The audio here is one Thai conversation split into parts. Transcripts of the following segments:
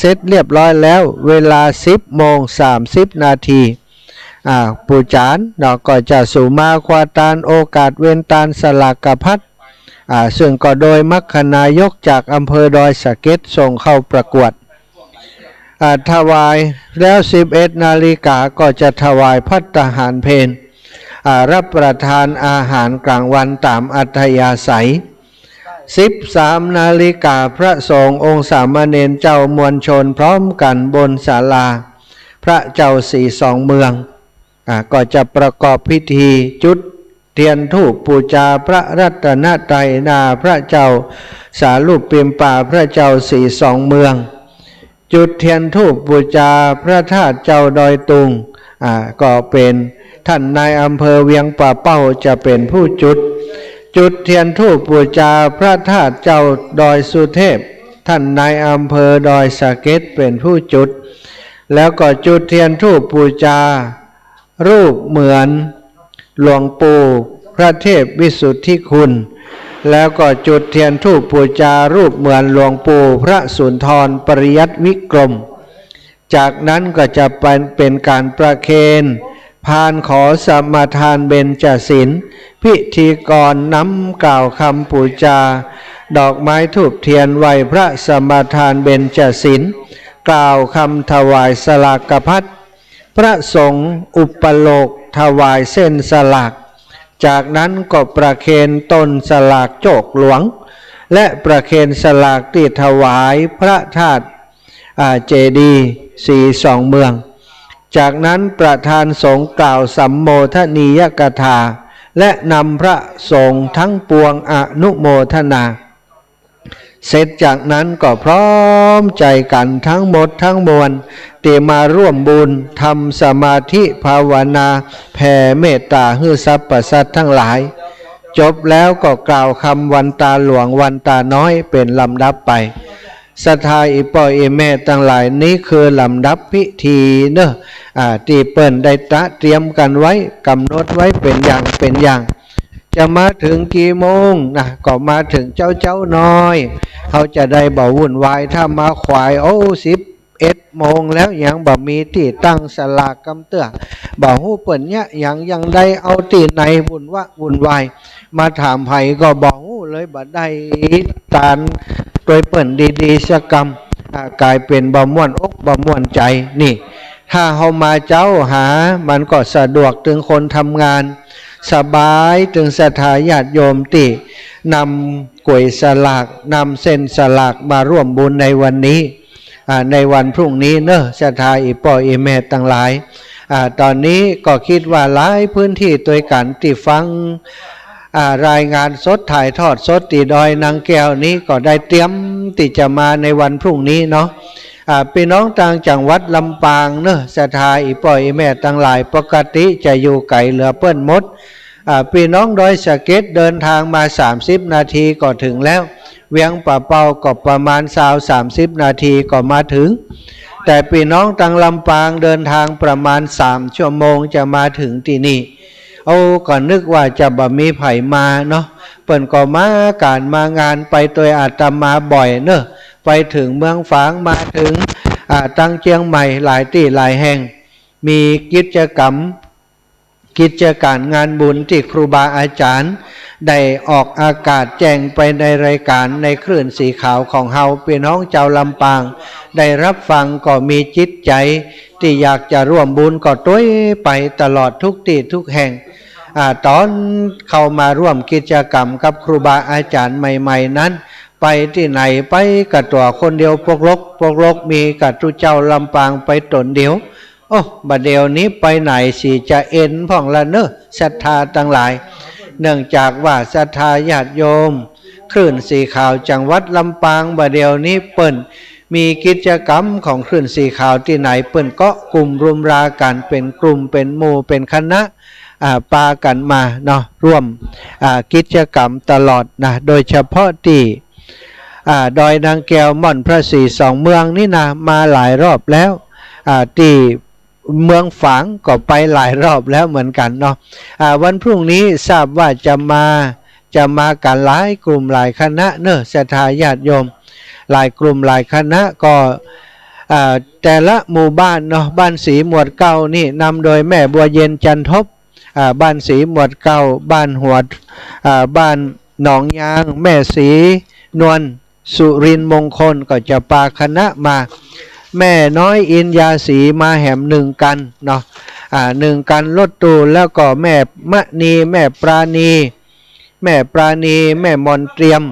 เสร็จเรียบร้อยแล้วเวลา10:30 นาทีปู่จานเราก็จะสู่มาควาตานโอกาสเวนตานสลากพัดซึ่งก็โดยมัคคณายกจากอำเภอดอยสะเก็ดส่งเข้าประกวดถวายแล้ว11 นาฬิกาก็จะถวายภัตตาหารเพลรับประทานอาหารกลางวันตามอัธยาศัย13 นาฬิกาพระสงฆ์องค์สามเณรเจ้ามวลชนพร้อมกันบนศาลาพระเจ้าสีสองเมืองก็จะประกอบพิธีจุดเทียนธูปบูชาพระรัตนตรัยนาพระเจ้าสารูปเปี่ยมป่าพระเจ้าสีสองเมืองจุดเทียนธูปบูชาพระธาตุเจ้าดอยตุงก็เป็นท่านนายอำเภอเวียงป่าเป้าจะเป็นผู้จุดเทียนธูปบูชาพระธาตุเจ้าดอยสุเทพท่านนายอำเภอดอยสะเก็ดเป็นผู้จุดแล้วก็จุดเทียนธูปบูชารูปเหมือนหลวงปู่พระเทพวิสุทธิคุณแล้วก็จุดเทียนธูปบูชารูปเหมือนหลวงปู่พระสุนทรปริยัติวิกรมจากนั้นก็จะเป็นการประเคนพานขอสมาทานเบญจศีลพิธีกรน้ำกล่าวคำบูชาดอกไม้ธูปเทียนไหว้พระสมาทานเบญจศีลกล่าวคำถวายสลากพัดพระสงฆ์อุปโลกถวายเส้นสลากจากนั้นก็ประเคนต้นสลากโจกหลวงและประเคนสลากที่ถวายพระธาตุเจดีย์สีสองเมืองจากนั้นประธานสงฆ์กล่าวสัมโมทนียกถาและนำพระสงฆ์ทั้งปวงอนุโมทนาเสร็จจากนั้นก็พร้อมใจกันทั้งหมดทั้งมวลที่มาร่วมบุญทำสมาธิภาวนาแผ่เมตตาให้สรรพสัตว์ทั้งหลายจบแล้วก็กล่าวคำวันตาหลวงวันตาน้อยเป็นลำดับไปศรัทธาอีป่ออีแม่ทั้งหลายนี้คือลำดับพิธีเนอะที่เปิ้นได้เตรียมกันไว้กำหนดไว้เป็นอย่างจะมาถึงกี่โมงก็มาถึงเจ้าน้อยเขาจะได้บ่วุ่นวายถ้ามาขวาย11 โมงแล้วยังมีที่ตั้งสลากกำเตื้อฮู้เปิ้นเนี่ยยังได้เอาที่ไหนวุ่นวายมาถามไผก็ฮู้เลยได้ตานโดยเปิ้นดีๆสักกรรมกลายเป็นม่วนอกม่วนใจนี่ถ้าเฮามาเจ้าหามันก็สะดวกถึงคนทำงานสบายถึงศรัทธาญาติโยมที่นำกล้วยสลากนำเส้นสลากมาร่วมบุญในวันนี้ในวันพรุ่งนี้เนอะศรัทธาอีป่ออีแม่ทั้งหลายตอนนี้ก็คิดว่าหลายพื้นที่ตัวกันที่ฟังรายงานสดถ่ายทอดสดที่ดอยนางแก้วนี้ก็ได้เตรียมที่จะมาในวันพรุ่งนี้เนาะพี่น้องต่างจังหวัดลำปางเนอะศรัทธาอีป่ออีแม่ทั้งหลายปกติจะอยู่ไกลเหลือเปิ้นมดพี่น้องดอยสะเก็ดเดินทางมา30 นาทีก็ถึงแล้วเวียงป่าเป้าก็ประมาณ30 นาทีก็มาถึงแต่พี่น้องต่างลำปางเดินทางประมาณ3 ชั่วโมงจะมาถึงที่นี่ก็นึกว่าจะมีไผมาเนาะเปิ้นก็มาการมางานไปโดยอาตมาบ่อยเนอะไปถึงเมืองฝางมาถึงตั้งเชียงใหม่หลายที่หลายแห่งมีกิจการงานบุญที่ครูบาอาจารย์ได้ออกอากาศแจ้งไปในรายการในคลื่นสีขาวของเฮาพี่น้องเจ้าลำปางได้รับฟังก็มีจิตใจที่อยากจะร่วมบุญก็ต้วยไปตลอดทุกที่ทุกแห่งตอนเข้ามาร่วมกิจกรรมกับครูบาอาจารย์ใหม่ๆนั้นไปที่ไหนไปกับตัวคนเดียวพวกลกมีกับทุเจ้าลำปางไปตนเดียวบัดเดียวนี้ไปไหนสิจะเอ็นพ่องละเนอะศรัทธาทั้งหลายเนื่องจากว่าศรัทธาญาติโยมคลื่นสีขาวจังหวัดลำปางบัดเดียวนี้เปิ้นมีกิจกรรมของคลื่นสีขาวที่ไหนเปิ้นก็กลุ่มรุมรากันเป็นกลุ่มเป็นหมู่เป็นคณะปากันมาเนาะร่วมกิจกรรมตลอดนะโดยเฉพาะที่ดอยนางแก้วม่อนพระศรีสองเมืองนี่นะมาหลายรอบแล้วที่เมืองฝางก็ไปหลายรอบแล้วเหมือนกันเนาะวันพรุ่งนี้ทราบว่าจะมากันหลายกลุ่มหลายคณะเนอะศรัทธาญาติโยมหลายกลุ่มหลายคณะก็ แต่ละหมู่บ้านเนาะบ้านสีหมวดเก้านี่นำโดยแม่บัวเย็นจันทบบ้านสีหมวดเก้าบ้านหัวบ้านหนองยางแม่สีนวลสุรินทร์มงคลก็จะปาคณะมาแม่น้อยอินยาสีมาแหมหนึ่งกันเนาะหนึ่งกันรถตู้แล้วก็แม่มะนีแม่ปราณีแม่มอนเตรียม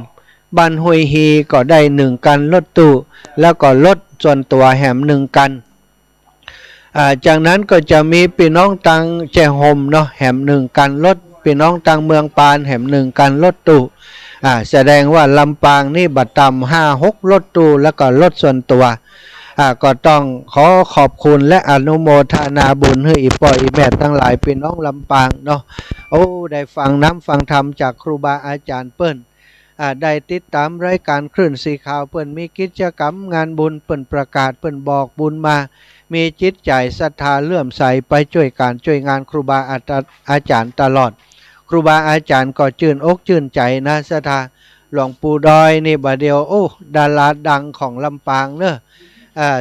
บ้านห้วยฮีก็ได้หนึ่งกันรถตู้แล้วก็รถส่วนตัวแหมหนึ่งกันจากนั้นก็จะมีพี่น้องตังแจห่มเนาะแหมหนึ่งกันรถพี่น้องตังเมืองปานแหมหนึ่งกันรถตู้แสดงว่าลำปางนี่บัดต่ำ5-6รถตู้แล้วก็รถส่วนตัวก็ต้องขอขอบคุณและอนุโมทนาบุญให้อีปออีแม่ทั้งหลายพี่น้องลำปางเนาะได้ฟังน้ำฟังธรรมจากครูบาอาจารย์เปิ้นได้ติดตามรายการคลื่นสีขาวเปิ้นมีกิจกรรมงานบุญเปิ้นประกาศเปิ้นบอกบุญมามีจิตใจศรัทธาเลื่อมใสไปช่วยการช่วยงานครูบาอาจารย์ตลอดครูบาอาจารย์ก็ชื่นอกชื่นใจนะศรัทธาหลวงปู่ดอยนี่บัดเดียวดาราดังของลำปางเนอะ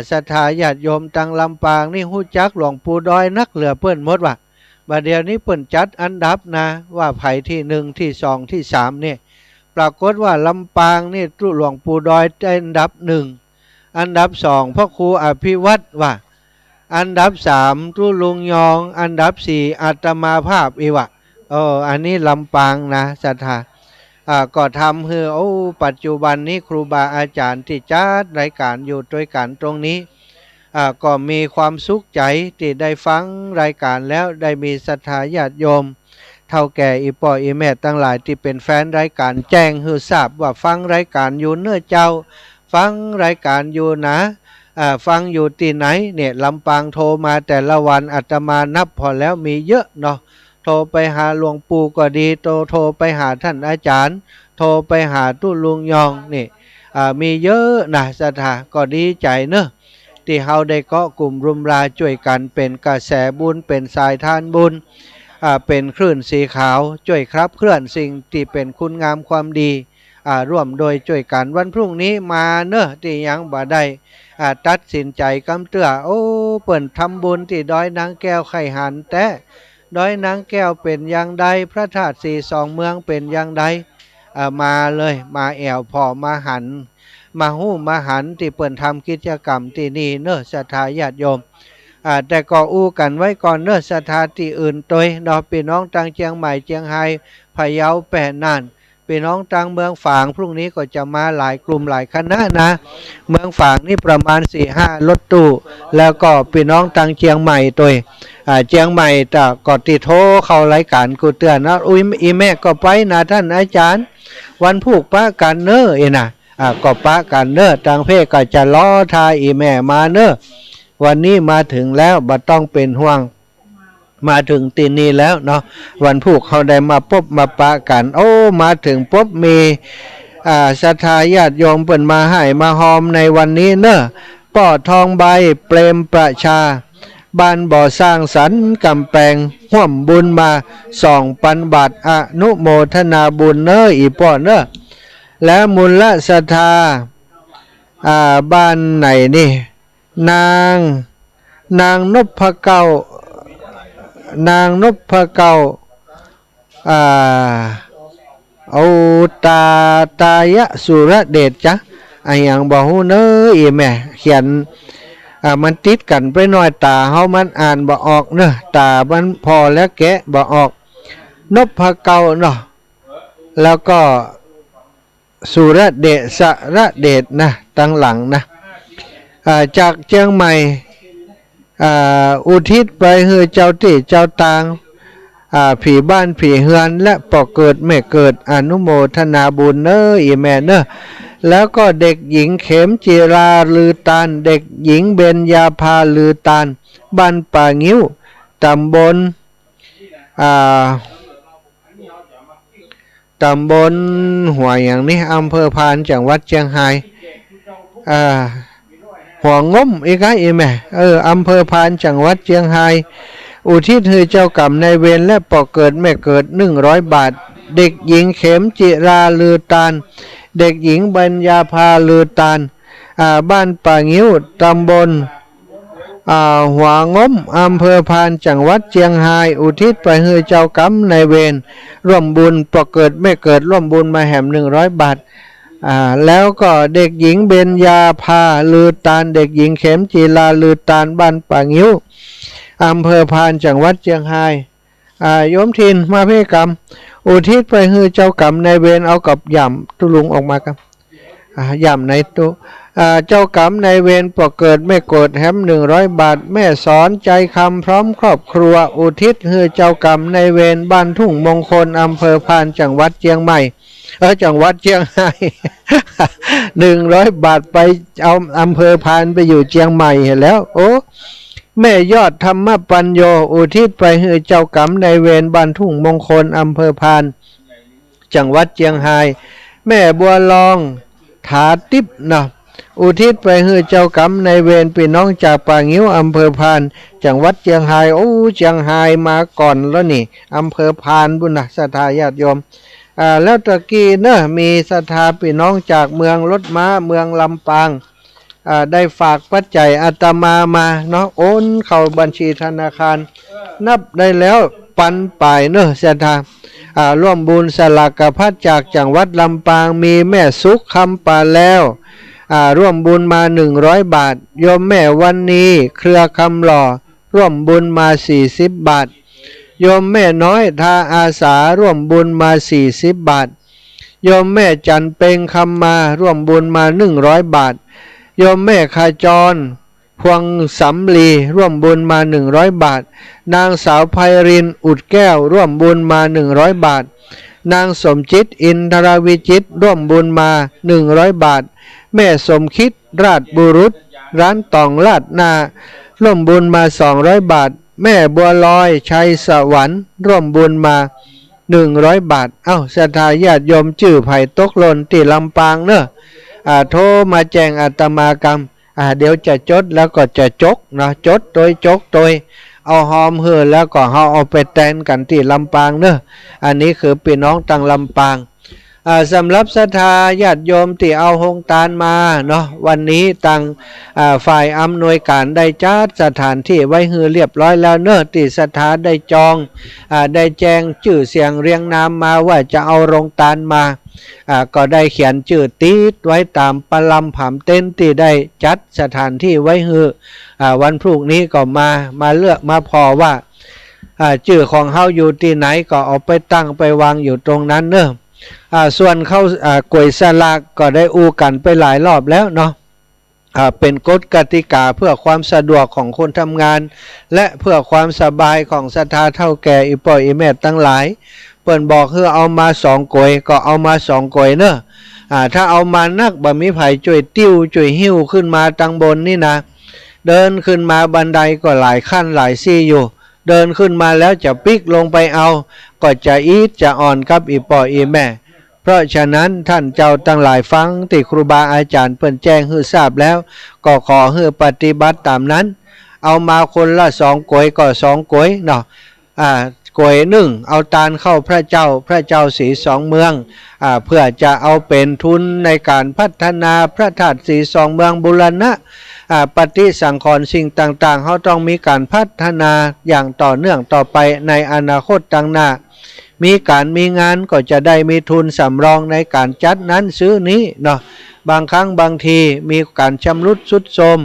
ศรัทธาญาติโยมตังลำปางนี่ฮู้จักหลวงปู่ดอยนักเหลือเปิ้นหมดว่าบัดเดียวนี้เปิ้นจัดอันดับนะว่าไผที่1ที่2ที่3นี่ปรากฏว่าลำปางนี่ตุหลวงปู่ดอยได้อันดับ1อันดับ2พ่อครูอภิวัตรว่าอันดับ3ตุลุงยองอันดับ4อาตมาภาพอีว่าอันนี้ลำปางนะศรัทธาก็ทำให้ปัจจุบันนี้ครูบาอาจารย์ที่จัดรายการอยู่ด้วยกันตรงนี้ก็มีความสุขใจที่ได้ฟังรายการแล้วได้มีศรัทธาญาติโยมเท่าแก่อีปออีแม่ทั้งหลายที่เป็นแฟนรายการแจ้งให้ทราบว่าฟังรายการอยู่เนื้อเจ้าฟังรายการอยู่นะฟังอยู่ที่ไหนเนี่ยลำปางโทรมาแต่ละวันอาตมานับพอแล้วมีเยอะเนาะโทรไปหาหลวงปู่ก็ดีโทรไปหาท่านอาจารย์โทรไปหาตุลุงยองนี่มีเยอะนะศรัทธาก็ดีใจเนอะที่เฮาได้เกาะกลุ่มรุมราช่วยกันเป็นกระแสบุญเป็นสายทานบุญเป็นคลื่นสีขาวช่วยครับเคลื่อนสิ่งที่เป็นคุณงามความดีร่วมโดยช่วยกันวันพรุ่งนี้มาเนอะที่ยังบ่ได้ตัดสินใจกำเตือเปิ่นทำบุญที่ดอยนางแก้วไข่หันแต่ดอยนางแก้วเป็นอย่างใดพระธาตุสีสองเมืองเป็นอย่างใดมาเลยมาแอวพอมาหันมาหู้มาหันที่เปิ่นทำกิจกรรมที่นี่เนอะศรัทธาญาติโยมแต่ก็อู้กันไว้ก่อนเนอะศรัทธาที่อื่นตัวเนาะพี่น้องทางเชียงใหม่เชียงไฮ้พะเยาแปะน่านพี่น้องทางเมืองฝางพรุ่งนี้ก็จะมาหลายกลุ่มหลายคณะนะเมืองฝางนี่ประมาณ 4-5 รถตู้แล้วก็พี่น้องทางเชียงใหม่ตัวเชียงใหม่แต่ก็ติดโทรเข้ารายการกูเตือนนะอีแม่ก็ไปนะท่านอาจารย์วันผูกป้ากันเนอะนะก็ป้ากันเนอะทางเพศก็จะล้อทายอีแม่มาเนอะวันนี้มาถึงแล้วบ่ต้องเป็นห่วงมาถึงตีนี้แล้วเนาะวันผูกเขาได้มาพบมาปะกันมาถึงพบมีศรัทธาญาติโยมเปิ่นมาให้มาหอมในวันนี้เนอะป่อทองใบเปรมประชาบ้านบ่อสร้างสรรค์กำแพงห่วมบุญมา2,000 บาทอนุโมทนาบุญเนอะอีป่อเนอะและมูลศรัทธาบ้านไหนนี่นางนพเก้านางนพเก้าตายะสุรเดชจ้ะอย่างบอกฮู้เนอะอีแม่เขียนมันติดกันไปหน่อยตาเฮามันอ่านบ่ออกเนอะตามันพอแล้วแกะบ่ออกนพเก้าเนาะแล้วก็สุรเดชสระเดชนะตั้งหลังนะจากเชียงใหม่อุทิศไปให้เจ้าที่เจ้าตางผีบ้านผีเฮือนและปอกเกิดไม่เกิดอนุโมทนาบุญเนออีแม่เนอแล้วก็เด็กหญิงเข็มจิราลือตานเด็กหญิงเบญญาภาลือตานบ้านป่างิ้วตำบลหัวอย่างนี้อำเภอพานจังหวัดเชียงรายหัวงมอีกไงแม่อำเภอพานจังหวัดเชียงรายอุทิศให้เจ้ากรรมนายเวรและปอกเกิดไม่เกิด100 บาทเด็กหญิงเข็มจิราลือตานเด็กหญิงบัญญาภาลือตาน บ้านป่างิ้วตำบลหัวงมอำเภอพานจังหวัดเชียงรายอุทิศไปให้เจ้ากรรมนายเวรร่วมบุญประเกิดไม่เกิดร่วมบุญมาแหม100 บาทแล้วก็เด็กหญิงเบญญาภาลือตาลเด็กหญิงเข็มจีลาลือตาลบ้านป่างิ้วอำเภอพานจังหวัดเชียงรายโยมทินมาเพื่อกรรมอุทิศไปให้เจ้ากรรมนายเวรเอากับย่ำตุลุงออกมาครับย่ำในตุเจ้ากรรมนายเวรประเกิดไม่โกรธแฮม100 บาทแม่สอนใจคำพร้อมครอบครัวอุทิศให้เจ้ากรรมนายเวรบ้านทุ่งมงคลอำเภอพานจังหวัดเชียงใหม่จังหวัดเชียงราย100 บาทไปเอาอำเภอพานไปอยู่เชียงใหม่เห็นแล้วโอ้แม่ยอดธรรมปัญโยอุทิศไปให้เจ้ากรรมนายเวรบ้านทุ่งมงคลอำเภอพานจังหวัดเชียงรายแม่บัวลองถาติบนะอุทิศไปให้เจ้ากรรมนายเวรพี่น้องจากป่างิ้วอำเภอพานจังหวัดเชียงรายโอ้เชียงรายมาก่อนแล้วนี่อำเภอพานบุญนะศรัทธาญาติโยมแล้วตะกี้เนอะมีศรัทธาพี่น้องจากเมืองรถม้าเมืองลำปางได้ฝากปัจจัยอาตมาเนาะโอนเข้าบัญชีธนาคารนับได้แล้วปันป่ายเนอะศรัทธาร่วมบุญสลากพัดจากจังหวัดลำปางมีแม่สุขคำป่าแล้วร่วมบุญมา100 บาทโยมแม่วันนี้เครือคำหล่อร่วมบุญมา40 บาทโยมแม่น้อยทาอาสาร่วมบุญมา40 บาทโยมแม่จันเปงคำมาร่วมบุญมา100 บาทโยมแม่ขจรพวงสำลีร่วมบุญมา100 บาทนางสาวไพรินอุดแก้วร่วมบุญมา100 บาทนางสมจิตอินทรวิจิตร่วมบุญมา100 บาทแม่สมคิดราชบุรุษร้านตองลาดนาร่วมบุญมา200 บาทแม่บัวลอยชัยสวรรค์ร่วมบุญมา100 บาทศรัทธาญาติโยมชื่อไผ่ตกหล่นที่ลำปางเนอะโทรมาแจ้งอาตมากรรมเดี๋ยวจะจดแล้วก็จะจกนะจดโดยจกโดยเอาหอมเหือแล้วก็เอาไปแตนกันที่ลำปางเนอะอันนี้คือพี่น้องตังลำปางสำหรับศรัทธาญาติโยมที่เอาหงตาลมาเนาะวันนี้ตังฝ่ายอำนวยการได้จัดสถานที่ไว้ให้เรียบร้อยแล้วเนอะที่ศรัทธาได้จองได้แจ้งชื่อเสียงเรียงนามมาว่าจะเอาโรงตาลมาก็ได้เขียนชื่อติดไว้ตามปลัมผามเต้นที่ได้จัดสถานที่ไว้ให้วันพรุ่งนี้ก็มาเลือกมาพอว่าชื่อของเฮาอยู่ที่ไหนก็เอาไปตั้งไปวางอยู่ตรงนั้นเนอะส่วนเข้ากวยสลากก็ได้อู้กันไปหลายรอบแล้วเนาะเป็นกฎกติกาเพื่อความสะดวกของคนทำงานและเพื่อความสบายของศรัทธาเท่าแก่อีป่อยอีแม่ตั้งหลายเปิ้นบอกคือเอามา2 กวยก็เอามา2 กวยเนอะถ้าเอามานักบ่มีไผช่วยติ้วช่วยหิ้วขึ้นมาตังบนนี่นะเดินขึ้นมาบันไดก็หลายขั้นหลายซี่อยู่เดินขึ้นมาแล้วจะปิกลงไปเอาก็จะอีดจะอ่อนกับอีป่อยอีแม่เพราะฉะนั้นท่านเจ้าตั้งหลายฟังที่ครูบาอาจารย์เปิ้นแจ้งให้ทราบแล้วก็ขอให้ปฏิบัติตามนั้นเอามาคนละ2 กวยก็2 กวยเนาะกวย1เอาตาลเข้าพระเจ้าศรี2 เมืองเพื่อจะเอาเป็นทุนในการพัฒนาพระธาตุศรี2 เมืองบูรณะปฏิสังขรณ์สิ่งต่างๆเขาต้องมีการพัฒนาอย่างต่อเนื่องต่อไปในอนาคตต่างหน้ามีการมีงานก็จะได้มีทุนสำรองในการจัดนั้นซื้อนี้เนาะบางครั้งบางทีมีการชำรุดทรุดโทรม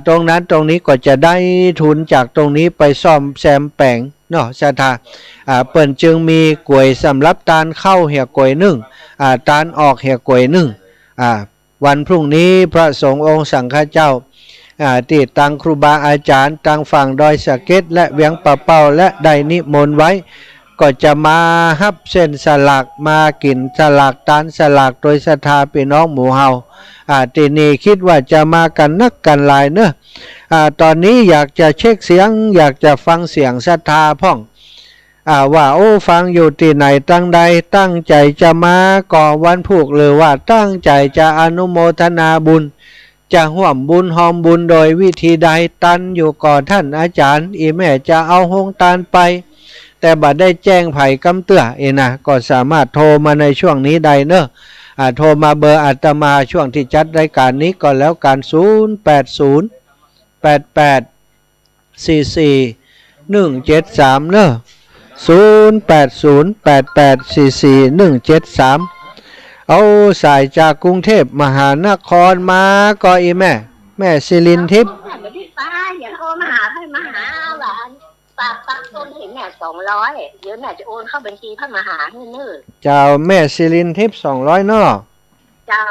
ตรงนั้นตรงนี้ก็จะได้ทุนจากตรงนี้ไปซ่อมแซมแปลงเนาะศรัทธาเปิ้นจึงมีกวยสำหรับตาลเข้าเหี่ยกวย1ตาลออกเหี่ยกวย1วันพรุ่งนี้พระสงฆ์องค์สังฆเจ้าที่ตังครูบาอาจารย์ตังฝั่งดอยสะเก็ดและเวียงปะเป้าและได้นิมนต์ไว้ก็จะมาฮับเส้นสลากมากินสลากตาลสลากโดยศรัทธาพี่น้องหมู่เฮาที่นี่คิดว่าจะมากันนักกันหลายเนอะตอนนี้อยากจะเช็คเสียงอยากจะฟังเสียงศรัทธาพ่องว่าโอ้ฟังอยู่ที่ไหนตั้งใดตั้งใจจะมาก่อวันผูกหรือว่าตั้งใจจะอนุโมทนาบุญจะห่วมบุญหอมบุญโดยวิธีใดตันอยู่ก่อท่านอาจารย์อีแม่จะเอาหงตาลไปแต่บัดได้แจ้งไผ่กำเตื้อนะก็สามารถโทรมาในช่วงนี้ได้เนอะ โทรมาเบอร์อาตมาช่วงที่จัดรายการนี้ก็แล้วกัน0808844173เนอะ0808844173เอาสายจากกรุงเทพมหานครมาก็อีแม่ศิรินทิพย์ป้าอย่าโทรมาหาให้มาหาหลานปักต้นเห็นเนี่ย200เดี๋ยวเนี่ยจะโอนเข้าบัญชีพระมหาให้เนื้อเจ้าแม่ศิรินทิพย์200เนาะเจ้า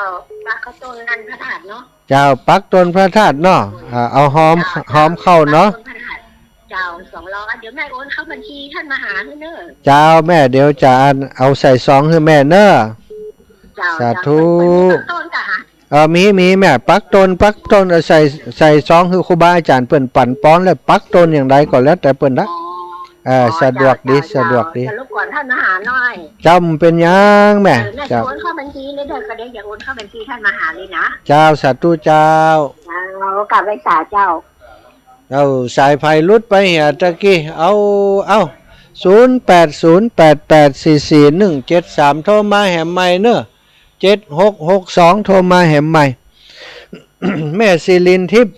ปักเขาต้นนันพระธาตุเนาะเจ้าปักต้นพระธาตุเนาะเอาหอมเข้าเนาะเจ้า200เดี๋ยวแม่โอนเข้าบัญชีท่านมหาให้เนื้อเจ้าแม่เดี๋ยวจะเอาใส่ซองให้แม่เน้อสาธุมีแม่ปักต้นใส่ซองคือครูบาอาจารย์เปิ้นปั่นป้อนแล้วปักต้นอย่างไรก็แล้วแต่เปิ้นนะสะดวกดีจะรบกวนท่านมหาหน่อยจำเป็นยังแม่จะโอนเข้าบัญชีเลยเด้อก็ได้อย่าโอนเข้าบัญชีท่านมหาเลยนะเจ้าสาธุเจ้าเรากลับไปสาเจ้าเอาสายไฟลุดไปเหียตะกี้เอา0808844173โทรมาแหมใหม่เนอะ7662โทรมาแหมใหม่ แม่ศิรินทิพย์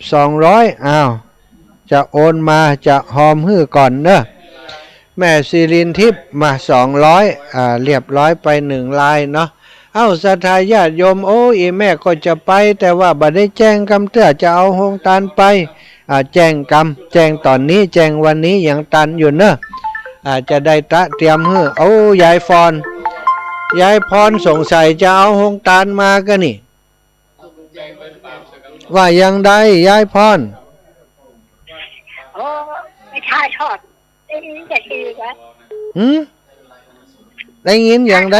200จะโอนมาจะหอมฮื้อก่อนเนอะแม่ศิรินทิพย์มา200เรียบร้อยไป1ลายเนาะศรัทธาญาติโยมอีแม่ก็จะไปแต่ว่าบ่ได้แจ้งกำเตื้อจะเอาโฮงตานไปแจ้งกรรมแจ้งตอนนี้แจ้งวันนี้ยังตันอยู่เนอะจะได้เตรียมฮื้อยายพรสงสัยจะเอาโฮงตานมาก็นี่ว่ายังได้ยายพรไม่ใช่ทอดได้ยินแต่ทีนะได้ยินอย่างได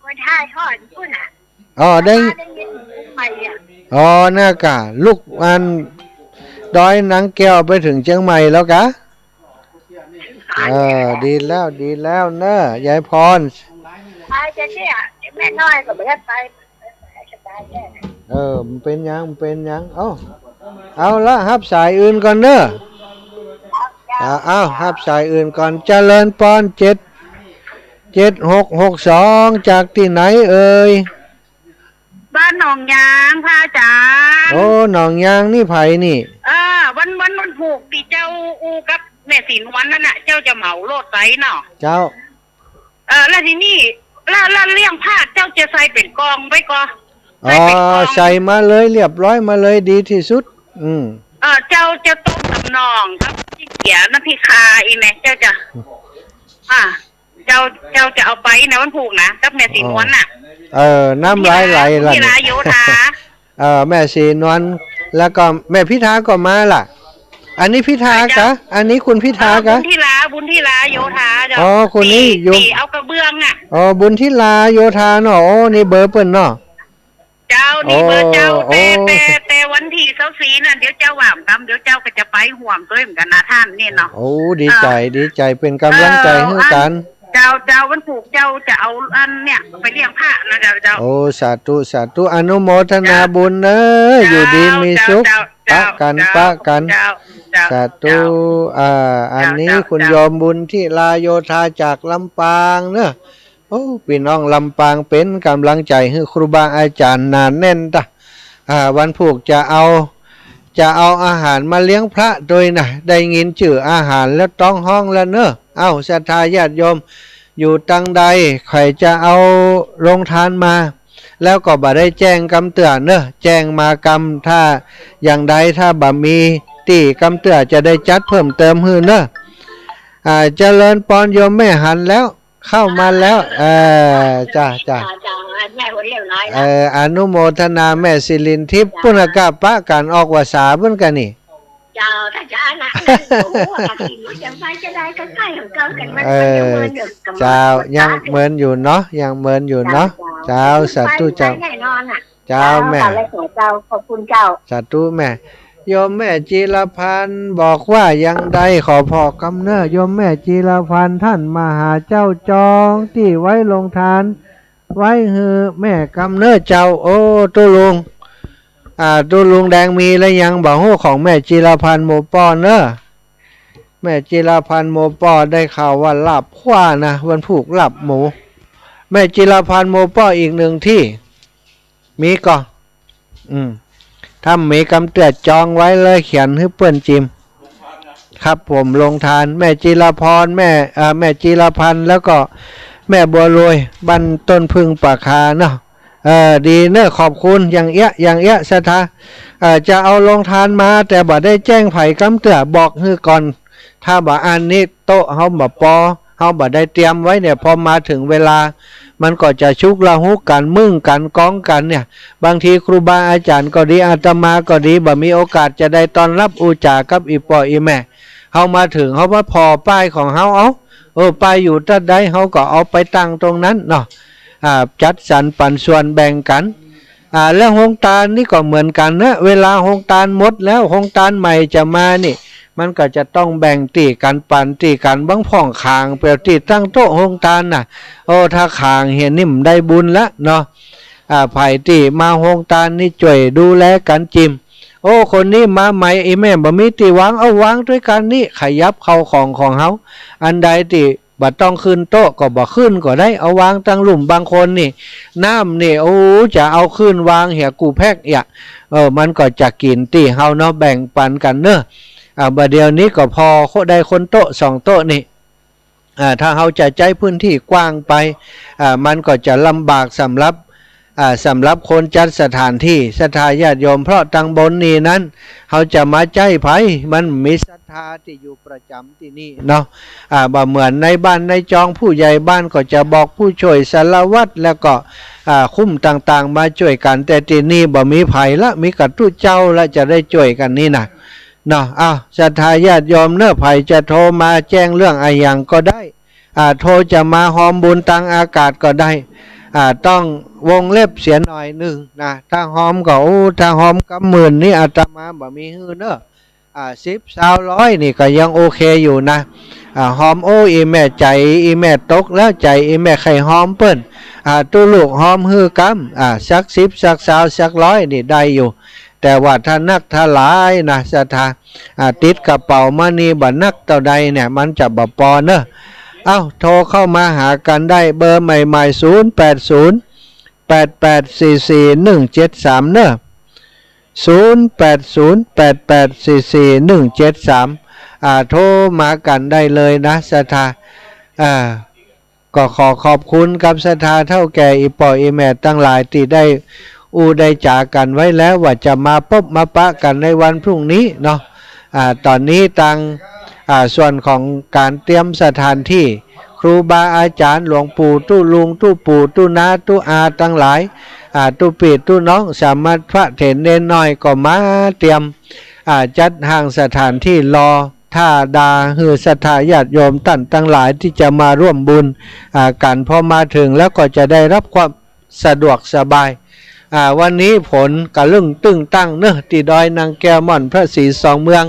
ไม่ใช่ทอดพูดน่ะได้น่ากะลูกดอยนางแก้วไปถึงเชียงใหม่แล้วกะดีแล้วเนอะยายพรไปจะเนี่ยแม่น้อยก็ไม่ได้ไปมันเป็นยังเอาละฮับสายอื่นก่อนเนอะฮับสายอื่นก่อนเจริญปอน7662จากที่ไหนเอ่ยบ้านหนองยางพระอาจารย์หนองยางนี่ไผนี่วันผูกตีเจ้าอูกับแม่ศิลวันนั่นน่ะเจ้าจะเหมาโลดไซเนาะเจ้าแล้วทีนี้แล้วเลี้ยงผ้าเจ้าจะใส่เป็นกองไว้ก่อนใส่มาเลยเรียบร้อยมาเลยดีที่สุดเจ้าจะต้มกับนองครับที่เขียน้ำพริกคาอีแม่เจ้าจะเจ้าจะเอาไปนะวันผูกนะกับแม่ศิลวันน่ะน้ำไหลที่ลาโยธาแม่ศิลวันแล้วก็แม่พิธาก็มาล่ะอันนี้พิธากะอันนี้คุณพิธากะบุญที่ลาโยธาคุณนี่เอากระเบื้องบุญที่ลาโยธาเนาะนี่เบอร์เปิ้นเนาะเจ้านี่เบอร์เจ้าแต่วันที่24นั่นเดี๋ยวเจ้าว่างเดี๋ยวเจ้าก็จะไปห่วงด้วยเหมือนกันนะท่านนี่เนาะดีใจเป็นกำลังใจให้กันเจ้าวันผูกเจ้าจะเอาอันเนี่ยไปเลี้ยงพระนะเจ้าสาธุอนุโมทนาบุญเนอะอยู่ดีมีสุขปะกันสาธุอันนี้คุณยอมบุญที่ลาโยธาจากลำปางเนอะพี่น้องลำปางเป็นกำลังใจให้ครูบาอาจารย์นานแน่นวันผูกจะเอาอาหารมาเลี้ยงพระโดยนะได้ยินชื่ออาหารแล้วต้องห้องแล้วเนอะศรัทธาญาติโยมอยู่ตังใดใครจะเอาโรงทานมาแล้วก็บ่ได้แจ้งกำเตือนเนอะแจ้งมากำถ้าอย่างใดถ้าบ่มีตีกำเตือนจะได้จัดเพิ่มเติมฮื้อเนอะเจริญปอนโยมแม่หันแล้วเข้ามาแล้วจ้าแม่คนเรียบร้อยอนุโมทนาแม่ศิรินทิพย์ปุณกะปะกันออกวาสาเพิ่นกันนี่เจ้าถ้าจะนะโอ้จะไปจะได้ก็ใกล้ของเก่ากันมันเจ้ายังเหมือนอยู่เนาะยังเหมือนอยู่เนาะเจ้าสาธุเจ้าเจ้าแม่เจ้าขอบคุณเจ้าสาธุแม่โยมแม่จีรพันธ์บอกว่ายังใดขอพอกำเนิดโยมแม่จีรพันธ์ท่านมาหาเจ้าจองที่ไว้ลงทานไว้ฮือแม่กำเนิดเจ้าตุลุงแดงมีแล้วยังบอกฮู้ของแม่จีรพันธ์หมู่ป้อเนอะแม่จีรพันธ์หมู่ป้อได้ข่าวว่าหลับขว้านะวันผูกหลับหมู แม่จิรพันธ์โมป้ออีกหนึ่งที่มีก็ถ้ามีกำเตือจองไว้เลยเขียนให้เพื่อนจิมครับผมลงทานแม่จิรพรแม่จิรพันธ์แล้วก็แม่บัวรวยบ้านต้นพึ่งปากคาเนาะดีเนอะขอบคุณอย่างเอี้ยสถาจะเอาลงทานมาแต่บ่ได้แจ้งไผ่กำเตือบอกฮือก่อนถ้าบ่อันนี้โต๊ะเฮาบ่ปอเฮาบ่ได้เตรียมไว้เนี่ยพอมาถึงเวลามันก็จะชุกละหุกกันมึ่งกันก้องกันเนี่ยบางทีครูบาอาจารย์ก็ดีอาตมาก็ดีบ่มีโอกาสจะได้ต้อนรับอุจากับอีปออีแม่เฮามาถึงเฮาว่าพอป้ายของเฮาป้ายอยู่ตัดใดเฮาก็เอาไปตั้งตรงนั้นเนาะจัดสรรปันส่วนแบ่งกันแล้วหงตาลนี่ก็เหมือนกันนะเวลาหงตาลหมดแล้วหงตาลใหม่จะมานี่มันก็จะต้องแบ่งตีกันปันตีกันบังพ่องขางเปรียวตีตั้งโต๊ะหงตาลน่ะถ้าขางเห็นนิ่มได้บุญละเนาะไผ่ตีมาหงตาลนี่ช่วยดูแลกันจิมคนนี้มาใหม่ไอ้แม่บ่มีตีวางเอาวางด้วยกันนี่ขยับเข้าของเฮาอันใดตีบ่ต้องขึ้นโต๊ะก็บ่ขึ้นก็ได้เอาวางตั้งหลุมบางคนนี่น้ำนี่จะเอาขึ้นวางเหี่ยกูแพกมันก็จะกินตีเฮาเนาะแบ่งปันกันเนอะบัดเดียวนี้ก็พอได้คนโต๊ะ2โต๊ะนี่ถ้าเฮาจะใจพื้นที่กว้างไปมันก็จะลำบากสำหรับคนจัดสถานที่ศรัทธาญาติโยมเพราะตังบนนี้นั้นเขาจะมาใจไผมันมีศรัทธาที่อยู่ประจำที่นี่เนาะบ่เหมือนในบ้านในจองผู้ใหญ่บ้านก็จะบอกผู้ช่วยสารวัตรแล้วก็คุ้มต่างๆมาช่วยกันแต่ที่นี่บ่มีไผละมีกับตู้เจ้าและจะได้ช่วยกันนี่นะเนาะศรัทธาญาติโยมเนื้อไผจะโทรมาแจ้งเรื่องอะไรอย่างก็ได้โทรจะมาหอมบุญตังอากาศก็ได้ต้องวงเล็บเสียหน่อยหนึ่งนะถ้าหอมก็ถ้าหอมกับหมื่นนี่อาตมาบ่มีฮื้อเนอะ10 20 100นี่ก็ยังโอเคอยู่นะหอมอีแม่ใจอีแม่ตกแล้วใจอีแม่ไข่หอมเปิ้นตู้ลูกหอมฮื้อกำสัก10สัก20สัก100นี่ได้อยู่แต่ว่าถ้านักถ้าหลายนะศรัทธาติดกระเป๋ามานี่บ่นักเท่าใดเนี่ยมันจะบ่ปอเนอะโทรเข้ามาหากันได้เบอร์ใหม่ๆ0808844173เนอะ0808844173โทรมากันได้เลยนะศรัทธาก็ขอบคุณกับศรัทธาเท่าแก่อีปออีแม่ตั้งหลายที่ได้จากกันไว้แล้วว่าจะมาพบมาปะกันในวันพรุ่งนี้เนาะตอนนี้ตั้งส่วนของการเตรียมสถานที่ครูบาอาจารย์หลวงปู่ตู้ลุงตู้ปู่ตู้นาตู้อาตั้งหลายตู้ปีตู้น้องสามารถพระเถรเนนน้อยก็มาเตรียมจัดห้างสถานที่รอท่าดาฮือศรัทธาญาติโยมตั้งหลายที่จะมาร่วมบุญกันพอมาถึงแล้วก็จะได้รับความสะดวกสบายวันนี้ผลกะลึ่งตึ้งตั้งเนอะที่ดอยนางแก้วม่อนพระศรีสองเมือง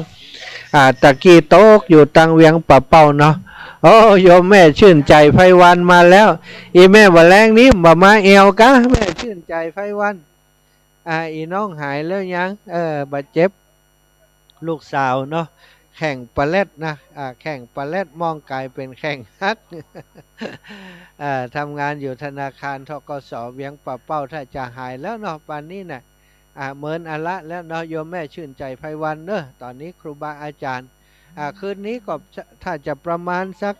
ตะกี้โต๊กอยู่ตังเวียงปะเป้าเนาะโยมแม่ชื่นใจไพวันมาแล้วอีแม่ว่าแรงนี้มาเอวกะแม่ชื่นใจไพวันอีน้องหายแล้วยังบาดเจ็บลูกสาวเนาะแข่งปลาเล็ดนะแข่งปลาเล็ดมองกลายเป็นแข่งฮัก ทำงานอยู่ธนาคารธกส.เวียงปะเป้าถ้าจะหายแล้วเนาะป่านนี้นะเหมือนอละแล้วเนาะโยมแม่ชื่นใจไพวันเนอะตอนนี้ครูบาอาจารย์คืนนี้ก็ถ้าจะประมาณสัก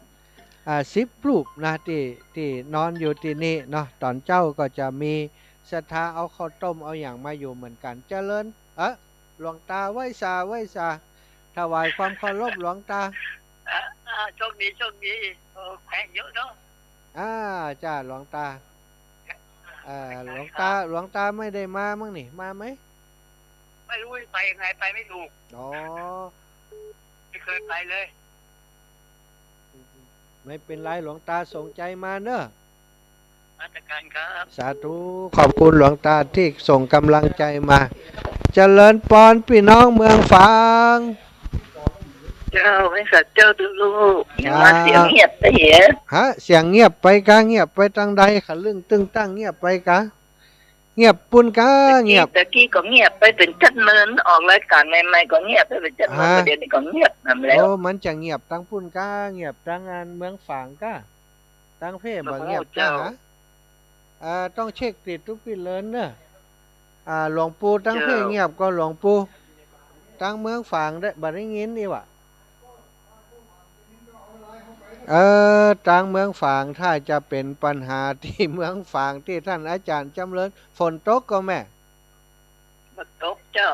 10 รูปนะที่นอนอยู่ที่นี่เนาะตอนเจ้าก็จะมีศรัทธาเอาข้าวต้มเอาอย่างมาอยู่เหมือนกันเจริญหลวงตาไหว้สาถวายความเคารพหลวงตาโชคดีแข่งเยอะเนาะจ้าหลวงตาหลวงตาไม่ได้มามั้งนี่มาไหมไม่รู้ไปยังไงไปไม่ถูกไม่เคยไปเลยไม่เป็นไรหลวงตาส่งใจมาเนอะราชการครับสาธุขอบคุณหลวงตาที่ส่งกำลังใจมาเจริญปอนพี่น้องเมืองฝางเจ้าไม่สัตว์เจ้าทุลูกมาเสียงเงียบไปเหรอเสียงเงียบไปกะเงียบไปทางใดขะลึ่งตึงตั้งเงียบไปกะเงียบปุ่นกะเงียบตะกี้ก็เงียบไปเป็นชัดเมินออกรายการใหม่ๆก็เงียบไปเป็นชัดเมินประเดี๋ยวนี้ก็เงียบนั่นแล้วมันจะเงียบตั้งปุ่นกะเงียบตั้งงานเมืองฝางกะตั้งเพ่บ่เงียบจ้า ต้องเช็คติดทุกปีเลินเนอะหลวงปู่ตั้งเพลงเงียบก็หลวงปู่ตั้งเมืองฝางได้บัดนี้ยินดีวะตั้งเมืองฝางถ้าจะเป็นปัญหาที่เมืองฝางที่ท่านอาจารย์จำเริญฝนตกก็แม่บัดตกเจ้า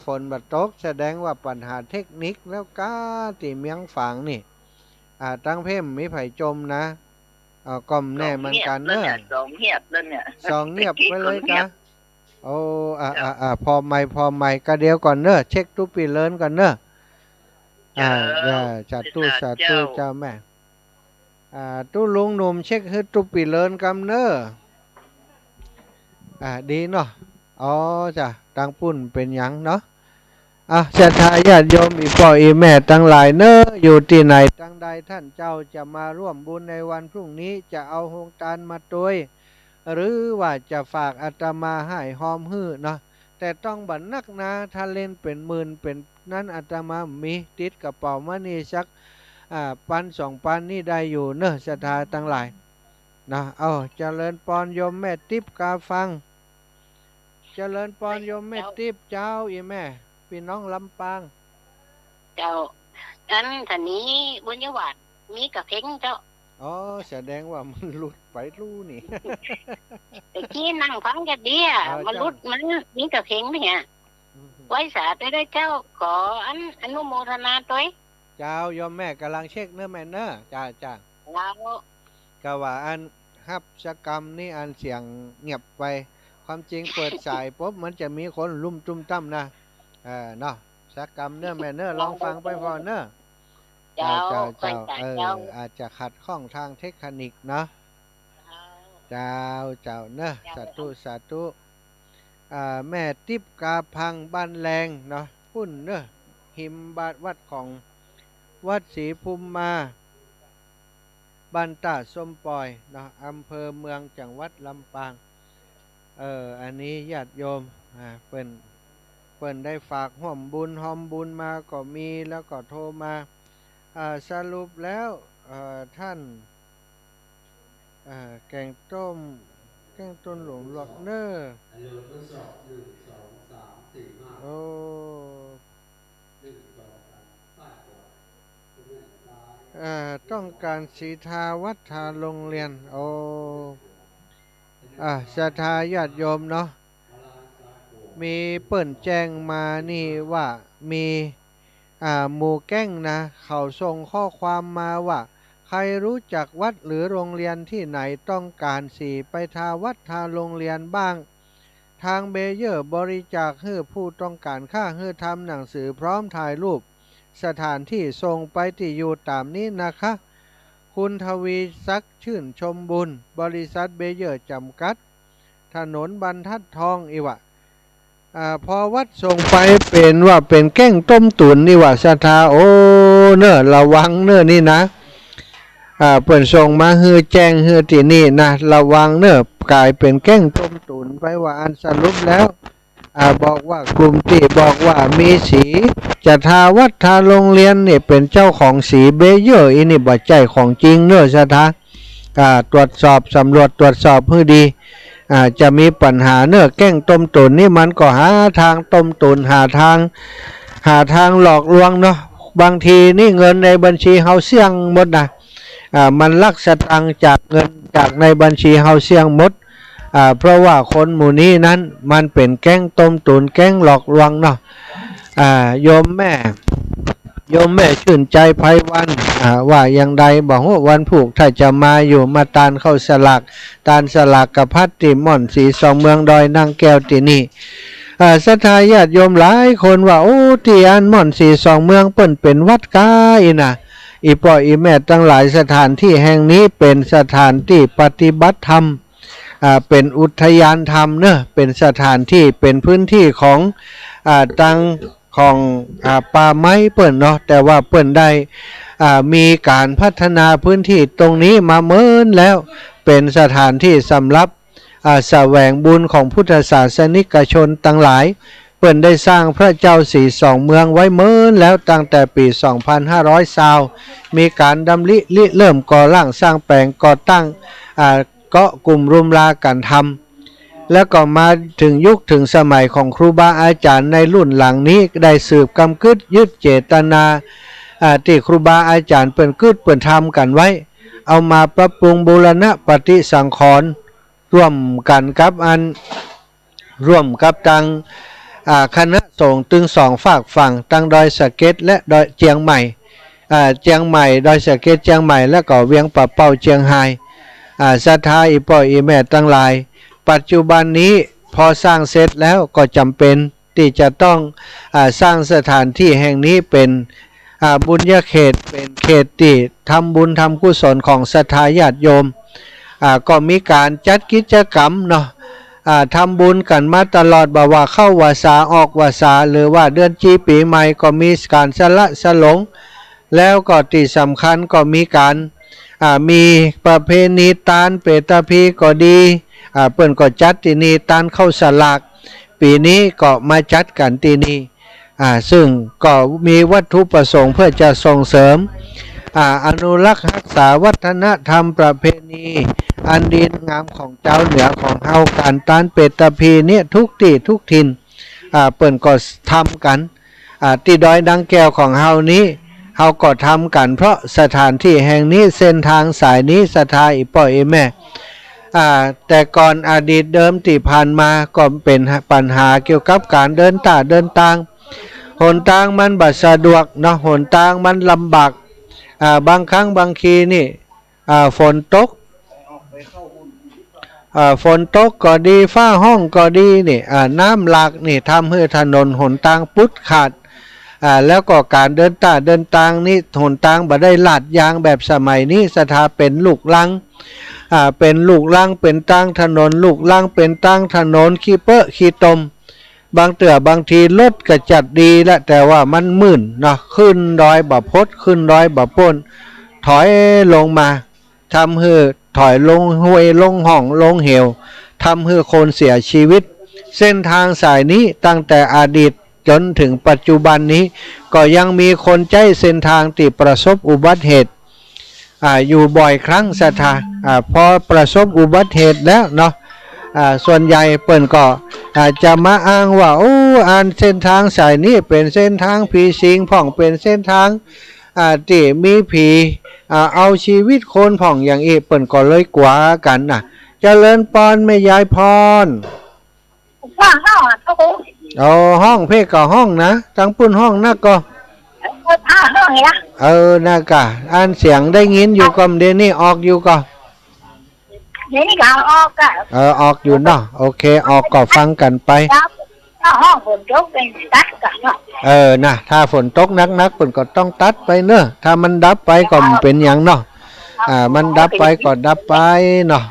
ฝนบัดตกแสดงว่าปัญหาเทคนิคแล้วก้าที่เมืองฝางนี่ตั้งเพ่มมีไผ่จมนะก้มแน่มันกันเนอะสองเงียบแล้วเนี่ยสองเงียบไปเลยกะโอ้พอไม่ก็เดียวก่อนเนอะเช็คทุกปีเลินก่อนเนอะจัดตู้เจ้าแม่ตู้ลุงหนุ่มเช็คให้ทุกปีเลินกำเนอะดีเนาะจ้ะตังปุ่นเป็นยังเนาะศรัทธาญาติโยมอีพ่ออีแม่ทั้งหลายเนอะอยู่ที่ไหนทั้งใดท่านเจ้าจะมาร่วมบุญในวันพรุ่งนี้จะเอาโฮงทานมาตัวยหรือว่าจะฝากอาตมาให้หอมหื้อเนาะแต่ต้องบันนักนะถ้าเล่นเป็นหมื่นเป็นนั้นอาตมามีติดกระเป๋ามานี่สักปัน2 ปันนี่ได้อยู่เนอะศรัทธาทั้งหลายนะเจริญพรโยมแม่ติ๊บกาฟังเจริญพรโยมแม่ติ๊บเจ้าอีแม่พี่น้องลำปางเจ้าอันท่านนี้บุญยวัดมีกระเพ่งเจ้าแสดงว่ามันหลุดไปรู้นี่แต่กี้นั่งฟังกันดีมันหลุดมันมีกระเพ่งเนี่ยไว้สาได้เจ้าขออนุโมทนาตัวเจ้ายอมแม่กำลังเช็คเนื้อแม่เนื้อจ้าแล้วก็ว่าอันฮับชกรรมนี่อันเสียงเงียบไปความจริงเปิดสายปุ๊บมันจะมีคนลุ่มตุ้มตั้มนะเนาะชกรรมเนื้อแม่เนื้อลองฟังไปพอเนื้อเจ้าอาจจะขัดข้องทางเทคนิคเนาะเจ้าเนื้อสาธุแม่ติ๊บกาพังบ้านแรงเนาะพุ่นเนื้อหิมบาทวัดของวัดศรีภูมิมาบ้านตาส้มปอยเนาะอำเภอเมืองจังหวัดลำปางอันนี้ญาติโยมเปิ้นได้ฝากห่วมบุญมาก็มีแล้วก็โทรมาสรุปแล้วท่านแกงต้นหลวงหลอกเนอต้องการสีทาวัดทาโรงเรียนศรัทธาญาติโยมเนาะมีเปิ่นแจ้งมานี่ว่ามีหมู่แก้งนะเขาส่งข้อความมาว่าใครรู้จักวัดหรือโรงเรียนที่ไหนต้องการสีไปทาวัดทาโรงเรียนบ้างทางเบเยอร์บริจาคให้ผู้ต้องการค่าให้ทำหนังสือพร้อมถ่ายรูปสถานที่ส่งไปที่อยู่ตามนี้นะคะคุณทวีศักดิ์ชื่นชมบุญบริษัทเบเยอร์จำกัดถนนบรรทัดทองอีวะพอวัดส่งไปเป็นว่าเป็นแก้งต้มตุ๋นนี่ว่าศรัทธาเนอระวังเนอนี่นะเปิ่นส่งมาฮือแจ้งฮือที่นี่นะระวังเนอกลายเป็นแก้งต้มตุ๋นไปว่าอันสรุปแล้วบอกว่ากลุ่มที่บอกว่ามีสีจะทาวัดทาโรงเรียนนี่เป็นเจ้าของสีเบเยอร์อีนี่บ่ใจของจริงเนอศรัทธาตรวจสอบสำรวจตรวจสอบให้ดีจะมีปัญหาเนื้อแก้งต้มตุ๋นนี่มันก็หาทางต้มตุ๋นหาทางหลอกลวงเนาะบางทีนี่เงินในบัญชีเฮาเสี่ยงหมดนะมันลักสตังจากเงินจากในบัญชีเฮาเสี่ยงหมดเพราะว่าคนหมู่นี้นั้นมันเป็นแก้งต้มตุ๋นแก้งหลอกลวงเนาะโยมแม่ชื่นใจไพวันว่าอย่างใดบอกว่าวันผูกถ้าจะมาอยู่มาตานเข้าสลากกับพัดติม่อนสีสองเมืองดอยนางแก้วที่นี่ศรัทธาญาติโยมหลายคนว่าที่อันม่อนสีสองเมืองเปิ้นเป็นวัดกาอีนะอีพ่ออีแม่ตั้งหลายสถานที่แห่งนี้เป็นสถานที่ปฏิบัติธรรมเป็นอุทยานธรรมเนอะเป็นสถานที่เป็นพื้นที่ของตั้งของป่าไม้เปิ้นเนาะแต่ว่าเปิ้นได้มีการพัฒนาพื้นที่ตรงนี้มาเมินแล้วเป็นสถานที่สำหรับแสวงบุญของพุทธศาสนิกชนทั้งหลายเปิ้นได้สร้างพระเจ้าสีสองเมืองไว้เมินแล้วตั้งแต่ปี2520มีการดำริเริ่มก่อร่างสร้างแปลงก่อตั้ง เกาะกลุ่มรุมลากันทำแล้วก็มาถึงยุคถึงสมัยของครูบาอาจารย์ในรุ่นหลังนี้ได้สืบกำกึดยึดเจตนาที่ครูบาอาจารย์เปิ่นกึดเปิ่นทำกันไว้เอามาปรับปรุงบูรณะปฏิสังขรณ์ร่วมกันกับทางคณะสงฆ์ตึงสองฝากฝั่งตั้งดอยสะเก็ดและดอยเจียงใหม่ดอยสะเก็ดเจียงใหม่และก็เวียงป่าเป้าเจียงไฮ้ศรัทธาอีป่ออีแม่ตั้งหลายปัจจุบันนี้พอสร้างเสร็จแล้วก็จำเป็นที่จะต้องสร้างสถานที่แห่งนี้เป็นบุญญาเขตเป็นเขตที่ทำบุญทำกุศลของศรัทธาญาติโยมก็มีการจัดกิจกรรมเนาะทำบุญกันมาตลอดบ่ว่าเข้าวาสาออกวาสาหรือว่าเดือนจีปีใหม่ก็มีการสละสลงแล้วก็ที่สำคัญก็มีการมีประเพณีตานเปตพีก็ดีเปิ้นก็จัดที่นี่ตานเข้าสลากปีนี้ก็มาจัดกันที่นี่ซึ่งก็มีวัตถุประสงค์เพื่อจะส่งเสริมอนุรักษ์รักษาวัฒนธรรมประเพณีอันดีงามของเจ้าเหนือของเฮาการตานเปตพีเนี่ยทุกที่ทุกถิ่นเปิ้นก็ทำกันที่ดอยดังแก้วของเฮานี้เฮาก็ทำกันเพราะสถานที่แห่งนี้เส้นทางสายนี้ศรัทธาอีป่ออีแม่แต่ก่อนอดีตเดิมที่ผ่านมาก็เป็นปัญหาเกี่ยวกับการเดินทางหนทางมันบัดสะดวกเนาะหนทางมันลำบากบางครั้งบางทีนี่ฝนตกก็ดีฟ้าห้องก็ดีนี่น้ำหลากนี่ทำให้ถนนหนทางปุดขาดแล้วก็การเดินทางนี่หนทางบ่ได้ลาดยางแบบสมัยนี้สถาเป็นลูกลังเป็นลูกลังเป็นตั้งถนนลูกลังเป็นตั้งถนนขี้เปอะขี้ตมบางทีรถก็จัดดีแล้วแต่ว่ามันมึนเนาะขึ้นดอยบ่พดขึ้นดอยบ่พ้นถอยลงมาทำให้ถอยลงห้วยลงห้องลงเหวทำให้คนเสียชีวิตเส้นทางสายนี้ตั้งแต่อดีตจนถึงปัจจุบันนี้ก็ยังมีคนใช้เส้นทางที่ประสบอุบัติเหตุอยู่บ่อยครั้งศรัทธาพอประสบอุบัติเหตุแล้วเนาะส่วนใหญ่เปิ้นก็จะมาอ้างว่าเส้นทางสายนี้เป็นเส้นทางผีสิงพ่องเป็นเส้นทางที่มีผีเอาชีวิตคนพ่องอย่างเปิ้นก็เลยกว่ากันเจริญปอนแม่ยายพรห้องเพ่ก็ห้องนะทั้งปุ่นห้องนักก็นะกะอันเสียงได้ยินอยู่ก็เดี๋ยวนี้ออกอยู่ก็นี่ก็ออกก็ออกอยู่เนาะโอเคออกก็ฟังกันไปห้องฝนตกเป็นตัดกันเนาะนะถ้าฝนตกนักๆฝนก็ต้องตัดไปเนอะถ้ามันดับไปก็เป็นอย่างเนาะมันดับไปก็ดับไปเนาะ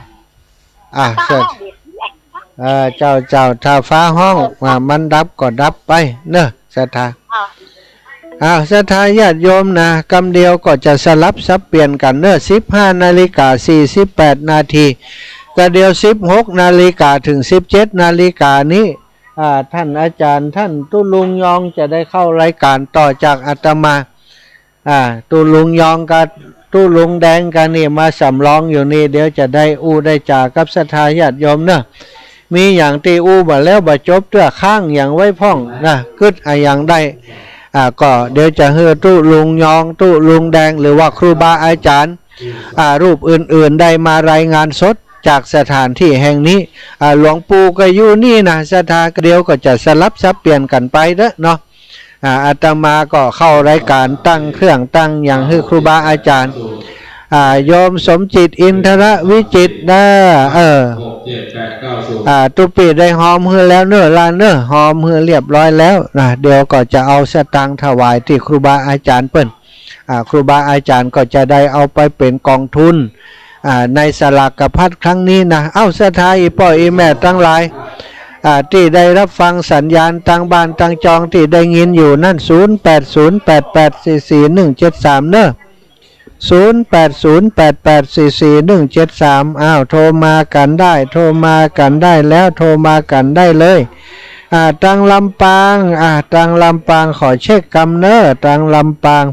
เสร็จเจ้าถ้าฟ้าห้องมันดับก็ดับไปเนอะศรัทธาศรัทธาญาติโยมนะกำเดียวก็จะสลับซับเปลี่ยนกันเนอะ15:48 นาทีก็เดียว16:00 นถึง17:00 นนี้ท่านอาจารย์ท่านตุลุงยองจะได้เข้ารายการต่อจากอาตมาตุลุงยองกับตุลุงแดงกันนี่มาสำรองอยู่นี่เดี๋ยวจะได้ได้จ่ากับศรัทธาญาติโยมเนอะมีอย่างตีบ่แล้วบ่จบเตื้อข้างอย่างไว้พ่องนะกึดอย่างได้ก็เดี๋ยวจะเฮือตุลุงยองตุลุงแดงหรือว่าครูบาอาจารย์รูปอื่นๆได้มารายงานสดจากสถานที่แห่งนี้หลวงปู่ก็อยู่นี่นะศรัทธาเดียวก็จะสลับซับเปลี่ยนกันไปเนาะอาตมาก็เข้ารายการตั้งเครื่องตั้งอย่างให้ครูบาอาจารย์โยมสมจิตอินทรวิจิตรนะตุปีได้หอมเฮือแล้วเนอะลาเนอะหอมเฮือเรียบร้อยแล้วนะเดี๋ยวก็จะเอาสตางค์ถวายที่ครูบาอาจารย์เปิ้นครูบาอาจารย์ก็จะได้เอาไปเป็นกองทุนในสลากพัดครั้งนี้นะศรัทธาอีป่ออีแม่ตั้งหลายที่ได้รับฟังสัญญาณตั้งบ้านตั้งจองที่ได้ยินอยู่นั่น0808844173เนอะ0808844173โทรมากันได้แล้วโทรมากันได้เลยตังลำปางขอเช็คกำเนอตังลำปาง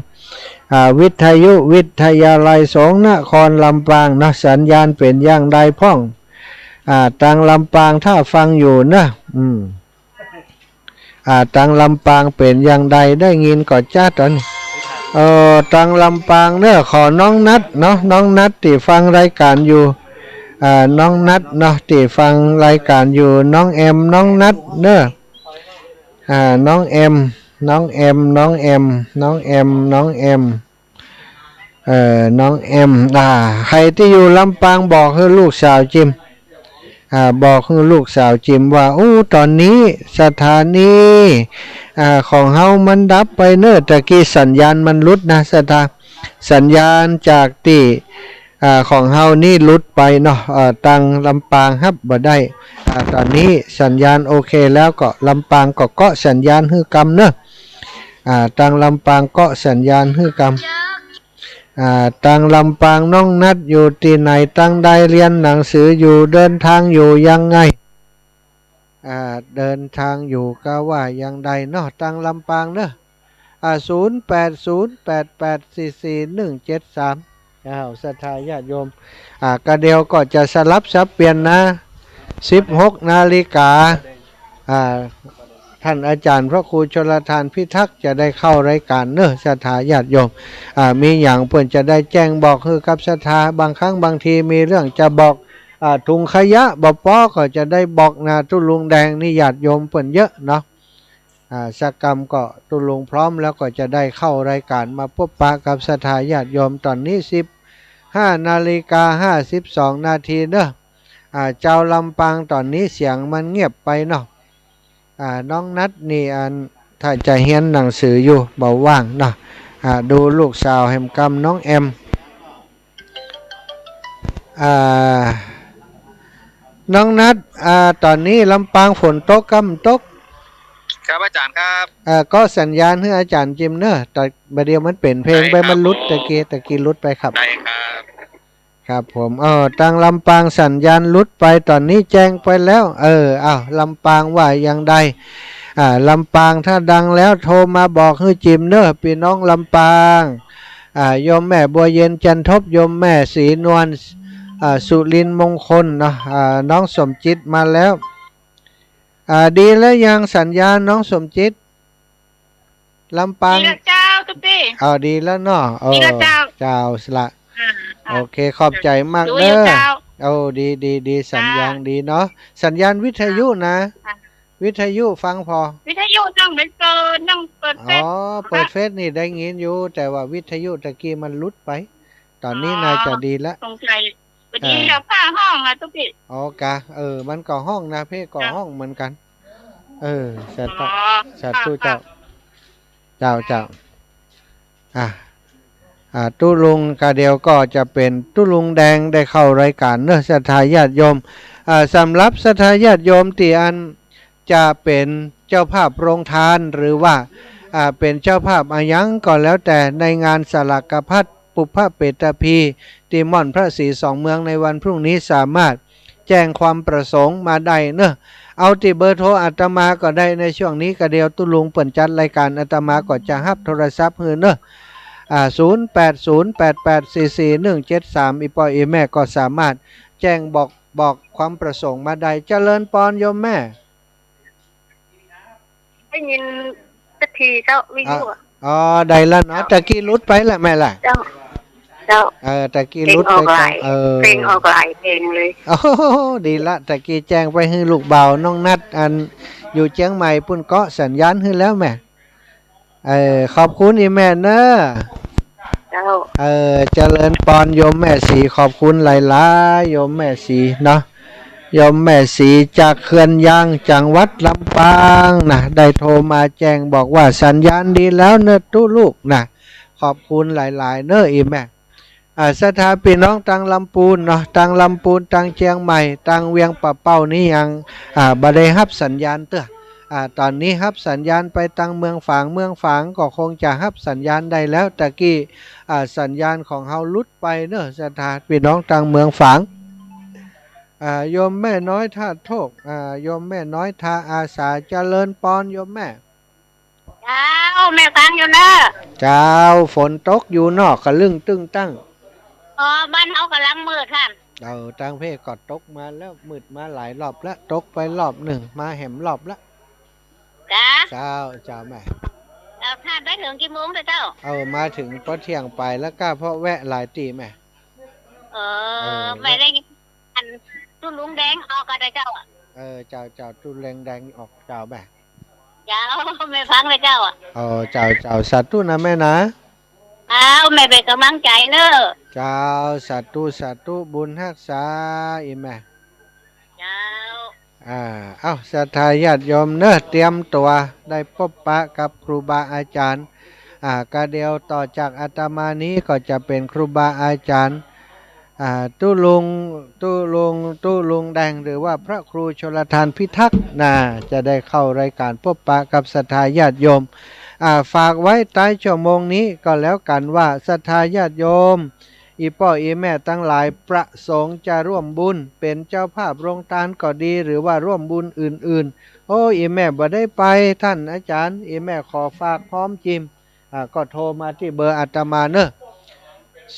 วิทยุวิทยาลัยสงฆ์นครลำปางนะสัญญาณเป็นอย่างใดพ่องตังลำปางถ้าฟังอยู่นะตังลำปางเป็นอย่างใดได้ยินก่อนจ้าตอนนี้ตังลำปางเนอะขอน้องนัดเนาะน้องนัดที่ฟังรายการอยู่น้องนัดเนาะที่ฟังรายการอยู่น้องแอมน้องนัดเนอะน้องแอมน้องแอมน้องแอมน้องแอมน้องแอมน้องแอมใครที่อยู่ลำปางบอกให้ลูกสาวจิมบอกให้ลูกสาวจิมว่าตอนนี้สถานีของเฮามันดับไปเนอะตะกี้สัญญาณมันหลุดนะสัญญาณจากที่ของเฮานี่หลุดไปเนาะตังลำปางครับบ่ได้ตอนนี้สัญญาณโอเคแล้วก็ลำปางก็เกาะสัญญาณฮือกำเนอะตังลำปางเกาะสัญญาณฮือกำตังลำปางน้องนัดอยู่ที่ไหนตังได้เรียนหนังสืออยู่เดินทางอยู่ยังไงเดินทางอยู่ก็ว่ายังใดเนาะตังลำปางเนอะ0808844173ศรัทธาญาติโยมกระเดียวก็จะสลับสับเปลี่ยนนะ16 นาฬิกาท่านอาจารย์พระครูชลทานพิทักษ์จะได้เข้ารายการเนอะศรัทธาญาติโยมมีอย่างเพื่อนจะได้แจ้งบอกคือกับศรัทธาบางครั้งบางทีมีเรื่องจะบอกถุงขยะบปอก็จะได้บอกนะตุลุงแดงนี่ญาติโยมเพื่อนเยอะเนาะสักกรรมก็ตุลุงพร้อมแล้วก็จะได้เข้ารายการมาพบปะกับศรัทธาญาติโยมตอนนี้15 นาฬิกา 52 นาทีเนอะเจ้าลำปางตอนนี้เสียงมันเงียบไปเนาะน้องนัดนี่ถ้าจะเรียนหนังสืออยู่เบาว่างเนาะดูลูกสาวแห่มกำน้องแอมน้องนัดตอนนี้ลำปางฝนตกกำตกครับอาจารย์ครับก็สัญญาณให้อาจารย์จิมเนอะแต่ประเดี๋ยวมันเป็นเพลงไปมันลุดตะกี้ลุดไปครับได้ครับครับผมตังลำปางสัญญาณลุดไปตอนนี้แจ้งไปแล้วลำปางว่าอย่างใดลำปางถ้าดังแล้วโทรมาบอกให้จิมเนอะพี่น้องลำปางโยมแม่บัวเย็นจันทบโยมแม่ศรีนวลสุรินทร์มงคลเนาะน้องสมจิตมาแล้วดีแล้วยังสัญญาณน้องสมจิตลำปางดีแล้วเจ้าตุ๊กตี้ดีแล้วเนาะดีแล้วเจ้าสละโอเคขอบใจมากเด้อดีสัญญาณดีเนาะสัญญาณวิทยุนะวิทยุฟังพอวิทยุต้องเป็นเกินต้องเปิดเฟซเปิดเฟซนี่ได้ยินอยู่แต่ว่าวิทยุตะกี้มันลุดไปตอนนี้น่าจะดีแล้วสงสัยวันนี้เราผ้าห้องตุ๊กตี้กะมันก่อห้องนะเพ่ก่อห้องเหมือนกันสัตว์ตู้เจ้าตุลุงกะเดียวก็จะเป็นตุลุงแดงได้เข้ารายการเนอะศรัทธาญาติโยมสำหรับศรัทธาญาติโยมที่จะเป็นเจ้าภาพโรงทานหรือว่าเป็นเจ้าภาพอายังก็แล้วแต่ในงานสลักกพัดปุพพเปตพีตีม่อนพระศรีสองเมืองในวันพรุ่งนี้สามารถแจ้งความประสงค์มาได้เนอะเอาติเบอร์โทรอาตมาก็ได้ในช่วงนี้กระเดียวตุลุงเปิ่นจัดรายการอาตมาก็จะรับโทรศัพท์เฮือเนอะ0808844173อีปออีแม่ก็สามารถแจ้งบอกความประสงค์มาได้เจริญปอนโยมแม่ได้ยินสักทีเจ้าวิวได้แล้วเนาะตะกี้ลุดไปละแม่ล่ะเจ้าตะกี้ลุดไปเพลงออกหลายเพลงเลยดีละตะกี้แจ้งไปให้ลูกเบาน้องนัดอยู่เชียงใหม่ปุ่นเกาะสัญญาณให้แล้วแม่ขอบคุณอีแม่เนอะเจริญปอนโยมแม่สีขอบคุณหลายๆโยมแม่สีเนาะโยมแม่สีจากเขื่อนยางจังหวัดลำปางนะได้โทรมาแจ้งบอกว่าสัญญาณดีแล้วเนอะตู้ลูกนะขอบคุณหลายๆเนอะอีแม่สถาพี่น้องตังลำปูนเนาะตังลำปูนตังเชียงใหม่ตังเวียงปะเป้านี่ยังบ่ได้รับสัญญาณเต้อตอนนี้รับสัญญาณไปตังเมืองฝางก็คงจะรับสัญญาณได้แล้วตะกี้สัญญาณของเฮาลุดไปเนอะสถาพี่น้องตังเมืองฝางโยมแม่น้อยท่าโทกโยมแม่น้อยท่าอาสาเจริญปอนโยมแม่เจ้าแม่ฟังอยู่นะ เจ้าฝนตกอยู่นอกกะลึงตึ้งตั้งอ๋อบ้านเขากำลังมืดท่านตั้งเพศก็ตกมาแล้วมืดมาหลายรอบแล้วตกไปรอบหนึ่งมาแหมรอบละจ้าเจ้าแม่ท่านได้ถึงกี่โมงเจ้ามาถึงก็เที่ยงไปแล้วก็เพราะแวะหลายตีแม่ไม่ได้อันตุ้ลุงแดงออกกันเจ้าเจ้าตุ้แรงแดงออกเจ้าแม่เจ้าไม่ฟังเลยเจ้าเจ้าสัตว์ตู้นะแม่นะไม่เป็นกำลังใจเนอะเจ้าสัตว์ตู้บุญรักษาอีแม่เจ้าศรัทธาญาติโยมเนอะเตรียมตัวได้พบปะกับครูบาอาจารย์กะเดียวต่อจากอาตมานี้ก็จะเป็นครูบาอาจารย์ตู้ลุงแดงหรือว่าพระครูชลทานพิทักษ์จะได้เข้ารายการพบปะกับศรัทธาญาติโยมฝากไว้ใต้ชั่วโมงนี้ก็แล้วกันว่าศรัทธาญาติโยมอีพ่ออีแม่ตั้งหลายประสงค์จะร่วมบุญเป็นเจ้าภาพโรงทานก็ดีหรือว่าร่วมบุญอื่นๆอีแม่บ่ได้ไปท่านอาจารย์อีแม่ขอฝากพร้อมจิมก็โทรมาที่เบอร์อาตมาเนอะ0808844173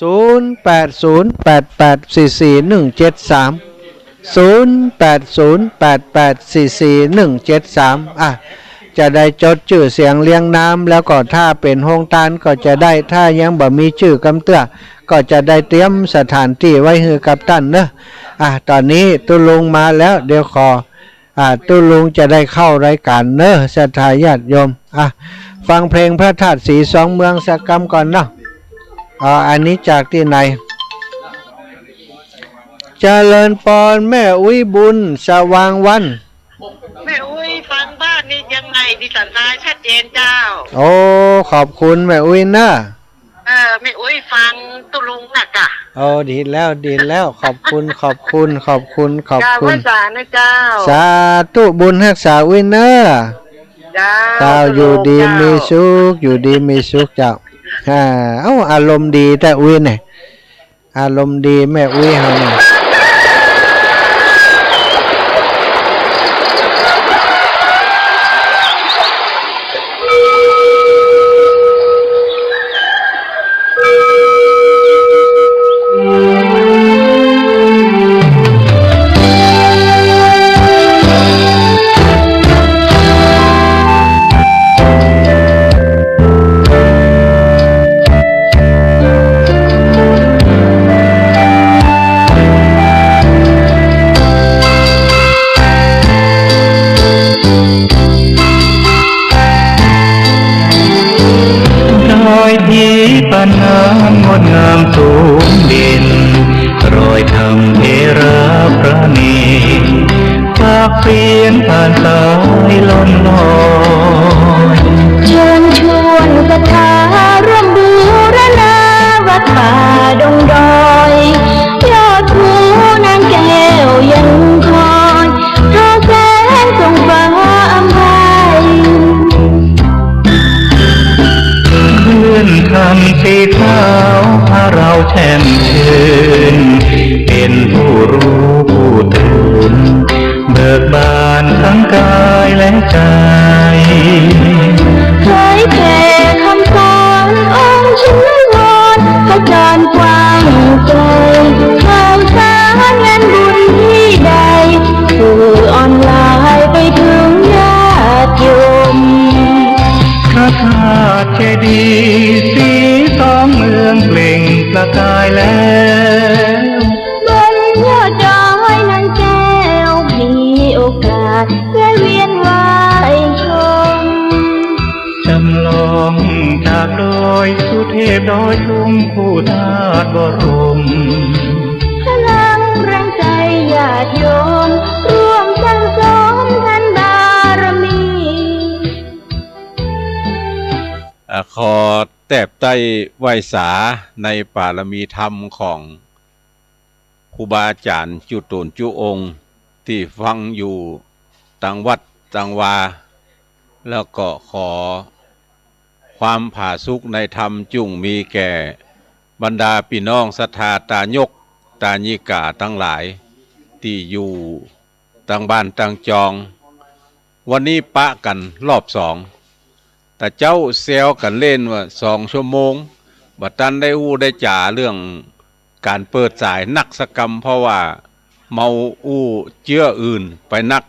จะได้จดชื่อเสียงเรียงน้ำแล้วก็ถ้าเป็นโฮงทานก็จะได้ถ้ายังบ่มีชื่อกำเตื้อก็จะได้เตรียมสถานที่ไว้ให้กับท่านเนอะตอนนี้ตุลุงมาแล้วเดี๋ยวขอตุลุงจะได้เข้ารายการเนอะศรัทธาญาติโยมฟังเพลงพระธาตุสีสองเมืองสักกำก่อนเนาะอันนี้จากที่ไหนเจริญพรแม่อุ้ยบุญสว่างวันแม่อุ้ยฟังบ้านนี่ยังไงดิฉันทายชัดเจนเจ้าขอบคุณแม่อุ้ยนะแม่อุ้ยฟังตุลุงน่ะจ้ะดีแล้วขอบคุณเจ้าสานะเจ้าสาธุบุญรักษาอุ้ยนะเจ้าอยู่ดีมีสุขเจ้าอารมณ์ดีแต่อุ้ยเนี่ยอารมณ์ดีแม่อุ้ยเฮาเนี่ยงดงามสูงเด่นรอยธรรมเทระพระเนตรฝากเปลี่ยนผ่านสายล่อนลอยเชิญชวนศรัทธาร่วมบูรณาวัดป่าดงดอยยอดภูนางแก้วยังคอยเพราะแสงส่องฟ้าอำไพเพื่อนคำสีขาวพาเราแช่มชื่นเป็นผู้รู้ผู้ตื่นเบิกบานทั้งกายและใจเผยแผ่คำสอนองค์ชินวรพระจารย์กว้างไกลข่าวสารงานบุญที่ใดสื่อออนไลน์ไปถึงญาติโยมพระธาตุเจดีย์สีสองเมืองเปล่งประกายแล้วบนยอดดอยนางแก้วมีโอกาสแวะเวียนไหว้ชมจำลองจากดอยสุเทพดอยทุงคู่ธาตุบรมพลังแรงใจญาติโยมร่วมสั่งสมทันบารมีขอแตบใต้ไหวสาในปารมีธรรมของครูบาอาจารย์จุตนจุองค์ที่ฟังอยู่ต่างวัดต่างวาแล้วก็ขอความผาสุกในธรรมจุ่งมีแก่บรรดาพี่น้องศรัทธาตายกตาญิกาทั้งหลายที่อยู่ต่างบ้านต่างจองวันนี้ปะกันรอบสองต กับเจ้าเซลกันเล่นว่า2 ชั่วโมงบัดตันได้อู้ได้จ่าเรื่องการเปิดสายนักสกรรมเพราะว่าเมาอู้เจื้ออื่นไปนัก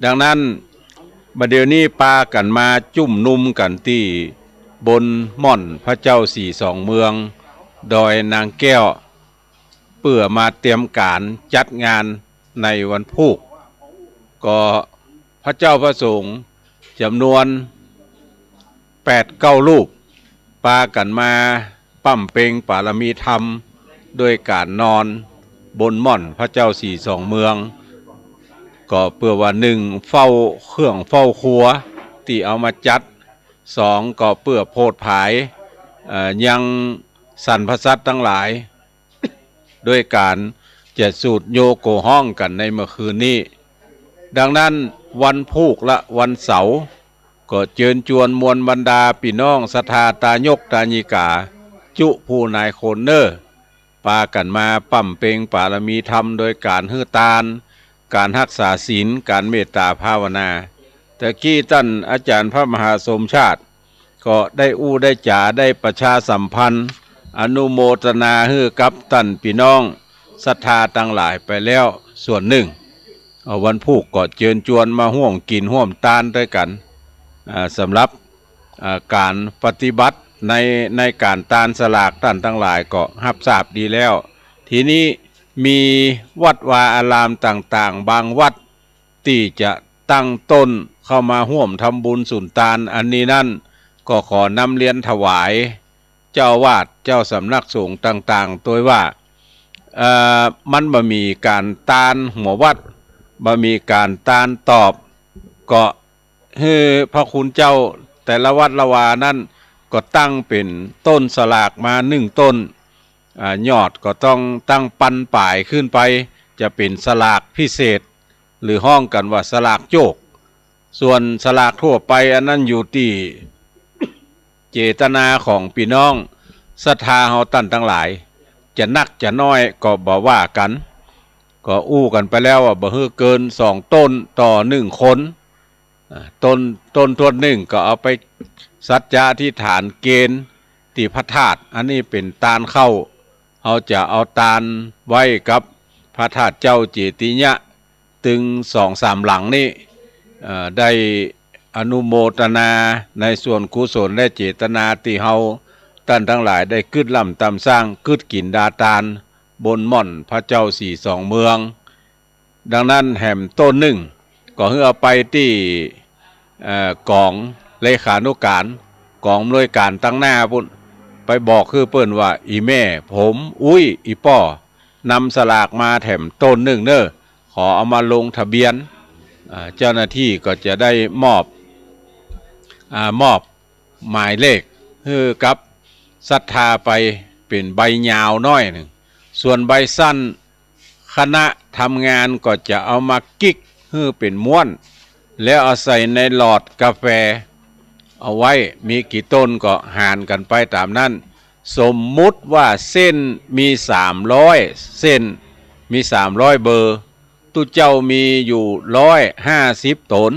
ดังนั้นบัดเดี๋ยวนี้ปากันมาจุ่มนุ่มกันที่บนม่อนพระเจ้า42 เมืองดอยนางแก้วเพื่อมาเตรียมการจัดงานในวันพุธก็พระเจ้าพระสงฆ์จำนวน8-9 รูปปากันมาปั้มเปงปารมีธรรมด้วยการนอนบนม่อนพระเจ้า42 เมืองก็เพื่อว่า1เฝ้าเครื่องเฝ้าครัวที่เอามาจัด2ก็เพื่อโพดผายยังสรรพสัตว์ทั้งหลายด้วยการจะสูตรโยโกห้องกันในเมื่อคืนนี้ดังนั้นวันพุธและวันเสาร์ก็เชิญชวนมวลบรรดาพี่น้องศรัทธาตายกตาญิกาจุผู้นายโคนเนอร์ปากันมาปั้มเปงปารมีธรรมโดยการฮื้อตาลการรักษาศีลการเมตตาภาวนาแต่กี้ท่านอาจารย์พระมหาสมชาติก็ได้อู้ได้จ่าได้ประชาสัมพันธ์อนุโมทนาฮื้อกับท่านพี่น้องศรัทธาทั้งหลายไปแล้วส่วนหนึ่งวันพุธก็เชิญชวนมาร่วมกินร่วมทานด้วยกันสำหรับการปฏิบัติในการตานสลากท่านทั้งหลายก็รับทราบดีแล้วทีนี้มีวัดวาอารามต่างๆบางวัดที่จะตั้งต้นเข้ามาร่วมทำบุญสุนทานอันนี้นั่นก็ขอนำเรียนถวายเจ้าวาดเจ้าสำนักสงฆ์ต่างๆโดยว่ามันบ่มีการตานหัววัดบ่มีการตานตอบก็ให้พระคุณเจ้าแต่ละวัดละวานั่นก็ตั้งเป็นต้นสลากมา1 ต้นยอดก็ต้องตั้งปันป่ายขึ้นไปจะเป็นสลากพิเศษหรือห้องกันว่าสลากโจกส่วนสลากทั่วไปอันนั้นอยู่ที่เจตนาของพี่น้องศรัทธาเฮาตั้นทั้งหลายจะนักจะน้อยก็บ่ว่ากันก็อู้กันไปแล้วว่าบ่ฮือเกิน2 ต้นต่อ1 คนต้นหนึ่งก็เอาไปสัจจะที่ฐานเกณฑ์ที่พระธาตุอันนี้เป็นตาลเข้าเขาจะเอาตาลไว้กับพระธาตุเจ้าเจติยะถึง2-3 หลังนี่ได้อนุโมทนาในส่วนกุศลและเจตนาที่เฮาท่านทั้งหลายได้กึดล่ำตำสร้างกึดกินดาตาลบนม่อนพระเจ้า42 เมืองดังนั้นแห่มต้นหนึ่งก็ให้เอาไปที่กองเลขานุการกองอำนวยการตั้งหน้าพุ่นไปบอกคือเปิ้นว่าอีแม่ผมอุ้ยอีป้อนำสลากมาแถมต้นหนึ่งเนอขอเอามาลงทะเบียนเจ้าหน้าที่ก็จะได้มอบหมายเลขให้กับศรัทธาไปเป็นใบยาวน้อยหนึ่งส่วนใบสั้นคณะทำงานก็จะเอามากิ๊กให้เป็นม้วนแล้วเอาใส่ในหลอดกาแฟเอาไว้มีกี่ต้นก็หารกันไปตามนั้นสมมุติว่าเส้นมี300เส้นมี300 เบอร์ตู้เจ้ามีอยู่150 ตน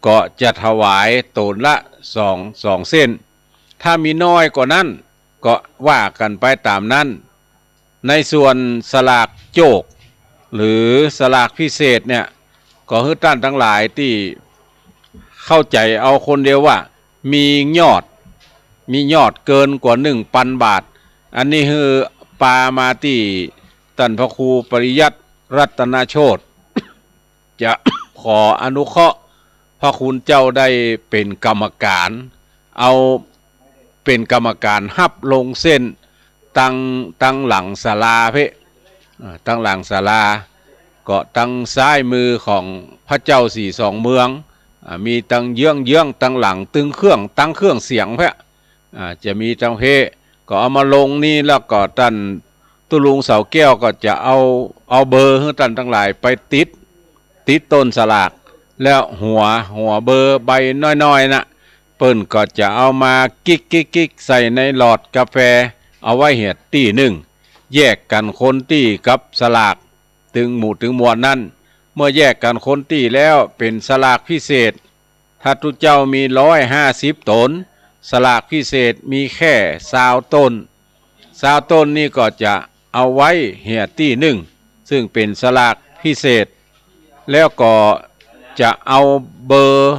ก็จะถวายตนละ2 เส้นถ้ามีน้อยกว่านั้นก็ว่ากันไปตามนั้นในส่วนสลากโจกหรือสลากพิเศษเนี่ยก็ให้ท่านทั้งหลายที่เข้าใจเอาคนเดียวว่ามียอดเกินกว่า 1,000 บาทอันนี้คือปามาที่ท่านพระครูปริยัติรัตนโชติ จะขออนุเคราะห์พระคุณเจ้าได้เป็นกรรมการเอาเป็นกรรมการฮับลงเส้นตั้งหลังศาลาตั้งหลังศาลาก็ตั้งซ้ายมือของพระเจ้า42 เมืองมีตั้งเยื้องตั้งหลังตั้งเครื่องเสียงจะมีตั้งก็เอามาลงนี่แล้วก็ท่านตุลุงเสาแก้วก็จะเอาเบอร์ให้ท่านทั้งหลายไปติดต้นสลากแล้วหัวเบอร์ใบน้อยๆนะเปิ้นก็จะเอามากิ๊กใส่ในหลอดกาแฟเอาไว้เหียดตี้หนึ่งแยกกันคนตี้กับสลากถึงหมู่ถึงมวลนั้นเมื่อแยกกันคนตี้แล้วเป็นสลากพิเศษ ถ้าทุเจ้ามี150ตนสลากพิเศษมีแค่20ต้น20ต้นนี่ก็จะเอาไว้เหียตี้หนึ่งซึ่งเป็นสลากพิเศษแล้วก็จะเอาเบอร์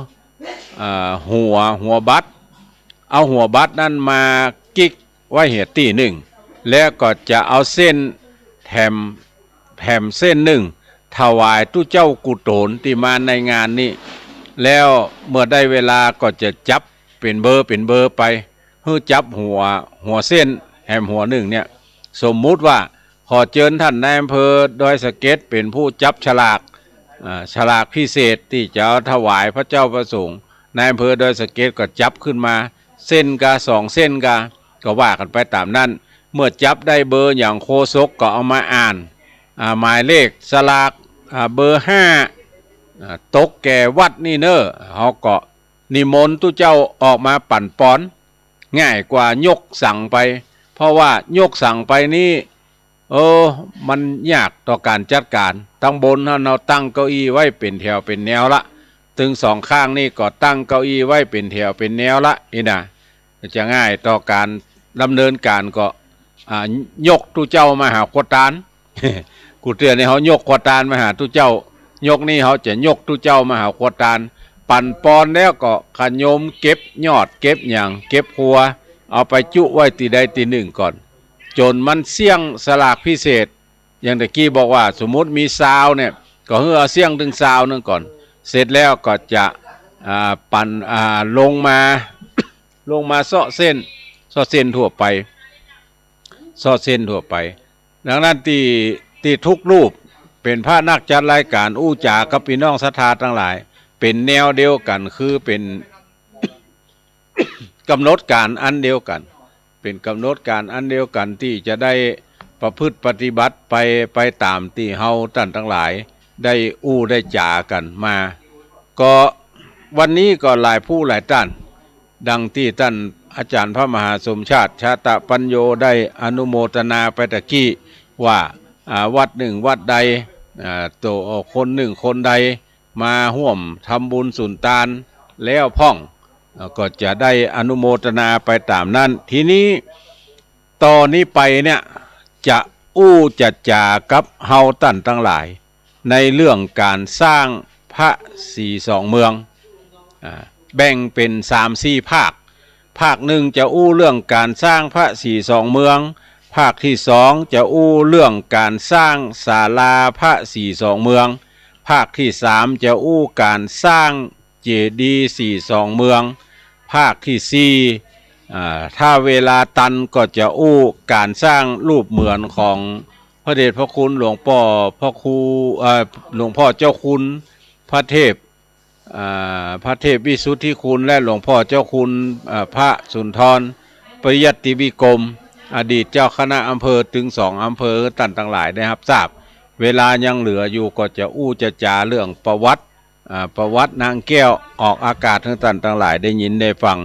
หัวบัตรเอาหัวบัตรนั้นมากิ๊กไว้เหียตี้หนึ่งแล้วก็จะเอาเส้นแถมเส้นหนึ่งถวายตู้เจ้ากุโตนที่มาในงานนี้แล้วเมื่อได้เวลาก็จะจับเป็นเบอร์ไปเพื่อจับหัวเส้นแหมหัวหนึ่งเนี่ยสมมุติว่าขอเชิญท่านนายอำเภอดอยสะเก็ดเป็นผู้จับฉลากพิเศษที่จะถวายพระเจ้าประสงค์นายอำเภอดอยสะเก็ดก็จับขึ้นมาเส้นกา2เส้นกาก็ว่ากันไปตามนั้นเมื่อจับได้เบอร์อย่างโคศกก็เอามาอ่านหมายเลขสลากเบอร์5ตกแก่วัดนี่เนอะเขาก็นิมนต์ตู้เจ้าออกมาปั่นป้อนง่ายกว่ายกสั่งไปเพราะว่ายกสั่งไปนี่มันยากต่อการจัดการตั้งบนเราตั้งเก้าอี้ไว้เป็นแถวเป็นแนวละถึง2ข้างนี่ก็ตั้งเก้าอี้ไว้เป็นแถวเป็นแนวละนี่นะจะง่ายต่อการดำเนินการก็ยกตู้เจ้ามาหาขวดาน กูเตือนให้เขายกขวดานมาหาตู้เจ้ายกนี่เขาจะยกตู้เจ้ามาหาขวดานปั่นปอนแล้วก็ขยมเก็บยอดเก็บอย่างเก็บหัวเอาไปจุไว้ตีใดตีหนึ่งก่อนจนมันเสี่ยงสลากพิเศษอย่างตะกี้บอกว่าสมมุติมีซาวเนี่ยก็เอาเสี่ยงถึงซาวนึงก่อนเสร็จแล้วก็จะปั่นลงมา เซาะเส้นทั่วไปดังนั้นที่ทุกรูปเป็นพระนักจัดรายการอู้จากับพี่น้องศรัทธาทั้งหลายเป็นแนวเดียวกันคือเป็น กำหนดการอันเดียวกันเป็นกำหนดการอันเดียวกันที่จะได้ประพฤติปฏิบัติไปตามที่เฮาท่านทั้งหลายได้อู้ได้จ่ากันมาก็วันนี้ก็หลายผู้หลายท่านดังที่ท่านอาจารย์พระมหาสมชาติชาตปัญโยได้อนุโมทนาไปตะกี้ว่าวัดหนึ่งวัดใดตัวคนหนึ่งคนใดมาร่วมทำบุญสุนทานแล้วพ่องก็จะได้อนุโมทนาไปตามนั้นทีนี้ต่อนนี้ไปเนี่ยจะจะจ่ากับเฮาตั้นทั้งหลายในเรื่องการสร้างพระ42เมืองแบ่งเป็น3-4ภาคหนึ่งจะเรื่องการสร้างพระ42เมืองภาคที่2จะเรื่องการสร้างศาลาพระ42เมืองภาคที่3จะการสร้างเจดีย์42เมืองภาคที่4ถ้าเวลาตันก็จะการสร้างรูปเหมือนของพระเดชพระคุณหลวงพ่อหลวงพ่อเจ้าคุณพระเทพวิสุทธิคุณและหลวงพ่อเจ้าคุณพระสุนทรปริยัติวิกรมอดีตเจ้าคณะอำเภอถึง2อำเภอท่านทั้งหลายได้รับทราบเวลายังเหลืออยู่ก็จะจะจาเรื่องประวัตินางแก้วออกอากาศให้ท่านทั้งหลายได้ยินได้ฟัง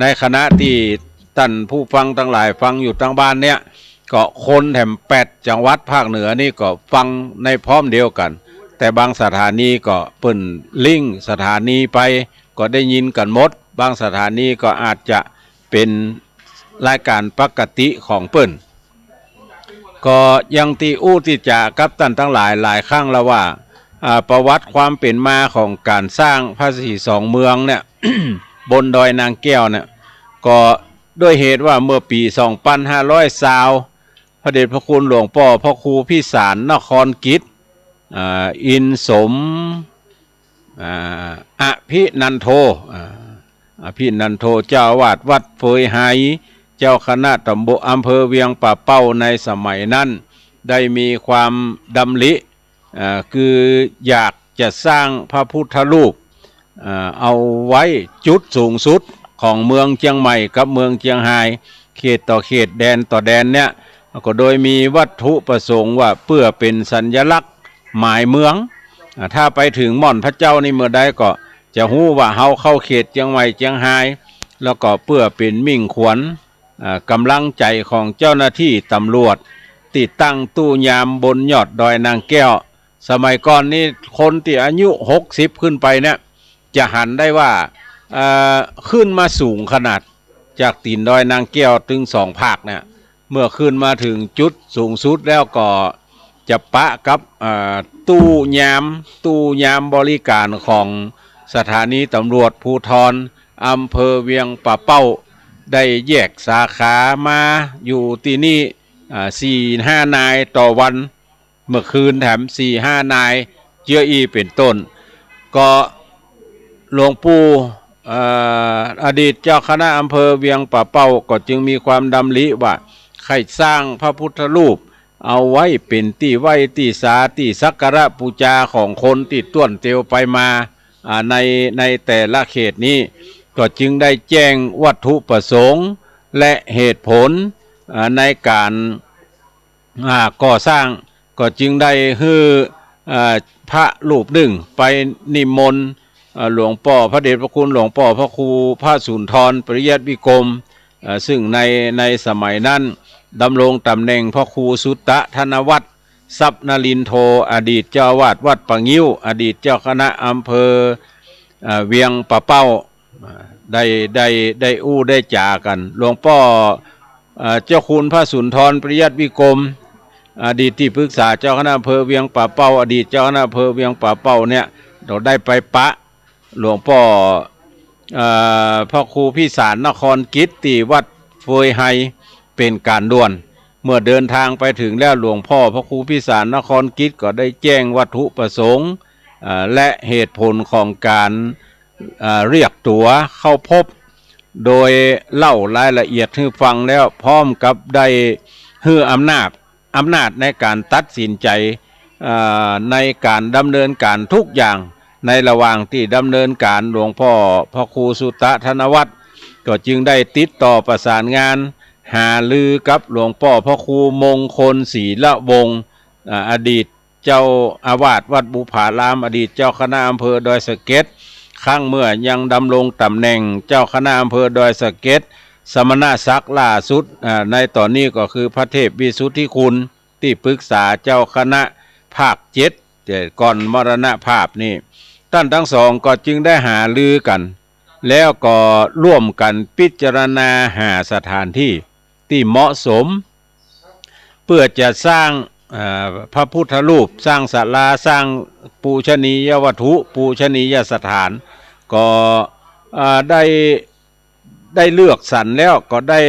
ในขณะที่ท่านผู้ฟังทั้งหลายฟังอยู่ทางบ้านเนี่ยก็คนแถม8จังหวัดภาคเหนือนี่ก็ฟังในพร้อมเดียวกันแต่บางสถานีก็เปิ้นลิงก์สถานีไปก็ได้ยินกันหมดบางสถานีก็อาจจะเป็นรายการปกติของเปิ้นก็ยังตีที่จะกับท่านทั้งหลายครั้งแล้วว่าประวัติความเป็นมาของการสร้างพระ42เมืองเนี่ย บนดอยนางแก้วเนี่ยก็ด้วยเหตุว่าเมื่อปี2520พระเดชพระคุณหลวงพ่อพระครูพิสารนครกิจอินสมอภินันโทเจ้าอาวาสวัดเฟยไฮเจ้าคณะตำบลอำเภอเวียงป่าเป้าในสมัยนั้นได้มีความดำริคืออยากจะสร้างพระพุทธรูปเอาไว้จุดสูงสุดของเมืองเชียงใหม่กับเมืองเชียงรายเขตต่อเขตแดนต่อแดนเนี่ยก็โดยมีวัตถุประสงค์ว่าเพื่อเป็นสัญลักษณ์หมายเมืองถ้าไปถึงม่อนพระเจ้านี่เมื่อใดก็จะรู้ว่าเฮาเข้าเขตเชียงใหม่เชียงรายแล้วก็เพื่อเป็นมิ่งขวัญกำลังใจของเจ้าหน้าที่ตำรวจติดตั้งตู้ยามบนยอดดอยนางแก้วสมัยก่อนนี่คนที่อายุ60ขึ้นไปเนี่ย จะหันได้ว่าขึ้นมาสูงขนาดจากตีนดอยนางแก้วถึง2 ภาคเนี่ยเมื่อขึ้นมาถึงจุดสูงสุดแล้วก็จะปะกับตู้ยามบริการของสถานีตำรวจภูธรอำเภอเวียงป่าเป้าได้แยกสาขามาอยู่ที่นี่4-5 นายต่อวันเมื่อคืนแถม4-5 นายเจืออีเป็นต้นก็หลวงปู่อดีตเจ้าคณะอำเภอเวียงป่าเป้าก็จึงมีความดำริว่าใครสร้างพระพุทธรูปเอาไว้เป็นที่ไหว้ที่สาที่สักการะบูชาของคนที่ต้วนเตียวไปมาในแต่ละเขตนี้ก็จึงได้แจ้งวัตถุประสงค์และเหตุผลในการก่อสร้างก็จึงได้ฮือพระรูปหนึ่งไปนิมนต์หลวงพ่อพระเดชพระคุณหลวงพ่อพระครูพระสุนทรปริยัติวิกรมซึ่งในสมัยนั้นดำรงตำแหน่งพระครูสุตตะธนวัฒน์ทรัพย์นลินโทอดีตเจ้าวาดวัดปะงิ้วอดีตเจ้าคณะอำเภอเวียงป่าเป้าได้อู้ได้จากันหลวงพ่อเจ้าคุณพระสุนทรปริยัติวิกรมอดีตที่ปรึกษาเจ้าคณะอำเภอเวียงป่าเป้าอดีตเจ้าคณะอำเภอเวียงป่าเป้าเนี่ยเราได้ไปปะหลวงพ่อพระครูพิสารนครกิตติวัดเฟยไฮเป็นการด่วนเมื่อเดินทางไปถึงแล้วหลวงพ่อพระครูพิสารนครกิตก็ได้แจ้งวัตถุประสงค์และเหตุผลของการเรียกตั๋วเข้าพบโดยเล่ารายละเอียดให้ฟังแล้วพร้อมกับได้ให้อำนาจในการตัดสินใจในการดำเนินการทุกอย่างในระหว่างที่ดำเนินการหลวงพ่อพระครูสุตตะธนวัฒน์ก็จึงได้ติดต่อประสานงานหาลือกับหลวงพ่อพระครูมงคลศรีละวงศ์อดีตเจ้าอาวาสวัดบุพารามอดีตเจ้าคณะอำเภอดอยสะเก็ดครั้งเมื่อยังดำรงตำแหน่งเจ้าคณะอำเภอดอยสะเก็ดสมณศักดิ์ล่าสุดในตอนนี้ก็คือพระเทพวิสุทธิคุณที่ปรึกษาเจ้าคณะภาค7แต่ก่อนมรณภาพนี่ท่านทั้งสองก็จึงได้หาลือกันแล้วก็ร่วมกันพิจารณาหาสถานที่ที่เหมาะสมเพื่อจะสร้างพระพุทธรูปสร้างศาลาสร้างปูชนียวัตถุปูชนียสถานก็ได้เลือกสรรแล้วก็ได้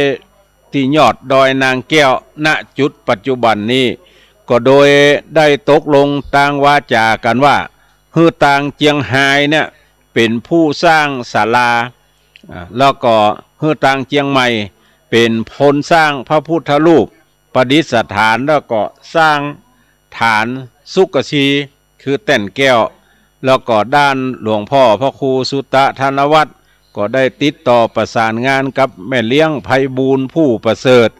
ที่ยอดดอยนางแก้วณจุดปัจจุบันนี้ก็โดยได้ตกลงต่างวาจากันว่าฮือต่างเจียงไฮ้เนี่ยเป็นผู้สร้างศาลาแล้วก็ฮือต่างเจียงใหม่เป็นคนสร้างพระพุทธรูปประดิษฐานแล้วก็สร้างฐานสุกชีคือแต่นแก้วแล้วก็ด้านหลวงพ่อพระครูสุตตะธนวัฒน์ก็ได้ติดต่อประสานงานกับแม่เลี้ยงไพบูลย์ผู้ประเสริฐ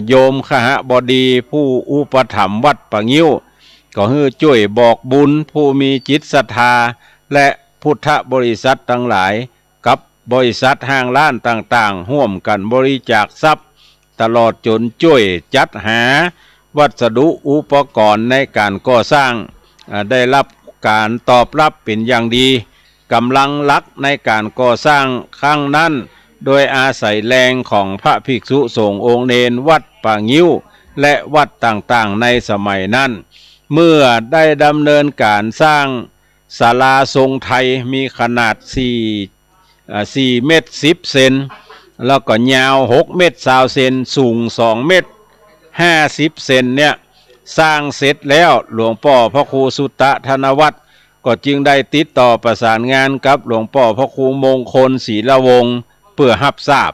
โยมขหบดีผู้อุปถัมภ์วัดปะงิ้วก็ให้ช่วยบอกบุญผู้มีจิตศรัทธาและพุทธบริษัททั้งหลายกับบริษัทห้างร้านต่างๆร่วมกันบริจาคทรัพย์ตลอดจนช่วยจัดหาวัสดุอุปกรณ์ในการก่อสร้างได้รับการตอบรับเป็นอย่างดีกำลังหลักในการก่อสร้างครั้งนั้นโดยอาศัยแรงของพระภิกษุสงฆ์องค์เนรวัดป่างิ้วและวัดต่างๆในสมัยนั้นเมื่อได้ดำเนินการสร้างศาลาทรงไทยมีขนาด4 เมตร 10 เซนแล้วก็ยาว6 เมตร 20 เซนสูง2 เมตร 50 เซนเนี่ยสร้างเสร็จแล้วหลวงพ่อพระครูสุตตะธนวัฒน์ก็จึงได้ติดต่อประสานงานกับหลวงพ่อพระครูมงคลศรีละวงศ์เพื่อรับทราบ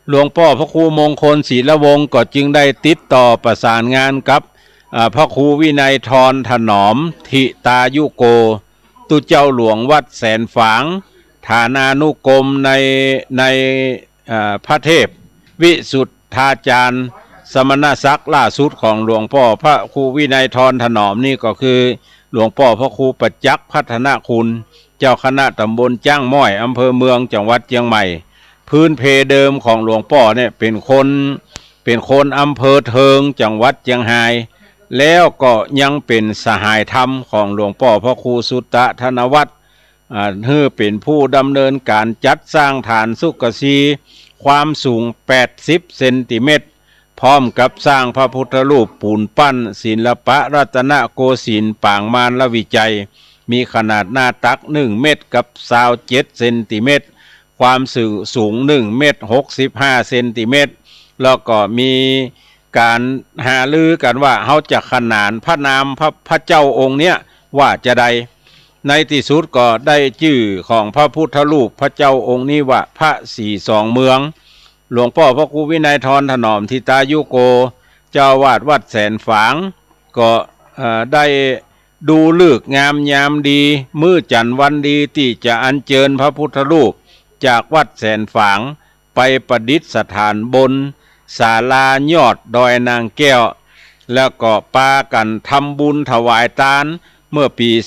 หลวงพ่อพระครูมงคลศรีละวงศ์ก็จึงได้ติดต่อประสานงานกับพระครูวินัยทรถนอมทิตายุโกตุเจ้าหลวงวัดแสนฝางฐานานุกรมในพระเทพวิสุทธาจารย์สมณศักดิ์ล่าสุดของหลวงพ่อพระครูวินัยทรถนอมนี่ก็คือหลวงพ่อพระครูประจักษ์พัฒนาคุณเจ้าคณะตำบลจ้างม้อยอำเภอเมืองจังหวัดเชียงใหม่พื้นเพเดิมของหลวงพ่อเนี่ยเป็นคนอำเภอเทิงจังหวัดเชียงรายแล้วก็ยังเป็นสหายธรรมของหลวงพ่อพระครูสุตตะธนวัฒน์ เป็นผู้ดำเนินการจัดสร้างฐานสุกสีความสูง80เซนติเมตรพร้อมกับสร้างพระพุทธรูปปูนปั้นศิลปะรัตนโกสินทร์ปางมารวิจัยมีขนาดหน้าตัก1 เมตรกับ27เซนติเมตรความสูง1 เมตร65เซนติเมตรแล้วก็มีการหาลือกันว่าเขาจะขนานพระนามพระเจ้าองค์เนี้ยว่าจะใดในที่สุดก็ได้ชื่อของพระพุทธรูปพระเจ้าองค์นี้ว่าพระศรีสองเมืองหลวงพ่อพระครูวินัยทรถนอมทิตายุโกเจ้าวาดวัดแสนฝางก็ได้ดูฤกษ์งามยามดีมื้อจันทร์วันดีที่จะอัญเชิญพระพุทธรูปจากวัดแสนฝางไปประดิษฐานบนศาลายอดดอยนางแก้วแล้วก็ปากันทำบุญถวายทานเมื่อปี2525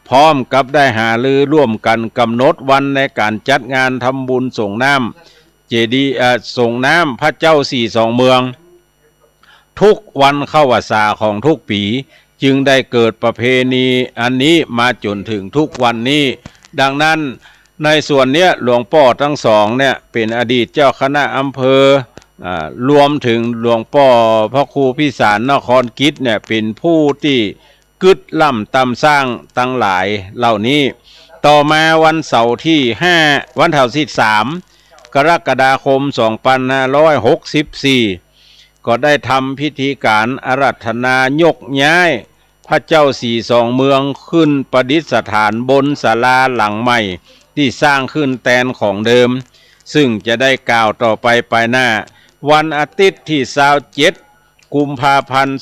พร้อมกับได้หารือร่วมกันกำหนดวันในการจัดงานทำบุญส่งน้ำเจดีย์ส่งน้ำพระเจ้าสี่สองเมืองทุกวันเข้าพรรษาของทุกปีจึงได้เกิดประเพณีอันนี้มาจนถึงทุกวันนี้ดังนั้นในส่วนเนี้ยหลวงพ่อทั้งสองเนี่ยเป็นอดีตเจ้าคณะอำเภอรวมถึงหลวงพ่อพระครูพิสารนครกิจเนี่ยเป็นผู้ที่กึดล่ำตำสร้างตั้งหลายเหล่านี้ต่อมาวันเสาร์ที่3 กรกฎาคม 2564ก็ได้ทำพิธีการอาราธนายกย้ายพระเจ้าสี่สองเมืองขึ้นประดิษฐานบนศาลาหลังใหม่ที่สร้างขึ้นแทนของเดิมซึ่งจะได้กล่าวต่อไปภายหน้าวันอาทิตย์ที่27 กุมภาพันธ์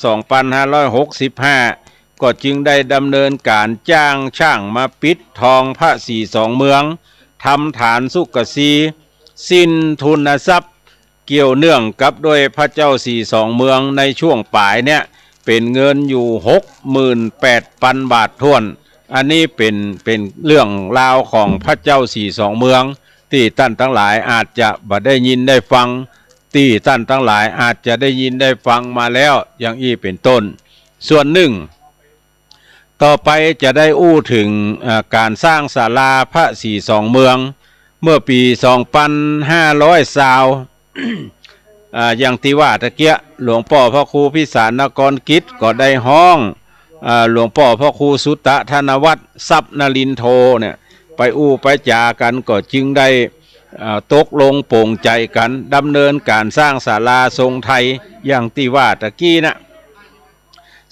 2565ก็จึงได้ดำเนินการจ้างช่างมาปิดทองพระสี่สองเมืองทำฐานสุกสีสิ้นทุนทรัพย์เกี่ยวเนื่องกับโดยพระเจ้าสี่สองเมืองในช่วงปลายเนี่ยเป็นเงินอยู่ 68,000 บาทถ้วนอันนี้เป็นเรื่องราวของพระเจ้าสี่สองเมืองที่ท่านทั้งหลายอาจจะบ่ได้ยินได้ฟังที่ท่านทั้งหลายอาจจะได้ยินได้ฟังมาแล้วอย่างนี้เป็นต้นส่วนหนึ่งต่อไปจะได้อู้ถึงการสร้างศาลาพระสี่สองเมืองเมื่อปี2520อย่างที่ว่าตะเกียหลวงพ่อพระครูพิสารนครกิจก็ได้ห้องหลวงพ่อพระครูสุตตะธนวัฒน์ทรัพย์นลินโทเนี่ยไปอู้ไปจากันก็จึงได้ตกลงโปร่งใจกันดำเนินการสร้างศาลาทรงไทยอย่างที่ว่าตะกี้นะ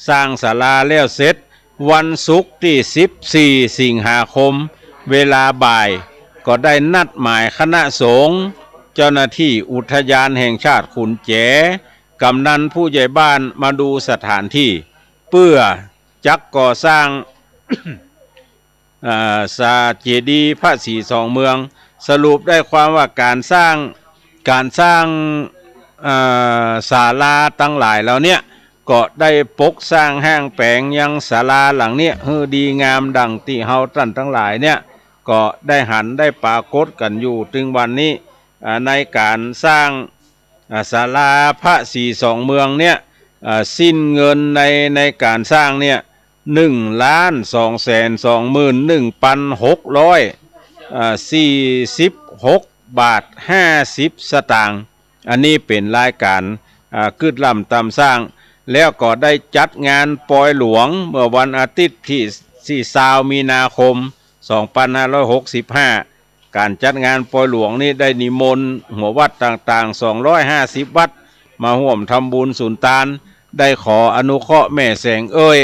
สร้างศาลาแล้วเสร็จวันศุกร์ที่14 สิงหาคมเวลาบ่ายก็ได้นัดหมายคณะสงฆ์เจ้าหน้าที่อุทยานแห่งชาติขุนแจกำนันผู้ใหญ่บ้านมาดูสถานที่เพื่อจักก่อสร้าง ศาลาเจดีย์พระศรีสองเมืองสรุปได้ความว่าการสร้างศาลาตั้งหลายแล้วเนี่ยก็ได้ปกสร้างห้างแปลงยังศาลาหลังเนี้ยดีงามดังที่เฮาท่านทั้งหลายเนี่ยก็ได้หันได้ปรากฏกันอยู่ถึงวันนี้ในการสร้างศาลาพระศรีสองเมืองเนี่ยสิ้นเงินในการสร้างเนี่ย1,226,646 บาท 50 สตางค์อันนี้เป็นรายการกึดล่ำตามสร้างแล้วก็ได้จัดงานปอยหลวงเมื่อวันอาทิตย์ที่20 มีนาคม 2565การจัดงานปอยหลวงนี้ได้นิมนต์หัววัดต่างๆ250 วัดมาร่วมทำบุญสุนทานได้ขออนุเคราะห์แม่แสงเอ้ย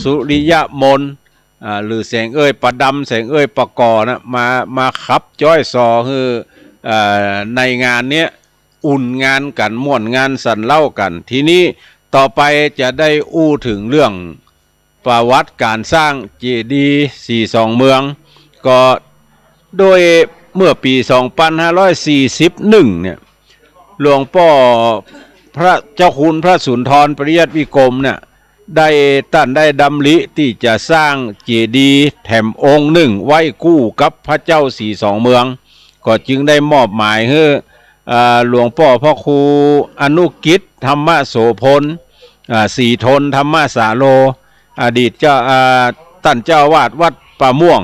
สุริยมนหรือแสงเอ้ยประดำแสงเอ้ยประกอนะมาขับจ้อยซอคือในงานเนี้ยอุ่นงานกันม่วนงานสันเล่ากันทีนี้ต่อไปจะได้อู้ถึงเรื่องประวัติการสร้างเจดีย์สี่สองเมืองก็โดยเมื่อปี2541เนี่ยหลวงพ่อพระเจ้าคุณพระสุนทรปริยัติวิกรมเนี่ยได้ดำริที่จะสร้างเจดีย์แถมองค์หนึ่งไว้คู่กับพระเจ้าสี่สองเมืองก็จึงได้มอบหมายให้หลวงพ่อพระครูอนุกิจธรรมโสพลสีทนธรรมสาโลอดีตเจ้า ท่านเจ้าวาดวัดป่าม่วง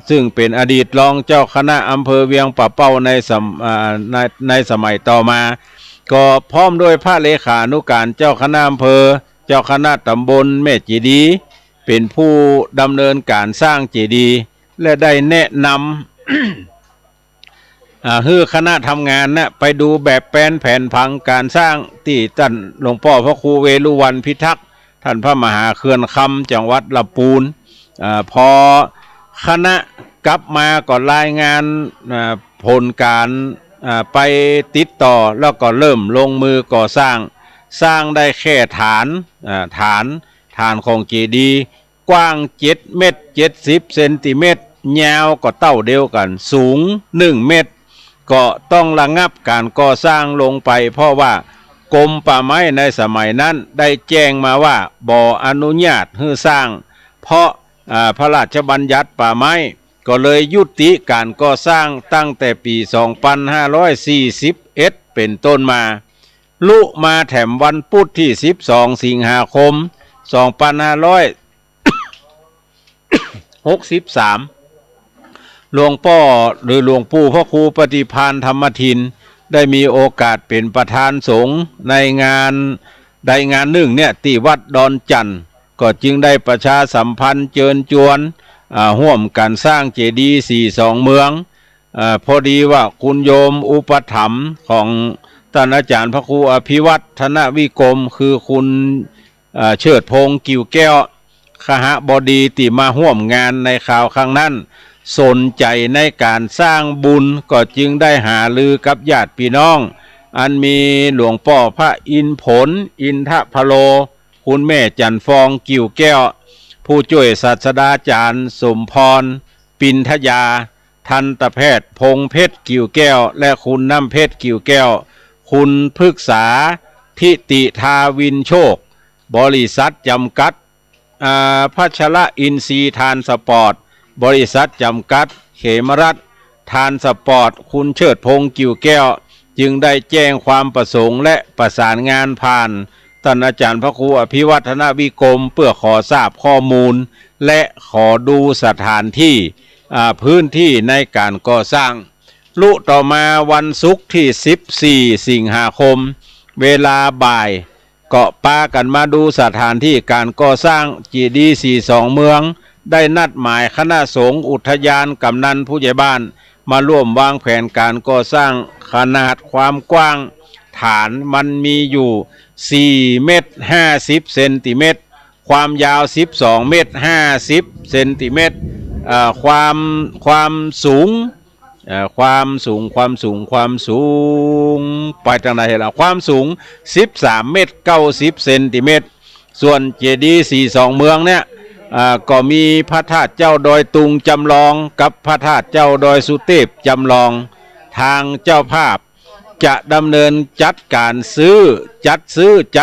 ซึ่งเป็นอดีตรองเจ้าคณะอำเภอเวียงป่าเป้าในสมัยต่อมาก็พร้อมด้วยพระเลขานุการเจ้าคณะอำเภอเจ้าคณะตำบลแม่จีดีเป็นผู้ดำเนินการสร้างเจดีย์และได้แนะนำให้คณะทำงานนะไปดูแบบแผนผังการสร้างที่ท่านหลวงพ่อพระครูเวรุวันพิทักษ์ท่านพระมหาเขื่อนคำจังหวัดลำพูนพอคณะกลับมาก็รายงานผลการไปติดต่อแล้วก็เริ่มลงมือก่อสร้างได้แค่ฐานของเจดีย์กว้าง7 เมตร 70 เซนติเมตรยาวก็เท่าเดียวกันสูง1 เมตรก็ต้องระงับการก่อสร้างลงไปเพราะว่ากรมป่าไม้ในสมัยนั้นได้แจ้งมาว่าบ่อนุญาตให้สร้างเพราะพระราชบัญญัติป่าไม้ก็เลยยุติการก่อสร้างตั้งแต่ปี 2541 เป็นต้นมาลุมาแถมวันพุธที่ 12 สิงหาคม 2563 หลวงพ่อหรือหลวงปู่พระครูปฏิภาณธรรมทินได้มีโอกาสเป็นประธานสงฆ์ในงานหนึ่งเนี่ยที่วัดดอนจันทร์ก็จึงได้ประชาสัมพันธ์เชิญชวนร่วมกันสร้างเจดีย์42 เมืองพอดีว่าคุณโยมอุปถัมภ์ของท่านอาจารย์พระครูอภิวัตธนวิกรมคือคุณเชิดพงษ์กิ่วแก้วคหบดีที่มาร่วมงานในข่าวครั้งนั้นสนใจในการสร้างบุญก็จึงได้หารือกับญาติพี่น้องอันมีหลวงพ่อพระอินทร์ผลอินทพโลคุณแม่จันฟองกิ่วแก้วผู้ช่วยศาสตราจารย์สมพรปินทยาทันตแพทย์พงเพชรกิ่วแก้วและคุณน้ำเพชรกิ่วแก้วคุณพฤกษาทิติทาวินโชคบริษัทจำกัดพัชระอินทรีทานสปอร์ตบริษัทจำกัดเขมรัตน์ทานสปอร์ตคุณเชิดพงษ์กิ่วแก้วจึงได้แจ้งความประสงค์และประสานงานผ่านท่านอาจารย์พระครูอภิวัฒนวิกรมเพื่อขอทราบข้อมูลและขอดูสถานที่พื้นที่ในการก่อสร้างลุต่อมาวันศุกร์ที่ 14 สิงหาคมเวลาบ่ายก็ปากันมาดูสถานที่การก่อสร้างเจดีย์42 เมืองได้นัดหมายคณะสงฆ์อุทยานกำนันผู้ใหญ่บ้านมาร่วมวางแผนการก่อสร้างขนาดความกว้างฐานมันมีอยู่4 เมตร 50 เซนติเมตรความยาว12 เมตร 50 เซนติเมตรความสูงไปทางไหนล่ะความสูง13 เมตร 90 เซนติเมตรส่วนเจดีย์42 เมืองเนี่ยก็มีพระธาตุเจ้าดอยตุงจำลองกับพระธาตุเจ้าดอยสุเทพจำลองทางเจ้าภาพจะดำเนินจัดการจั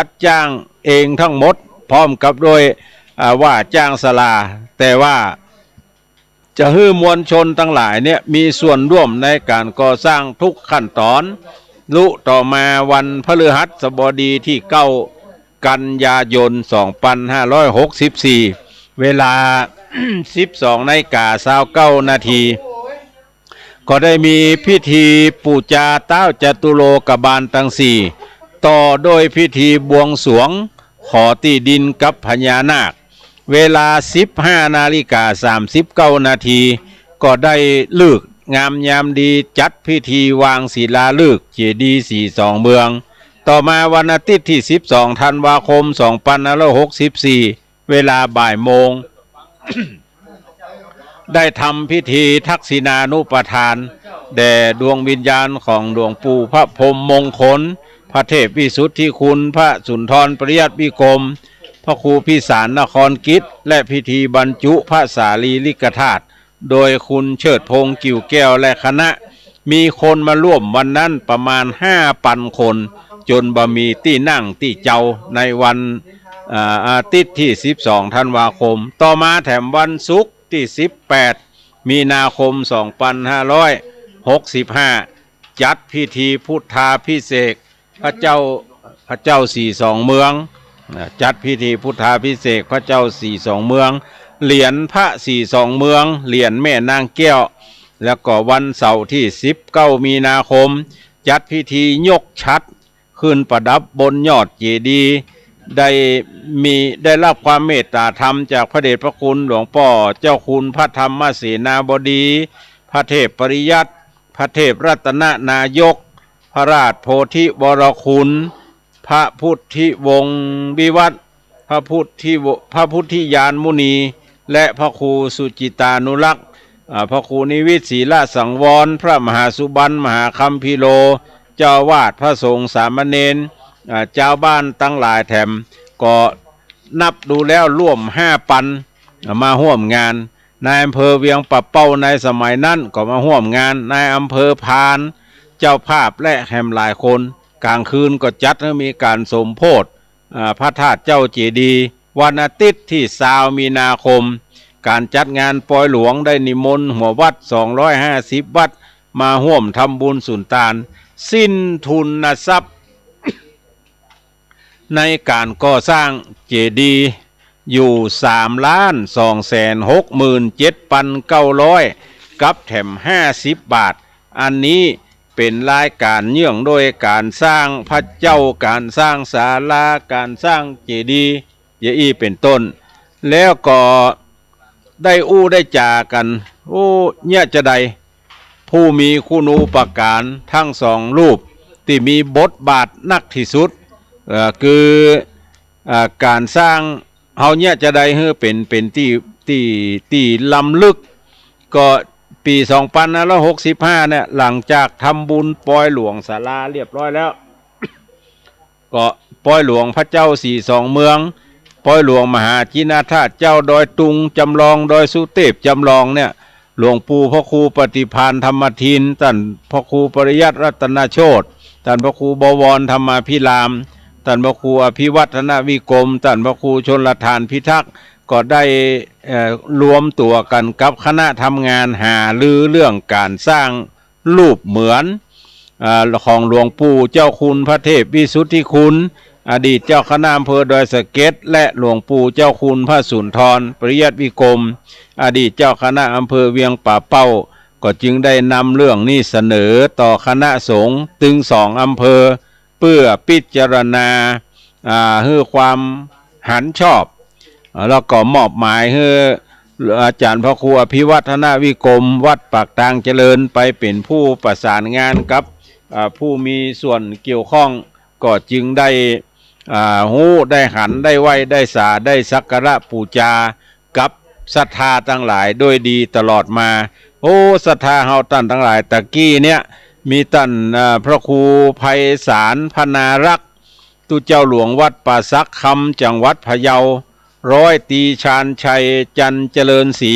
ดจ้างเองทั้งหมดพร้อมกับโดยว่าจ้างศาลาแต่ว่าจะให้มวลชนทั้งหลายเนี่ยมีส่วนร่วมในการก่อสร้างทุกขั้นตอนลุต่อมาวันพฤหัสบดีที่ 9 กันยายน 2564 เวลา 12:29 นาทีก็ได้มีพิธีปูจาเต้าจตุโลกบาลทั้งสี่ต่อโดยพิธีบวงสรวงขอที่ดินกับพญานาคเวลา 15:39 นาทีก็ได้ฤกษ์งามยามดีจัดพิธีวางศิลาฤกษ์เจดีย์42 เมืองต่อมาวันอาทิตย์ที่ 12 ธันวาคม 2564 เวลาบ่ายโมง ได้ทำพิธีทักษิณานุปทานแด่ดวงวิญญาณของหลวงปู่พระพรหมมงคลพระเทพวิสุทธิคุณพระสุนทรปริยัติวิกรมพระครูพิสารนครกิจและพิธีบรรจุพระสารีริกธาตุโดยคุณเชิดพงษ์กิ่วแก้วและคณะมีคนมาร่วมวันนั้นประมาณ 5,000 คนจนบะมีที่นั่งที่เจ้าในวันอาทิตย์ที่ 12 ธันวาคมต่อมาแถมวันศุกร์ที่ 18 มีนาคม 2565 จัดพิธีพุทธาภิเษกพระเจ้า42 เมืองจัดพิธีพุทธาภิเษกพระเจ้า42 เมือง เหรียญพระ42เมืองเหรียญแม่นางแก้วแล้วก็วันเสาร์ที่19มีนาคมจัดพิธียกชัดขึ้นประดับบนยอดเจดีย์ได้รับความเมตตาธรรมจากพระเดชพระคุณหลวงพ่อเจ้าคุณพระธรรมเสนาบดีพระเทพปริยัติพระเทพรัตนนายกพระราชโพธิวรคุณพระพุทธิวงศ์วิวัฒน์พระพุทธิยานมุนีและพระครูสุจิตานุรักษ์พระครูนิวิตศรีละสังวรพระมหาสุบรรณมหาคัมภีโลเจ้าวาดพระสงฆ์สามเณรเจ้าบ้านตั้งหลายแถมก็นับดูแล้วร่วม5,000มาร่วมงานนายอำเภอเวียงปะเป้าในสมัยนั้นก็มาร่วมงานนายอำเภอพานเจ้าภาพและแฮมหลายคนกลางคืนก็จัดให้มีการสมโพธิพระธาตุเจ้าเจดีย์วันอาทิตย์ที่20มีนาคมการจัดงานปอยหลวงได้นิมนต์หัววัด250วัดมาร่วมทำบุญสุนทานสิ้นทุนทรัพย์ในการก่อสร้างเจดีย์อยู่3,267,900กับแถม50 บาทอันนี้เป็นรายการเนื่องโดยการสร้างพระเจ้าการสร้างศาลาการสร้างเจดีย์เป็นต้นแล้วก็ได้ได้จากันเนี่ยจะได้ผู้มีคุณูปการทั้ง2รูปที่มีบทบาทนักที่สุดคือการสร้างเฮาเนี่ยจะได้เป็นที่ล้ำลึกก็ปี2565เนี่ยหลังจากทำบุญปอยหลวงศาลาเรียบร้อยแล้วก็ปอยหลวงพระเจ้า42เมืองปอยหลวงมหาจินาธาตุเจ้าดอยตุงจำลองดอยสุเทพจำลองเนี่ยหลวงปู่พระครูปฏิภาณธรรมทินท่านพระครูปริยัติรัตนโชติท่านพระครูบวรธรรมาภิรามท่านพระครูอภิวัฒนวิกรมท่านพระครูชนลทานพิทักษ์ก็ได้รวมตัวกันกับคณะทำงานหารือเรื่องการสร้างรูปเหมือนของหลวงปู่เจ้าคุณพระเทพวิสุทธิคุณอดีตเจ้าคณะอำเภอดอยสะเก็ดและหลวงปู่เจ้าคุณพระสุนทรปริยัติวิกรมอดีตเจ้าคณะอำเภอเวียงป่าเป้าก็จึงได้นำเรื่องนี้เสนอต่อคณะสงฆ์ถึง2อำเภอเพื่อพิจารณาให้ความหันชอบแล้วก็มอบหมายให้อาจารย์พระครูอภิวัฒนวิกรมวัดปากทางเจริญไปเป็นผู้ประสานงานกับผู้มีส่วนเกี่ยวข้องก็จึงได้ได้หันได้ไหวได้สาได้สักการะปูจากับศรัทธาทั้งหลายโดยดีตลอดมาศรัทธาเฮาท่านทั้งหลายตะกี้เนี่ยมีท่านพระครูไพศาลพนารักษ์ตุเจ้าหลวงวัดป่าซักคำจังหวัดพะเยาร้อยตีชาญชัยจันเจริญศรี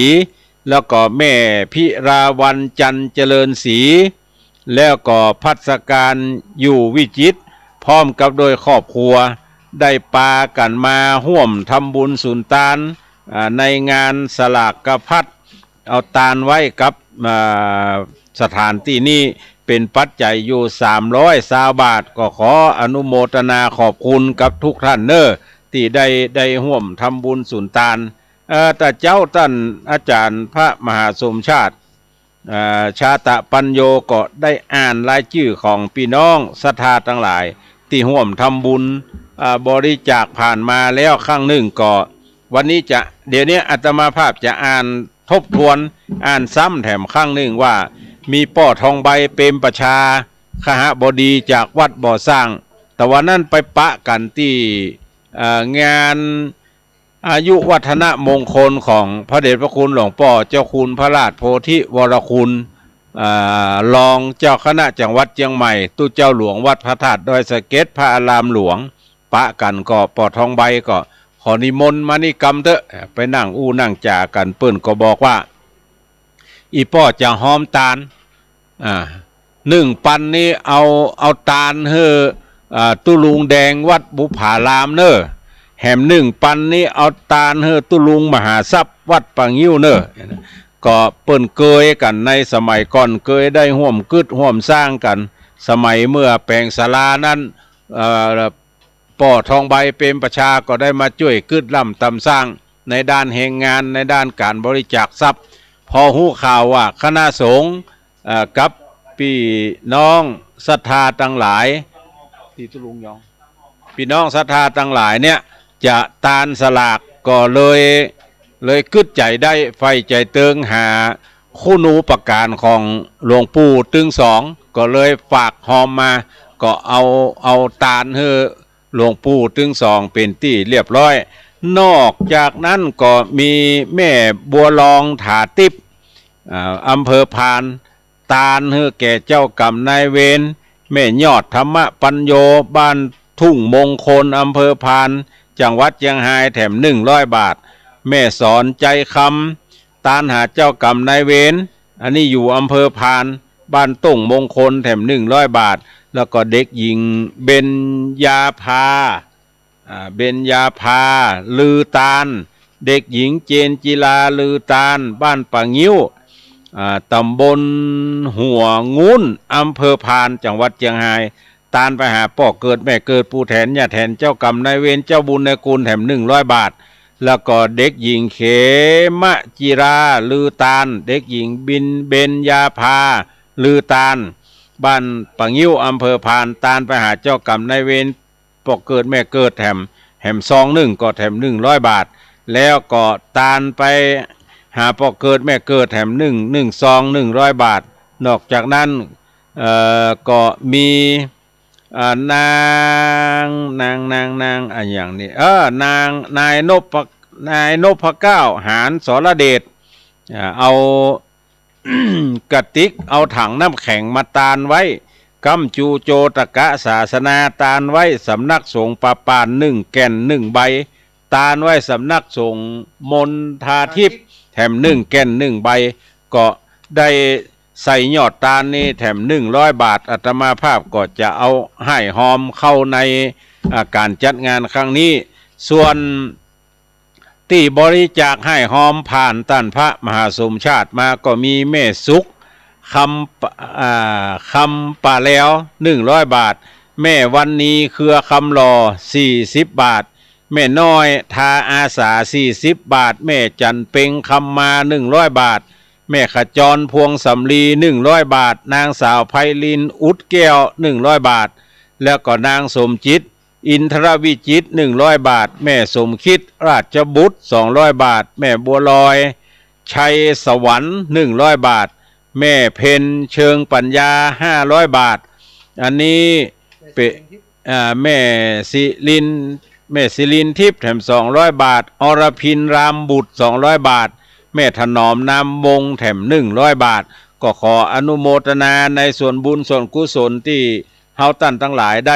แล้วก็แม่พิราวันจันเจริญศรีแล้วก็พัสการอยู่วิจิตรพร้อมกับโดยครอบครัวได้ปากันมาร่วมทำบุญสุนทานในงานสลากกพัดเอาตานไว้กับสถานที่นี้เป็นปัจจัยอยู่320 บาทก็ขออนุโมทนาขอบคุณกับทุกท่านที่ได้ร่วมทำบุญสุนทานแต่เจ้าท่านอาจารย์พระมหาสมชาติชาตะปัญโยก็ได้อ่านรายชื่อของพี่น้องศรัทธาทั้งหลายที่ร่วมทำบุญบริจาคผ่านมาแล้วครั้งหนึ่งก็วันนี้เดี๋ยวนี้อาตมาภาพจะอ่านทบทวนอ่านซ้ำแถมครั้งหนึ่งว่ามีป้อทองใบเปรมประชาคหบดีจากวัดบ่อสร้างแต่วันนั้นไปปะกันที่งานอายุวัฒนมงคลของพระเดชพระคุณหลวงพ่อเจ้าคุณพระราชโพธิวรคุณรองเจ้าคณะจังหวัดเชียงใหม่ตู้เจ้าหลวงวัดพระธาตุดอยสะเก็ดพระอารามหลวงปะกันก็ป้อทองใบก็ขอนิมนต์มานิกรรมเถอะไปนั่งนั่งจ่ากันเปิ้นก็บอกว่าอีป้อจะหอมตาล1 ปันนี้เอาตาลเฮ้ตุลุงแดงวัดบุผารามเนอแหม1 ปันนี้เอาตาลเฮ้ตุลุงมหาทรัพย์วัดปังยิ้วเนอก็เปิ้นเกยกันในสมัยก่อนเกยได้ร่วมกึดร่วมสร้างกันสมัยเมื่อแปลงศาลานั้นป้อทองใบเปรมประชาก็ได้มาช่วยกึดล่ำตำสร้าง ในด้านแห่งงานในด้านการบริจาคทรัพย์พอหู้ข่าวว่าคณะสงฆ์กับพี่น้องศรัทธาทั้งหลายที่ตุลุงยองพี่น้องศรัทธาทั้งหลายเนี่ยจะตานสลากก็เลยกึดใจได้ไฟใจเติงหาคู่ประการของหลวงปู่ตึงสองก็เลยฝากหอมมาก็เอาตานให้หลวงปู่ตึงสองเป็นที่เรียบร้อยนอกจากนั้นก็มีแม่บัวลองถาติบอำเภอพานตานให้แก่เจ้ากรรมนายเวรแม่ยอดธรรมปัญโยบ้านทุ่งมงคลอำเภอพานจังหวัดเชียงรายแถม100 บาทแม่สอนใจคำตานหาเจ้ากรรมนายเวรอันนี้อยู่อำเภอพานบ้านตุ่งมงคลแถม100 บาทแล้วก็เด็กหญิงเบญญาภาลือตาลเด็กหญิงเจนจิลาลือตาลบ้านป่างิ้วตำบลหัวงุ้นอำเภอพานจังหวัดเชียงรายตานไปหาพ่อเกิดแม่เกิดปู่แทนย่าแทนเจ้ากรรมนายเวรเจ้าบุญนายกุลแถม100 บาทแล้วก็เด็กหญิงเขมจิราลือตาลเด็กหญิงเบญญาภาลือตาลบ้านป่างิ้วอำเภอพานตานไปหาเจ้ากรรมนายเวรพ่อเกิดแม่เกิดแถมซอง1ก็แถม100 บาทแล้วก็ตานไปหาพ่อเกิดแม่เกิดแถม1ซอง100 บาทนอกจากนั้นก็มีนางอันอย่างนี้นายนพเก้าหารสรเดชเอา กระติกเอาถังน้ำแข็งมาตานไว้กำจูโจตกะศาสนาตานไว้สำนักสงฆ์ปาปาน1 แก่น1 ใบตานไว้สำนักสงฆ์มนทาทิพย์แถม1 แก่น1 ใบก็ได้ใส่ยอดตาลนี่แถม100 บาทอาตมาภาพก็จะเอาให้หอมเข้าในการจัดงานครั้งนี้ส่วนที่บริจาคให้หอมผ่านท่านพระมหาสมชาติมาก็มีแม่สุขคำป่าแล้ว100 บาทแม่วันนี้เครือคำรอ40 บาทแม่น้อยทาอาสา40 บาทแม่จันเพ็งคำมา100 บาทแม่ขจรพวงสำลี100 บาทนางสาวไพลินอุดแก้ว100 บาทแล้วก็นางสมจิตอินทรวิจิต100 บาทแม่สมคิดราชบุตร200 บาทแม่บัวลอยชัยสวรรค์100 บาทแม่เพนเชิงปัญญา500 บาทอันนี้แม่ศิลินทิพย์แถม200 บาทอรพินรามบุตร200 บาทแม่ถนอมนามวงแถม100 บาทก็ขออนุโมทนาในส่วนบุญส่วนกุศลที่เฮาท่านทั้งหลายไ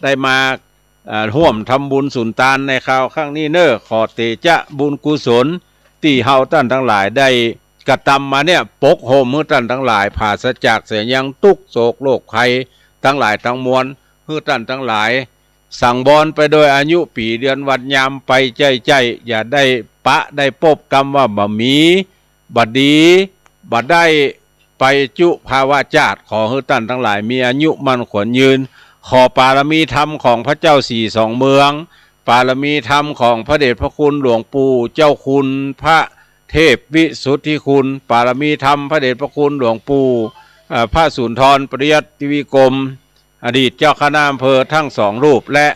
ด้มาร่วมทำบุญสุนทานในคราวครั้งนี้เนอขอเตจะบุญกุศลที่เฮาท่านทั้งหลายได้กระทำมาเนี่ยปกโฮมเมื่อท่านทั้งหลายผ่าศจากเสียยังทุกโศกโรคภัยทั้งหลายทั้งมวลเพื่อท่านทั้งหลายสั่งบอนไปโดยอายุปีเดือนวันยามไปใจอย่าได้ได้พบกรรมว่าบ่มีบัดดีบัดได้ไปจุภาวะจาตขอให้ท่านทั้งหลายมีอายุมั่นขวัญยืนขอปารมีธรรมของพระเจ้าสี่สองเมืองปารมีธรรมของพระเดชพระคุณหลวงปู่เจ้าคุณพระเทพวิสุทธิคุณปารมีธรรมพระเดชพระคุณหลวงปู่พระสุนทรปริยัติวิกรมอดีตเจ้าคณะอำเภอทั้ง2 รูปและ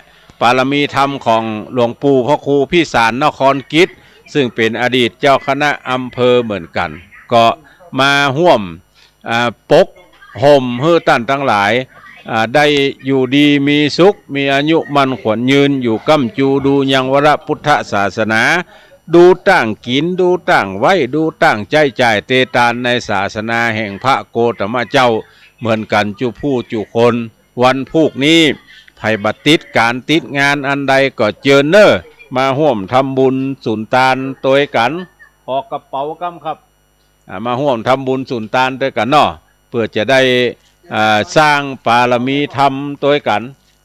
ปารมีธรรมของหลวงปู่พระครูพิสารนครกิจซึ่งเป็นอดีตเจ้าคณะอำเภอเหมือนกันก็มาร่วมปกห่มให้ท่านทั้งหลายได้อยู่ดีมีสุขมีอายุมั่นขวัญยืนอยู่ก้ำจูดูยังวรพุทธศาสนาดูตั้งกินดูตั้งไว้ดูตั้งใจจ่ายเตตานในศาสนาแห่งพระโกตมเจ้าเหมือนกันจุผู้จุคนวันพุกนี้ไผ่บัติดการติดงานอันใดก็เจอเนอมาร่วมทำบุญสุนทานตัวกันออกกระเป๋ากำครับมาร่วมทำบุญสุนทานด้วยกันเนาะเพื่อจะได้สร้างปารมีธรรมตัวกัน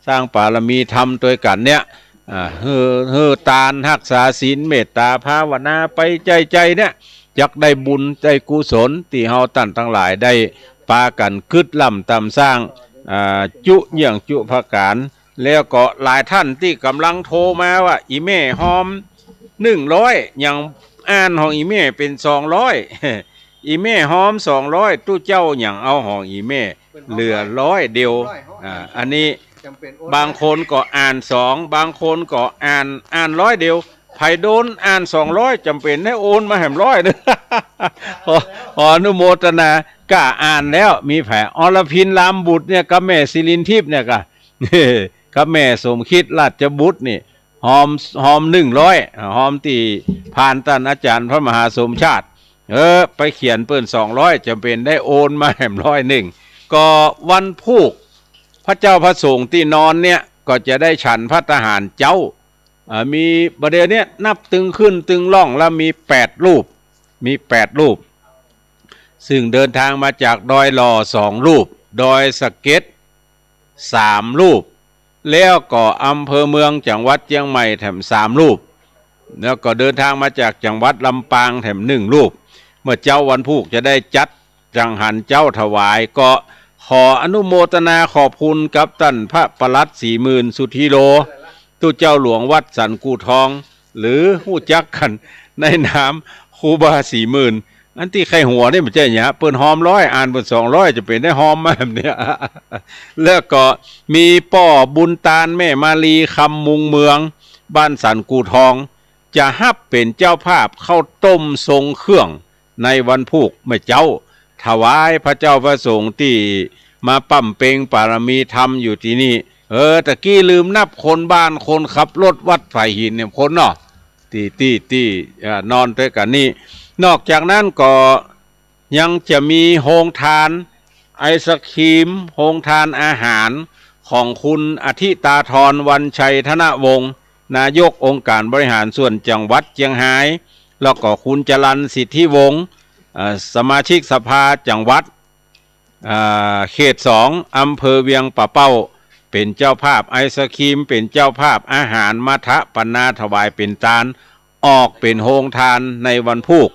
สร้างปารมีธรรมตัวกันเนี่ยเฮือตานรักษาศีลเมตตาภาวนาไปใจเนี่ยจักได้บุญได้กุศลที่เฮาท่านทั้งหลายได้ปากันคึดล่ำตำสร้างจุเยี่ยงจุภการแล้วก็หลายท่านที่กำลังโทรมาว่าอีแม่หอม 100ยังอ่านของอีแม่เป็น200 อีแม่หอม200ตู้เจ้าอย่างเอาของอีแม่เหลือ100เดียวอันนี้บางคนก็อ่าน2บางคนก็อ่าน100เดียวไผโดนอ่าน200จำเป็นให้โอนมาแหม100นึง ขออนุโมทนากล้าอ่านแล้วมีแผลอรพินรามบุตรเนี่ยกับแม่ศิรินทิพย์เนี่ยก็ กับแม่สมคิดราชบุตรนี่หอม100หอมตีผ่านท่านอาจารย์พระมหาสมชาติไปเขียนเปิ้น200จำเป็นได้โอนมาแหม101ก็วันพูกพระเจ้าพระสงฆ์ที่นอนเนี่ยก็จะได้ฉันพระทหารเจ้ามีประเดี๋ยวนี้นับตึงขึ้นตึงล่องแล้วมี8รูปซึ่งเดินทางมาจากดอยหล่อ2รูปดอยสะเก็ด3รูปแล้วก็อำเภอเมืองจังหวัดเชียงใหม่แถม3รูปแล้วก็เดินทางมาจากจังหวัดลำปางแถม1รูปเมื่อเจ้าวันพุธจะได้จัดจังหันเจ้าถวายก็ขออนุโมทนาขอบคุณกับท่านพระปลัด40,000สุธีโลตู้เจ้าหลวงวัดสันกูทองหรือหู้จักกันในนามครูบา40,000อันที่ใครหัวนี่มันจะอย่างเงี้ยเปิ้นหอม100อ่านเปิ้น200จะเป็นได้หอมมาแบบเนี้ย แล้วก็มีป่อบุญตาลแม่มาลีคำมุงเมืองบ้านสันกูทองจะฮับเป็นเจ้าภาพข้าวต้มทรงเครื่องในวันพุธเมื่อเจ้าถวายพระเจ้าพระสงฆ์ที่มาปั่มเปงปารมีธรรมอยู่ที่นี่ตะกี้ลืมนับคนบ้านคนขับรถวัดไผ่หินเนี่ยคนเนาะที่นอนด้วยกันนี่นอกจากนั้นก็ยังจะมีโฮงทานไอศครีมโฮงทานอาหารของคุณอธิตาธรวันชัยธนวงศ์นายกองค์การบริหารส่วนจังหวัดเชียงรายแล้วก็คุณจรัญสิทธิวงศ์สมาชิกสภาจังหวัดเขต2อำเภอเวียงป่าเป้าเป็นเจ้าภาพไอศครีมเป็นเจ้าภาพอาหารมัทะปนาถวายเป็นตาลออกเป็นโฮงทานในวันพุธ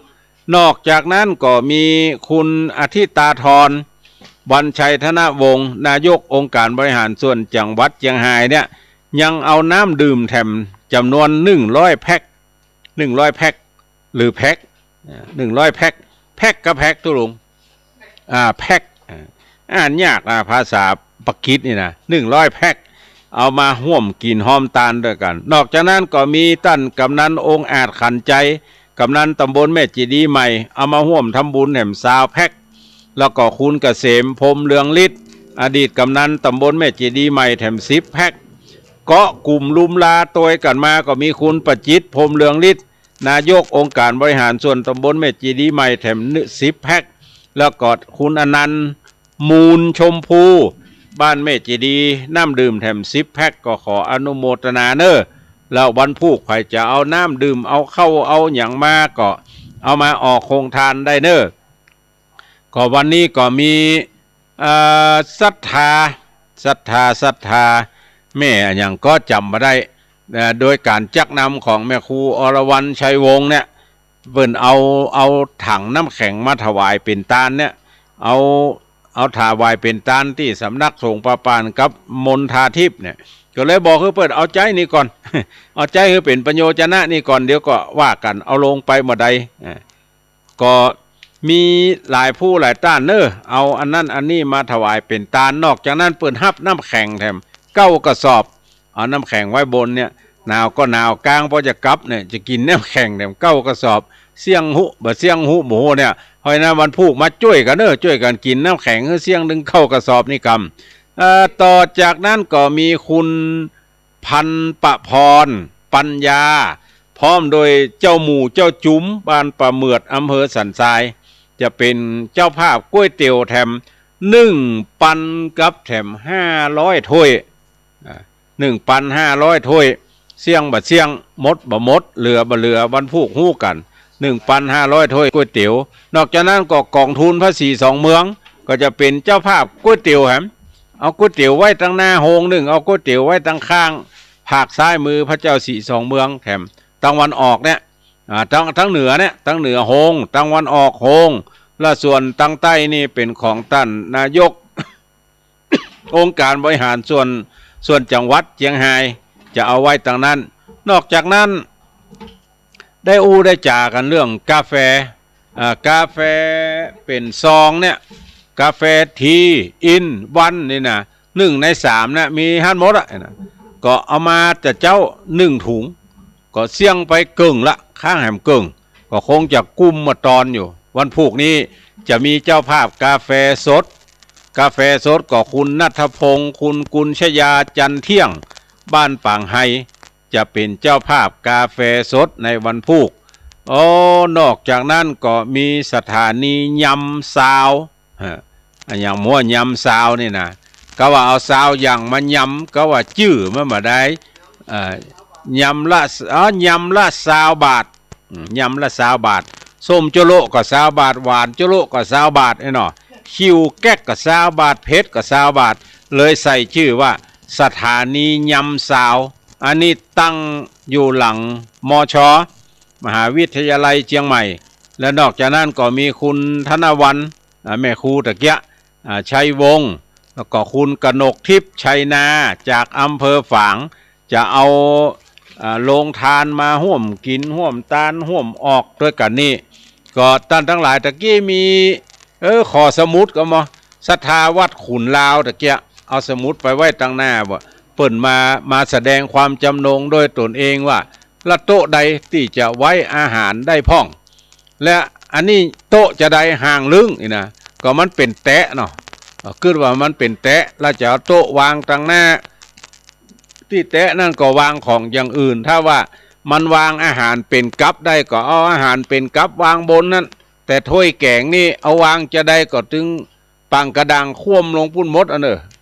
นอกจากนั้นก็มีคุณอธิตาธรวันชัยธนวงศ์นายกองค์การบริหารส่วนจังหวัดเชียงรายเนี่ยยังเอาน้ำดื่มแถมจำนวน100แพ็คหรือแพ็ค100แพ็คกับแพ็คตุลุงแพ็คอ่านยากภาษาปักกิดนี่นะ100แพ็คเอามาห่วมกินหอมตาลด้วยกันนอกจากนั้นก็มีท่านกำนันองค์อาจขันใจกำนันตำบลแม่จีดีใหม่เอามาห่วมทำบุญแหม20แพ็คแล้วก็คุณเกษมพรมเรืองฤทธิ์อดีตกำนันตำบลแม่จีดีใหม่แถม10แพ็คก็กลุ่มลุมลาตัวกันมาก็มีคุณประจิตรพรมเรืองฤทธิ์นายกองค์การบริหารส่วนตำบลแม่จีดีใหม่แถม10แพ็คแล้วก็คุณอนันต์มูลชมพูบ้านแม่จีดีน้ำดื่มแถม10แพ็คก็ขออนุโมทนาเนอแล้ววันพุธใครจะเอาน้ำดื่มเอาเข้าเอาอย่างมาก็เอามาออกโครงทานได้เนอก็วันนี้ก็มีศรัทธาแม่อย่างก็จำมาได้โดยการจักนำของแม่ครูอรวรรณชัยวงศ์เนี่ยเพิ่นเอาถังน้ำแข็งมาถวายเป็นตาลเนี่ยเอาถวายเป็นตาลที่สำนักสงฆ์ประปานกับมนทาทิพย์เนี่ยก็เลยบอกคือเปิดเอาใจนี่ก่อน เอาใจคือเป็นประโยชนะนี่ก่อนเดี๋ยวก็ว่ากันเอาลงไปเมื่อใดก็มีหลายผู้หลายต้านเอาอันนั้นอันนี้มาถวายเป็นตาลนอกจากนั้นเปิดฮับน้ำแข็งแถม9กระสอบเอาน้ำแข็งไว้บนเนี่ยหนาวก็หนาวกลางพอจะกลับเนี่ยจะกินน้ำแข็งแถม9กระสอบเสี่ยงหุหมูเนี่ยเพราะนั้นวันพุธมาช่วยกันช่วยกันกินน้ำแข็งเสี่ยงดึงเข้ากระสอบนี่กำต่อจากนั้นก็มีคุณพันประพรปัญญาพร้อมโดยเจ้าหมู่เจ้าจุ๋มบ้านประเมือดอำเภอสันทรายจะเป็นเจ้าภาพก๋วยเตี๋ยวแถม1 ปันกับแถม500ถ้วย1 ปัน500ถ้วยเสี่ยงบ่เสี่ยงหมดบ่หมดเหลือบ่เหลือวันพุธฮู้กัน1 ปัน500ถ้วยก๋วยเตี๋ยวนอกจากนั้นก็กองทุนพระศรี2เมืองก็จะเป็นเจ้าภาพก๋วยเตี๋ยวแฮมเอาก๋วยเตี๋ยวไว้ตั้งหน้าโฮง1เอาก๋วยเตี๋ยวไว้ตั้งข้างภาคซ้ายมือพระเจ้าศรี2เมืองแถมตะวันออกเนี่ยทั้งเหนือเนี่ยทั้งเหนือโฮงตะวันออกโฮงและส่วนตั้งใต้นี่เป็นของท่านนายก องค์การบริหารส่วนจังหวัดเชียงรายจะเอาไว้ตั้งนั้นนอกจากนั้น ได้ได้จากันเรื่องกาแฟกาแฟเป็นซองเนี่ยกาแฟทีอินวันนี่นะ1 ใน 3นะมีฮั่นหมดอ่ะนะก็เอามาจะเจ้า1 ถุงก็เสี่ยงไปเกิงละข้างแหมเกิงก็คงจะกุมมาตอนอยู่วันพุกนี้จะมีเจ้าภาพกาแฟสดก็คุณณัฐพงศ์คุณกุลชยาจันเที่ยงบ้านปางไฮจะเป็นเจ้าภาพกาแฟสดในวันพุกนอกจากนั้นก็มีสถานียำซาวอย่างมั่วยำซาวนี่นะก็ว่าเอาซาวอย่างมายำก็ว่าจื้อมันมาได้ยำละ20 บาทยำละ20 บาทส้มโจโลก็20 บาทหวานโจโลก็20 บาทไอ้หนอคิวแก๊กก็20 บาทเพชรก็20 บาทเลยใส่ชื่อว่าสถานียำซาวอันนี้ตั้งอยู่หลังมช.มหาวิทยาลัยเชียงใหม่และนอกจากนั้นก็มีคุณธนวรรณแม่ครูตะเกียชัยวงศ์แล้วก็คุณกนกทิพย์ชัยนาจากอำเภอฝางจะเอาโรงทานมาห่วมกินห่วมตาลห่วมออกด้วยกันนี่ก็ท่านทั้งหลายตะกี้มีขอสมุดก็มาศรัทธาวัดขุนลาวตะเกียเอาสมุดไปไว้ตั้งหน้าว่าเปิ่นมาแสดงความจำนงโดยตนเองว่าละโต๊ะใดที่จะไว้อาหารได้พ่องและอันนี้โต๊ะจะได้ห่างลึงนี่นะก็มันเป็นแตะเนาะคือว่ามันเป็นแตะแล้วจะเอาโต๊ะวางตั้งหน้าที่แตะนั่นก็วางของอย่างอื่นถ้าว่ามันวางอาหารเป็นกั๊บได้ก็เอาอาหารเป็นกั๊บวางบนนั้นแต่ถ้วยแกงนี่เอาวางจะได้ก็ถึงปังกระดังคว่ำลงพุ่นมด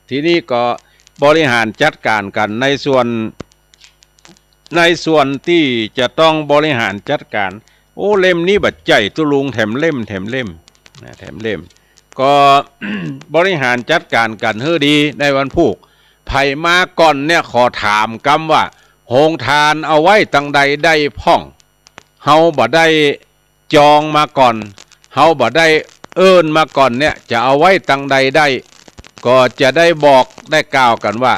ทีนี้ก็บริหารจัดการกันในส่วนที่จะต้องบริหารจัดการเล่มนี้บัดใจตุลุงแถมเล่มก็ บริหารจัดการกันให้ดีในวันพุกไผมาก่อนเนี่ยขอถามกำว่าโฮงทานเอาไว้ตั้งใดได้พ่องเฮาบ่ได้จองมาก่อนเฮาบ่ได้เอิ้นมาก่อนเนี่ยจะเอาไว้ตั้งใดได้ก็จะได้บอกได้กล่าวกันว่า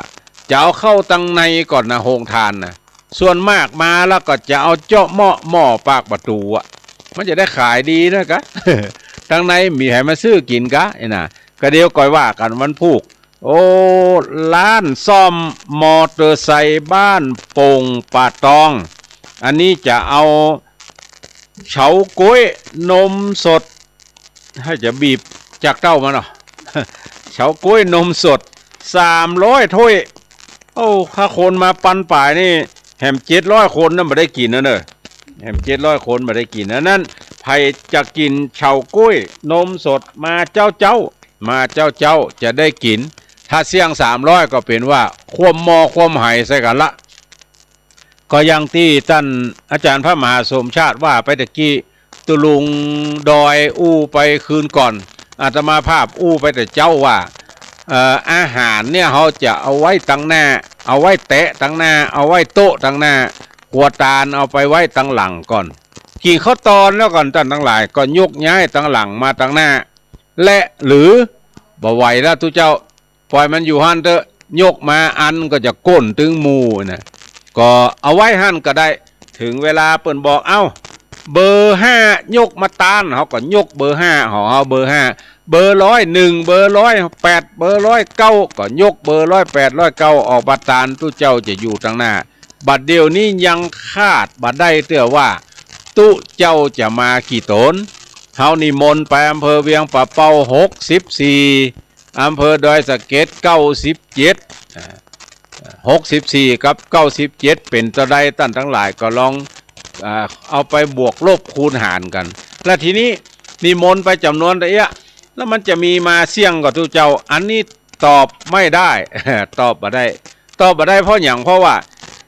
จะเอาเข้าตั้งในก่อนนะโฮงทานนะส่วนมากมาแล้วก็จะเอาเจาะหม้อปากประตูมันจะได้ขายดีนะกะ ตั้งในมีให้มาซื้อกินกะไอ้น่ะก็เดียวก่อยว่ากันวันพุกร้านซ่อมมอเตอร์ไซค์บ้านโป่งป่าตองอันนี้จะเอาเฉาก๊วยนมสดให้จะบีบจากเต้ามาเนาะ เฉาก๊วยนมสด300 ถ้วยถ้าคนมาปันป่ายนี่แหม700 คนนั่นไม่ได้กินนะแหม700 คนไม่ได้กินนั้นใครจะกินเฉาก๊วยนมสดมาเจ้าจะได้กินถ้าเสี่ยง300ก็เป็นว่าควมหม้อควมไหใส่กันละก็ยังที่ท่านอาจารย์พระมหาสมชาติว่าไปตะกี้ตุลุงดอยไปคืนก่อนอาตมาภาพไปแต่เจ้าว่าอาหารเนี่ยเขาจะเอาไว้ตั้งหน้าเอาไว้แตะตั้งหน้าเอาไว้โต๊ะตั้งหน้าหัวตาลเอาไปไว้ตั้งหลังก่อนกี่ข้าวตอนแล้วก่อนท่านทั้งหลายก็ยกย้ายตั้งหลังมาตั้งหน้าและหรือบ่ไหวแล้วทุกเจ้าปล่อยมันอยู่หันเถอะยกมาอันก็จะก้นถึงมูนะก็เอาไว้หันก็ได้ถึงเวลาเปิ่นบอกเบอร์5ยกมาตานเขาก็ยกเบอร์5เอาเบอร์5เบอร์101เบอร์108เบอร์109ก็ยกเบอร์108 109ออกบัตรตานตู้เจ้าจะอยู่ตั้งหน้าบัดเดียวนี้ยังคาดบัดได้เตื้อว่าตู้เจ้าจะมากี่ตนเฮานิมนต์ไปอำเภอเวียงป่าเป้า64อำเภอดอยสะเก็ด9764กับ97เป็นตัวใดท่านทั้งหลายก็ลองเอาไปบวกลบคูณหารกันและทีนี้นิมนต์ไปจำนวนระยะแล้วมันจะมีมาเสี่ยงกับทุกเจ้าอันนี้ตอบไม่ได้ ตอบมาได้เพราะอย่างเพราะว่า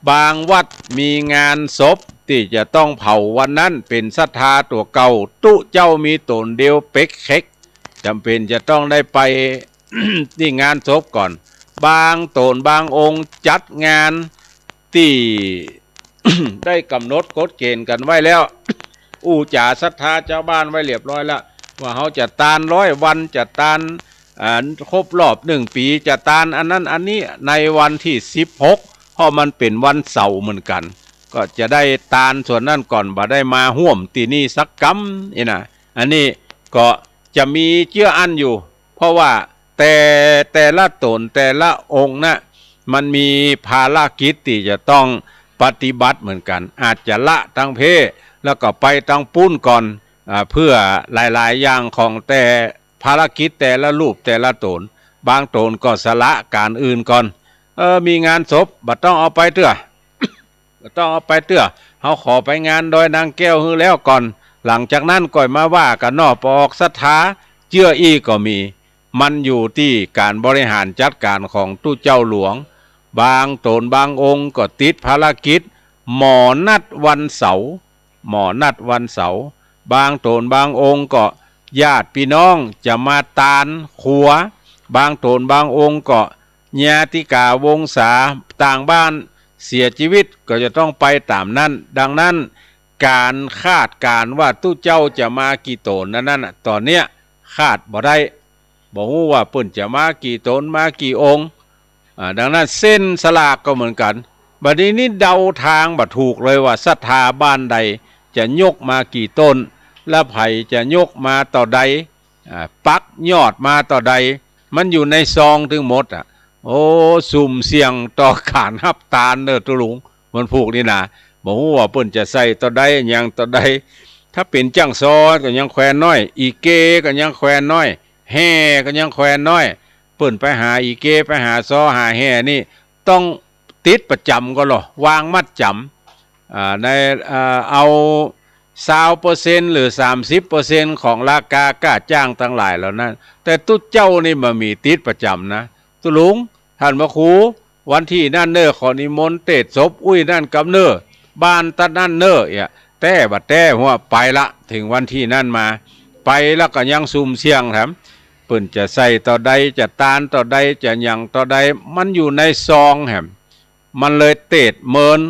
บางวัดมีงานศพที่จะต้องเผาวันนั้นเป็นศรัทธาตัวเก่าตุเจ้ามีตนเดียวเป๊กเค็กจำเป็นจะต้องได้ไป ที่งานศพก่อนบางตนบางองค์จัดงานที่ ได้กำหนดกฎเกณฑ์กันไว้แล้ว จ่าศรัทธาเจ้าบ้านไว้เรียบร้อยแล้วว่าเขาจะตาน100 วันจะตานครบรอบ1 ปีจะตานอันนั้นอันนี้ในวันที่16เพราะมันเป็นวันเสาร์เหมือนกัน ก็จะได้ตานส่วนนั้นก่อนบ่ได้มาห่วมตีนี่สักกำนะอันนี้ก็จะมีเชื่ออันอยู่เพราะว่าแต่ละตนแต่ละองค์นะมันมีภารกิจที่จะต้องปฏิบัติเหมือนกันอาจจะละตั้งเพแล้วก็ไปตั้งปุ้นก่อนเพื่อหลายๆอย่างของแต่ภารกิจแต่ละรูปแต่ละตนบางตนก็สละการอื่นก่อนมีงานศพบัดต้องเอาไปเตื้อ ต้องเอาไปเตื้อเขาขอไปงานโดยนางแก้วฮือแล้วก่อนหลังจากนั้นก่อยมาว่ากันนอปอกศรัทธาเชื่ออีก็มีมันอยู่ที่การบริหารจัดการของตู้เจ้าหลวงบางตนบางองค์ก็ติดภารกิจหมอนัดวันเสาร์บางตนบางองค์ก็ญาติพี่น้องจะมาตานขัวบางตนบางองค์ก็ญาติกาวงศาต่างบ้านเสียชีวิตก็จะต้องไปตามนั้นดังนั้นการคาดการว่าตู้เจ้าจะมากี่ตนนั่นตอนเนี้ยคาดบ่ได้บ่ฮู้ว่าเพิ่นจะมากี่ตนมากี่องค์ดังนั้นเส้นสลากก็เหมือนกันบัดนี้นี่เดาทางบ่ถูกเลยว่าศรัทธาบ้านใดจะยกมากี่ต้นและไผจะยกมาต่อใดปักยอดมาต่อใดมันอยู่ในซองถึงหมดโอ้สุ่มเสี่ยงต่อการหับตาลเด้อตุลุงมันผูกนี่นะบ่ฮู้ว่าเพิ่นจะใส่ต่อใดหยังต่อใดถ้าเป็นจังซอก็ยังแควนน้อยอีเกก็ยังแควนน้อยแห่ก็ยังแควนน้อยเปิ้นไปหาอีเกไปหาซอหาแห่นี่ต้องติดประจำก็หรอวางมัดจำในเอา20%หรือ30%ของราคาค่าจ้างทั้งหลายแล้วนั้นแต่ตุ๊เจ้านี่มันมีติดประจำนะตุลุงท่านพระครูวันที่นั่นเน้อขอนิมนต์เตศศพอุ้ยนั่นกับเน้อบ้านตัดนั่นเน้อแต่บัดแต่หัวไปละถึงวันที่นั่นมาไปแล้วก็ยังซุ่มเสี่ยงแถมเปิ่นจะใส่ต่อใดจะตานต่อใดจะหยังต่อใดมันอยู่ในซองแหมมันเลยเตศเมิน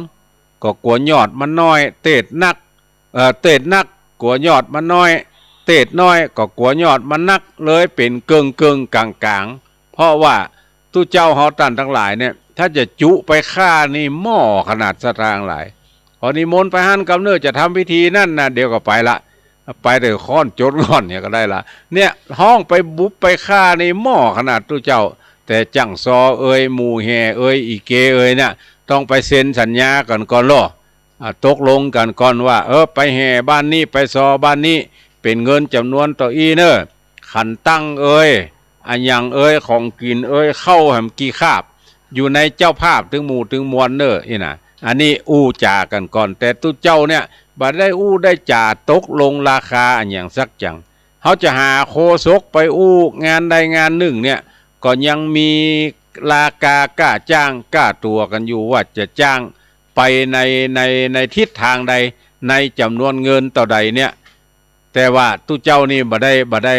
ก็กลัวยอดมันน้อยเตศนักกลัวยอดมันน้อยเตศน้อยก็กลัวยอดมันนักเลยเป็นเกิงกลางเพราะว่าตู้เจ้าเฮาตันทั้งหลายเนี่ยถ้าจะจุไปฆ่านี่หม้อขนาดสตางค์หลายพอนิมนต์ไปหันกำเนิดจะทำพิธีนั่นนะเดี๋ยวก็ไปละไปเดี๋ยวค้อนจดก่อนเนี่ยก็ได้ละเนี่ยห้องไปบุบไปฆ่านี่หม้อขนาดตู้เจ้าแต่จังซอหมู่แห่อีเกเนี่ยต้องไปเซ็นสัญญากันก่อนล่อตกลงกันก่อนว่าไปแห่บ้านนี้ไปซอบ้านนี้เป็นเงินจำนวนต่ออีเนอขันตั้งอันยังของกินเข้าแหมกี่คาบอยู่ในเจ้าภาพถึงหมู่ถึงมวลเนอนี่นะอันนี้อู้จ่ากันก่อนแต่ตู้เจ้าเนี่ยบัดได้อู้ได้จ่าตกลงราคาอันอย่างสักจังเขาจะหาโคศกไปอู้งานใดงานหนึ่งเนี่ยก็ยังมีราคากล้าจ้างกล้าตัวกันอยู่ว่าจะจ้างไปในทิศทางใดในจำนวนเงินต่อใดเนี่ยแต่ว่าตู้เจ้านี่บ่ได้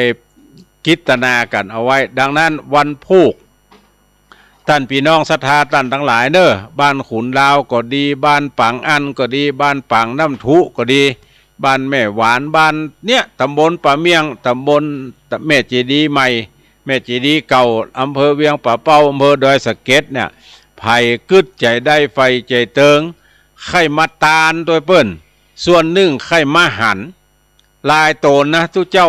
คิดนากันเอาไว้ดังนั้นวันพูกท่านพี่น้องศรัทธาท่านทั้งหลายเนอะบ้านขุนลาวก็ดีบ้านปังอันก็ดีบ้านปังน้ำทุก็ดีบ้านแม่หวานบ้านเนี่ยตำบลป่าเมียงตำบลแม่เจดีย์ใหม่แม่เจดีย์เก่าอำเภอเวียงป่าเป้าอำเภอดอยสะเก็ดเนี่ยไผ่กึดใจได้ไฟใจเติงไข่มาตาลตัวเปิ้นส่วนหนึ่งไข่มาหันลายโตนนะทุกเจ้า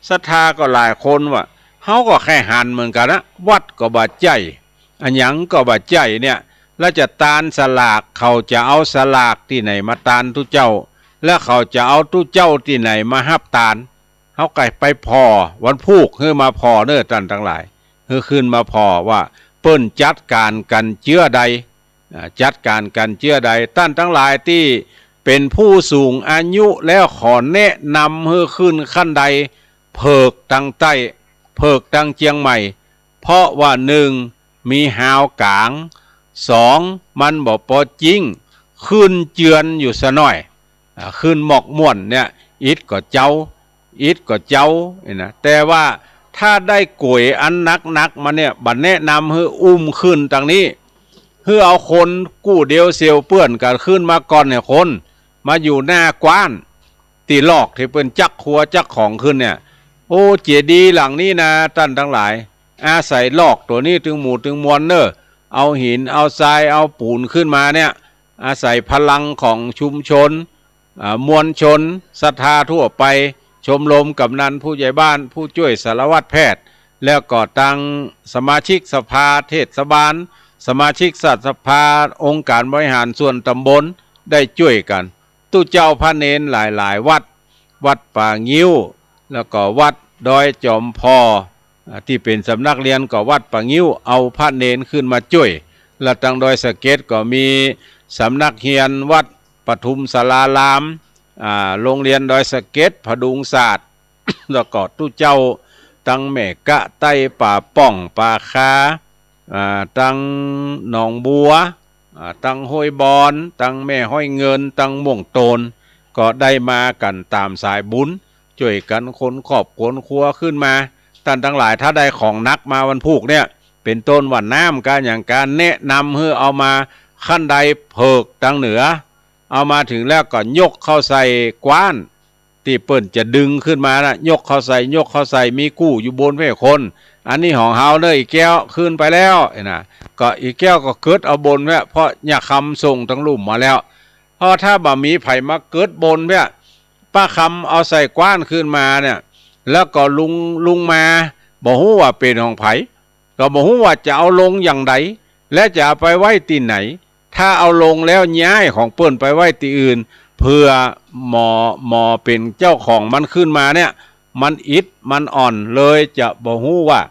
ศรัทธาก็หลายคนว่าเขาก็แค่หันเหมือนกันนะวัดก็บาดใจอันหยังก็บาดใจเนี่ยแล้วจะตานสลากเขาจะเอาสลากที่ไหนมาตานทุกเจ้าแล้วเขาจะเอาทุกเจ้าที่ไหนมาฮับตานเขาไก่ไปพอวันพูกคือมาพอเนื้อตันทั้งหลายคือขึ้นมาพอว่าเปิ้นจัดการกันเชื้อใดจัดการกันเชื้อใดท่านทั้งหลายที่เป็นผู้สูงอายุแล้วขอแนะนำให้ขึ้นขั้นใดเพิกตังใต้เพิกตังเจียงใหม่เพราะว่า1มีหาวกลาง2มันบ่พอจริงขึ้นเจือนอยู่ซะหน่อยขึ้นหมอกม่วนเนี่ยอิดก็เจ้านะแต่ว่าถ้าได้กวยอันนักมาเนี่ยบัดแนะนำให้อุ้มขึ้นตังนี้เพื่อเอาคนกู้เดียวเซียวเปื้อนกันขึ้นมาก่อนเนี่ยคนมาอยู่หน้ากว้านตีลอกที่เป็นจักขัวจักของขึ้นเนี่ยโอ้เจดีย์หลังนี้นะท่านทั้งหลายอาศัยลอกตัวนี้ถึงหมู่ถึงมวลเนอเอาหินเอาทรายเอาปูนขึ้นมาเนี่ย อาศัยพลังของชุมชนมวลชนศรัทธาทั่วไปชมรมกำนันผู้ใหญ่บ้านผู้ช่วยสารวัตรแพทย์แล้วก็ตั้งสมาชิกสภาเทศบาลสมาชิกสภาองค์การบริหารส่วนตำบลได้ช่วยกันตู้เจ้าพระเนนหลายๆวัดวัดป่างิ้วแล้วก็วัดดอยจอมพอที่เป็นสำนักเรียนก็วัดป่างิ้วเอาพระเนนขึ้นมาช่วยและตังดอยสะเก็ดก็มีสำนักเรียนวัดปทุมศาลารามโรงเรียนดอยสะเก็ดพดุงศาสตร์ แล้วก็ตู้เจ้าตังแม่กะใต้ป่าป่องป่าคาตังหนองบัวตังห้วยบอนตังแม่ห้อยเงินตังม่วงโตนก็ได้มากันตามสายบุญช่วยกันคนครอบครัวขึ้นมาท่านทั้งหลายถ้าได้ของนักมาวันพุกเนี่ยเป็นต้นวันน้ำการอย่างการแนะนำเพื่อเอามาขั้นใดเพิกตังเหนือเอามาถึงแล้วก็ยกเข้าใส่กว้านที่เปิ่นจะดึงขึ้นมานะยกเข้าใส่มีกู้อยู่บนเพื่อคนอันนี้ของเฮาเลยอีกแก้วขึ้นไปแล้วนะก็อีกแก้วก็เกิดเอาบนเนี่ยเพราะอยากคำส่งทั้งลุ่มมาแล้วเพราะถ้าบ่มีไผ่มาเกิดบนเนี่ยป้าคำเอาใส่กว้านขึ้นมาเนี่ยแล้วก็ลุงมาบอกว่าเป็นของไผ่ก็บอกว่าจะเอาลงอย่างไรและจะเอาไปไว้ที่ไหนถ้าเอาลงแล้วย้ายของเปิ้นไปไว้ที่อื่นเพื่อหมอเป็นเจ้าของมันขึ้นมาเนี่ยมันอิดมันอ่อนเลยจะบอกว่า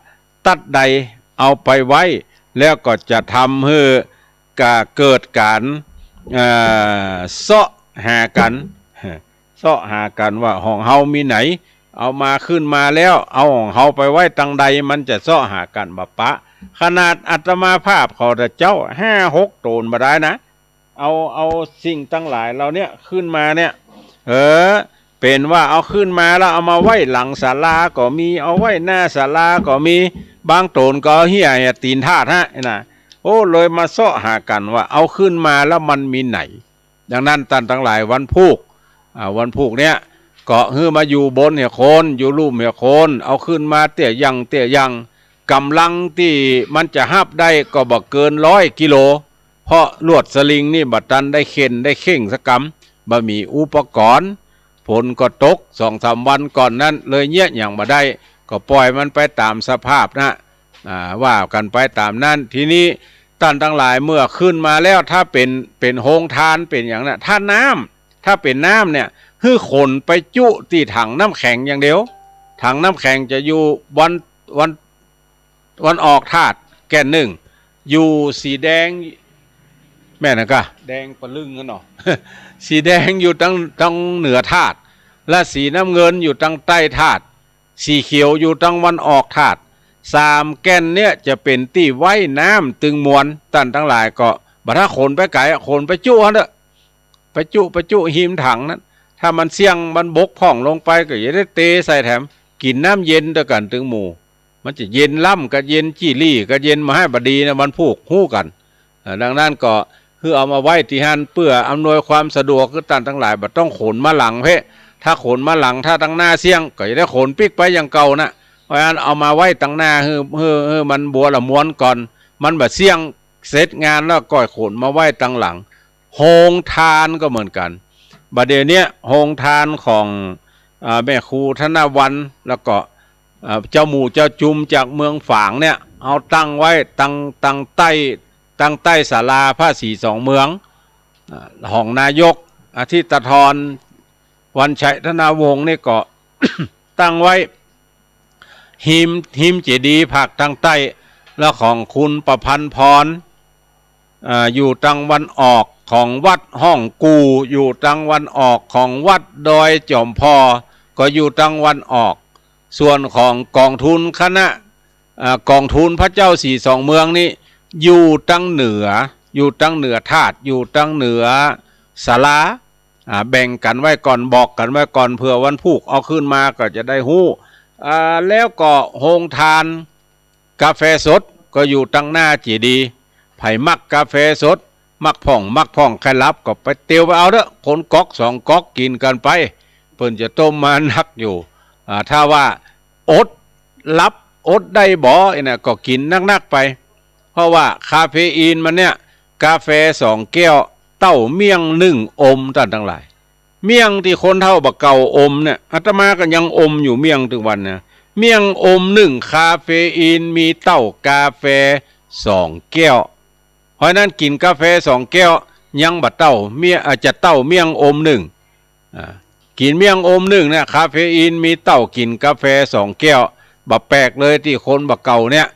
ตัดใดเอาไปไว้แล้วก็จะทำให้เกิดการเสาะหากันว่าของเฮามีไหนเอามาขึ้นมาแล้วเอาของเฮาไปไว้ตังใดมันจะเสาะหากันบะปะขนาดอาตมาภาพขอแต่เจ้า5-6 โตนมาได้นะเอาสิ่งตั้งหลายเราเนี่ยขึ้นมาเนี่ยเป็นว่าเอาขึ้นมาแล้วเอามาไว้หลังศาลาก็มีเอาไว้หน้าศาลาก็มีบางโตนก็เหี้ยตีนธาตุฮะนะโอ้เลยมาเสาะหากันว่าเอาขึ้นมาแล้วมันมีไหนดังนั้นท่านทั้งหลายวันพุกเนี่ยก็มาอยู่บนเหี่ยโคนอยู่ลุ่มเหี่ยโคนเอาขึ้นมาเตี้ยยังกำลังที่มันจะหับได้ก็บ่เกิน100 กิโลเพราะลวดสลิงนี่บัดตันได้เข่งสักกำบ่มีอุปกรณ์ฝนก็ตก 2-3 วันก่อนนั้นเลยเงี้ยอย่างบ่ได้ก็ปล่อยมันไปตามสภาพนะว่ากันไปตามนั้นทีนี้ท่านทั้งหลายเมื่อขึ้นมาแล้วถ้าเป็นโฮงทานเป็นอย่างนั้นถ้าเป็นน้ำเนี่ยคือขนไปจุที่ถังน้ำแข็งอย่างเดียวถังน้ำแข็งจะอยู่วันออกธาตุแก่นหนึ่งอยู่สีแดงแม่นะกะแดงปะลึงกันเนาะ สีแดงอยู่ตั้งเหนือธาตุและสีน้ำเงินอยู่ตั้งใต้ธาตุสีเขียวอยู่ตั้งวันออกธาตุ3 แก่นเนี่ยจะเป็นที่ไว้น้ำตึงมวลท่านทั้งหลายก็บัดถ้าขนไปไกลขนไปจุฮะเด้อไปจุหิมถังนั้นถ้ามันเสี่ยงมันบกพ่องลงไปก็อย่าได้เตะใส่แถมกินน้ำเย็นด้วยกันถึงหมู่มันจะเย็นล่ำกับเย็นจี้ลี่กับเย็นมาให้บดีนะมันผูกหู้กันดังนั้นก็คือเอามาไว้ที่หันเพื่ออำนวยความสะดวกคือท่านทั้งหลายบัดต้องขนมาหลังถ้าขนมาหลังถ้าตั้งหน้าเสี่ยงก็จะได้ขนปิกไปอย่างเก่านะเพราะฉะนั้นเอามาไว้ตั้งหน้าคือมันบัวละม้วนก่อนมันบัดเสี่ยงเสร็จงานแล้วก็ขนมาไว้ตั้งหลังโฮงทานก็เหมือนกันบัดเดี๋ยวนี้โฮงทานของแม่ครูธนวันแล้วก็เจ้าหมู่เจ้าจุมจากเมืองฝางเนี่ยเอาตั้งไว้ตั้งใต้ศาลาพระศรี2 เมืองของนายกอาทิตย์ธรวันชัยธนาวงศ์นี่ก็ ตั้งไว้หิมเจดีย์ภาคทางใต้แล้วของคุณประพันธ์พรอยู่ทางวันออกของวัดห้องกูอยู่ทางวันออกของวัดดอยจอมพอก็อยู่ทางวันออกส่วนของกองทุนคณะกองทุนพระเจ้า42 เมืองนี่อยู่ทางเหนือธาตุอยู่ทางเหนือศาลาแบ่งกันไว้ก่อนบอกกันไว้ก่อนเผื่อวันพุกเอาขึ้นมาก็จะได้ฮู้แล้วก็โฮงทานกาแฟสดก็อยู่ทางหน้าเจดีย์ไผ่มักกาแฟสดมักพ่องใครรับก็ไปเตียวไปเอาเด้อคนก๊อก2 ก๊อกกินกันไปเพิ่นจะต้มมานักอยู่ถ้าว่าอดได้บ่เนี่ยก็กินนักไปเพราะว่าคาเฟอีนมันเนี่ยกาแฟ2 แก้ว เต้าเมี่ยงหนึ่งอมท่านทั้งหลายเมี่ยงที่คนเท่าบักเก่าอมเนี่ยอาตมาก็ยังอมอยู่เมี่ยงถึงวันเนี่ยเมี่ยงอมหนึ่งคาเฟอีนมีเต้ากาแฟ2 แก้วเพราะนั้นกินกาแฟ2 แก้วยังบัดเต้าเมี่ยอาจจะเต้าเมี่ยงอมหนึ่งกินเมี่ยงอมหนึ่งเนี่ยคาเฟอีนมีเต้ากินกาแฟ2 แก้วบัดแปลกเลยที่คนบักเก่าเนี่ย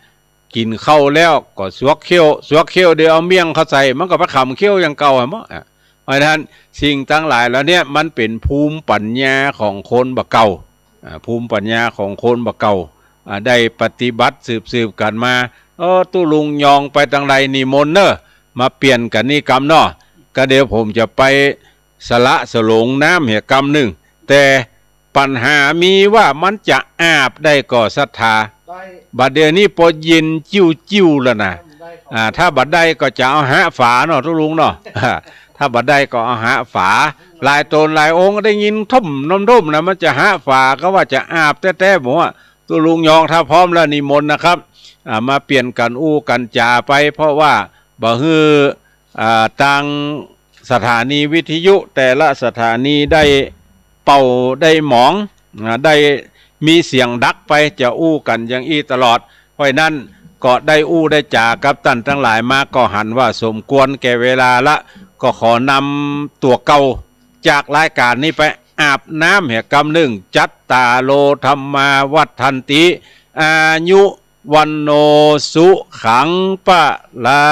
กินเข้าแล้วก็สวกเขี้ยวเดี๋ยวเอาเมี่ยงเข้าใส่มันก็ไปขำเขี้ยวอย่างเก่าเหรอเพราะนั้นสิ่งทั้งหลายแล้วเนี่ยมันเป็นภูมิปัญญาของคนบักเก่าภูมิปัญญาของคนบักเก่าได้ปฏิบัติสืบกันมาตุลุงยองไปทางใดนิมนต์เนอะมาเปลี่ยนกันนี่กรรมเนาะก็เดี๋ยวผมจะไปสละสลงน้ำเหตุกรรมหนึ่งแต่ปัญหามีว่ามันจะอาบได้ก่อศรัทธาบัดเดี๋ยวนี้พอเย็นจิ้วแล้วนะถ้าบัดได้ก็จะเอาหาฝาเนาะทุลุงเนาะถ้าบัดได้ก็เอาหาฝาลายตนลายองค์ได้ยินท่มน้มนะมันจะหาฝาก็ว่าจะอาบแต่ผมว่าตุลุงยองถ้าพร้อมแล้วนิมนต์นะครับมาเปลี่ยนกันอู้กันจาไปเพราะว่าบ่ฮือทางสถานีวิทยุแต่ละสถานีได้เป่าได้หมองได้มีเสียงดักไปจะอู้กันอย่างอี้ตลอดเพราะนั้นก็ได้อู้ได้จากับท่านทั้งหลายมาก็หันว่าสมควรแก่เวลาละก็ขอนำตัวเก่าจากรายการนี้ไปอาบน้ำเหตุกรรมหนึ่งจัตตาโลธรรมาวัฏทันติอายุวันโนสุขังปะลา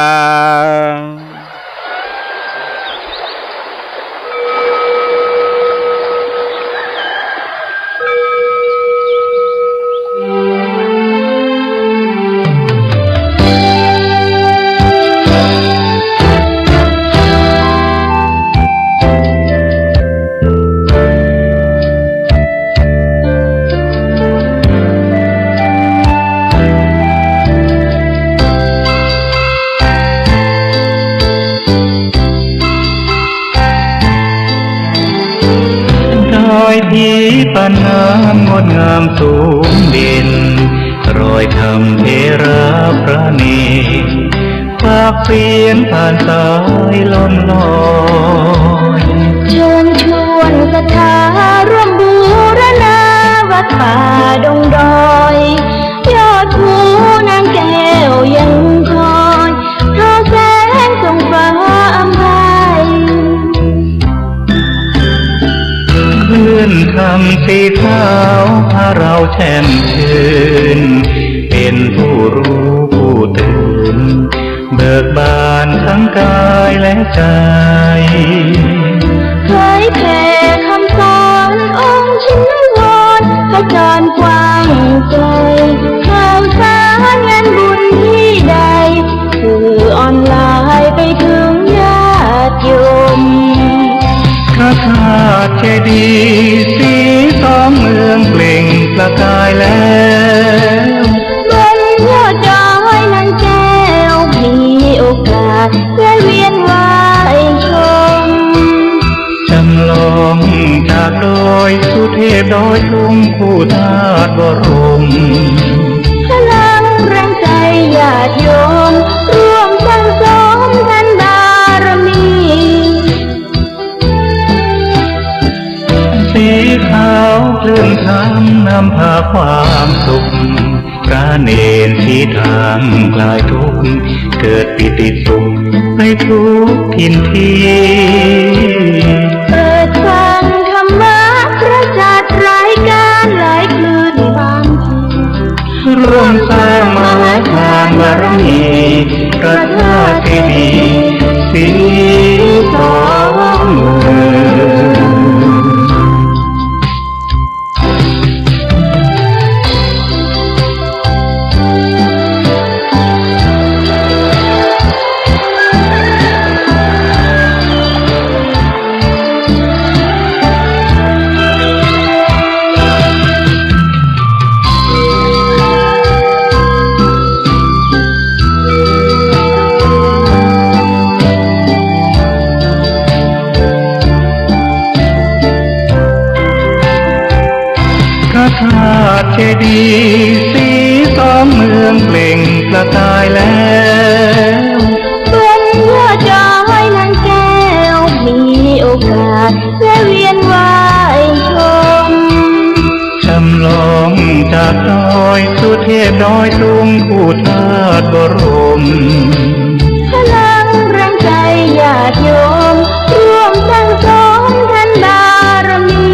ที่ปานน้ำงดงามสูงเด่นรอยธรรมเทระพระเนตรฝากเปลี่ยนผ่านสายลมลอยเชิญชวนศรัทธาร่วมบูรณาวัดป่าดงดอยยอดภูนางแก้วยังคอยทอแสงส่องฟ้าอำไพคลื่นคำสีขาวพาเราแช่มชื่นเป็นผู้รู้ผู้ตื่นเบิกบานทั้งกายและใจเผยแผ่คำสอนองค์ชินวรขจรกว้างไกลข่าวสารงานบุญที่ใดสื่อออนไลน์ไปถึงญาติโยมพระธาตุเจดีย์สีสองเมืองเปล่งประกายแล้วบนยอดดอยนางแก้วมีโอกาสแวะเวียนไหว้ชมจำลองจากดอยสุเทพดอยตุงคู่ธาตุบรมพลังแรงใจญาติโยมร่วมสั่งสมทันบารมีสีขาวคลื่นธรรมนำพาความสุขพระเนรชี้ทางคลายทุกข์เกิดปิติสุขไปทุกทินทีเปิดฟังธรรมะพระจัดรายการหลายคืนบางทีร่วมสร้างมหาทานบารมีพระธาตุเจดีย์สีสองเมืองธาตุเจดีย์สีสองเมืองเปล่งประกายแล้วบนยอดดอยนางแก้ว ดอยตุงคู่ธาตุบรมพลังแรงใจญาติโยมร่วมสั่งสมท่านบารมี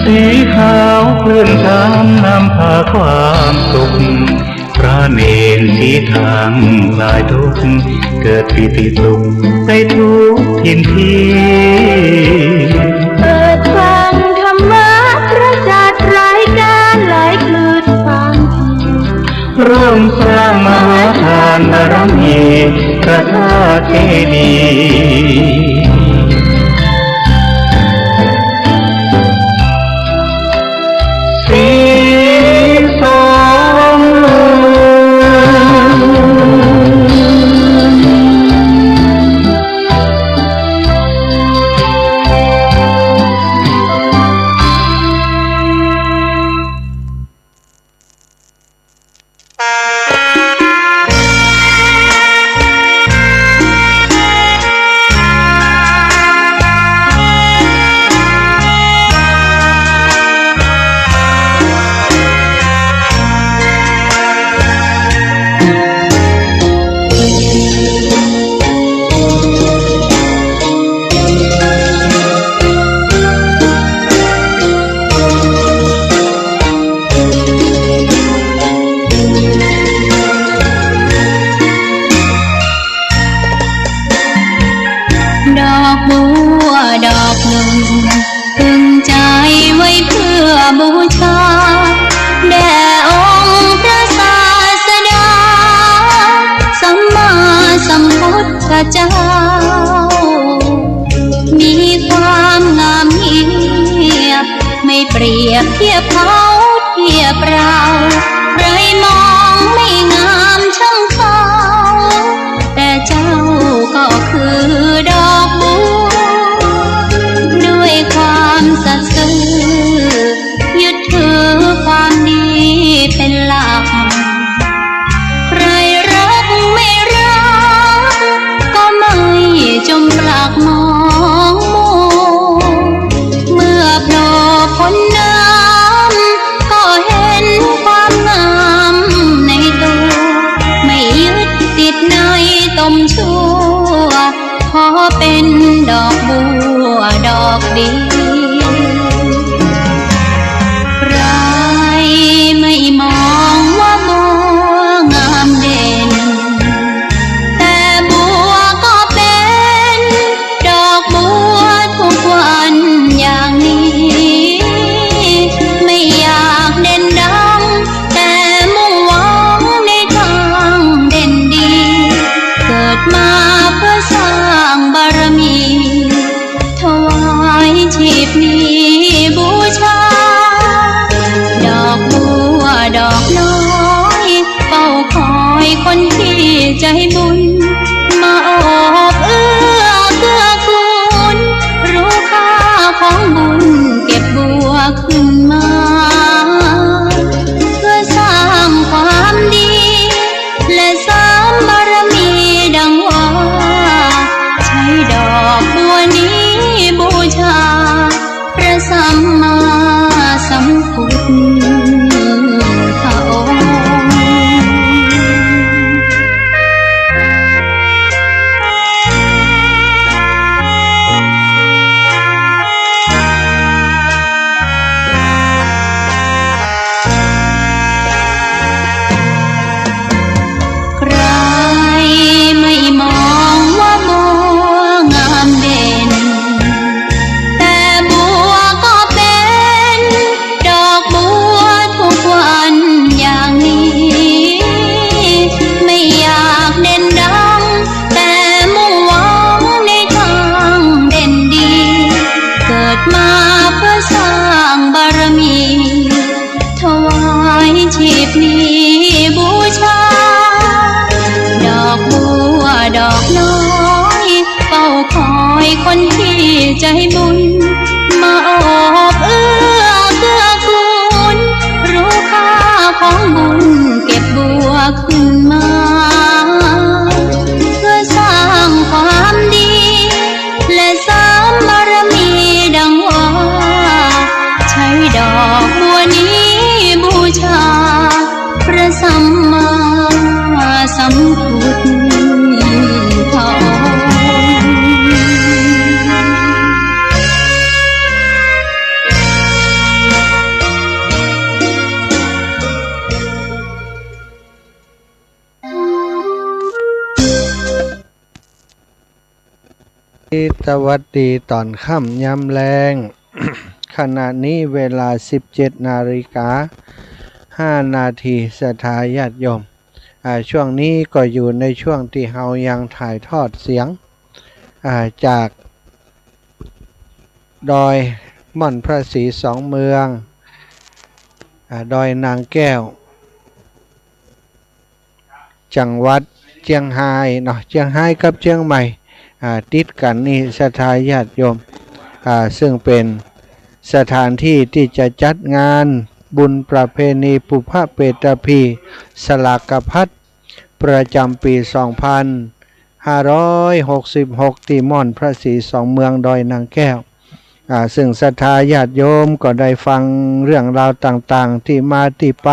สีขาวคลื่นทางนำพาความสุขพระเนรที่ทางคลายทุกข์เกิดปิติสุขไปทุกทินทีเปิดฟังธรรมะพระจัดรายการหลายคลื่นฟังร่วมสร้างมหาทานบารมีพระธาตุเจดีย์สีส้มดอกบัวดอกหนึ่งพึงใจไว้เพื่อบูชาแด่องค์พระศาสดาสัมมาสัมพุทธเจ้ามีความงามเงียบไม่เปรียบเทียบเขาเทียบเราใครมองไม่งามช่างเขาแต่เจ้าก็คือดอกบัวด้วยความสัตย์ซื่อยึดถือความดีเป็นหลักใครรักไม่รักก็ไม่จงปลักมองมัวเมื่อโผล่พ้นน้ำก็เห็นความงามในตัวไม่ยึดติดในตมชั่วขอเป็นดอกบัวดอกดีใครไม่มองว่าบัวงามเด่นแต่บัวก็เป็นดอกบัวทุกวันอย่างนี้ไม่อยากเด่นดังแต่มุ่งหวังในทางเด่นดีเกิดมาเพื่อสร้างบารมีถวายชีพนี้บูชาดอกบัวดอกน้อยเฝ้าคอยคนที่ใจบุญมาโอบเอื้อเกื้อกูลรู้ค่าของบุญเก็บบัวขึ้นมาเพื่อสร้างความดีและสร้างบารมีดังว่าใช้ดอกบัวนี้บูชาพระสัมมาสัมพุทธองค์ใครไม่มองว่าบัวงามเด่นแต่บัวก็เป็นดอกบัวทุกวันอย่างนี้ไม่อยากเด่นดังแต่มุ่งหวังในทางเด่นดีเกิดมาเพื่อสร้างบารมีถวายชีพนี้บูชาดอกบัวดอกน้อยเฝ้าคอยคนที่ใจบุญมาโอบเอื้อเกื้อกูลรู้ค่าของบุญเก็บบัวขึ้นมาเพื่อสร้างความดีและสร้างบารมีดังว่าใช้ดอกบัว สวัสดีตอนค่ำยามแรง ขณะนี้เวลา 17:05 นาทีศรัทธาญาติโยมช่วงนี้ก็อยู่ในช่วงที่เฮายังถ่ายทอดเสียงจากดอยม่อนพระศรีสองเมืองดอยนางแก้วจังหวัดเชียงรายเนาะเชียงรายกับเชียงใหม่ติดกันนี่ศรัทธาญาติโยมซึ่งเป็นสถานที่ที่จะจัดงานบุญประเพณีปุพเปตพีสลากพัดประจำปี2566ที่ม่อนพระศรีสองเมืองดอยนางแก้วซึ่งศรัทธาญาติโยมก็ได้ฟังเรื่องราวต่างๆที่มาที่ไป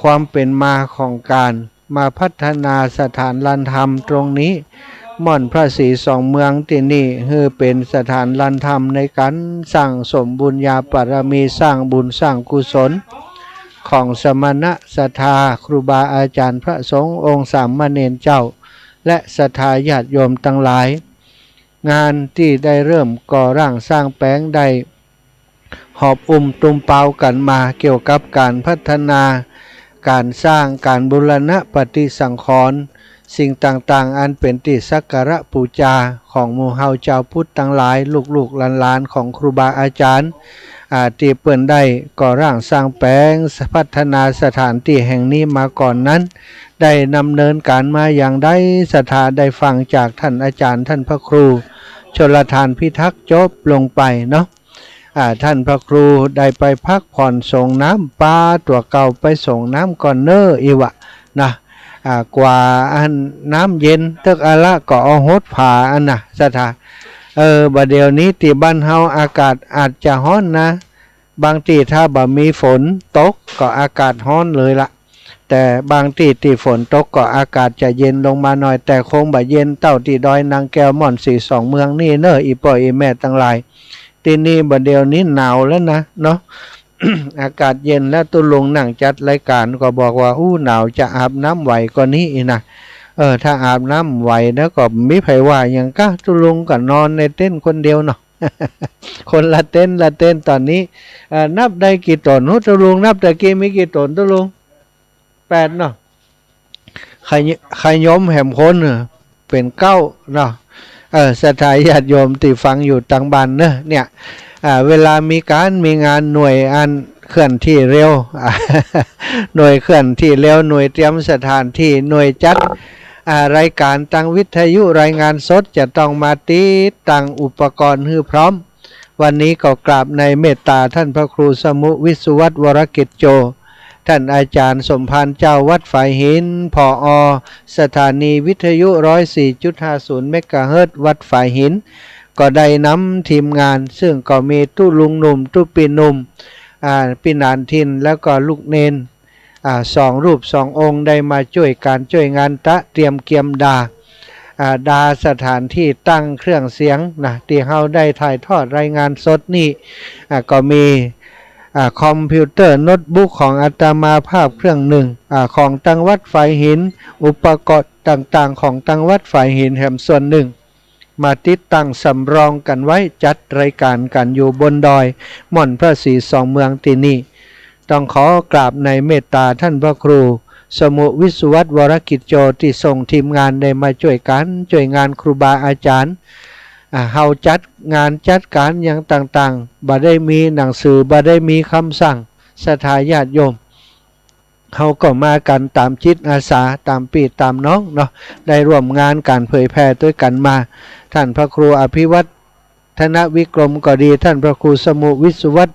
ความเป็นมาของการมาพัฒนาสถานลันธรรมตรงนี้ม่อนพระศรีสองเมืองที่นี่คือเป็นสถานลันธรรมในการสร้างสมบุญญาบารมีสร้างบุญสร้างกุศลของสมณะศรัทธาครูบาอาจารย์พระสงฆ์องค์สามเณรเจ้าและศรัทธาญาติโยมทั้งหลายงานที่ได้เริ่มก่อร่างสร้างแปลงได้หอบตุมเปากันมาเกี่ยวกับการพัฒนาการสร้างการบูรณะปฏิสังขรณ์สิ่งต่างๆอันเป็นที่สักการะบูชาของหมู่เฮาเจ้าพุทธทั้งหลายลูกๆหลานๆของครูบาอาจารย์ที่เปิ้นได้ก่อร่างสร้างแปลงพัฒนาสถานที่แห่งนี้มาก่อนนั้นได้ดำเนินการมาอย่างใดศรัทธาได้ฟังจากท่านอาจารย์ท่านพระครูชลทานพิทักษ์จบลงไปเนาะท่านพระครูได้ไปพักผ่อนส่งน้ำปลาตัวเก่าไปส่งน้ำก่อนเนออีวะนะกว่าอันน้ำเย็นตึกอะละก็เอาหดผาอันน่ะศรัทธาบัดเดี๋ยวนี้ที่บ้านเฮาอากาศอาจจะร้อนนะบางที่ถ้าบ่มีฝนตกก็อากาศร้อนเลยละแต่บางที่ฝนตกก็อากาศจะเย็นลงมาหน่อยแต่คงบ่เย็นเท่าที่ดอยนางแก้วม่อนศรีสองเมืองนี่เนออีป่อยอีแม่ทั้งหลายที่นี่บัดเดี๋ยวนี้หนาวแล้วนะเนาะ อากาศเย็นแล้วตุลุงนั่งจัดรายการก็บอกว่าหนาวจะอาบน้ำไหวกว่านี้อีกนะถ้าอาบน้ำไหวแล้วก็ไม่ไผว่าอย่างก็ตุลุงก็นอนในเต้นคนเดียวเนาะ คนละเต้นตอนนี้นับได้กี่ตนตุลุงนับแต่กี่มีกี่ตนตุลุง8เนาะใครย้อมแหมคนเป็น9เนาะศรัทธาญาติโยมที่ฟังอยู่ต่างบ้านเนี่ยเวลามีงานหน่วยอันเคลื่อนที่เร็ว หน่วยเคลื่อนที่เร็วหน่วยเตรียมสถานที่หน่วยจัดรายการตั้งวิทยุรายงานสดจะต้องมาติดตั้งอุปกรณ์ให้พร้อมวันนี้ก็กราบในเมตตาท่านพระครูสมุวิสุวัตวรกิจโจท่านอาจารย์สมภารเจ้าวัดฝายหินผอ.สถานีวิทยุ 104.50 เมกะเฮิรตซ์วัดฝายหินก็ได้นำทีมงานซึ่งก็มีตู้ลุงหนุ่มตู้ปีหนุ่มปีนานทินแล้วก็ลูกเนน2 รูป 2 องค์ได้มาช่วยงานเตรียมเกียมดาสถานที่ตั้งเครื่องเสียงนะที่เฮาได้ถ่ายทอดรายงานสดนี่ก็มีคอมพิวเตอร์โน้ตบุ๊กของอาตมาภาพเครื่องหนึ่งของตังวัดฝายหินอุปกรณ์ต่างๆของตังวัดฝายหินแห่งส่วนหนึ่งมาติดตั้งสำรองกันไว้จัดรายการกันอยู่บนดอยม่อนพระศรีสองเมืองที่นี่ต้องขอกราบในเมตตาท่านพระครูสมุวิสุวัตวรกิจโจที่ส่งทีมงานได้มาช่วยงานครูบาอาจารย์เฮาจัดงานจัดการอย่างต่างๆบ่ได้มีหนังสือบ่ได้มีคำสั่งศรัทธาญาติโยมเฮาก็มากันตามจิตอาสาตามปีตามน้องเนาะได้ร่วมงานการเผยแพร่ด้วยกันมาท่านพระครูอภิวัตธนวิกรมก็ดีท่านพระครูสมุวิสุวัต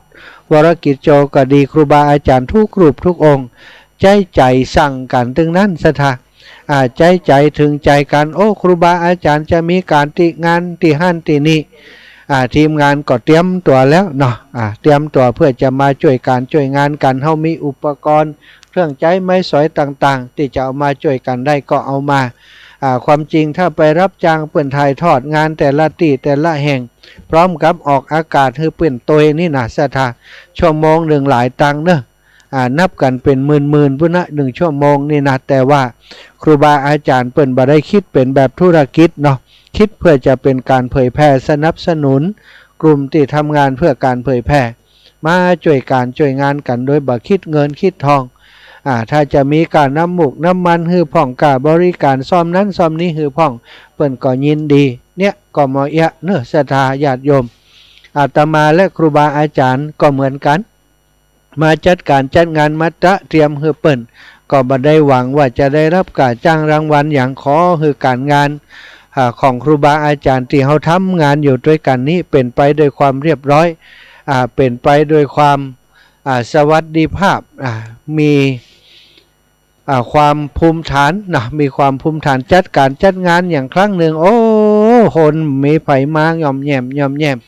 วรกิจโจก็ดีครูบาอาจารย์ทุกรูปทุกองค์ใจสั่งกันถึงนั้นศรัทธาใจถึงใจกันครูบาอาจารย์จะมีการติงานที่หั่นที่นี่ทีมงานก็เตรียมตัวแล้วเนาะเตรียมตัวเพื่อจะมาช่วยงานกันเฮามีอุปกรณ์เครื่องใช้ไม้สอยต่างๆที่จะเอามาช่วยกันได้ก็เอามาความจริงถ้าไปรับจ้างเปิ้นถ่ายทอดงานแต่ละที่แต่ละแห่งพร้อมกับออกอากาศให้เปิ้นตัวนี่นะศรัทธาชั่วโมงหนึ่งหลายตังค์เนอะนับกันเป็นหมื่นพุ่นนะ1 ชั่วโมงนี่นะแต่ว่าครูบาอาจารย์เปิ้นบ่ได้คิดเป็นแบบธุรกิจเนาะ คิดเพื่อจะเป็นการเผยแพร่สนับสนุนกลุ่มที่ทำงานเพื่อการเผยแพร่มาช่วยการช่วยงานกันโดยบ่คิดเงินคิดทองถ้าจะมีการน้ำหมูกน้ำมันฮือพ่องกาบริการซ่อมนั้นซ่อมนี้ฮือพ่องเปิ้นก็ยินดีเนี่ยก็มอเอะเนื้อศรัทธาญาติโยมอาตมาและครูบาอาจารย์ก็เหมือนกันมาจัดการจัดงานมัตระเตรียมฮือเปิ้นก็บ่ได้หวังว่าจะได้รับการจ้างรางวัลอย่างขอฮือการงานของครูบาอาจารย์ที่เขาทำงานอยู่ด้วยกันนี้เป็นไปโดยความเรียบร้อยเป็นไปโดยความสวัสดิภาพมีความภูมิฐานนะมีความภูมิฐานจัดการจัดงานอย่างครั้งหนึ่งโอ้คนมีไผมายอมแยม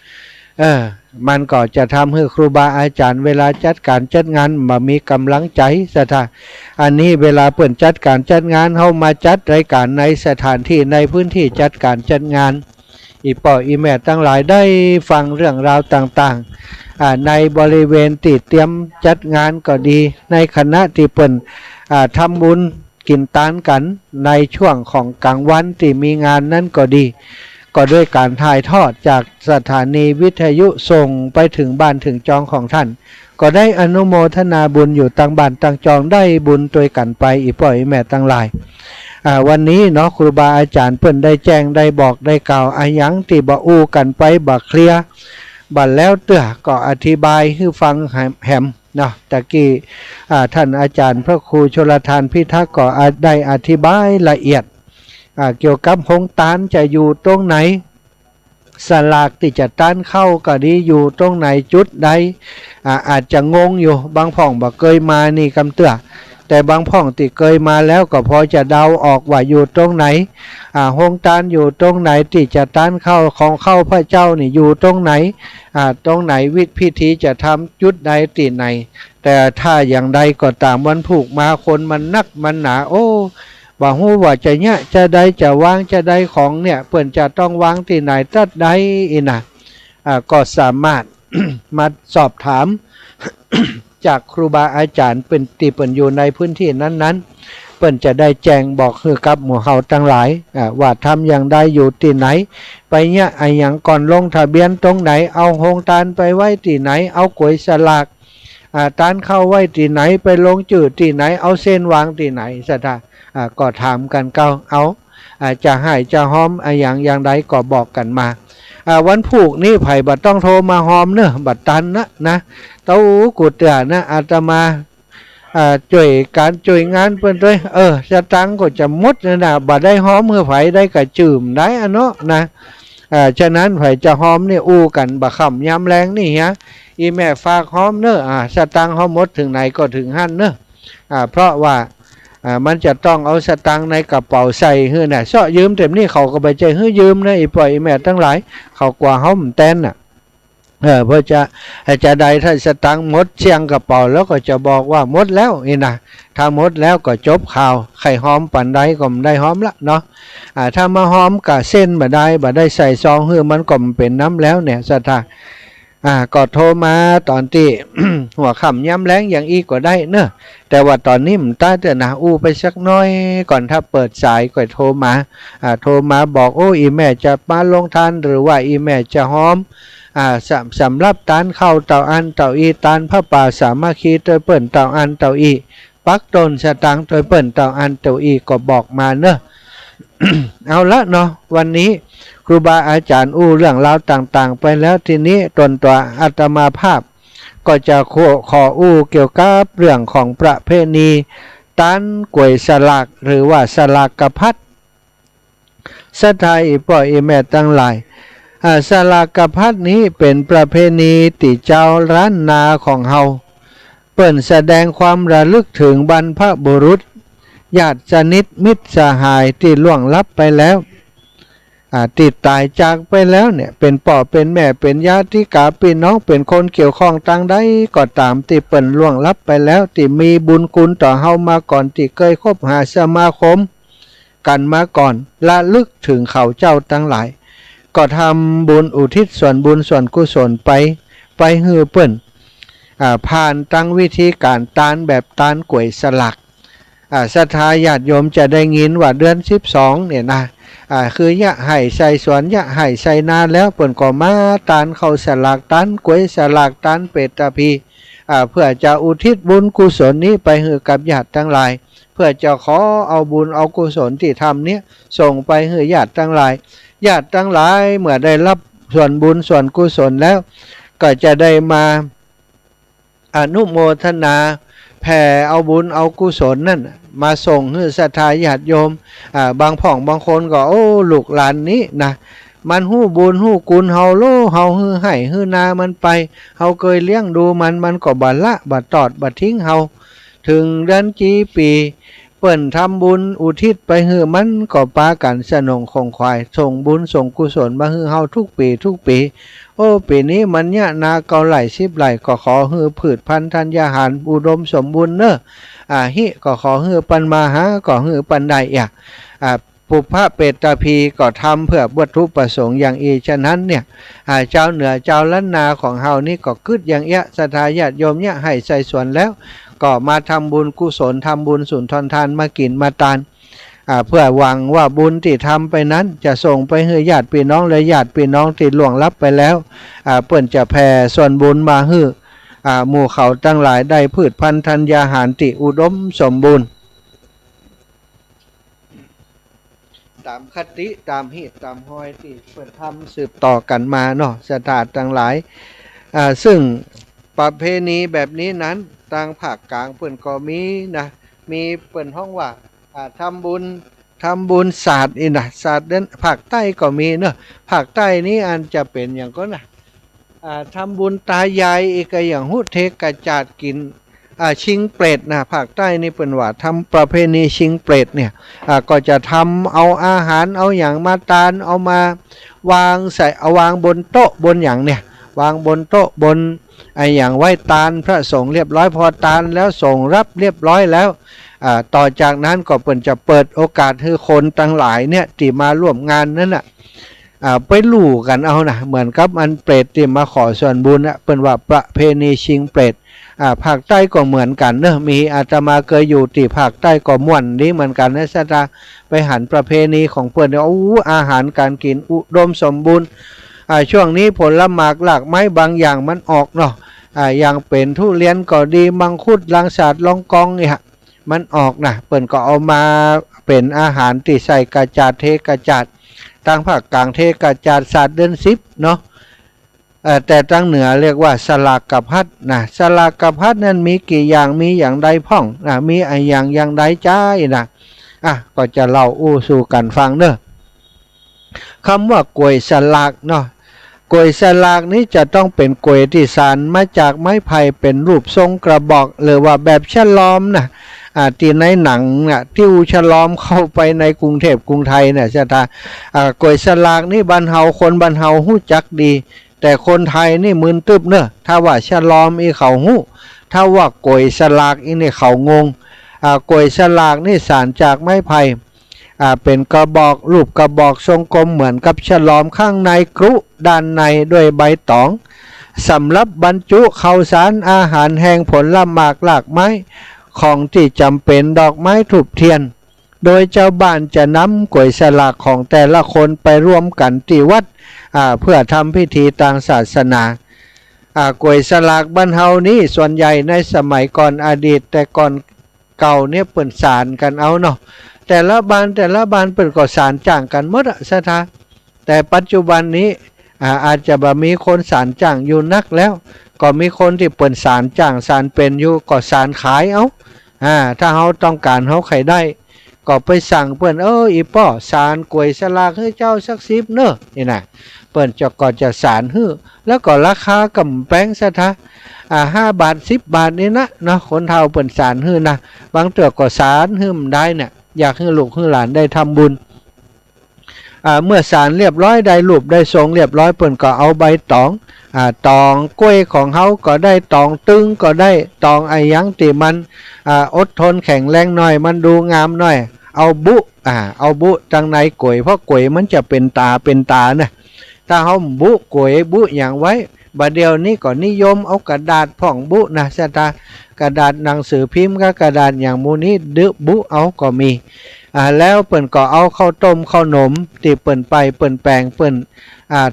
มันก็จะทำให้ครูบาอาจารย์เวลาจัดการจัดงานมามีกำลังใจศรัทธาอันนี้เวลาเปิ่นจัดการจัดงานเขามาจัดรายการในสถานที่ในพื้นที่จัดการจัดงานอีป่ออีแม่ตั้งหลายได้ฟังเรื่องราวต่างๆในบริเวณที่เตรียมจัดงานก็ดีในคณะที่เปิ่นทำบุญกินตานกันในช่วงของกลางวันที่มีงานนั้นก็ดีก็ด้วยการถ่ายทอดจากสถานีวิทยุส่งไปถึงบ้านถึงจองของท่านก็ได้อนุโมทนาบุญอยู่ต่างบ้านต่างจองได้บุญตัวกันไปอีป่อยแม่ตั้งหลายวันนี้เนาะครูบาอาจารย์เพิ่นได้แจ้งได้บอกได้กล่าวอายังที่บ่อู้กันไปบ่เคลียร์บัดแล้วเตื้อก็อธิบายให้ฟังแหมเนาะตะกี้ท่านอาจารย์พระครูชลทานพิทักษ์ก็ได้อธิบายละเอียดเกี่ยวกับหงตานจะอยู่ตรงไหนสลากที่จะต้านเข้าก็ดีอยู่ตรงไหนจุดใดอาจจะงงอยู่บางพ่องบ่เคยมานี่คำเตื้อแต่บางพ่องที่เคยมาแล้วก็พอจะเดาออกว่าอยู่ตรงไหนหงตานอยู่ตรงไหนที่จะต้านเข้าของเข้าพระเจ้านี่อยู่ตรงไหนตรงไหนวิธีพิธีจะทำจุดใดที่ไหนแต่ถ้าอย่างใดก็ตามวันผูกมาคนมันนักมันหนาโอ้บ่ฮู้ว่าจะเนี่ยจะใดจะวางจะใดของเนี่ยเพิ่นจะต้องวางที่ไหนตัดใดอีน่ะก็สามารถ มาสอบถาม จากครูบาอาจารย์เป็นที่เปิ้นอยู่ในพื้นที่นั้นๆเปิ้นจะได้แจ้งบอกคือกับหมู่เฮาทั้งหลายว่าทำอย่างใดอยู่ที่ไหนไปเนี่ยอย่างก่อนลงทะเบียนตรงไหนเอาโฮงตานไปไว้ที่ไหนเอากล้วยสลากตานเข้าไว้ที่ไหนไปลงจืดที่ไหนเอาเส้นวางที่ไหนศรัทธาก็ถามกันเก้าเอาจะให้จะหอมอย่างใดก็บอกกันมาวันผูกนี่ไผ่บัดต้องโทรมาหอมเนอะบัดตันนะเต้ากุดนะอาตมาช่วยการช่วยงานเพิ่นด้วยสตังก็จะมดนะบัดได้หอมเมื่อไผ่ได้กระจืมได้เนาะนะฉะนั้นไผ่จะหอมนี่อู้กันบะค่ำยามแรงนี่ฮะอีแม่ฝากหอมเนอะสตังหอมมดถึงไหนก็ถึงหั่นเนอะเพราะว่ามันจะต้องเอาสตังในกระเป๋าใส่เฮือน่ะเสาะยืมเต็มนี่เขาก็ไปใจเฮือยืมนะอีปล่อยแม่ทั้งหลายเขากว่าห้อมแตนน่ะเพื่อจะได้ถ้าสตังหมดเชียงกระเป๋าแล้วก็จะบอกว่าหมดแล้วนี่นะถ้าหมดแล้วก็จบข่าวไข่หอมปันใดก็ไม่ได้หอมละเนาะถ้ามาหอมกับเส้นบ่ได้ใส่ซองเฮือมันก็เป็นน้ำแล้วเนี่ยสตาก็โทรมาตอนที่ หัวค่ำย้ำแรงอย่างอีกก็ได้เนอะแต่ว่าตอนนี้มันตาเตือนนะอู้ไปสักน้อยก่อนถ้าเปิดสายก็โทรมาบอกโอ้อีแม่จะมาลงทานหรือว่าอีแม่จะหอมสำหรับตานเข้าเต่าอันเต่าอีตานพระป่าสามัคคีโดยเปิ่นเต่าอันเต่าอีปักต้นสตังโดยเปิ่นเต่าอันเต่าอีก็บอกมาเนอะ เอาละเนาะวันนี้ครูบาอาจารย์อู้เรื่องราวต่างๆไปแล้วทีนี้ตนตัวอาตมาภาพก็จะขออู้เกี่ยวกับเรื่องของประเพณีต้านกล้วยสลากหรือว่าสลากกพัดสถายป่อยแม่ตั้งหลายสลากกพัดนี้เป็นประเพณีติเจ้าร้านนาของเฮาเปิ่นแสดงความระลึกถึงบรรพบุรุษญาติสนิทมิตรสหายที่ล่วงลับไปแล้วติดตายจากไปแล้วเนี่ยเป็นพ่อเป็นแม่เป็นญาติกาพี่น้องเป็นคนเกี่ยวข้องต่างใดก็ตามที่เปิ่นล่วงลับไปแล้วที่มีบุญคุณต่อเฮามาก่อนที่เคยคบหาสมาคมกันมาก่อนละลึกถึงเขาเจ้าทั้งหลายก็ทำบุญอุทิศส่วนบุญส่วนกุศลไปฮือเปิ่นผ่านตั้งวิธีการตานแบบตานกล้วยสลัก ศรัทธาญาติโยมจะได้ยินว่าเดือน12เนี่ยนะคือยะให้ใส่สวนยะให้ใส่นาแล้วเปิ่นก็มาตานเข้าสลากตันกวยสลากตันเป็ดตะพีเพื่อจะอุทิศบุญกุศลนี้ไปให้กับญาติทั้งหลายเพื่อจะขอเอาบุญเอากุศลที่ทำเนี้ยส่งไปให้ญาติทั้งหลายญาติทั้งหลายเมื่อได้รับส่วนบุญส่วนกุศลแล้วก็จะได้มาอนุโมทนาแผ่เอาบุญเอากุศลนั่นมาส่งให้ศรัทธาญาติโยมบางพ่องบางคนก็โอ้ลูกหลานนี้นะมันหู้บุญหู้กุลเฮาโลเฮาฮือให้ฮือนามันไปเฮาเคยเลี้ยงดูมันก็บ่ละบ่ตอดบ่ทิ้งเฮาถึงเดือนกี่ปีเปิ้นทำบุญอุทิศไปฮือมันก็ปากันสนองของควายส่งบุญส่งกุศลมาฮือเฮาทุกปีโอ้ปีนี้มันเนี่ยนาเกาไหล10ไหลก็ขอฮือพืชพันธุ์ธัญญาหารอุดมสมบูรณ์เนอะฮิก็ขอฮือปันมาหาก็ฮือปันใดปุพพะเปตตาพีก็ทำเพื่อวัตถุประสงค์อย่างอีฉะนั้นเนี่ยเจ้าเหนือเจ้าล้านนาของเฮานี่ก็คึดอย่างศรัทธาญาติโยมเนี่ยให้ใส่ส่วนแล้วก็มาทำบุญกุศลทำบุญสุนทรทานมากินมาทานเพื่อหวังว่าบุญที่ทำไปนั้นจะส่งไปให้ญาติพี่น้องและญาติพี่น้องที่ล่วงลับไปแล้วเปิ้นจะแผ่ส่วนบุญมาให้หมู่เขาทั้งหลายได้พืชพันธุ์ธัญญาหารที่อุดมสมบูรณ์ตามคติตามเหตุตามห้อยที่เปิดทำสืบต่อกันมาเนาะศรัทธาทั้งหลายซึ่งประเพณีแบบนี้นั้นทางภาคกลางเปิ่นก็มีนะมีเปิ่นห้องว่าทำบุญศาสตร์นี่นะศาสตร์เด่นภาคใต้ก็มีเนาะภาคใต้นี้อันจะเป็นอย่างก็นะทำบุญตายายอีกอย่างหุเทกระจาดกินชิงเปรตนะภาคใต้นี่เป็นว่าทำประเพณีชิงเปรตเนี่ยก็จะทำเอาอาหารเอาอย่างมาตานเอามาวางใส่เอาวางบนโต๊ะบนอย่างเนี่ยวางบนโต๊ะบนอย่างไหว้ตานพระสงฆ์เรียบร้อยพอตานแล้วส่งรับเรียบร้อยแล้วต่อจากนั้นก็เปิ่นจะเปิดโอกาสให้คนทั้งหลายเนี่ยที่มาร่วมงานนั้นน่ะไปลู่กันเอานะเหมือนกับอันเปรตที่มาขอส่วนบุญนะเปิ่นว่าประเพณีชิงเปรตภาคใต้ก็เหมือนกันเนอะมีอาตมาเคยอยู่ที่ภาคใต้ก็ม่วนนี้เหมือนกันนะศรัทธาไปหันประเพณีของเพื่อนเนี่ยอาหารการกินอุดมสมบูรณ์ช่วงนี้ผลหมากหลากไม้บางอย่างมันออกเนาะอย่างเป็นทุเรียนก็ดีมังคุดลังสาดลองกองเนี่ยมันออกนะเปิ่นก็เอามาเป็นอาหารที่ใส่กระจาดเทกระจาดทางภาคกลางเทกระจาดศาสตร์เดือน10เนาะแต่ทางเหนือเรียกว่าสลากกพัดนะสลากกพัดนั้นมีกี่อย่างมีอย่างใดพ่องมีอย่างใดจ้ายนะก็จะเล่าสู่กันฟังเนอะคำว่ากล้วยสลากเนาะกล้วยสลากนี้จะต้องเป็นกล้วยที่สานมาจากไม้ไผ่เป็นรูปทรงกระบอกหรือว่าแบบฉลอมนะที่ในหนังที่ฉลอมเข้าไปในกรุงเทพกรุงไทยเนี่ยจะทากล้วยสลากนี่บ้านเฮาคนบ้านเฮาฮู้จักดีแต่คนไทยนี่มึนตึบเนอะถ้าว่าฉลอมอีเขาฮู้ถ้าว่ากล้วยสลากอีนี่เขางงกล้วยสลากนี่สานจากไม้ไผ่เป็นกระบอกรูปกระบอกทรงกลมเหมือนกับฉลอมข้างในกรุด้านในด้วยใบตองสำหรับบรรจุข้าวสารอาหารแห้งผลหมากหลากไม้ของที่จำเป็นดอกไม้ถูกเทียนโดยเจ้าบ้านจะนำกล้วยสลากของแต่ละคนไปร่วมกันที่วัดเพื่อทำพิธีทางศาสนากล้วยสลากบ้านเฮานี้ส่วนใหญ่ในสมัยก่อนอดีตแต่ก่อนเก่าเนี่ยเปิ่นสารกันเอาเนาะแต่ละบ้านเปิ่นก็สารจ้างกันหมดศรัทธาแต่ปัจจุบันนี้อาจจะบ่มีคนสารจ้างอยู่นักแล้วก็มีคนที่เปิ่นสารจ้างสารเป็นอยู่ก็สารขายเอาถ้าเฮาต้องการเฮาใครได้ก็ไปสั่งเปิ่นอีป้อสารกล้วยสลากให้เจ้าสัก10เนอะนี่นะเปิ่นก็จะสารฮื้อแล้วก็ราคากำแพงศรัทธา5 บาท10 บาทนี่นะเนาะคนเฒ่าเปิ่นสารฮื้อนะบางเตือก็สารฮื้อได้เนี่ยอยากให้ลูกให้หลานได้ทำบุญเมื่อสารเรียบร้อยได้รูปได้ทรงเรียบร้อยเปิ่นก็เอาใบตองตองกล้วยของเขาก็ได้ตองตึงก็ได้ตองยังที่มันอดทนแข็งแรงหน่อยมันดูงามหน่อยเอาบุทางในกล้วยเพราะกล้วยมันจะเป็นตานะถ้าเขาบุกล้วยบุอย่างไว้ บัดเดียวนี้ก็นิยมเอากระดาษพ่องบุนะสตากระดาษหนังสือพิมพ์กับกระดาษอย่างมูนี้ดึบุเอาก็มีแล้วเปิ่นก็เอาข้าวต้มข้าวหนมที่เปิ่นไปเปิ่นแปลงเปิ่น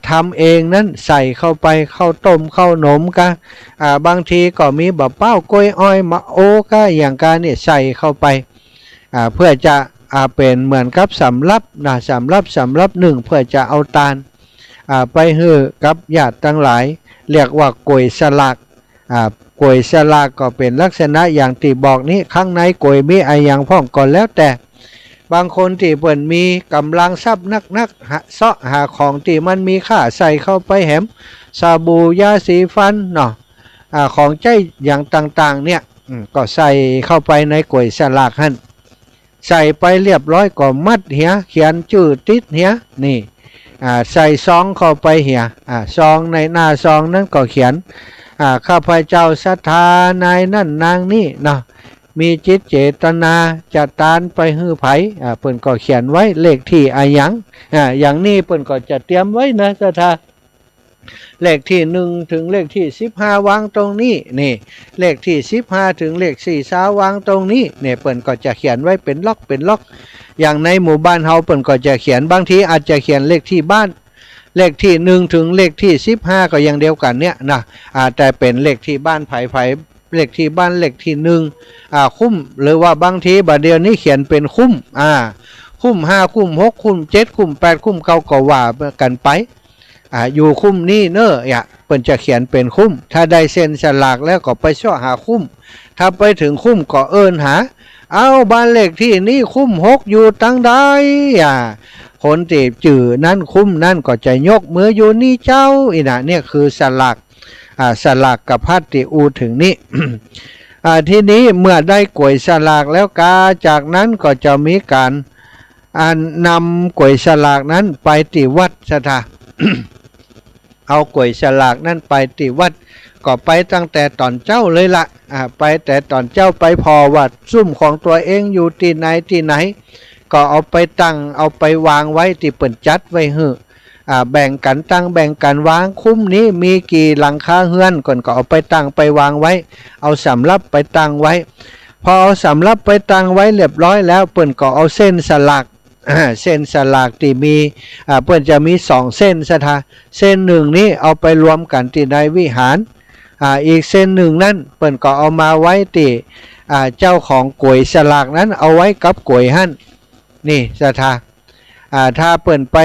ทำเองนั้นใส่เข้าไปข้าวต้มข้าวหนมกะบางทีก็มีบะเป้ากล้วยอ้อยมะโอกะอย่างการเนี่ยใส่เข้าไปเพื่อจะเป็นเหมือนกับสำรับนะสำรับหนึ่งเพื่อจะเอาตาลไปฮื้อกับญาติทั้งหลายเรียกว่ากล้วยสลักกล้วยสลักก็เป็นลักษณะอย่างที่บอกนี้ข้างในกล้วยมีอะไรอย่างพ่องก่อนแล้วแต่บางคนที่เปิ่นมีกำลังทรัพย์นักเสาะหาของที่มันมีค่าใส่เข้าไปแหมสบู่ยาสีฟันเนาะของใจอย่างต่างๆเนี่ยก็ใส่เข้าไปในกล้วยสลักหั่นใส่ไปเรียบร้อยก็มัดเหียเขียนชื่อติดเหียนี่ใส่ซองเข้าไปเหียซองในหน้าซองนั้นก็เขียนข้าพเจ้าศรัทธานายนั่นนางนี่เนาะมีจิตเจตนาจะตานไปฮื้อไผเปิ้นก็เขียนไว้เลขที่อย่างนี้เปิ้นก็จะเตรียมไว้นะศรัทธาเลขที่1ถึงเลขที่15วางตรงนี้นี่เลขที่15ถึงเลข40วางตรงนี้เนี่ยเปิ้นก็จะเขียนไว้เป็นล็อกอย่างในหมู่บ้านเฮาเปิ้นก็จะเขียนบางทีอาจจะเขียนเลขที่บ้านเลขที่1ถึงเลขที่15ก็อย่างเดียวกันเนี่ยนะแต่เป็นเลขที่บ้านไผเลขที่บ้านเลขที่คุ้มหรือว่าบางทีบัดเดียวนี้เขียนเป็นคุ้มคุ้ม5คุ้ม6คุ้ม7คุ้ม8คุ้ม9ก็ว่ากันไปอยู่คุ้มนี่เนอะเปิ้นจะเขียนเป็นคุ้มถ้าได้เส้นฉลากแล้วก็ไปช่อหาคุ้มถ้าไปถึงคุ้มก็เอิ้นหาเอาบ้านเลขที่นี่คุ้ม6อยู่ตั้งใดคนที่จื่อนั้นคุ้มนั้นก็จะยกมืออยู่นี่เจ้าอีน่ะเนี่ยคือฉลากสลากกับพัดติอูถึงนี้ ทีนี้เมื่อได้กล้วยสลากแล้วจากนั้นก็จะมีการนำกล้วยสลากนั้นไปที่วัดสถา เอากล้วยสลากนั้นไปที่วัดก็ไปตั้งแต่ตอนเจ้าเลยละไปแต่ตอนเจ้าไปพอวัดซุ่มของตัวเองอยู่ที่ไหนก็เอาไปตั้งเอาไปวางไว้ที่เปิ่นจัดไว้ฮื้อแบ่งกันตั้งแบ่งกันวางคุ้มนี้มีกี่หลังคาเฮือนก่อนก็เอาไปตั้งไปวางไว้เอาสำรับไปตั้งไว้พอเอาสำรับไปตั้งไว้เรียบร้อยแล้วเปิ้นก็เอาเส้นสลากเส้นสลากที่มีเปิ้นจะมี2เส้นซะท่าเส้นหนึ่งนี้เอาไปรวมกันที่ในวิหารอีกเส้นหนึ่งนั้นเปิ้นก็เอามาไว้ที่เจ้าของกล้วยสลากนั้นเอาไว้กับกล้วยหั่นนี่ซะท่าถ้าเปิ้นไป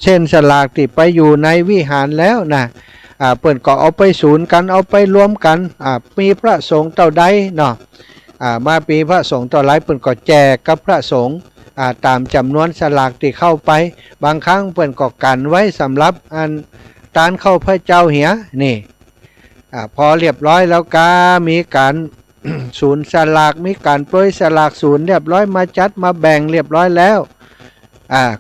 เช่นสลากที่ไปอยู่ในวิหารแล้วนะเปิ้นก็เอาไปศูนย์กันเอาไปรวมกันมีพระสงฆ์เท่าใดเนาะมาปีพระสงฆ์เท่าไรเปิ้นก็แจกกับพระสงฆ์ตามจำนวนสลากที่เข้าไปบางครั้งเปิ้นก็กันไว้สำหรับตานเข้าพระเจ้าเหียนี่พอเรียบร้อยแล้วก็มีการ ศูนย์สลากมีการโปรยสลากศูนย์เรียบร้อยมาจัดมาแบ่งเรียบร้อยแล้ว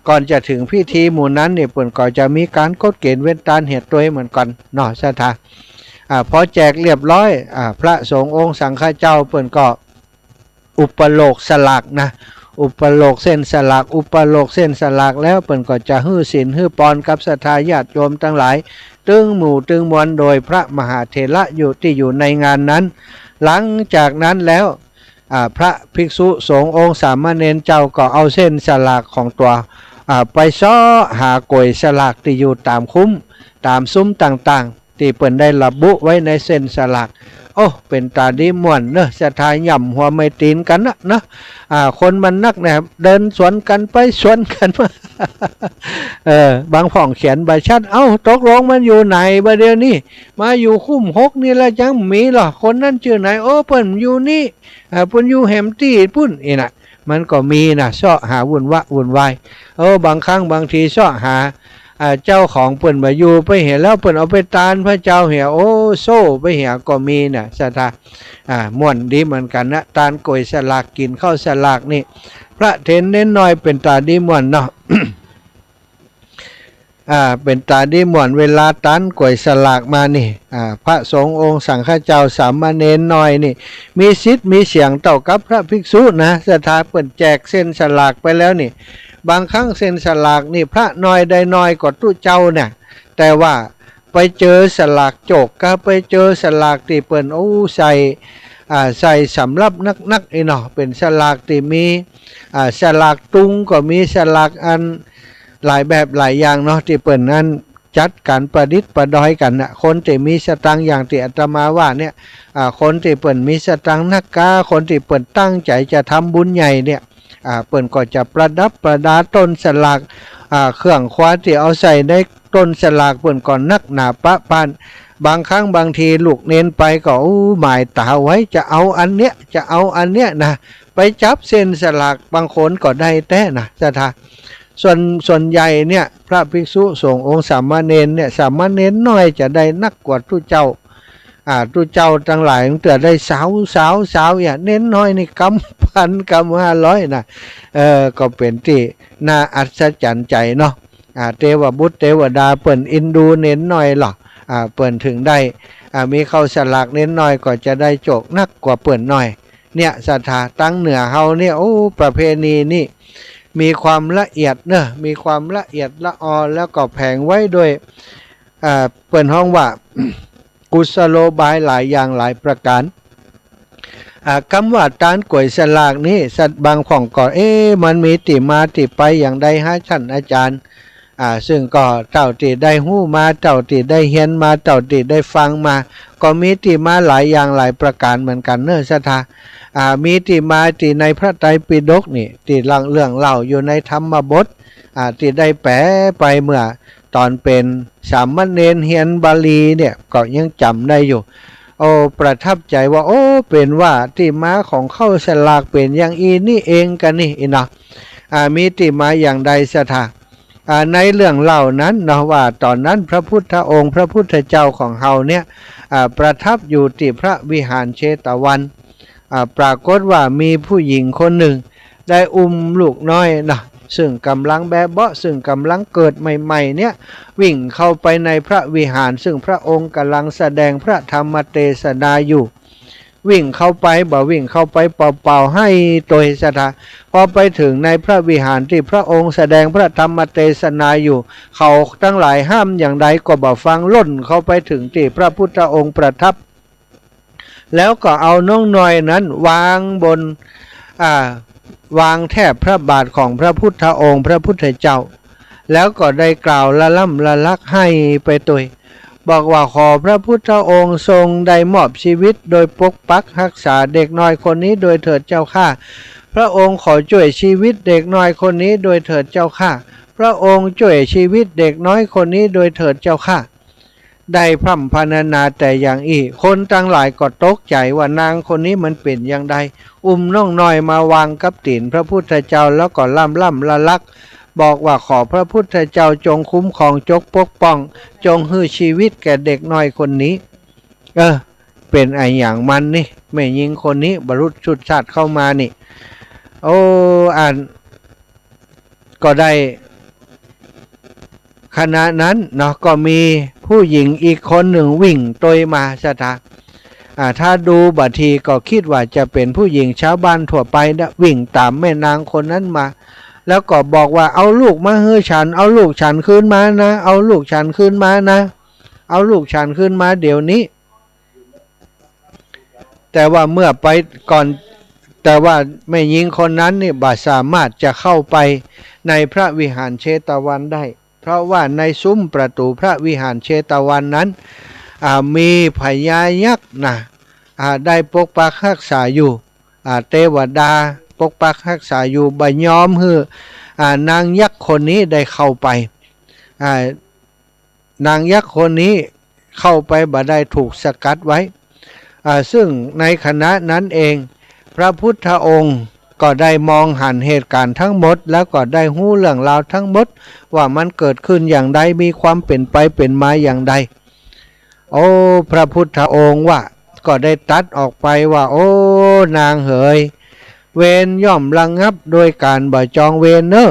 ก่อนจะถึงพิธีหมู่นั้นเนี่ยเปิ้นก็จะมีการกฎเกณฑ์เว้นตานเหตุตัวเหมือนกันเนาะสถาพอแจกเรียบร้อยพระสงฆ์องค์สังฆเจ้าเปิ้นก็อุปโลกสลากนะอุปโลกเส้นสลากอุปโลกเส้นสลากแล้วเปิ้นก็จะฮื้อศีลฮื้อปอนกับศรัทธาญาติโยมทั้งหลายตึงหมู่ตึงมวลโดยพระมหาเถระอยู่ในงานนั้นหลังจากนั้นแล้วพระภิกษุสงฆ์องค์สามเณรเจ้าก็เอาเส้นสลากของตัวไปซ้อหากล้วยสลากที่อยู่ตามคุ้มตามซุ้มต่างๆที่เปิ้นได้ระบุไว้ในเส้นสลากโอ้เป็นตาดีม่วนเนอะจะทายย่ำหัวไม่ตีนกันนะคนมันนักนะครับเดินสวนกันไปสวนกันมา บางผ่องเขียนใบชัดตกลงมันอยู่ไหนบัดเดี๋ยวนี้มาอยู่คุ้ม6นี่แล้วจังมีหรอคนนั้นชื่อไหนโอ้เปิ้นอยู่นี่เปิ้นอยู่แฮมตี้ปุ่นนี่น่ะมันก็มีนะเสาะหาวุ่นวายบางครั้งบางทีเสาะหาเจ้าของเปิ้นมาอยู่ไปเห็นแล้วเปิ้นเอาไปตานพระเจ้าเหี่ยโอ้โซ่ไปเหี่ยก็มีน่ะศรัทธาม่วนดีเหมือนกันนะตานกล้วยสลากกินข้าวสลากนี่พระเทนเน้นน้อยเป็นตาดีม่วนเนาะ เป็นตาดีม่วนเวลาตานกล้วยสลากมานี่พระสงฆ์องค์สังฆเจ้าสามเณรน้อยนี่มีสิทธิ์มีเสียงเท่ากับพระภิกษุนะศรัทธาเปิ้นแจกเส้นสลากไปแล้วนี่บางครั้งเส้นสลากนี่พระน้อยได้น้อยกว่าตู้เจ้าเนี่ยแต่ว่าไป ไปเจอสลากโจกก็ไปเจอสลากที่เปิ้นใส่สำหรับนักไอ้เนาะเป็นสลากที่มีสลากตุงก็มีสลากอันหลายแบบหลายอย่างเนาะที่เปิ้นนั้นจัดการประดิษฐ์ประดอยกันนะคนที่มีสตังค์อย่างที่อาตมาว่าเนี่ยคนที่เปิ้นมีสตังค์นักกาคนที่เปิ้นตั้งใจจะทำบุญใหญ่เนี่ยเปิ้นก็จะประดับประดาต้นสลากเครื่องคว้าที่เอาใส่ในต้นสลากเปิ้นก่อนนักหนาปะปานบางครั้งบางทีลูกเน้นไปก็หมายตาไว้จะเอาอันเนี้ยจะเอาอันเนี้ยนะไปจับเส้นสลากบางคนก็ได้แต่นะสถาส่วนใหญ่เนี่ยพระภิกษุสงฆ์องค์สามเณรเนี่ยสามเณรน้อยจะได้นักกว่าทุเจ้าทุเจ้าทั้งหลายตั้งแต่ได้สาวอย่างเน้นน้อยนี่กำพันกำ500นะก็เป็นที่น่าอัศจรรย์ใจเนาะเทวบุตรเทวดาเปิ่นอินดูเน้นน้อยหรอเปิ่นถึงได้มีเข้าสลากเน้นน้อยก็จะได้โจกนักกว่าเปิ่นน้อยเนี่ยศรัทธาตั้งเหนือเฮาเนี่ยประเพณีนี่มีความละเอียดเนอะมีความละเอียดละออแล้วก็แผงไว้โดยเปิ่นห้องว่า กุศโลบายหลายอย่างหลายประการคำว่าตานก๋วยสลากนี้สัตว์บางของก็มันมีติมาติไปอย่างใดฮะท่านอาจารย์ซึ่งก็เจ้าติได้หู้มาเจ้าติได้เฮียนมาเจ้าติได้ฟังมาก็มีติมาหลายอย่างหลายประการเหมือนกันเนอะศรัทธามีติมาติในพระไตรปิฎกนี่ติเรื่องเล่าอยู่ในธรรมบทติได้แปลไปเมื่อตอนเป็นสามเณรเฮียนบาลีเนี่ยก็ยังจำได้อยู่ประทับใจว่าเป็นว่าติมาของเข้าสลากเป็นอย่างนี่เองกันนี่เนาะมีติมาอย่างใดศรัทธาในเรื่องเล่านั้นเนาะว่าตอนนั้นพระพุทธองค์พระพุทธเจ้าของเฮาเนี่ยประทับอยู่ที่พระวิหารเชตวันปรากฏว่ามีผู้หญิงคนหนึ่งได้อุ้มลูกน้อยนะซึ่งกำลังแบเบาะซึ่งกำลังเกิดใหม่ๆเนี่ยวิ่งเข้าไปในพระวิหารซึ่งพระองค์กำลังแสดงพระธรรมเทศนาอยู่วิ่งเข้าไปวิ่งเข้าไปเป่าๆให้ตัวศรัทธาพอไปถึงในพระวิหารที่พระองค์แสดงพระธรรมเทศนาอยู่เขาทั้งหลายห้ามอย่างใดก็บ่ฟังล่นเข้าไปถึงที่พระพุทธองค์ประทับแล้วก็เอาน้องน้อยนั้นวางบนวางแทบพระบาทของพระพุทธองค์พระพุทธเจ้าแล้วก็ได้กล่าวละล่ำละลักให้ไปตัวบอกว่าขอพระพุทธองค์ทรงได้มอบชีวิตโดยปกปักรักษาเด็กน้อยคนนี้โดยเถิดเจ้าข้าพระองค์ขอช่วยชีวิตเด็กน้อยคนนี้โดยเถิดเจ้าข้าพระองค์ช่วยชีวิตเด็กน้อยคนนี้โดยเถิดเจ้าข้าได้พร่ำพรรณนาแต่อย่างคนทั้งหลายก็ตกใจว่านางคนนี้มันเป็นอย่างใดอุ้มน้องน้อยมาวางกับตีนพระพุทธเจ้าแล้วก็ล่ำละลักบอกว่าขอพระพุทธเจ้าจงคุ้มครองจงปกป้องจงให้ชีวิตแก่เด็กน้อยคนนี้เป็นไออย่างมันนี่แม่หญิงคนนี้บรรลุชุดชาติเข้ามานี่ก็ได้ขณะนั้นเนาะก็มีผู้หญิงอีกคนหนึ่งวิ่งตัวมาศรัทธาถ้าดูบัดทีก็คิดว่าจะเป็นผู้หญิงชาวบ้านทั่วไปนะวิ่งตามแม่นางคนนั้นมาแล้วก็บอกว่าเอาลูกมาให้ฉันเอาลูกฉันคืนมานะเอาลูกฉันคืนมานะเอาลูกฉันคืนมาเดี๋ยวนี้แต่ว่าเมื่อไปก่อนแต่ว่าแม่หญิงคนนั้นนี่บ่สามารถจะเข้าไปในพระวิหารเชตวันได้เพราะว่าในซุ้มประตูพระวิหารเชตวันนั้นมีพญายักษ์นะได้ปกปักรักษาอยู่เทวดาปกปักรักษาอยู่บ่ยอมให้นางยักษ์คนนี้ได้เข้าไปนางยักษ์คนนี้เข้าไปบ่ได้ถูกสกัดไว้ซึ่งในขณะนั้นเองพระพุทธองค์ก็ได้มองหันเหตุการณ์ทั้งหมดแล้วก็ได้หู้เรื่องราวทั้งหมดว่ามันเกิดขึ้นอย่างใดมีความเป็นไปเป็นมาอย่างใดพระพุทธองค์ว่าก็ได้ตัดออกไปว่านางเหยเวรย่อมระงับโดยการบ่จองเวรเนอะ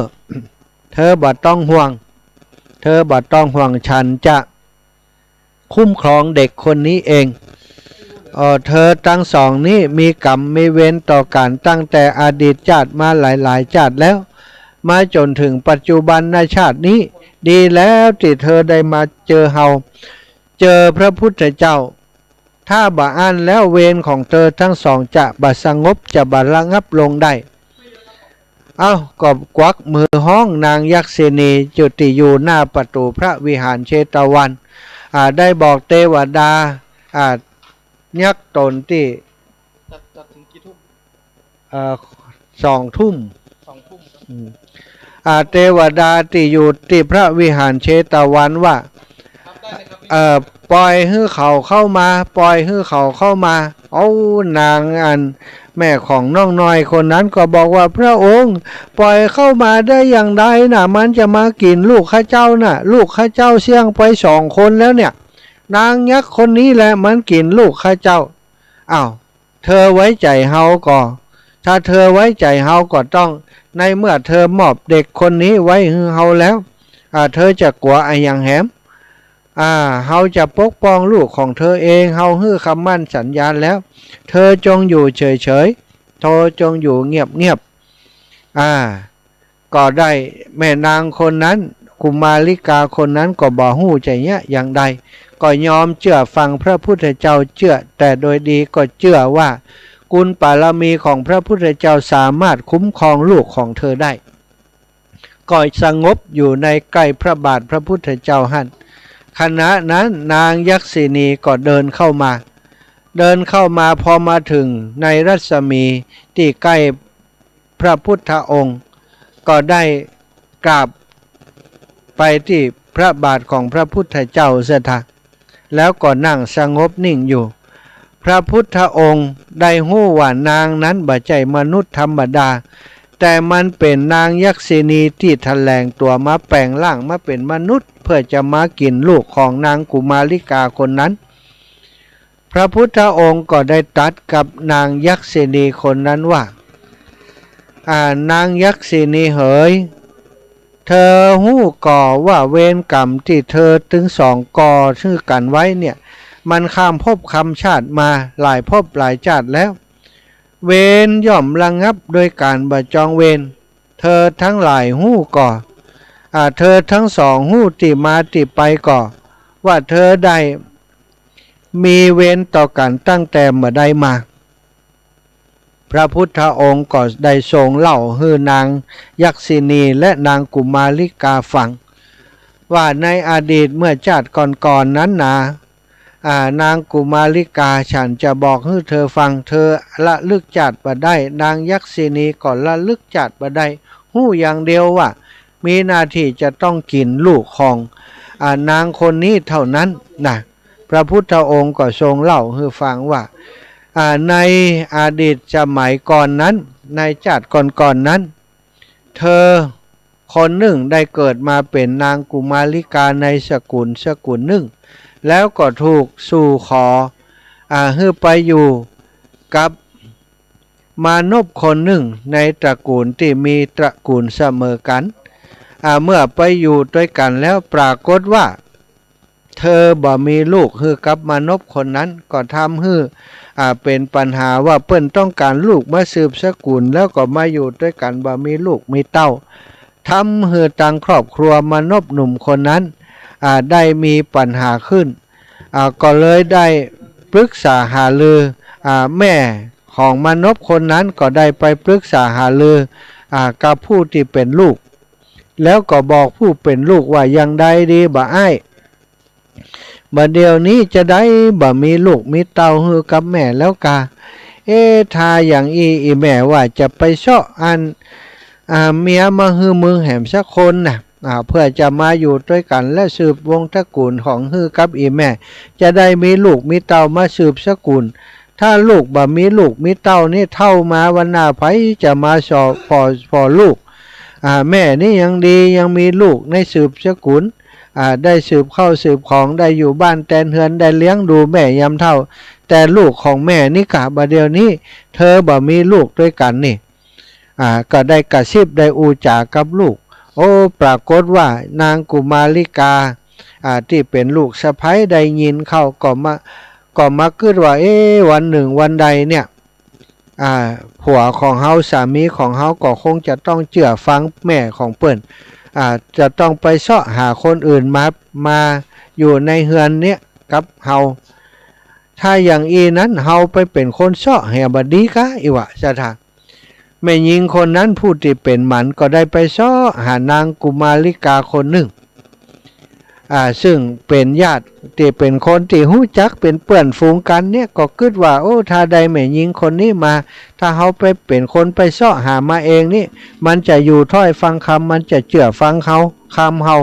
เธอบ่ต้องห่วงฉันจะคุ้มครองเด็กคนนี้เองเธอทั้งสองนี้มีกรรมมีเวรต่อกันตั้งแต่อดีตชาติมาหลายชาติแล้วมาจนถึงปัจจุบันในชาตินี้ดีแล้วที่เธอได้มาเจอเฮา เจอพระพุทธเจ้าถ้าบ่อ่านแล้วเวรของเธอทั้งสองจะบ่สงบจะบ่ระงับลงได้เอาก็กวักมือห้องนางยักษิณีจุติอยู่หน้าประตูพระวิหารเชตวันได้บอกเทวดายักษ์ตนที่จัดถึงกี่ทุ่ม2 ทุ่ม 2 ทุ่ม เทวดาที่อยู่ที่พระวิหารเชตวันว่าปล่อยให้เขาเข้ามาปล่อยให้เขาเข้ามาเอานางแม่ของน้องน้อยคนนั้นก็บอกว่าพระองค์ปล่อยเข้ามาได้อย่างไรน่ะมันจะมากินลูกข้าเจ้าน่ะลูกข้าเจ้าเสี่ยงไป2 คนแล้วเนี่ยนางยักษ์คนนี้แหละมันกินลูกข้าเจ้าอ้าวเธอไว้ใจเฮาก่อถ้าเธอไว้ใจเฮาก็ต้องในเมื่อเธอมอบเด็กคนนี้ไว้ให้เฮาแล้วเธอจะกลัวอะไรอย่างแหมเฮาจะปกป้องลูกของเธอเองเฮาฮื้อคำมั่นสัญญาแล้วเธอจงอยู่เฉยๆเธอจงอยู่เงียบก็ได้แม่นางคนนั้นกุมาริกาคนนั้นก็บ่ฮู้ใจเนี่ยอย่างใดก็ยอมเชื่อฟังพระพุทธเจ้าเชื่อแต่โดยดีก็เชื่อว่ากุลบารมีของพระพุทธเจ้าสามารถคุ้มครองลูกของเธอได้ก็สงบอยู่ในใกล้พระบาทพระพุทธเจ้าหันขณะนั้นนางยักษิณีก็เดินเข้ามาพอมาถึงในรัศมีที่ใกล้พระพุทธองค์ก็ได้กราบไปที่พระบาทของพระพุทธเจ้าเสถะแล้วก็นั่งสงบนิ่งอยู่พระพุทธองค์ได้ฮู้ว่านางนั้นบ่ใช่มนุษย์ธรรมดาแต่มันเป็นนางยักษิณีที่แถลงตัวมาแปลงร่างมาเป็นมนุษย์เพื่อจะมากินลูกของนางกุมาริกาคนนั้นพระพุทธองค์ก็ได้ตรัสกับนางยักษิณีคนนั้นว่านางยักษิณีเอ๋ยเธอฮู้ก่อว่าเวรกรรมที่เธอถึง2 ก่อชื่อกันไว้เนี่ยมันข้ามภพข้ามชาติมาหลายภพหลายชาติแล้วเวรย่อมระงับโดยการบ่จองเวรเธอทั้งหลายฮู้ก่อเธอทั้ง2ฮู้ที่มาที่ไปก่อว่าเธอได้มีเวรต่อกันตั้งแต่เมื่อใดมาพระพุทธองค์ก็ได้ทรงเล่าให้นางยักษิณีและนางกุมาริกาฟังว่าในอดีตเมื่อชาติก่อนนั้นนางกุมาริกาฉันจะบอกให้เธอฟังเธอละลึกจัดบ่ได้นางยักษิณีก็ละลึกจัดบ่ได้ฮู้อย่างเดียวว่ามีหน้าที่จะต้องกินลูกของนางคนนี้เท่านั้นนะพระพุทธองค์ก็ทรงเล่าให้ฟังว่าในอดีตสมัยก่อนนั้นในชาติก่อนนั้นเธอคนหนึ่งได้เกิดมาเป็นนางกุมาริกาในสกุลหนึ่งแล้วก็ถูกสู่ขอให้ไปอยู่กับมานพคนหนึ่งในตระกูลที่มีตระกูลเสมอกันเมื่อไปอยู่ด้วยกันแล้วปรากฏว่าเธอบ่มีลูกให้กับมานพคนนั้นก็ทำให้เป็นปัญหาว่าเปิ้นต้องการลูกมาสืบสกุลแล้วก็มาอยู่ด้วยกันบ่มีลูกมีเต้าทำให้ทางครอบครัวมานพหนุ่มคนนั้นได้มีปัญหาขึ้นก็เลยได้ปรึกษาหารือแม่ของมานพคนนั้นก็ได้ไปปรึกษาหารือกับผู้ที่เป็นลูกแล้วก็บอกผู้เป็นลูกว่ายังใดดีบ่อ้ายบัดเดี๋ยวนี้จะได้บ่มีลูกมีเต้าฮือกับแม่แล้วกาทาอย่างอีแม่ว่าจะไปเชาะเมียมาฮือมึงแหมสักคนน่ะเพื่อจะมาอยู่ด้วยกันและสืบวงตระกูลของฮือกับอีแม่จะได้มีลูกมีเต้ามาสืบสกุลถ้าลูกบ่มีลูกมีเต้านี่เท่ามาวันหน้าไผจะมาสอพอลูกแม่นี่ยังดียังมีลูกในสืบสกุลได้สืบเข้าสืบของได้อยู่บ้านแตนเฮือนได้เลี้ยงดูแม่ยามเท่าแต่ลูกของแม่นี่กะบัดเดี๋ยวนี้เธอบ่มีลูกด้วยกันนี่ก็ได้กระซิบได้อูจากับลูกโอ้ปรากฏว่านางกุมาริกาที่เป็นลูกสะใภ้ได้ยินเข้าก็มาคิดว่าวันหนึ่งวันใดเนี่ยผัวของเฮาสามีของเฮาก็คงจะต้องเชื่อฟังแม่ของเปิ้นจะต้องไปเสาะหาคนอื่นมาอยู่ในเฮือนเนี้ย กับเฮาถ้าอย่างอีนั้นเฮาไปเป็นคนเซาะแห่บดีกะอีวะสถาแม่หญิงคนนั้นผู้ที่เป็นหมันก็ได้ไปเซาะหานางกุมาริกาคนหนึ่งซึ่งเป็นญาติที่เป็นคนที่หู้จักเป็นเปื่อนฝูงกันเนี่ยก็คิดว่าโอ้ถ้าใดแม่หญิงคนนี้มาถ้าเฮาไปเป็นคนไปเสาะหามาเองนี่มันจะอยู่ถ้อยฟังคำมันจะเชื่อฟังเฮาคำเฮา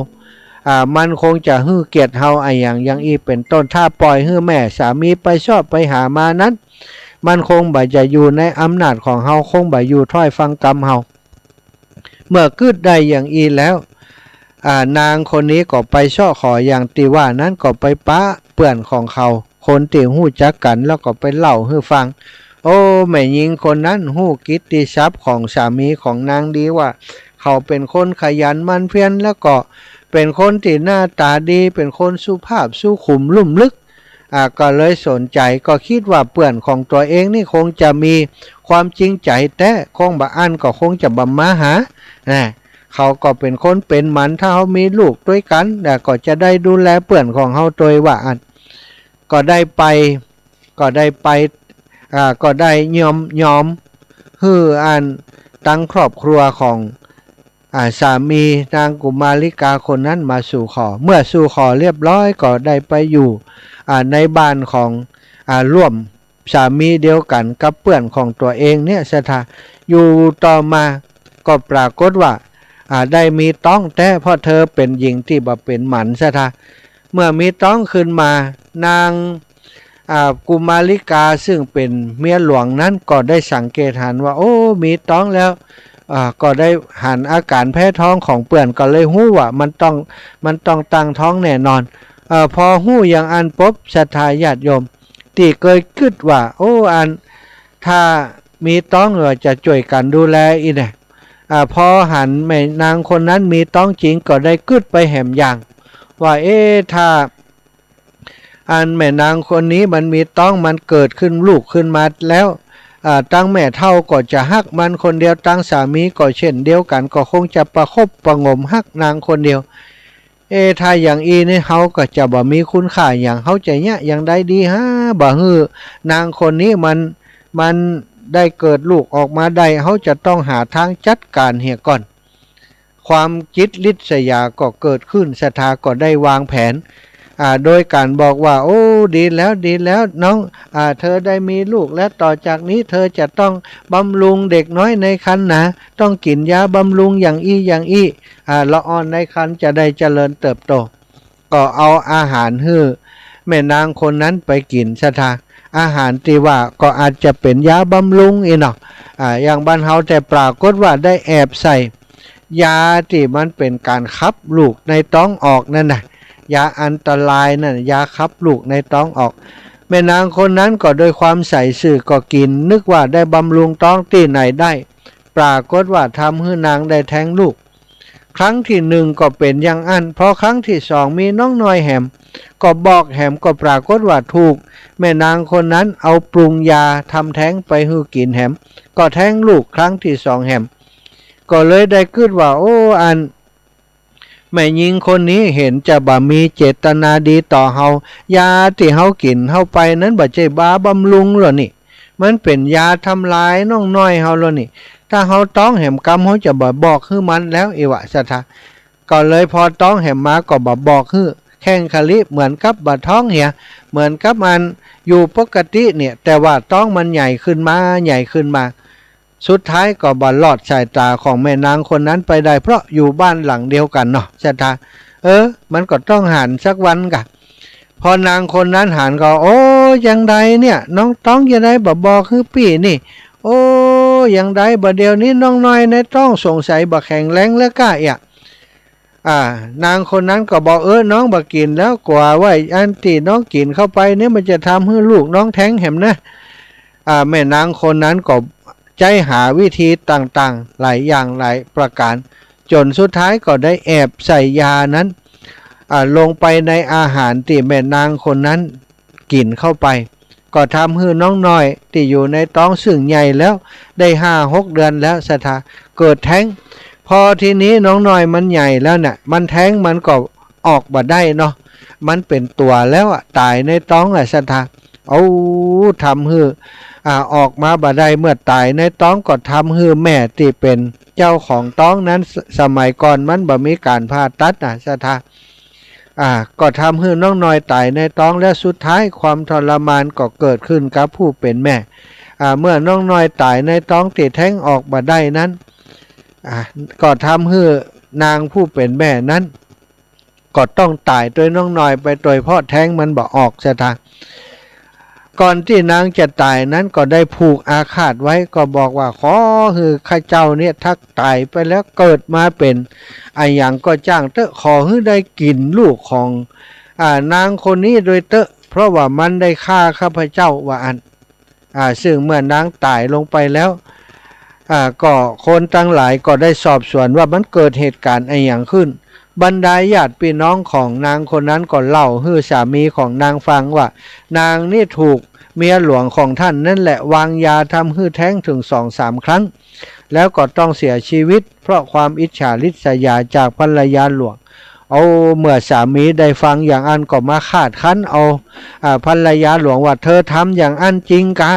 มันคงจะฮื้อเกียรติเฮาอย่างอีเป็นต้นถ้าปล่อยฮื้อแม่สามีไปเสาะไปหามานั้นมันคงบ่จะอยู่ในอำนาจของเฮาคงบ่อยู่ถ้อยฟังกรรมเฮาเมื่อคิดได้อย่างอีแล้วนางคนนี้ก็ไปเสาะขออย่างที่ว่านั้นก็ไปป้าเปื่อนของเขาคนที่หู้จักกันแล้วก็ไปเล่าให้ฟังโอ้แม่หญิงคนนั้นหู้กิตติทรัพย์ของสามีของนางดีว่าเขาเป็นคนขยันหมั่นเพียรแล้วก็เป็นคนที่หน้าตาดีเป็นคนสุภาพสุขุมลุ่มลึกก็เลยสนใจก็คิดว่าเปื่อนของตัวเองนี่คงจะมีความจริงใจแต่คงบ่อันก็คงจะบ่มาหาเขาก็เป็นคนเป็นหมันถ้าเขามีลูกด้วยกันแต่ก็จะได้ดูแลเปื่อนของเขาโดยว่าก็ได้ไปก็ได้ยอมฮือตั้งครอบครัวของสามีนางกุมาริกาคนนั้นมาสู่ขอเมื่อสู่ขอเรียบร้อยก็ได้ไปอยู่ในบ้านของร่วมสามีเดียวกันกับเปื่อนของตัวเองเนี่ยสถาอยู่ต่อมาก็ปรากฏว่าได้มีต้องแต่เพราะเธอเป็นหญิงที่บ่เป็นหมันซะท่าเมื่อมีต้องขึ้นมานางกุมาริกาซึ่งเป็นเมียหลวงนั้นก็ได้สังเกตเห็นว่าโอ้มีต้องแล้วก็ได้หันอาการแพ้ท้องของเปื่อนก็เลยหู้ว่ามันต้องตั้งท้องแน่นอนพอหู้อย่างอันปบศรัทธาญาติโยมที่เคยคิดว่าโอ้ถ้ามีต้องเราจะช่วยกันดูแลอีเนี่ยพอหันแม่นางคนนั้นมีต้องจริงก็ได้กึดไปแหมอย่างว่าถ้าแม่นางคนนี้มันมีต้องมันเกิดขึ้นลูกขึ้นมาแล้วตั้งแม่เท่าก็จะฮักมันคนเดียวตั้งสามีก็เช่นเดียวกันก็คงจะประคบประงมฮักนางคนเดียวถ้าอย่างอีนี่เขาก็จะบ่มีคุณค่าอย่างเขาใจเนี่ยอย่างใดดีฮะบ่ฮือนางคนนี้มันได้เกิดลูกออกมาได้เขาจะต้องหาทางจัดการเหี่ยก่อนความจิตลิษยาก็เกิดขึ้นศรัทธาก็ได้วางแผนโดยการบอกว่าโอ้ดีแล้วน้องเธอได้มีลูกแล้วต่อจากนี้เธอจะต้องบำรุงเด็กน้อยในครรภ์นะต้องกินยาบำรุงอย่างอี้ละอ่อนในครรภ์จะได้เจริญเติบโตก็เอาอาหารให้แม่นางคนนั้นไปกินศรัทธาอาหารที่ว่าก็อาจจะเป็นยาบำรุงเนาะอย่างบ้านเฮาแต่ปรากฏว่าได้แอบใส่ยาที่มันเป็นการคับลูกในท้องออกนั่นน่ะยาอันตรายนั่นยาคับลูกในท้องออกแม่นางคนนั้นก็โดยความใส่ซื่อก็กินนึกว่าได้บำรุงท้องที่ไหนได้ปรากฏว่าทำให้นางได้แท้งลูกครั้งที่หนึ่งก็เป็นอย่างอันพอครั้งที่สองมีน้องน้อยแหมก็บอกแหมก็ปรากฏว่าถูกแม่นางคนนั้นเอาปรุงยาทำแท้งไปให้กินแหมก็แท้งลูกครั้งที่สองแหมก็เลยได้คิดว่าโอ้แม่หญิงคนนี้เห็นจะบ่มีเจตนาดีต่อเฮายาที่เฮากินเฮาไปนั้นบ่ใช่บาบำรุงหรอนี่มันเป็นยาทำลายน้องน้อยเฮาหรอนี่ถ้าเฮาต้องแหมกรรมเฮาจะบ่บอกคือมันแล้วอีวะศรัทธาก็เลยพอต้องแหมมาก็บ่บอกคือแข้งคลิเหมือนกับบ่ท้องเหี่ยเหมือนกับมันอยู่ปกติเนี่ยแต่ว่าต้องมันใหญ่ขึ้นมาสุดท้ายก็บ่รอดสายตาของแม่นางคนนั้นไปได้เพราะอยู่บ้านหลังเดียวกันเนาะศรัทธามันก็ต้องหันสักวันกะพอนางคนนั้นหันก็โอ้ยังใดเนี่ยน้องต้องยังไดบ่บอกคือพี่นี่โอ้ยังใดบ่เดียวนี้น้องน้อยในต้องสงสัยบ่แข็งแรงแล้วกะนางคนนั้นก็บอกน้องบ่กินแล้วกว่าว่าอันที่น้องกินเข้าไปเนี่ยมันจะทำให้ลูกน้องแท้งแหมนะแม่นางคนนั้นก็ใจหาวิธีต่างๆหลายอย่างหลายประการจนสุดท้ายก็ได้แอบใส่ยานั้นลงไปในอาหารที่แม่นางคนนั้นกินเข้าไปก็ทำให้น้องน้อยที่อยู่ในท้องซึ่งใหญ่แล้วได้5-6 เดือนแล้วศรัทธาเกิดแท้งพอทีนี้น้องน้อยมันใหญ่แล้วเนี่ยมันแท้งมันก็ออกบ่ได้เนาะ มันเป็นตัวแล้วตายในท้องศรัทธาเอาทำให้ออกมาบ่ได้เมื่อตายในท้องก็ทำให้แม่ที่เป็นเจ้าของท้องนั้นสมัยก่อนมันบ่มีการผ่าตัดศรัทธาก็ทำให้น้องน้อยตายในท้องและสุดท้ายความทรมานก็เกิดขึ้นกับผู้เป็นแม่เมื่อน้องน้อยตายในท้องติดแท้งออกมาได้นั้นก็ทำให้นางผู้เป็นแม่นั้นก็ต้องตายโดยน้องน้อยไปโดยเพราะแท้งมันบ่ออกซะทางก่อนที่นางจะตายนั้นก็ได้ผูกอาฆาตไว้ก็บอกว่าขอให้ข้าเจ้าเนี่ยทักตายไปแล้วเกิดมาเป็นอย่างก็จ้างเตอะขอให้ได้กินลูกของนางคนนี้โดยเตอะเพราะว่ามันได้ฆ่าข้าพเจ้าว่าซึ่งเมื่อนางตายลงไปแล้วก็คนทั้งหลายก็ได้สอบสวนว่ามันเกิดเหตุการณ์อย่างขึ้นบรรดาญาติพี่น้องของนางคนนั้นก็เล่าให้สามีของนางฟังว่านางนี่ถูกเมียหลวงของท่านนั่นแหละวางยาทำให้แท้งถึง 2-3 ครั้งแล้วก็ต้องเสียชีวิตเพราะความอิจฉาริษยาจากภรรยาหลวงเมื่อสามีได้ฟังอย่างอันก็มาคาดคั้นเอาภรรยาหลวงว่าเธอทำอย่างอันจริงกะ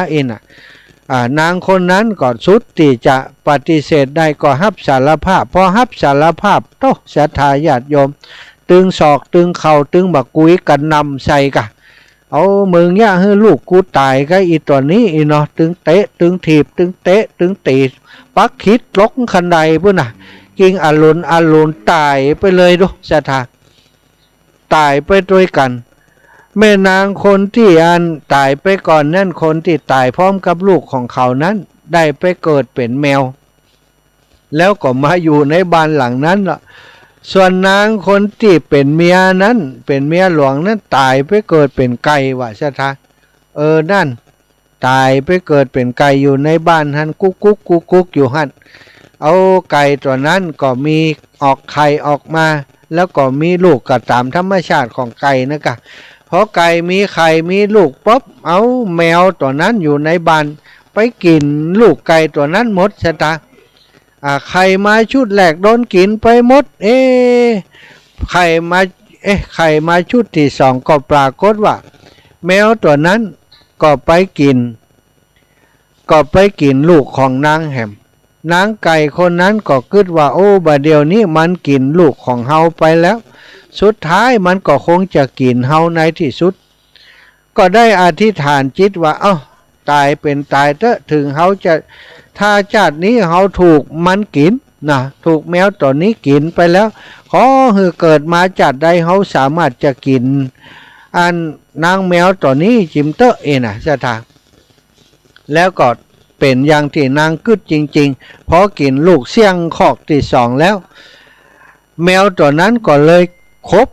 นางคนนั้นก็สุดที่จะปฏิเสธได้ก็รับสารภาพพอรับสารภาพโตศรัทธาญาติโยมตึงศอกตึงเข่าตึงบักกุยกันนำใส่กะมึงเนี่ยให้ลูกกูตายก็อีตัวนี้เนาะตึงเตะตึงถีบตึงเตะตึงตีปักคิดลกคันใดพุ่นกิงอรุณตายไปเลยดูศรัทธาตายไปด้วยกันแม่นางคนที่ตายไปก่อนนั่นคนที่ตายพร้อมกับลูกของเขานั้นได้ไปเกิดเป็นแมวแล้วก็มาอยู่ในบ้านหลังนั้นล่ะส่วนนางคนที่เป็นเมียนั้นเป็นเมียหลวงนั้นตายไปเกิดเป็นไก่ว่าซะทะนั่นตายไปเกิดเป็นไก่อยู่ในบ้านหันกุ๊กกุ๊กกุ๊กกุ๊กอยู่หันเอาไก่ตัวนั้นก็มีออกไข่ออกมาแล้วก็มีลูกก็ตามธรรมชาติของไก่นะกะพอไก่มีไข่มีลูกป๊บเอาแมวตัวนั้นอยู่ในบ้านไปกินลูกไก่ตัวนั้นหมดซะตาไข่มาชุดแรกโดนกินไปหมดไข่มาชุดที่สองก็ปรากฏว่าแมวตัวนั้นก็ไปกินลูกของนางแหมนางไก่คนนั้นก็คิดว่าบัดเดี๋ยวนี้มันกินลูกของเฮาไปแล้วสุดท้ายมันก็คงจะกินเฮาในที่สุดก็ได้อธิษฐานจิตว่าตายเป็นตายเถอะถึงเฮาจะถ้าชาตินี้เฮาถูกมันกินถูกแมวตัวนี้กินไปแล้วขอให้เกิดมาจัดได้เฮาสามารถจะกินนางแมวตัวนี้จิมเตอะสถานแล้วก็เป็นอย่างที่นางกึดจริงๆพอกินลูกเสี่ยงคอกที่สองแล้วแมวตัวนั้นก็เลยคบ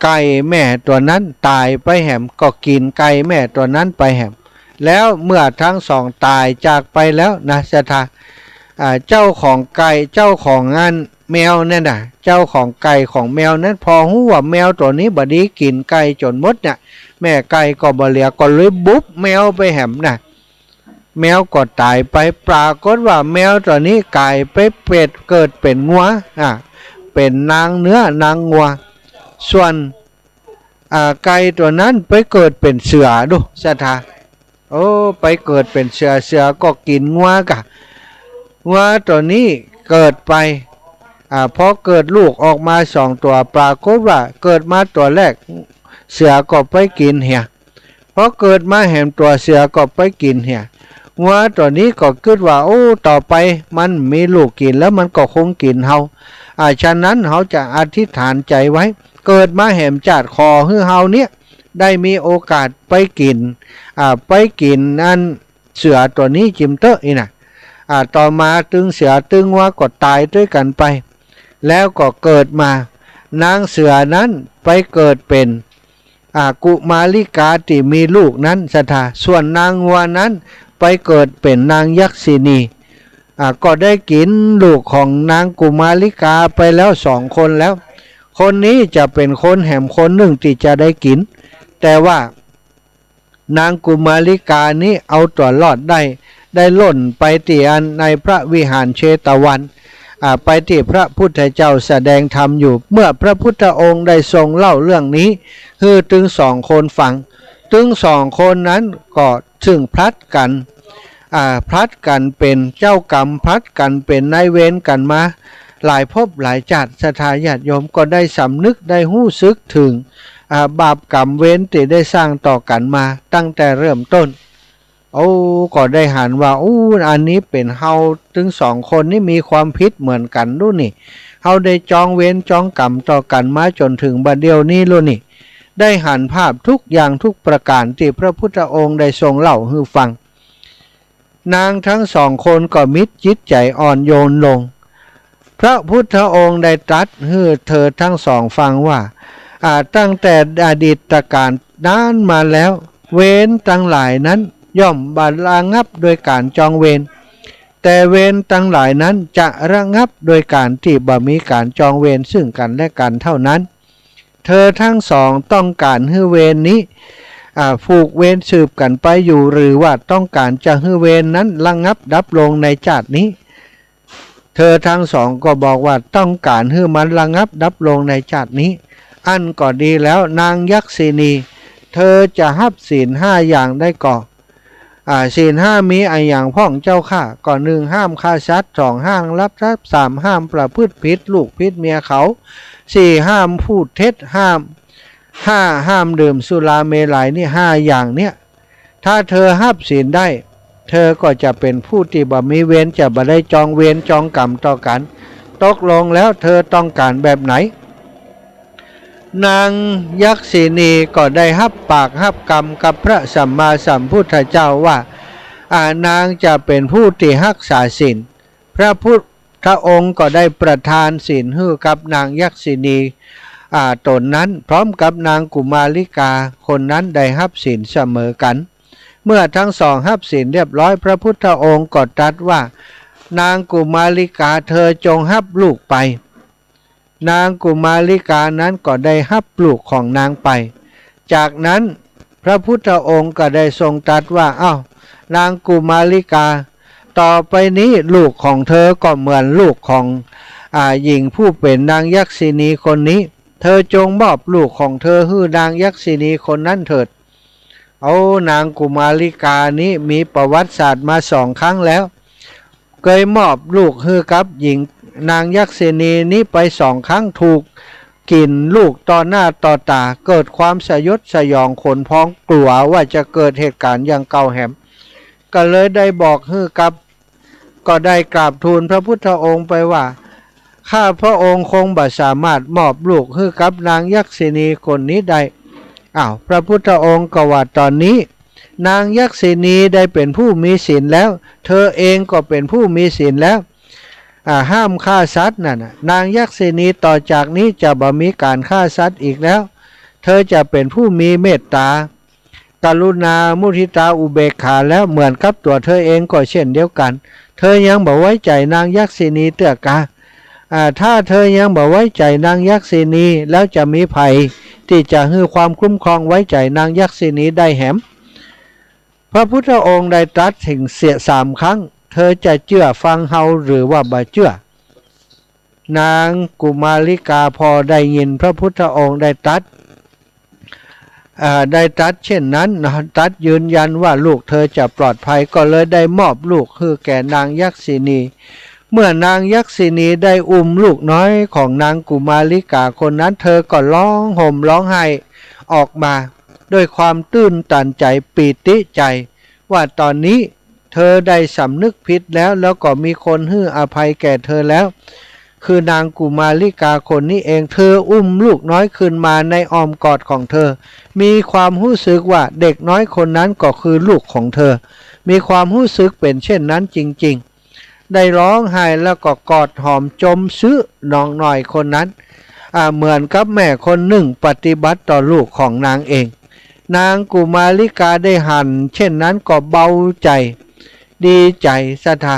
ไก่แม่ตัวนั้นตายไปแหมก็กินไก่แม่ตัวนั้นไปแหมแล้วเมื่อทั้งสองตายจากไปแล้วนะสถาเจ้าของไก่เจ้าของแมวนั่นเจ้าของไก่ของแมวนั้นพอหูว่าแมวตัวนี้บดีกินไก่จนหมดแม่ไก่ก็บ่เหลือก็เลยบุบแมวไปแหมแมวก็ตายไปปรากฏว่าแมวตัวนี้กลายไปเป็ดเกิดเป็นงัวเป็นนางเนื้อนางงัวส่วนไก่ตัวนั้นไปเกิดเป็นเสือดูสถาไปเกิดเป็นเสือก็กินงัวตัวนี้เกิดไปพอเกิดลูกออกมา2 ตัวปรากฏว่าเกิดมาตัวแรกเสือก็ไปกินเหี่ยพอเกิดมาแหมตัวเสือก็ไปกินเหี่ยงัวตัวนี้ก็คิดว่าต่อไปมันมีลูกกินแล้วมันก็คงกินเฮาฉะนั้นเฮาจะอธิษฐานใจไว้เกิดมาแหมจาดคอให้เฮาเนี่ยได้มีโอกาสไปกินเสือตัวนี้จิมเตอะต่อมาตึงเสือตึงวัวก็ตายด้วยกันไปแล้วก็เกิดมานางเสือนั้นไปเกิดเป็นกุมาริกาที่มีลูกนั้นสถาส่วนนางวัวนั้นไปเกิดเป็นนางยักษินีก็ได้กินลูกของนางกุมาริกาไปแล้ว2 คนแล้วคนนี้จะเป็นคนแหมคนหนึ่งที่จะได้กินแต่ว่านางกุมาริกานี้เอาตัวรอดได้ล่นไปที่ในพระวิหารเชตวัน ไปที่พระพุทธเจ้าแสดงธรรมอยู่เมื่อพระพุทธองค์ได้ทรงเล่าเรื่องนี้คือถึงสองคนฟังถึงสองคนนั้นก็ถึงพลัดกันพลัดกันเป็นเจ้ากรรมพลัดกันเป็นนายเวรกันมาหลายภพหลายชาติศรัทธาญาติโยมก็ได้สำนึกได้หู้ซึกถึงบาปกรรมเวรที่ได้สร้างต่อกันมาตั้งแต่เริ่มต้นก็ได้หันว่าอันนี้เป็นเฮาถึงสองคนนี่มีความผิดเหมือนกันดูนี่เฮาได้จองเวรจองกรรมต่อกันมาจนถึงบัดเดียวนี้รู้นี่ได้หันภาพทุกอย่างทุกประการที่พระพุทธองค์ได้ทรงเล่าให้ฟังนางทั้งสองคนก็มิตรจิตใจอ่อนโยนลงพระพุทธองค์ได้ตรัสให้เธอทั้งสองฟังว่าตั้งแต่อดีตการนานมาแล้วเวรทั้งหลายนั้นย่อมบรรระงับโดยการจองเวรแต่เวรทั้งหลายนั้นจะระงับโดยการที่บ่มีการจองเวรซึ่งกันและกันเท่านั้นเธอทั้งสองต้องการให้เวรนี้ผูกเวรสืบกันไปอยู่หรือว่าต้องการจะให้เวรนั้นระงับดับลงในชาตินี้เธอทั้งสองก็บอกว่าต้องการให้มันระงับดับลงในชาตินี้อันก็ดีแล้วนางยักษินีเธอจะหับศีลห้าอย่างได้ก่อศีลห้ามีอย่างพ่องเจ้าข้าก่อนหนึ่งห้ามฆ่าสัตว์สองห้ามลักทรัพย์สามห้ามประพฤติผิดลูกผิดเมียเขาสี่ห้ามพูดเท็จห้ามดื่มสุราเมลัยนี่ห้าอย่างเนี่ยถ้าเธอหับศีลได้เธอก็จะเป็นผู้ที่บ่มีเวรจะบ่ได้จองเวรจองกรรมต่อกันตกลงแล้วเธอต้องการแบบไหนนางยักษินีก็ได้หับปากหับกรรมกับพระสัมมาสัมพุทธเจ้าว่านางจะเป็นผู้ที่รักษาศีลพระพุทธองค์ก็ได้ประทานศีลให้กับนางยักษินีตนนั้นพร้อมกับนางกุมาริกาคนนั้นได้รับศีลเสมอกันเมื่อทั้งสองรับศีลเรียบร้อยพระพุทธองค์ก็ตรัสว่านางกุมาริกาเธอจงรับลูกไปนางกุมาริกานั้นก็ได้รับลูกของนางไปจากนั้นพระพุทธองค์ก็ได้ทรงตรัสว่านางกุมาริกาต่อไปนี้ลูกของเธอก็เหมือนลูกของหญิงผู้เป็นนางยักษินีคนนี้เธอจงมอบลูกของเธอให้นางยักษินีคนนั้นเถิดนางกุมาริกานี้มีประวัติศาสตร์มา2 ครั้งแล้วเคยมอบลูกให้กับหญิงนางยักษินีนี้ไป2 ครั้งถูกกินลูกต่อหน้าต่อตาเกิดความสยดสยองขนพองกลัวว่าจะเกิดเหตุการณ์อย่างเก่าแหมก็เลยได้บอกให้กับก็ได้กราบทูลพระพุทธองค์ไปว่าข้าพระองค์คงบ่สามารถมอบลูกให้กับนางยักษินีคนนี้ได้พระพุทธองค์ก็ว่าตอนนี้นางยักษินีได้เป็นผู้มีศีลแล้วเธอเองก็เป็นผู้มีศีลแล้วห้ามฆ่าสัตว์นั่นนางยักษินีต่อจากนี้จะบ่มีการฆ่าสัตว์อีกแล้วเธอจะเป็นผู้มีเมตตากรุณามุทิตาอุเบกขาแล้วเหมือนกับตัวเธอเองก็เช่นเดียวกันเธอยังบ่ไว้ใจนางยักษินีเตื้อกาถ้าเธอยังบ่ไว้ใจนางยักษินีแล้วจะมีภัยที่จะให้ความคุ้มครองไว้ใจนางยักษินีได้แหมพระพุทธองค์ได้ตรัสถึง3 ครั้งเธอจะเชื่อฟังเฮาหรือว่าบ่เชื่อนางกุมาริกาพอได้ยินพระพุทธองค์ได้ตรัสเช่นนั้นตรัสยืนยันว่าลูกเธอจะปลอดภัยก็เลยได้มอบลูกให้แก่นางยักษินีเมื่อนางยักษินีได้อุ้มลูกน้อยของนางกุมาริกาคนนั้นเธอก็ร้องห่มร้องไห้ออกมาด้วยความตื้นตันใจปีติใจว่าตอนนี้เธอได้สำนึกผิดแล้วก็มีคนให้อภัยแก่เธอแล้วคือนางกุมาริกาคนนี้เองเธออุ้มลูกน้อยขึ้นมาในอ้อมกอดของเธอมีความรู้สึกว่าเด็กน้อยคนนั้นก็คือลูกของเธอมีความรู้สึกเป็นเช่นนั้นจริงๆได้ร้องไห้แล้วก็กอดหอมจมซื้อน้องหน่อยคนนั้นเหมือนกับแม่คนหนึ่งปฏิบัติต่อลูกของนางเองนางกุมาริกาได้หันเช่นนั้นก็เบาใจดีใจศรัทธา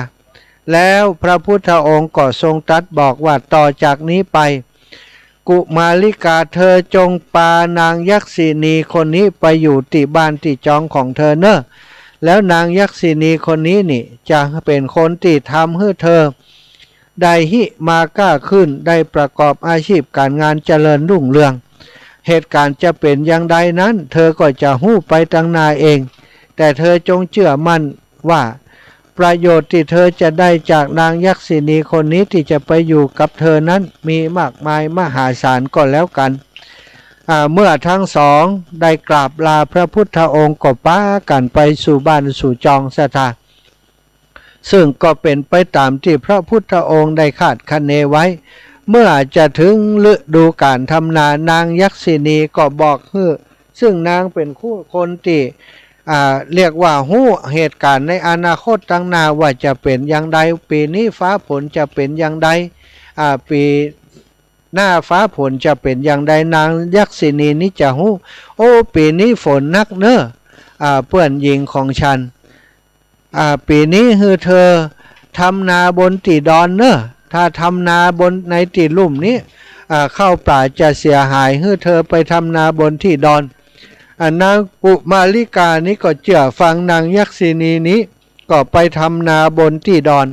แล้วพระพุทธองค์ก็ทรงตรัสบอกว่าต่อจากนี้ไปกุมาริกาเธอจงพานางยักษินีคนนี้ไปอยู่ที่บ้านที่จองของเธอเนอะแล้วนางยักษินีคนนี้นี่จะเป็นคนที่ทำให้เธอ ได้หิมาก้าขึ้นได้ประกอบอาชีพการงานเจริญรุ่งเรืองเหตุการณ์จะเป็นอย่างใดนั้นเธอก็จะหู้ไปตั้งนาเองแต่เธอจงเชื่อมั่นว่าประโยชน์ที่เธอจะได้จากนางยักษินีคนนี้ที่จะไปอยู่กับเธอนั้นมีมากมายมหาศาลก็แล้วกันเมื่อทั้งสองได้กราบลาพระพุทธองค์ก็ป้ากันไปสู่บ้านสู่จองสถาซึ่งก็เป็นไปตามที่พระพุทธองค์ได้คาดคะเนไว้เมื่อจะถึงฤดูการทำนานางยักษินีก็บอกซึ่งนางเป็นคนที่เรียกว่าหู้เหตุการณ์ในอนาคตตั้งหน้าว่าจะเป็นอย่างใดปีนี้ฟ้าฝนจะเป็นอย่างใดปีหน้าฟ้าฝนจะเป็นอย่างใดนางยักษินีนี้จะหู้โอ้ปีนี้ฝนนักเนอะเพื่อนหญิงของฉันปีนี้เธอทำนาบนตีดอนเนอะถ้าทำนาบนในตีลุ่มนี้เข้าป่าจะเสียหายเธอไปทำนาบนที่ดอนนางปุมาลิกานี้ก็เชื่อฟังนางยักษินีนี้ก็ไปทำนาบนที่ดอน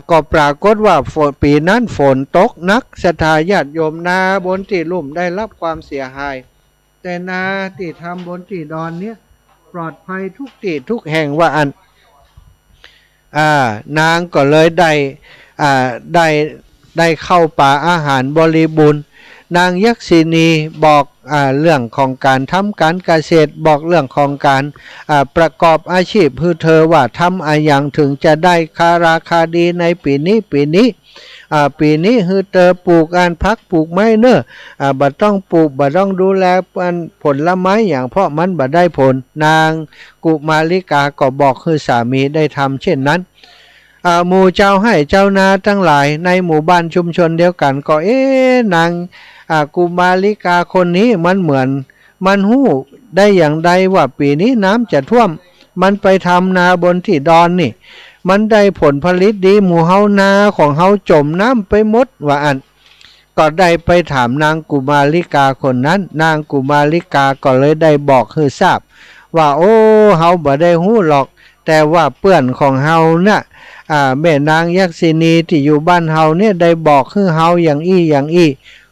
ก็ปรากฏว่าปีนั้นฝนตกนักศรัทธาญาติโยมนาบนที่ลุ่มได้รับความเสียหายแต่นาที่ทำบนที่ดอนเนี้ยปลอดภัยทุกที่ทุกแห่งว่าอันนางก็เลยได้เข้าป่าอาหารบริบูรณ์นางยักษินีบอกเรื่องของการทำการเกษตรบอกเรื่องของการประกอบอาชีพเธอว่าทำอย่างถึงจะได้ราคาดีในปีนี้ปีนี้เธอปลูกพักปลูกไม้เนอะบ่ต้องปลูกบ่ต้องดูแลผลไม้อย่างเพราะมันบ่ได้ผลนางกุมาริกาก็บอกสามีได้ทำเช่นนั้นหมู่เจ้าให้เจ้านาทั้งหลายในหมู่บ้านชุมชนเดียวกันก็นางกุมาริกาคนนี้มันเหมือนมันหู้ได้อย่างใดว่าปีนี้น้ำจะท่วมมันไปทำนาบนที่ดอนนี่มันได้ผลผลิตดีหมู่เฮานาของเฮาจมน้ำไปหมดว่าอันก็ได้ไปถามนางกุมาริกาคนนั้นนางกุมาริกาก็เลยได้บอกทราบว่าโอ้เฮาบ่ได้หู้หรอกแต่ว่าเพื่อนของเฮาน่ะแม่นางยักษินีที่อยู่บ้านเฮาเนี่ยได้บอกเฮาอย่างอี้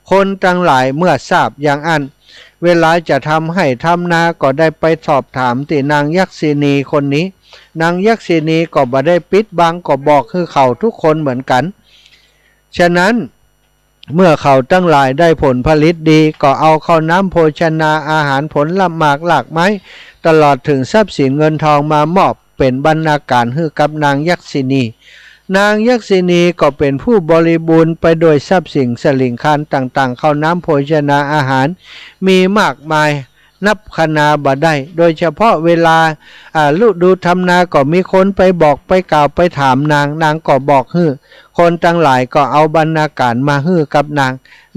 คนทั้งหลายเมื่อทราบอย่างอันเวลาจะทำให้ทำนาก็ได้ไปสอบถามที่นางยักษินีคนนี้นางยักษินีก็บ่ได้ปิดบังก็บอกเขาทุกคนเหมือนกันฉะนั้นเมื่อเขาทั้งหลายได้ผลผลิตดีก็เอาข้าวน้ำโภชนาอาหารผลละหมากหลากไม้ตลอดถึงทรัพย์สินเงินทองมามอบเป็นบรรณาการให้กับนางยักษินีนางยักษินีก็เป็นผู้บริบูรณ์ไปโดยทรัพย์สินสลิงคารต่างๆข้าวน้ำโภชนาอาหารมีมากมายนับคณาบ่ได้โดยเฉพาะเวลาฤดูทำนาก็มีคนไปบอกไปกล่าวไปถามนางก็บอกคนทั้งหลายก็เอาบรรณาการมากับ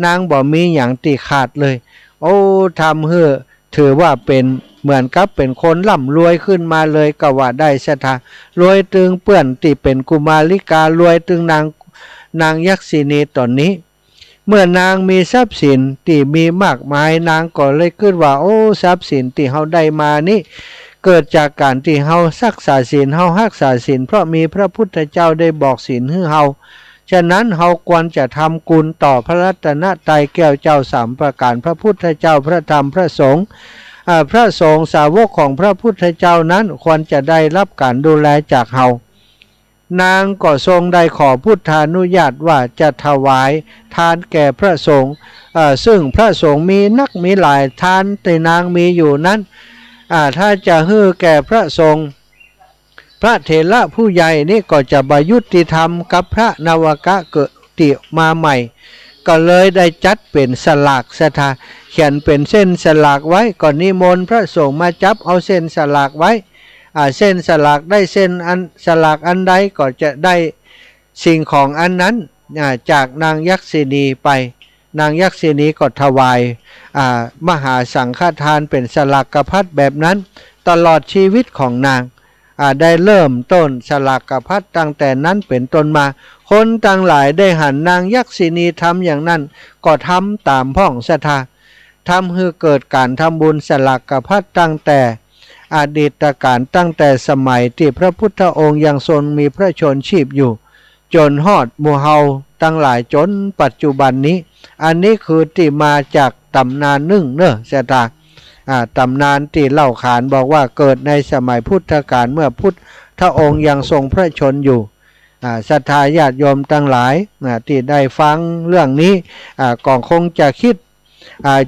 นางบ่มีอย่างติขาดเลยโอ้ทำถือว่าเป็นเหมือนกับเป็นคนร่ำรวยขึ้นมาเลยก็ว่าได้สถารวยตึงเปื้อนที่เป็นกุมาริการวยตึงนางยักษินีตอนนี้เมื่อนางมีทรัพย์สินที่มีมากมายนางก็เลยคิดว่าโอ้ทรัพย์สินที่เฮาได้มานี่เกิดจากการที่เฮารักษาศีลเฮารักษาศีลเพราะมีพระพุทธเจ้าได้บอกศีลให้เฮาฉะนั้นเฮาควรจะทำกุลต่อพระรัตนตรัยแก้วเจ้า3ประการพระพุทธเจ้าพระธรรมพระสงฆ์พระสงฆ์สาวกของพระพุทธเจ้านั้นควรจะได้รับการดูแลจากเฮานางก็ทรงได้ขอพุทธานุญาตว่าจะถวายทานแก่พระสงฆ์ซึ่งพระสงฆ์มีหลายทานแต่นางมีอยู่นั้นถ้าจะแก่พระสงฆ์พระเถระผู้ใหญ่นี่ก็จะบยุติธรรมกับพระนวกะเกิดติมาใหม่ก็เลยได้จัดเป็นสลากสถาเขียนเป็นเส้นสลากไว้ก่อนนิมนต์พระสงฆ์มาจับเอาเส้นสลากไว้เส้นสลากได้เส้นสลากอันใดก็จะได้สิ่งของอันนั้นจากนางยักษินีไปนางยักษินีก็ถวายมหาสังฆทานเป็นสลากพัดแบบนั้นตลอดชีวิตของนางได้เริ่มต้นสลากพัดตั้งแต่นั้นเป็นต้นมาคนต่างหลายได้หันนางยักษินีทำอย่างนั้นก็ทำตามพ้องศรัทธาทำให้เกิดการทำบุญสลากพัดตั้งแต่อดีตการตั้งแต่สมัยที่พระพุทธองค์ยังทรงมีพระชนชีพอยู่ จนฮอดหมู่เฮาตั้งหลายจนปัจจุบันนี้ อันนี้คือที่มาจากตำนานหนึ่งเนอะเสตาตำนานที่เล่าขานบอกว่าเกิดในสมัยพุทธกาลเมื่อพุทธองค์ยังทรงพระชนอยู่ศรัทธาญาติโยมตั้งหลายที่ได้ฟังเรื่องนี้ก็คงจะคิด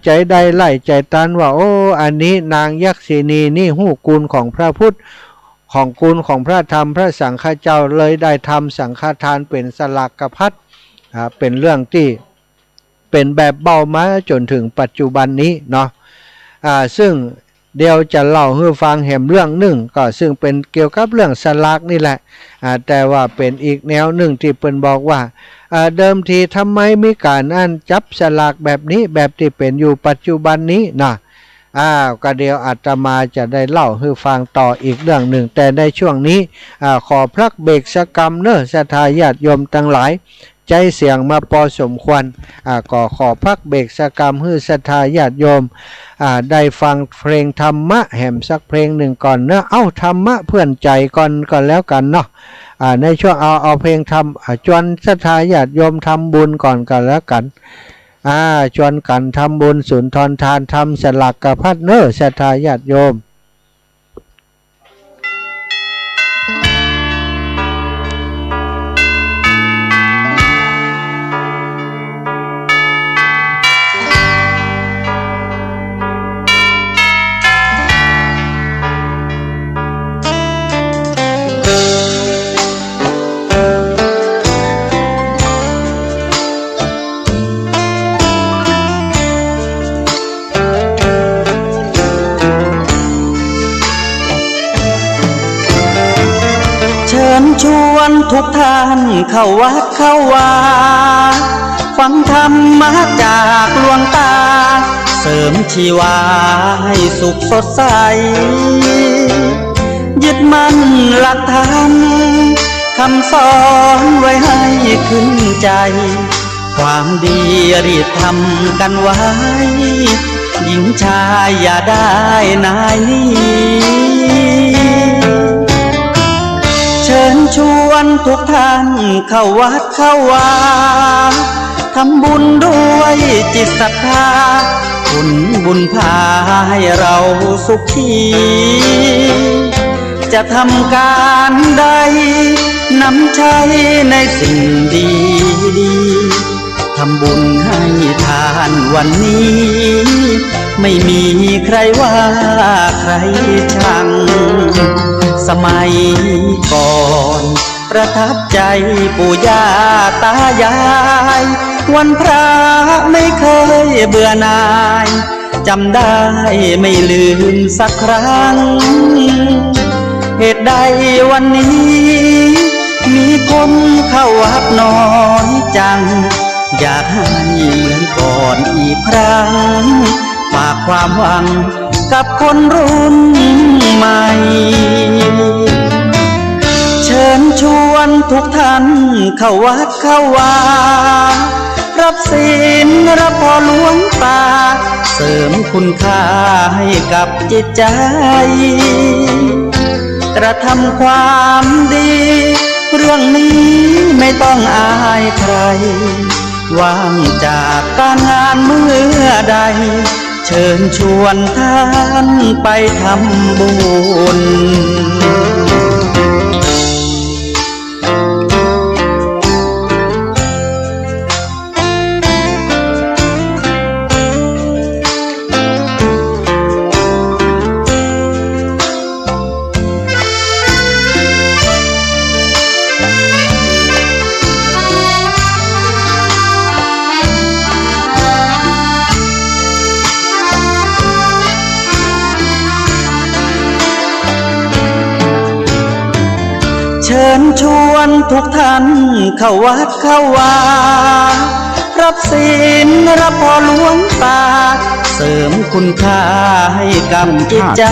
ใจได้ไล่ใจตันว่าโอ้อันนี้นางยักษินีนี่หู้กุลของพระพุทธของกุลของพระธรรมพระสังฆเจ้าเลยได้ทำสังฆทานเป็นสลากพัดเป็นเรื่องที่เป็นแบบเบามาจนถึงปัจจุบันนี้เนาะซึ่งเดี๋ยวจะเล่าให้ฟังแหมเรื่องหนึ่งก็ซึ่งเป็นเกี่ยวกับเรื่องสลากนี่แหละแต่ว่าเป็นอีกแนวหนึ่งที่เปิ้นบอกว่าเดิมทีทำไมมีการจับสลากแบบนี้แบบที่เป็นอยู่ปัจจุบันนี้นะก็เดี๋ยวอาตมาจะได้เล่าให้ฟังต่ออีกเรื่องหนึ่งแต่ในช่วงนี้ขอพักเบรกสักกรรมเนอะศรัทธาญาติโยมทั้งหลายใจเสียงมาพอสมควรก็ขอพักเบรกสักกรรมให้ศรัทธาญาติโยมได้ฟังเพลงธรรมะแหมสักเพลงหนึ่งก่อนเนอะธรรมะเพื่อนใจก่อนแล้วกันเนาะในช่วงเอาเพลงธรรมชวนศรัทธาญาติโยมทำบุญก่อนกันแล้วกันชวนกันทำบุญสุนทรทานทำสลักกพัดเนอะศรัทธาญาติโยมชวนทุกท่านเข้าวัดเข้าวาฟังธรรมะจากหลวงตาเสริมชีวาให้สุขสดใสยึดมั่นหลักธรรมคำสอนไว้ให้ขึ้นใจความดีรีบทำกันไว้หญิงชายอย่าได้นายนี้เชิญชวนทุกท่านเข้าวัดเข้าวาทำบุญด้วยจิตศรัทธาบุญพาให้เราสุขีจะทำการใดนำใช้ในสิ่งดีทำบุญให้ทานวันนี้ไม่มีใครว่าใครชังสมัยก่อนประทับใจปู่ย่าตายายวันพระไม่เคยเบื่อหน่ายจำได้ไม่ลืมสักครั้งเหตุใดวันนี้มีคนเข้าวัดน้อยจังอยากให้เหมือนก่อนอีกครั้งฝากความหวังกับคนรุ่นใหม่เชิญชวนทุกท่านเข้าวัดเข้าวารับศีลรับพรหลวงตาเสริมคุณค่าให้กับจิตใจกระทำความดีเรื่องนี้ไม่ต้องอายใครว่างจากการงานเมื่อใดเชิญชวนท่านไปทำบุญเชิญชวนทุกท่านเข้าวัดเข้าวารับศีลรับพรหลวงตาเสริมคุณค่าให้กับจิตใจ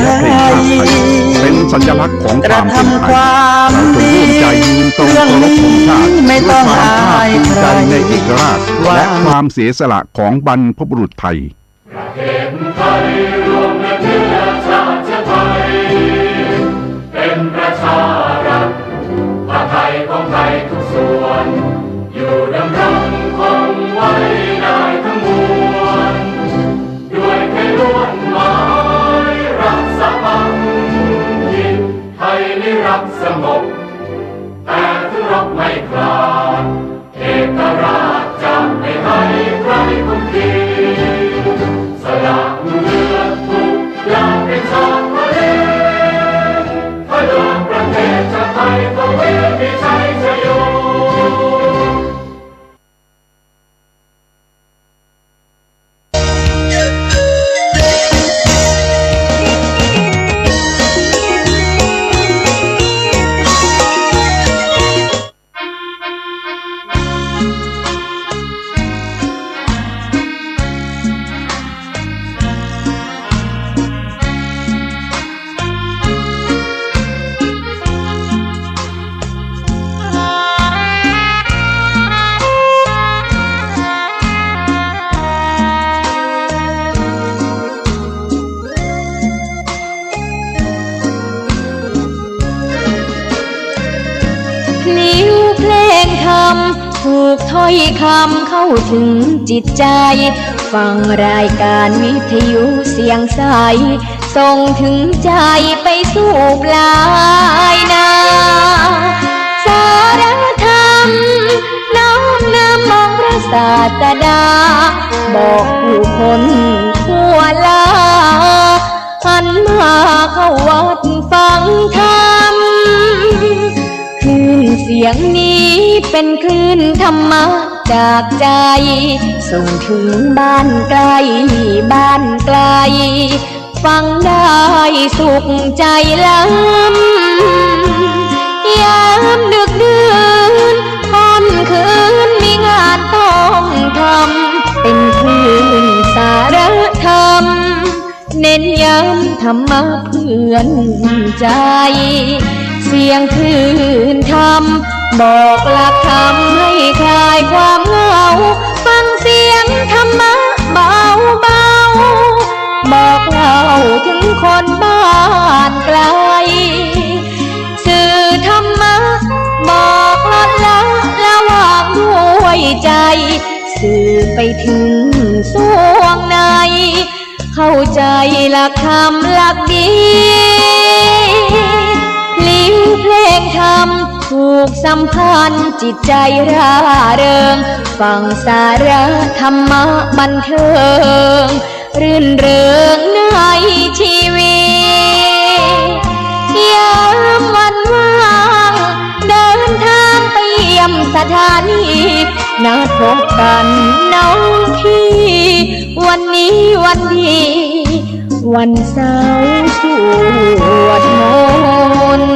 เป็นสัญลักษณ์ของความเป็นไทย เราจงร่วมใจยืนตรงเคารพธงชาติด้วยความภาคภูมิใจในเอกราชและความเสียสละของบรรพบุรุษไทยประเทศไทยรวมและเชื้อชาติไทยเป็นประชารัฐผ้าไทยของไทยทุกส่วน กถ้อยคำเข้าถึงจิตใจฟังรายการวิทยุเสียงใสส่งถึงใจไปสู่ปลายนาสารธรรมน้อมนำมองพระศาสดาบอกผู้คนทั่วลาหันมาเข้าวัดฟังธรรมคลื่นเสียงนี้เป็นคลื่นธรรมะจากใจส่งถึงบ้านไกลบ้านไกลฟังได้สุขใจล้ำยามดึกดื่นค่ำคืนมีงานต้องทำเป็นคลื่นสารธรรมเน้นย้ำธรรมะเพื่อนใจเสียงคลื่นธรรมบอกหลักธรรมให้คลายความเหงาฟังเสียงธรรมะเบาเบาบอกเล่าถึงคนบ้านไกลสื่อธรรมะบอกลดละระหว่างด้วยใจสื่อไปถึงสวงในเข้าใจหลักธรรมหลักดีพลิ้วเพลงธรรมถูกสัมพันธ์จิตใจร่าเริงฟังสาระธรรมะบันเทิงรื่นเริงในชีวิตยามวันว่างเดินทางไปเยี่ยมสถานีนัดพบกันน้องพี่วันนี้วันดีวันเสาร์สวดมนต์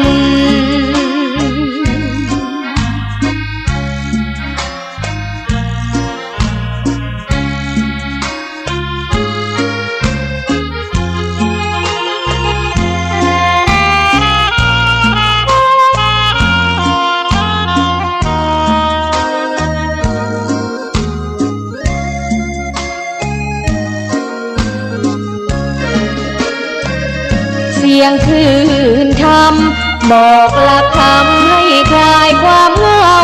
เสียงคลื่นธรรมบอกหลักธรรมให้คลายความเหงา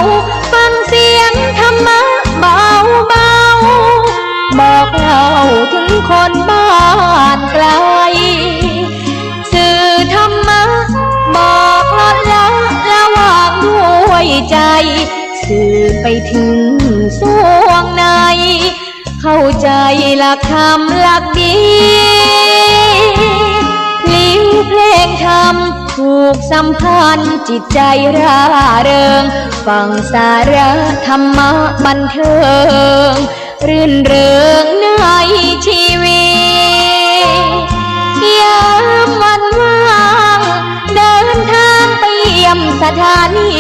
ฟังเสียงธรรมะเบาเบาบอกเล่าถึงคนบ้านไกลสื่อธรรมะบอกลดละระหว่างด้วยใจสื่อไปถึงสวงในเข้าใจหลักธรรมหลักดีพลิ้วเพลงธรรมถูกสัมพันธ์จิตใจร่าเริงฟังสาระธรรมะบันเทิงรื่นเริงในชีวิตยามวันว่างเดินทางไปเยี่ยมสถานี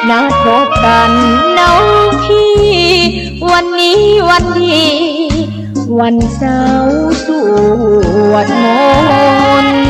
นัดพบกันน้องพี่วันนี้วันดีวันเสาร์สวดมนต์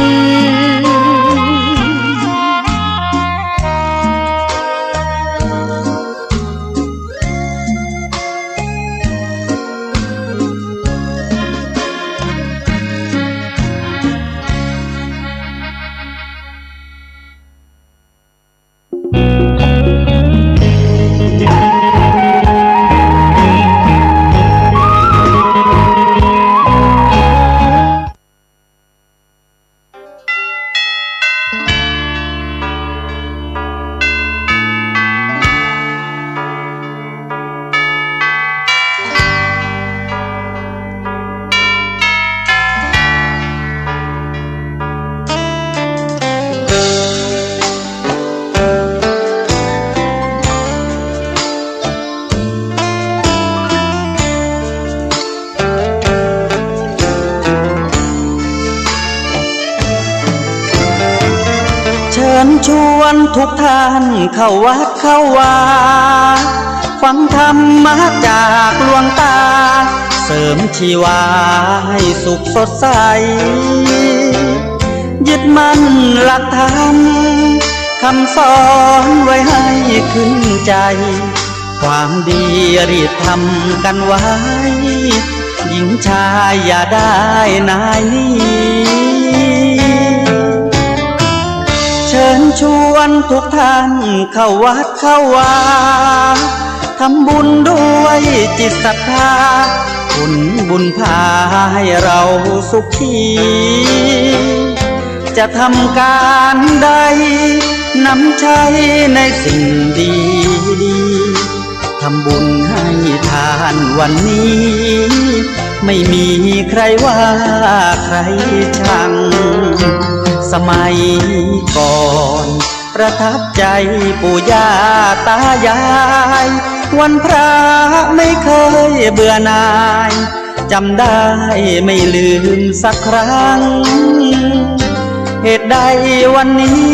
ชวนทุกท่านเข้าวัดเข้าวาฟังธรรมะจากหลวงตาเสริมชีวาให้สุขสดใสยึดมั่นหลักธรรมคำสอนไว้ให้ขึ้นใจความดีรีบทำกันไว้หญิงชายอย่าได้นายนี้เชิญชวนทุกท่านเข้าวัดเข้าวาท ำบุญด้วยจิตศรัทธาผลบุญพาให้เราสุขีจะทำการใดนำใช้ในสิ่งดีดีทำบุญให้ทานวันนี้ไม่มีใครว่าใครชังสมัยก่อนประทับใจปู่ย่าตายายวันพระไม่เคยเบื่อหน่ายจำได้ไม่ลืมสักครั้งเหตุใดวันนี้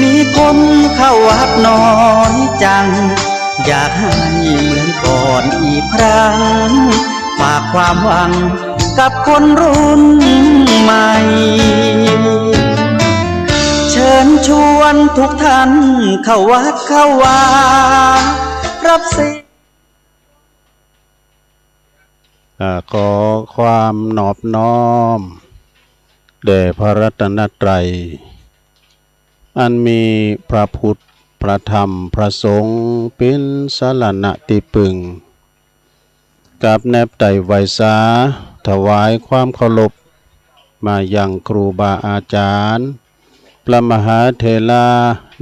มีคนเข้าวัดน้อยจังอยากให้เหมือนก่อนอีกครั้งฝากความหวังกับคนรุ่นใหม่เชิญชวนทุกท่านเข้าวัดเข้าวารับศีลขอความนอบน้อมแด่พระรัตนตรัยอันมีพระพุทธพระธรรมพระสงฆ์เป็นสรณะที่พึ่งกับแนบไต่ไวสาถวายความเคารพมายังครูบาอาจารย์พระมหาเถรา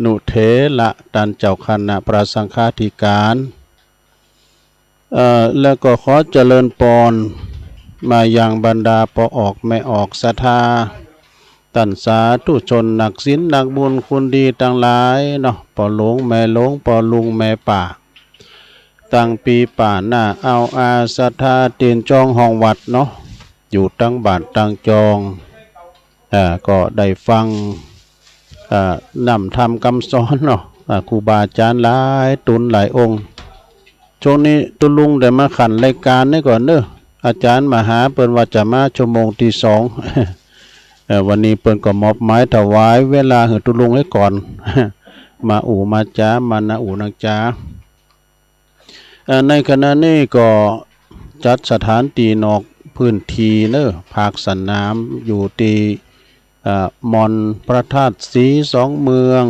นุเถระท่านเจ้าคณะพระสังฆาธิการแล้วก็ขอเจริญพรมายังบรรดาปอออกไม่ออกศรัทธาท่านสาธุชนนักศีลนักบุญคุณดีทั้งหลายเนาะปอหลงแม่หลงปอลุงแม่ป่าตั้งปีป่าหน้าเอาอาศรัทธาเตียนจองห้องวัดเนาะอยู่ตั้งบาทตั้งจองก็ได้ฟังนำธรรมคำสอนเนาะครูบาอาจารย์หลายตุนหลายองค์ช่วงนี้ตุลุงได้มาขันรายการนี่ก่อนเนอะอาจารย์มาหาเปิ้นว่าจะมาชั่วโมงที่2วันนี้เปิ้นก็มอบหมายถวายเวลาให้ตุลุงให้ก่อน มาอู่มาจ้ามานาอู่นักจ้าในขณะนี้ก็จัดสถานที่นอกพื้นที่เนอะภาคสนามอยู่ที่มอนพระธาตุศรีสองเมือง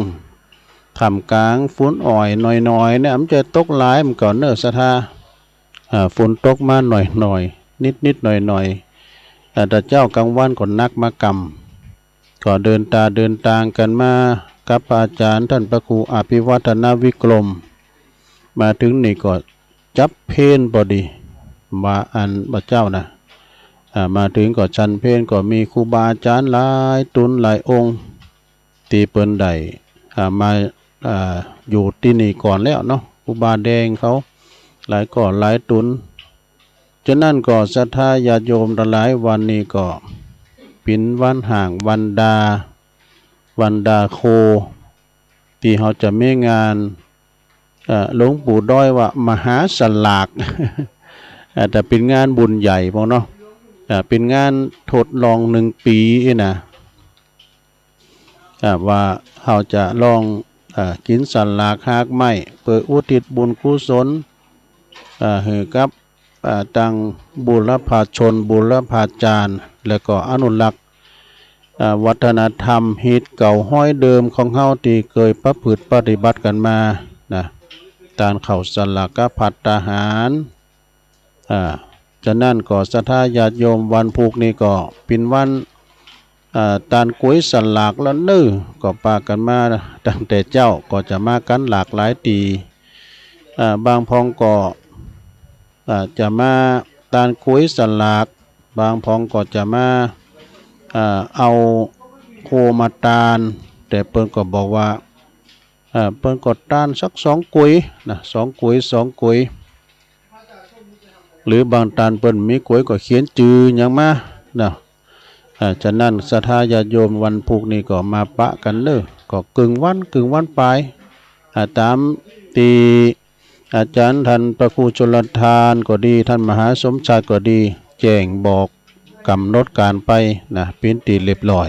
ทำกลางฝนอ่อยหน่อยๆเนี่ยมันจะตกหลายมันก่อนเนอะสถาฝนตกมาหน่อยๆนิดๆหน่อยๆแต่เจ้ากลางวันก็นักมากรรมก็เดินทางกันมากับอาจารย์ท่านพระครูอภิวัฒนวิกรมมาถึงนี่ก็จับเพลพอดีมาอันพระเจ้านะมาถึงก็ชันเพลก็มีครูบาอาจารย์หลายตุนหลายองค์ตีเปิ้นใดมาอยู่ที่นี่ก่อนแล้วเนาะครูบาแดงเขาหลายก่อนหลายตุนฉะนั้นก็ศรัทธาญาติโยมหลายวันนี้ก็ปิ่นวันห่างวันดาโคที่เขาจะมีงานหลวงปู่ด้อยว่ามหาสลาก แต่เป็นงานบุญใหญ่พอเนาะเป็นงานทดลอง1 ปีนะว่าเขาจะลองกินสลากหากไม่เปิดอุทิศบุญกุศลให้กับตังบุรพาชนบุรพาจารย์และก็อนุรักษ์วัฒนธรรมฮิตเก่าห้อยเดิมของเฮาที่เคยประพฤติปฏิบัติกันมานะการเข้าสลากภัตตาหารฉะนั้นก็ศรัทธาญาติโยมวันพุกนี้ก็เป็นวันตานกุ้ยสลากแล้วเนื้อก็ปากันมาตั้งแต่เจ้าก็จะมากันหลากหลายตีบางพองก็จะมาตานกุ้ยสลากบางพองก็จะมาเอาโคมาตานแต่เปิ้นก็บอกว่าเปิ้นก็ตานสัก2 กุ้ยนะ2 กุ้ยหรือบางตานเปิ้นมีกุ้ยก็เขียนจืออย่างมานะฉะนั้นศรัทธาญาติโยมวันพุกนี้ก็มาปะกันเด้อก็กึ่งวันปลายตามตีอาจารย์ท่านพระครูชลทานก็ดีท่านมหาสมชายก็ดีแจ้งบอกกำหนดการไปนะเป็นตีเรียบร้อย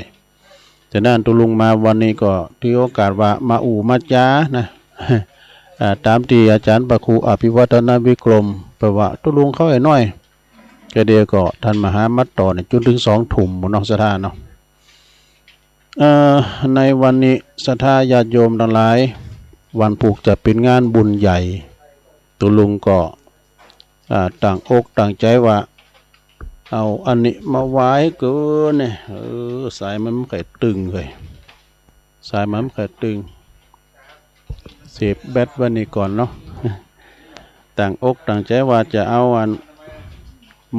ฉะนั้นตุลุงมาวันนี้ก็ที่โอกาสว่ามาอู่มาจ้านะ ตามที่อาจารย์พระครูอภิวัฒนวิกรมแปลว่าตุลุงเข้าไอ้น้อยก็เดียวก็ท่านมหามัดต่อเนี่ยจนถึง2 ทุ่มบนนอกสถานเนาะในวันนี้ศรัทธาญาติโยมทั้งหลายวันพุกจะเป็นงานบุญใหญ่ ตุลุงก็ต่างอกต่างใจว่าเอาอันนี้มาไว้เกินเนี่ยสายมันไม่ค่อยตึงเลยสายมันไม่ค่อยตึงเสียบแบตไว้นี่ก่อนเนาะต่างอกต่างใจว่าจะเอาอัน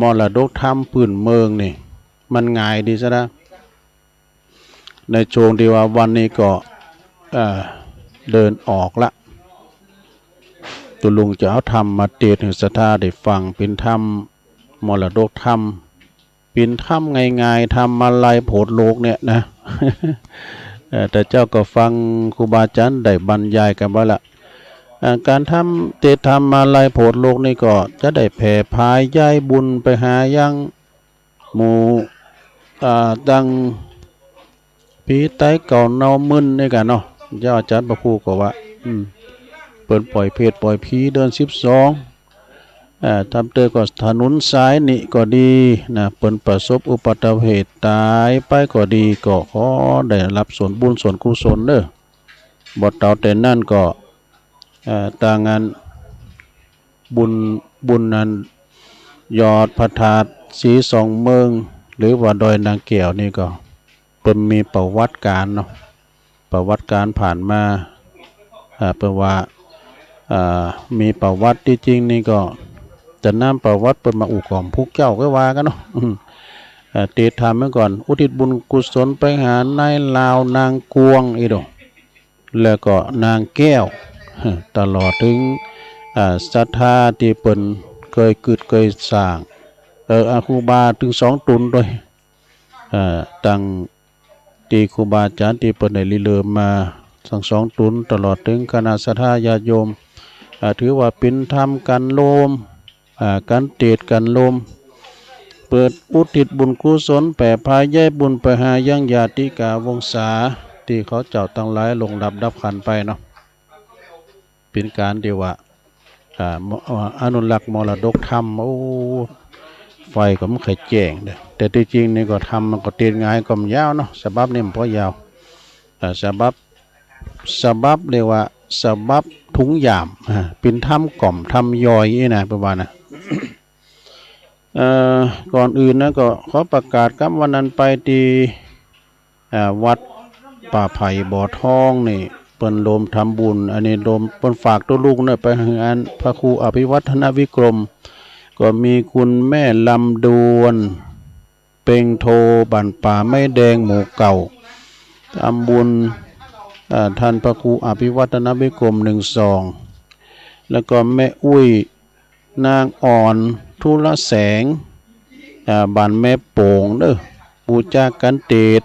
มรดกธรรมพื้นเมืองนี่มันง่ายดีซะนะในช่วงที่ว่าวันนี้ก็เดินออกละตุลุงจะเอาธรรมมาเทศน์ให้ศรัทธาได้ฟังเป็นธรรมมรดกธรรมเป็นธรรมง่ายๆธรรมมาลายโผดโลกเนี่ยนะแต่เจ้าก็ฟังครูบาอาจารย์ได้บรรยายกันว่าละการทำเทศธรรมมาลายโผดโลกนี่ก็จะได้แผ่พายย้ายบุญไปหายังหมู่ดังผีไตเก่าเนามึนนี่กันเนาะเจ้าอาจารย์พระครูก็ว่าเปิดปล่อยเพศปล่อยผีเดิน12ทำเตอก็ถนนสายนี่ก็ดีนะเปิดประสบอุบัติเหตุตายไปก็ดีก็ขอได้รับส่วนบุญส่วนกุศลเด้อบทเต่าแต่นั่นก็ต่างงานบุญนั้นยอดพระธาตุสีสองเมืองหรือว่าดอยนางแก้วนี่ก็เป็นมีประวัติการเนาะประวัติการผ่านมาเพื่อว่ามีประวัติที่จริงนี่ก็จะนำประวัติเป็นมาอุกอมพวกเจ้าก็ว่ากันเนาะเตธรรมเมื่อก่อนอุทิศบุญกุศลไปหานายลาวนางกวงอีดแล้วก็นางแก้วตลอดถึงศรัทธาที่เปิ่นเคยกึดเคยสร้างครูบาถึง2 ตุนด้วยตั้งตีครูบาอาจารย์ที่เปิ่นได้ริเริ่มมาทั้ง2 ตุนตลอดถึงคณะศรัทธาญาติโยมถือว่าเป็นธรรมกันโลมกันเตดกันโลมเปิดอุทิศบุญกุศลแผ่พายย้ายบุญไปหายังญาติกาวงศาที่เขาเจ้าตั้งหลายลงดับขันไปเนาะเป็นการเดียวว่าอนุรักษ์มรดกธรรมไฟก็ไม่เคยแจ้งเด้อแต่ที่จริงนี่ก็ทำมันก็เตียนง่ายก็มันยาวเนาะฉบับนี่มันพอยาวฉบับเรียกว่าฉบับถุงยามเป็นธรรมกล่อมธรรมย่อยนี่นะประมาณนะก่อนอื่นนะก็ขอประกาศครับวันนั้นไปที่วัดป่าไผ่บ่อทองนี่เปิ้นโลมทำบุญอันนี้โลมเปิ้นฝากตัวลูกเนี่ยไปงานพระครูอภิวัฒนวิกรมก็มีคุณแม่ลำดวนเป่งโทบันป่าไม้แดงหมู่เก่าทำบุญท่านพระครูอภิวัฒนวิกรม12แล้วก็แม่อุ้ยนางอ่อนทุลแสงบ้านแม่โป่งเด้อปูจากันเตด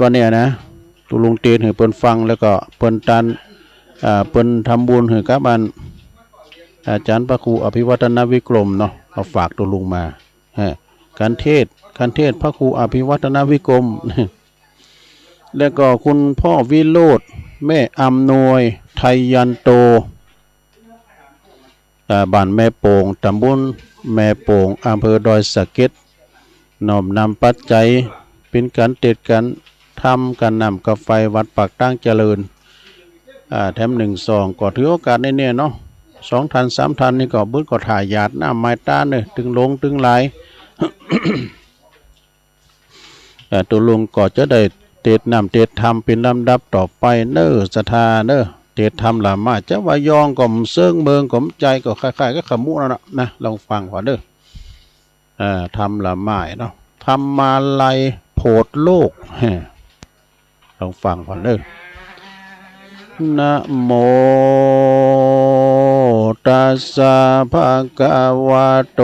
วันเนี้ยนะตุลุงเตดให้เปิ้นฟังแล้วก็เปิ้นตันเปิ้นทำบุญให้กับบ้านอาจารย์พระครูอภิวัฒนวิกรมเนาะเอาฝากตุลุงมาการเทศพระครูอภิวัฒนวิกรมแล้วก็คุณพ่อวิโรธแม่อำนวยไทยยันโตบ้านแม่โป่งตำบลแม่โป่งอำเภอดอยสะเก็ดน้อมนำปัจจัยเป็นการเตดกันทำการนำกาแฟวัดปากตั้งเจริญแถม1-2ก็ถือโอกาสในเนี่ยเนาะ2 ทัน 3 ทันนี่ก็บึ้ดก็ถ่ายหยาดหน้าไม้ต้านเนี่ยถึงลงถึงหลาย ตัวลุงก็จะได้เตดนำเตดทำเป็นลำดับต่อไปเน้อศรัทธาเน้อเตดทำละมาจะว่ายองก่อมเซิงเมืองก่อมใจก็คล้ายๆก็ขมุนะลองฟังก่อนเด้อทำละไม้เนาะทำมาลัยโผดโลกลองฟังก่อนเด้อนะโมตัสสะภะคะวะโต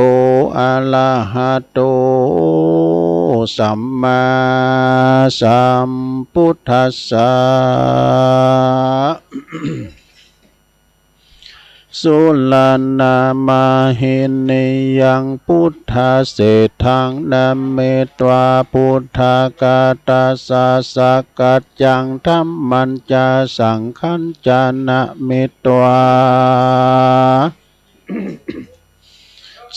อะระหะโตสัมมาสัมพุทธัสสะ สุลานามาเฮเนยังพุทธาเสถังนาเมตวาพุทธากาตาสาสกัจจังธัมมันจาสังขันจานะเมตวา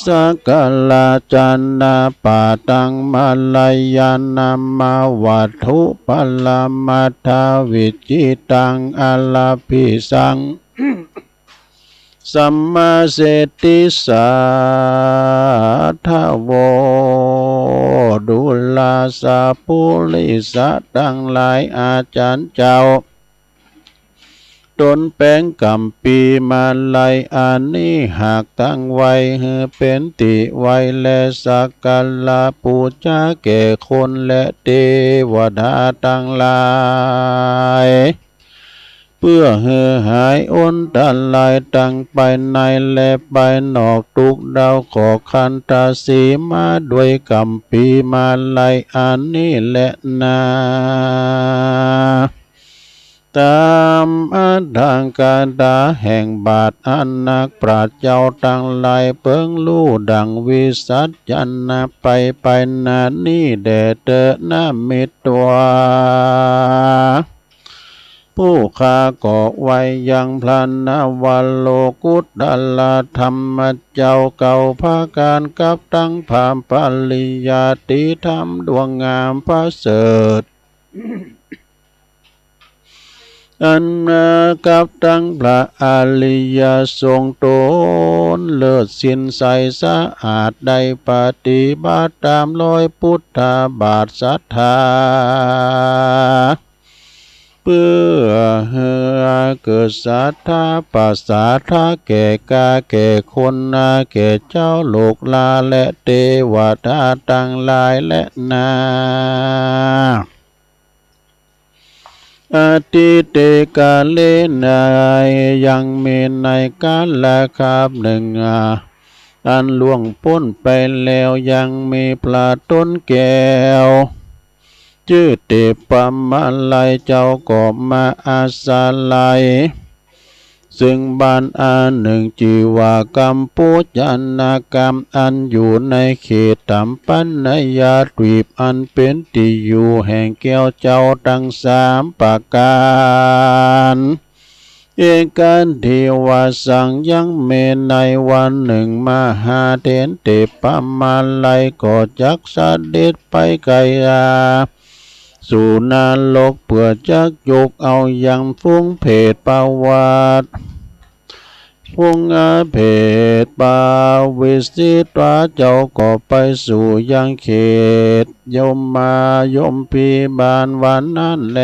สักกลาจันนาปาตังมาลายานามาวัตถุปลามาทาวิจิตังอลาภิสัง สัมมาเสติสาทโวดุลาสาปุริสะทั้งหลายอาจารย์เจ้าตนแป้งกำปีมาลัยอานิหากตั้งไว้เป็นติไว้และสักการะปูชาแก่คนและเทวดาทั้งหลายเพื่อหายอ้นตันลายตั้งไปในและไปนอกทุกดาวขอคันตาสีมาด้วยกำปีมาลัยอันนี้และนาตามอันทางการดาแห่งบาทอันนักปราชญ์เจ้าตั้งหลายเปิงลู่ดังวิสัชยันนาไปนานี้แด่เตนะมิตวาผู้ข้าก็ไว้ยังพลันนวัลโลกุตตลธรรมเจ้าเก่าภาการกับตั้งพามปริยาติธรรมดวงงามประเสริฐอันกับตั้งพระอริยทรงตนเลิศสินใสสะอาดได้ปฏิบัติตามรอยพุทธบาทศรัทธาเพื่อเกิดศรัทธาปัสสาทาแก่กาแก่คนนาแก่เจ้าโลกลาและเทวดาตั้งหลายและนาอาทิเตกาเลนายยังมีในกาลคาบหนึ่งอันล่วงพ้นไปแล้วยังมีปลาต้นแก้วชื่อเตปะมะไลเจ้าก็มาอาสาไลซึ่งบ้านอันหนึ่งจีวากรรมปุจนากรรมอันอยู่ในเขตตัมปัญญยาตวีปอันเป็นที่อยู่แห่งแก้วเจ้าทั้งสามประการเอกันเทวสังยังเมในวันหนึ่งมหาเถรเตปะมาลัยก็จักเสด็จไปไกลสู่นรกเพื่อจักยกเอายังฟุ้งเพศประวัติฟุ้งเพศปาวิสิตวาเจ้าก็ไปสู่ยังเขตยมมายมพิบาลวันนั้นแล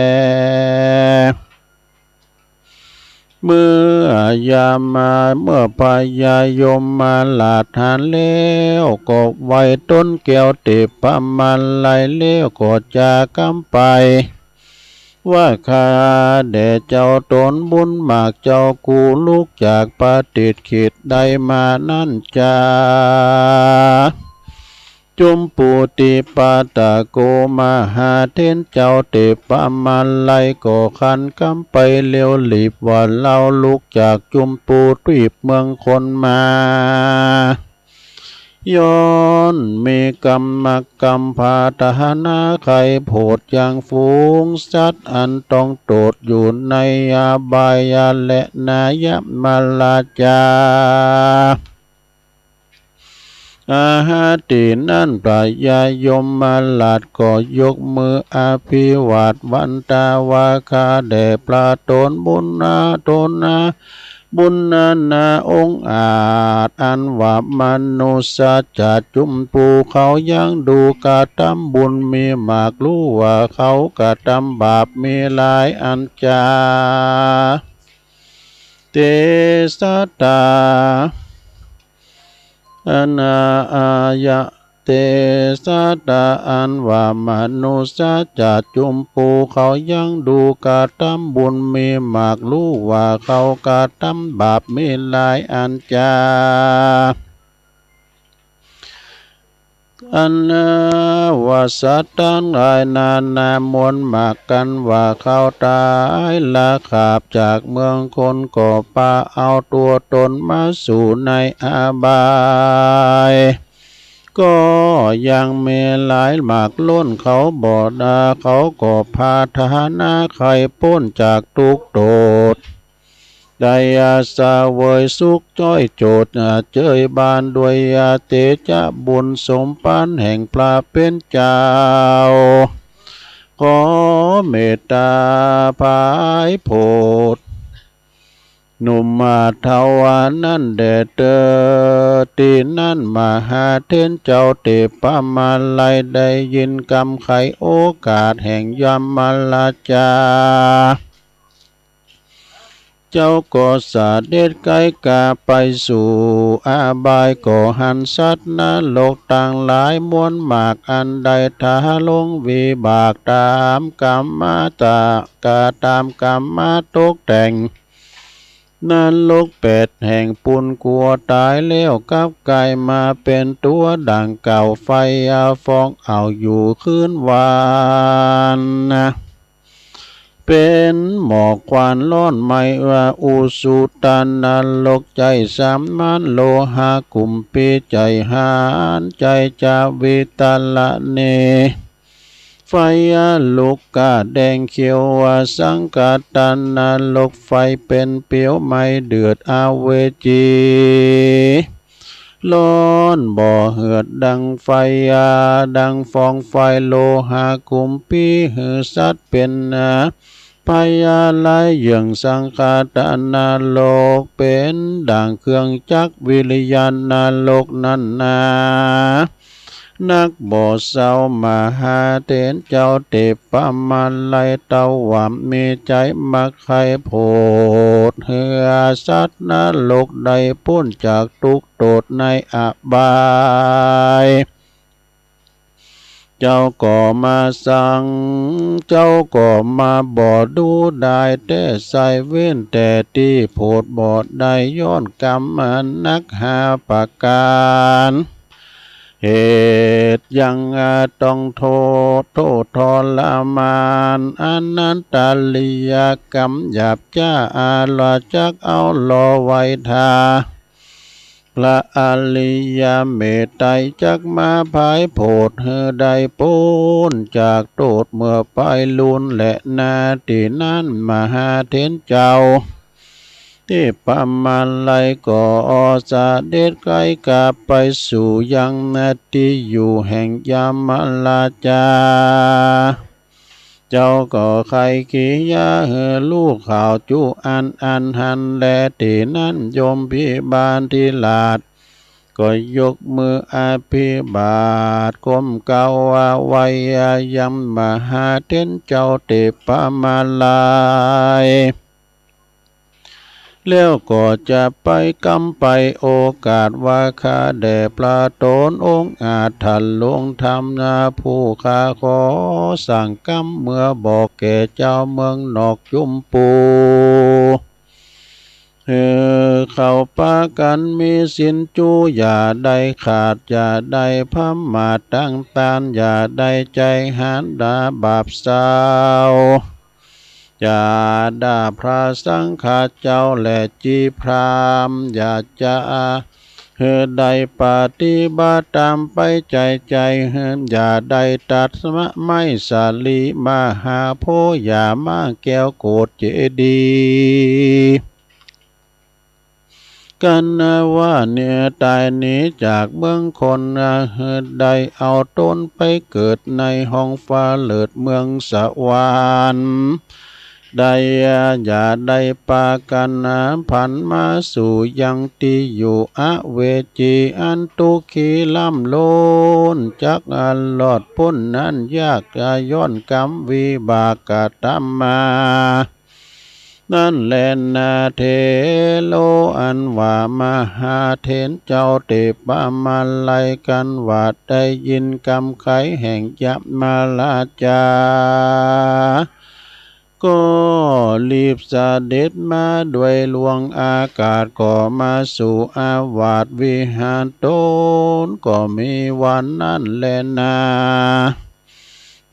เมื่อยามมาเมื่อพญายมมาลาดหานแล้วก็ไว้ต้นแก้วเตปะมาลัยแล้วก็จากำไปว่าข้าแด่เจ้าตนบุญมากเจ้ากูลูกจากปฏิษขิดได้มานั่นจาจุมปูติปาตะโกมหาเทนเจ้าเตปะมาลัยก็ขันกำไปเลี้ยวหลีบว่าเราลุกจากจุมปูตีบเมืองคนมาย้อนมีกรรมพาทหนาไขโพดอย่างฝูงสัตว์อันต้องโตดอยู่ในอบายและนายมาลาจาอาหาตินั่นปรายายมมาลาดก็ยกมืออภิวาทวันตาวาคาแด่ปลาตนบุญนาตนนาบุญนาองค์อาจอันว่ามนุษย์จะจุมปูเขายังดูกะทำบุญมีมากรู้ว่าเขากะทำบาปมีหลายอันจาเตสตาอนาอายะเตสตาอันว่ามนุษย์จะจุมปูเขายังดูกะทำบุญมีมากรู้ว่าเขากะทำบาปมีหลายอันจาอันว่าสัตว์ทั้งหลายนานามนมากกันว่าเขาตายละขาบจากเมืองคนก็พาเอาตัวตนมาสู่ในอบายก็ยังมีหลายหมากล้นเขาบ่ดาเขาก็พาทหารใครพ้นจากทุกโทษได้อาสาเวยสุขจ้อยโจดเจยบานด้วยเตจะบุญสมปันแห่งพระเป็นเจ้าขอเมตตาภายโพด หนุ่มมาทวานั่นเดเตอตีนั่นมาหาเทนเจ้าเตปะมาไลได้ยินกำไขโอกาสแห่งยามมาลาจาเจ้าก็สาเด็ดไกกาไปสู่อาบายก่อหันสัตว์นรกต่างหลายมวลมากอันใดทาลงวิบากตามกรรมมาตากาตามกรรมมาตกแต่งนั่นโลกเป็ดแห่งปุนกลัวตายแล้วกับกายมาเป็นตัวดังเก่าไฟอาฟองเอาอยู่คืนวานนะเป็นหมอกควันร้อนไม่ว่าอุสุตันนรกใจสามมันโลหะกุมปีใจหานใจจาวิตาละเนไฟลุกกาแดงเขียวสังกาตันนรกไฟเป็นเปียวไม่เดือดอาเวจีร้อนบ่อเหือดดังไฟดังฟองไฟโลหะกุมปีหือสัตว์เป็นพยาลายอย่างสังคาตนาโลกเป็นดังเครื่องจักรวิริยานาโลกนั้นนานักบ่เศร้ามาหาเตนเจ้าเตปะมันไลเตาหวามมีใจมักใครโพดเหือสัตว์นรกใดพ้นจากทุกข์โทษในอบายเจ้าก็มาสั่งเจ้าก็มาบ่ดูได้แต่ใส่เว้นแต่ที่โพดบ่ได้ย้อนกรรมนักหาประการเหตุยังต้องโทษทรมานอนันตลิยกรรมหยาบจ้าอาลาจักเอาลอไว้ทาพระอริยเมตไตรจักมาภายโพดเฮได้พ้นจากโทษเมื่อไปลุนและนาทีนั้นมหาเถรเจ้าที่ปะมาไลก่อสะเด็ดไกลกาไปสู่ยังนาทีอยู่แห่งยามลาจาเจ้าก็ใครขียาเฮลูกข่าวจุอันหันแลที่นั้นโยมพิบาลที่ลาดก็ยกมืออภิบาทก้มเกาไว้ยำมหาเถรเจ้าเตปะมาลายแล้วก็จะไปกำไปโอกาสว่าข้าแด่พระตนองค์อาจทันลงธรรมนาผู้ข้าขอสั่งกำเมื่อบอกแก่เจ้าเมืองนอกจุมปูเข้าปากันมีสินจูอย่าได้ขาดอย่าได้พมาตั้งตานอย่าได้ใจหานดาบาปสาวอย่าด่าพระสังฆาเจ้าและจีพรามอย่าจะได้ปฏิบัติตามไปใจอย่าได้ตัดสมะไม่สาลีมาหาโพอย่ามาแก้วโกดเจดีกันว่าเนี่ยตายนี้จากเมืองคนได้เอาต้นไปเกิดในห้องฟ้าเลิศเมืองสวรรค์ได้อย่าได้ปากันผันมาสู่ยังที่อยู่อเวจีอันตุขีล่ำโลนจักหลอดพ้นนั้นยากย้อนกรรมวิบากตามมานั่นแลนาเทโลอันว่ามหาเถรเจ้าเตปะมาไลกันว่าได้ยินกรรมไขแห่งยับมาลาจาก็รีบเสด็จมาด้วยลวงอากาศก็มาสู่อาวาสวิหารตนก็มีวันนั้นแลนา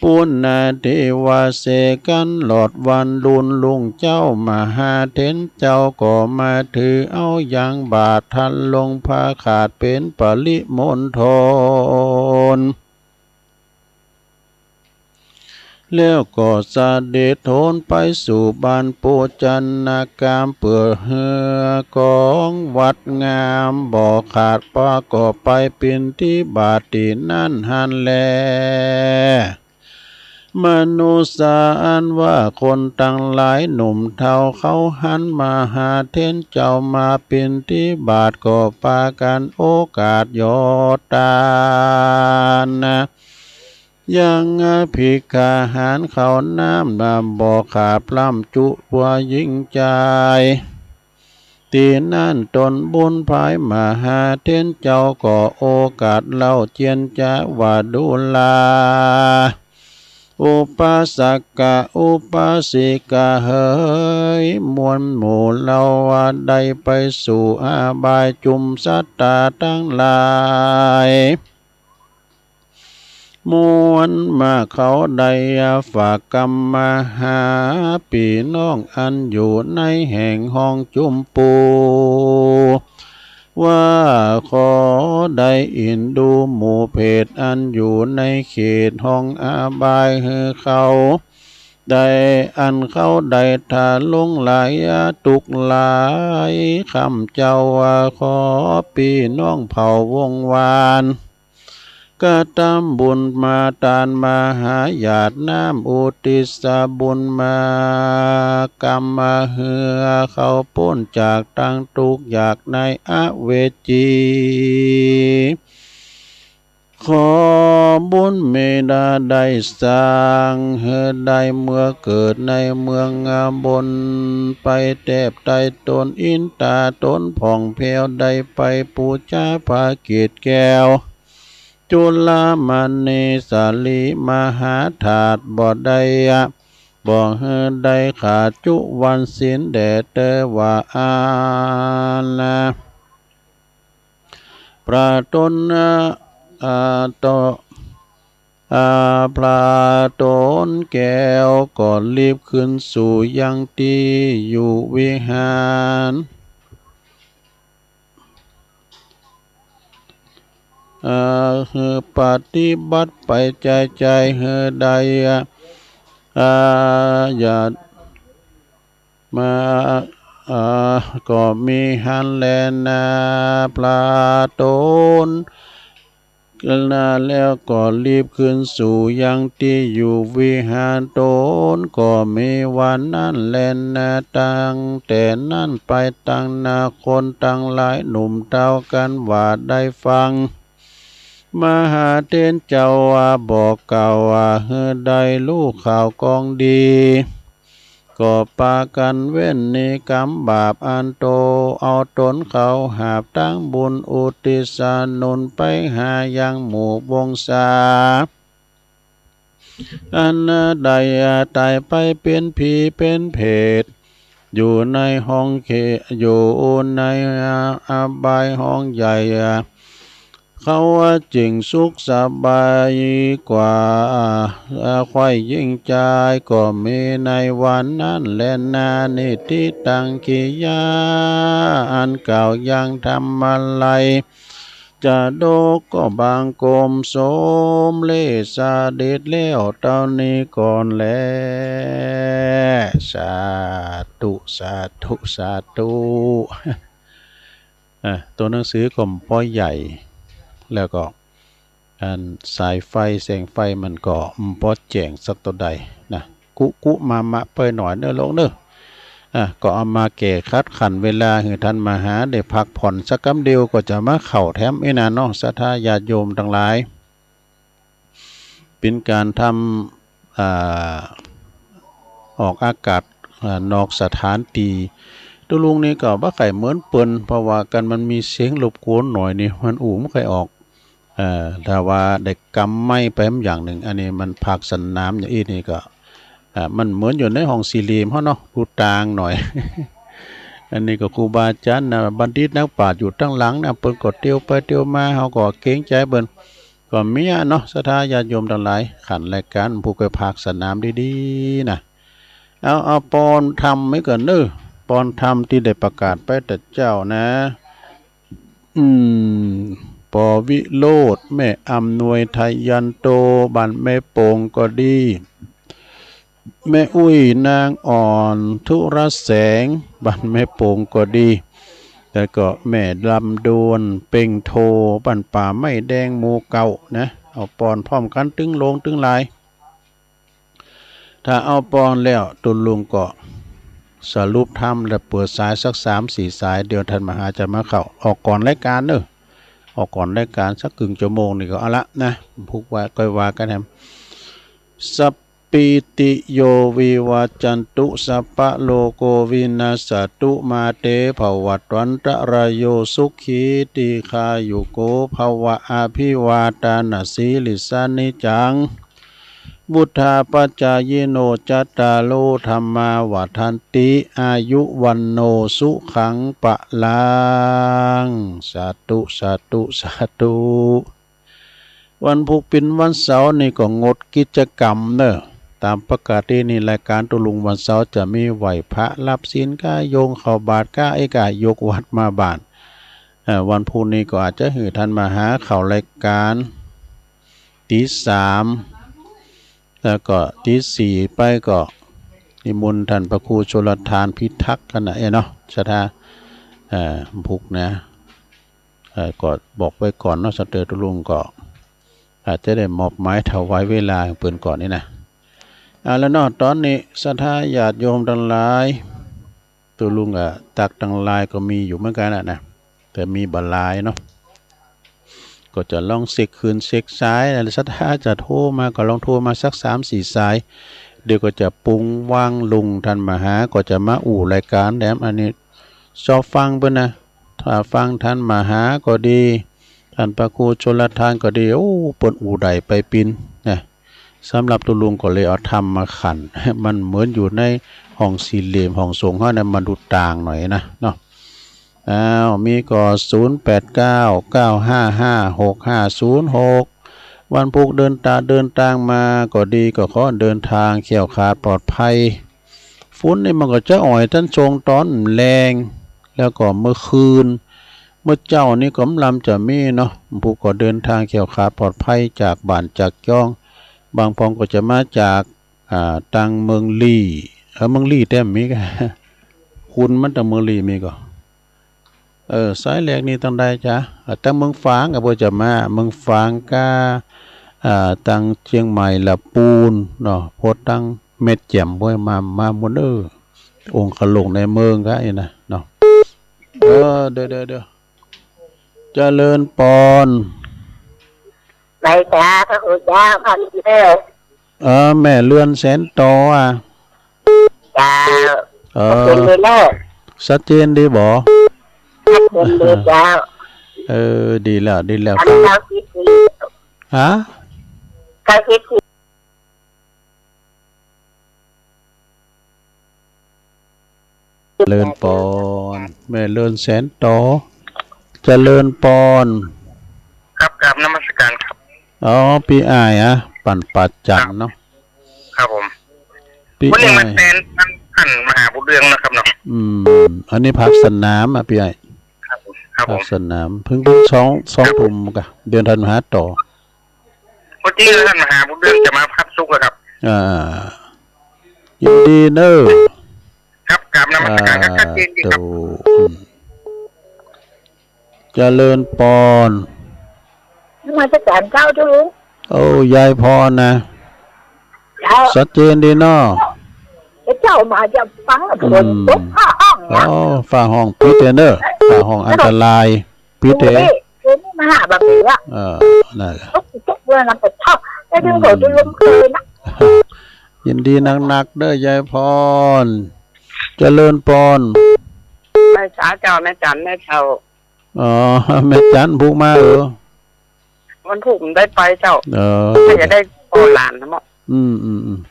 ปุณณเทวาเสกันหลอดวันลุนลุงเจ้ามหาเถรเจ้าก็มาถือเอาอย่างบาททันลงพาขาดเป็นปริมณฑลแล้วก็เสด็จโทนไปสู่บ้านปูจันนากามเปื่อเหือกองวัดงามบ่ขาดปาก็ไปเป็นที่บาตินั่นหันแล มนุษย์สารว่าคนตั้งหลายหนุ่มเทาเขาหันมาหาเทนเจ้ามาเป็นที่บาทก็ปากันโอกาสยอตานนะยังภิกขาหารเขาน้ำนำบ่อขาบล่ำจุบัวยิ่งใจตีนั่นตนบุญภายมหาเทนเจ้าก็โอกาสเล่าเจียนจะว่าดูลาอุปสกะอุปสิกะเฮยมวลหมู่เราว่าได้ไปสู่อาบายจุมสัตตาทั้งหลายมวลมาเขาได้ฝากกรรมมาหาปีน้องอันอยู่ในแห่งห้องจุมปูว่าขอได้อินดูหมู่เพศอันอยู่ในเขตห้องอาบายเฮเขาได้อันเขาได้ทาลงหลายตุกหลายคำเจ้าว่าขอปีน้องเผ่าวงวานก็ตามบุญมาตานมาหาญาติน้ำอุติสบุญมากรรมมาเหือเขาพ้นจากตั้งทุกอยากในอเวจีขอบุญเมตตาได้สร้างเฮได้เมื่อเกิดในเมืองบนไปแทบใต้ต้นอินตาต้นผ่องแผ้วได้ไปปูชาภาเกตแก้วจุลามณีสาลีมหาถาตุบ่ได้บ่เฮได้ขาดจุวันศีลแด่เตว่าอาลาพระตนโตพระตนแก้วก่อนรีบขึ้นสู่ยังที่อยู่วิหารปฏิบัติไปใจใดอย่ามาก็มีหันแลนาพระตนแล้วก็รีบขึ้นสู่ยังที่อยู่วิหารตนก็มีวันนั้นแลนาตั้งแต่นั้นไปตั้งนาคนตั้งหลายหนุ่มเท่ากันว่าได้ฟังมหาเทนเจ้าว่าบอกเก่าว่าเฮได้ลูกข่าวกองดีก็ปากันเว้นนิกรรมบาปอันโตเอาตนเขาหาบตั้งบุญอุทิศนุนไปหายังหมู่วงศาอันใดตายไปเป็นผีเป็นเพศอยู่ในห้องอยู่ในอบายห้องใหญ่เขาจึงสุขสบายกว่าควายยิ่งใจก็มีในวันนั้นและนานิติตังกิยาอันเก่ายังทำอะไรจะโดกก็บางกลมโสมเลสาเด็ดแล้วเท่านี้ก่อนแลสาธุสาธุสาธุตัวหนังสือกลมป้อยใหญ่แล้วก็อันสายไฟแสงไฟมันก็พอแจ้งสักตัวใดนะกุมาเปยหน่อยเนอะลงเนอะก็เอามาแก่คัดขันเวลาให้ท่านมาหาได้พักผ่อนสักกำเดียวก็จะมาเข้าแถมนะเนาะศรัทธาญาติโยมทั้งหลายเป็นการทำออกอากาศนอกสถานที่ตัวลุงนี่ก็บ่ไข่เหมือนเปิ้นเพราะว่ากันมันมีเสียงรบกวนหน่อยนี่มันไม่ค่อยออกถ้าว่าได้กำไม้ไปอย่างหนึ่งอันนี้มันผักสันน้ำอย่างนี้นี่ก็มันเหมือนอยู่ในห้องสี่เหลี่ยมเฮาเนาะดูต่างหน่อย อันนี้ก็ครูบาอาจารย์บัณฑิตนักปราชญ์อยู่ตั้งหลังเปิ้นก็เที่ยวไปเที่ยวมาเฮาก็เกรงใจเปิ้นก็มีเนาะศรัทธาญาติโยมทั้งหลายขันรายการผู้เคยผักสนามดีๆนะเอาปอนทำไม่เกินเด้อปอนธรรมที่ได้ประกาศไปแต่เจ้านะปอวิโรธแม่อำนวยไทยยันโตบันแม่โป่งก็ดีแม่อุ้ยนางอ่อนธุรแสงบันแม่โป่งก็ดีแล้วก็แม่ลำดวนเป่งโทบันป่าไม่แดงหมู่เก่านะเอาปอนพร้อมกันตึงลงตึงลาย ถ้าเอาปอนแล้วตุลุงก็สรุปทำและเปิดสายสัก3-4 สายเดี๋ยวท่านมหาจะมาเข้าออกก่อนรายการเนอะออกก่อนรายการสักครึ่งชั่วโมงนี่ก็เอาละนะพูกว่าก้อยว่ากันแฮมสัพปิติโยวิวัจจันตุสัพพะโลโกวินาศตุมาเตภวัตวันตรายโยสุขีติคายุโกภวะอภิวาทานาสีลิสานิจังบุทธาปัจจายโนจัตตาโลธรรมาวัฏันติอายุวันโนสุขังปะลังสาธุสาธุสาธุวันพุธเป็นวันเสาร์นี่ก็งดกิจกรรมเนอะตามประกาศที่นี่รายการตุลุงวันเสาร์จะมีไหวพระรับศีลก้าโยงเข้าบาทก้าเอกายกวัดมาบาทวันพุธนี้ก็อาจจะหือท่านมาหาเข้ารายการตี 3แล้วก็ตี 4ไปก็นิมนต์ท่านพระครูชลทานพิทักษ์กันนะเนาะชะทาพุกนะก็บอกไว้ก่อนเนาะสเตอร์ตุลุงก็อาจจะได้มอบหมายถวายเวลาเปิ่นก่อนนี่นะแล้วเนาะตอนนี้ศรัทธาญาติโยมทั้งหลายตุลุงตักทั้งหลายก็มีอยู่เหมือนกันนะแต่มีบหลายเนาะก็จะลองเช็คคืนเช็คสายแล้วศรัทธาจะโทรมาก็ลองโทรมาสัก3-4 สายเดี๋ยวก็จะปรุงว่างลุงท่านมหาก็จะมารายการแถมอันนี้ชอบฟังเพิ่นนะถ้าฟังท่านมหาก็ดีท่านพระครูชลทานก็ดีเปิ้นใดไปปินนะสำหรับตุลุงก็เลยเอาธรรมมาขันมันเหมือนอยู่ในห้องสี่เหลี่ยมห้องทรงเนี่ยมันดูต่างหน่อยนะเนาะมีก็0899556506วันพุธเดินทางมาก็ดีก็ขอเดินทางเขี่ยวขาดปลอดภัยฝุ่นนี่มันก็จะอ่อยท่านชงตอนแรงแล้วก็เมื่อคืนเมื่อเจ้านี่ก็ลำจะมีเนาะผู้ก็เดินทางเขี่ยวขาดปลอดภัยจากบ้านจากจ้องบางพองก็จะมาจากตังเมืองลี่เมืองลี่แต้มมีกันคุณมันตังเมืองลี่มีก็สายแรกนี่ต้องได้จ้ะตังเมืองฝางก็บ่จะมาเมืองฝางก็ตังเชียงใหม่ละปูนเนาะโพดตังเม็ดแจ่มบ่มาหมดองค์ขลงในเมืองก็ไอ้นะเนาะเด้อเจริญปอนไปจ้าพระคุณเจ้าพันเด้อแม่เลื่อนแสนโตจ้าเป็นเด้อชัดเจนดีบ่เป็นเด้อจ้าดีแล้วฮะเขาคิดเจริญปอนแม่เลื่อนแสนโตเจริญปอนครับกราบนมัสการครับปีอ้ายปั่นปัดจันเนาะครับผมวันนี้มันเป็นท่านมหาบุญเรืองนะครับเนาะอันนี้พักสนามปีอ้ายครับพักสนามเพิ่ง2 ทุ่มกะเดือนธันวาต่อวันที่ท่านมหาบุญเรืองจะมาพักสุกครับยินดีเนอะครับกราบนมัสการครับชัดเจนดีครับเจริญปอนมาจะการเจ้าทุลุงยายพรนะชัดเจนดีเนาะเจ้ามาจะฟังฝนตกฟ้าห้องฟ้าห้องพิเตเนอร์ฟ้าห้องอันตรายพิเตมาหาแบบนี้นั่นทุกเรื่องเราไปชอบได้ถึงโหดลุงเคยนะยินดีนักๆเด้อยายพรเจริญปอนแม่จ๋าเจ้าแม่จันแม่เจ้าแม่จันพูกมาวันถูกได้ไปเจ้าถ้าจะได้โอหลานนะมั้ง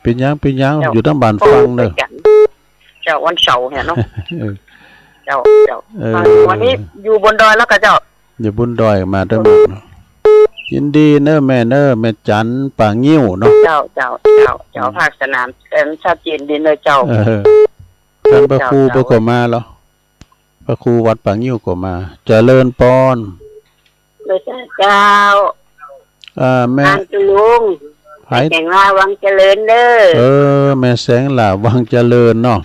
เป็นยังอยู่ตั้งบ้านฟังเด้อเจ้าวันเสาร์เนี่ยเนาะเจ้าวันนี้อยู่บนดอยแล้วก็เจ้าอยู่บนดอยมาทั้งหมดยินดีเนอะแม่จันป่างิ้วเนาะเจ้าภาคสนามชัดเจนดีเนอะเจ้าท่านพระครูก็มาแล้วพระครูวัดป่างิ้วก็มาเจริญปอนเจ้าแม่ลุงแสงลาวังเจริญเด้อแม่แสงลาวังเจริญเนาะ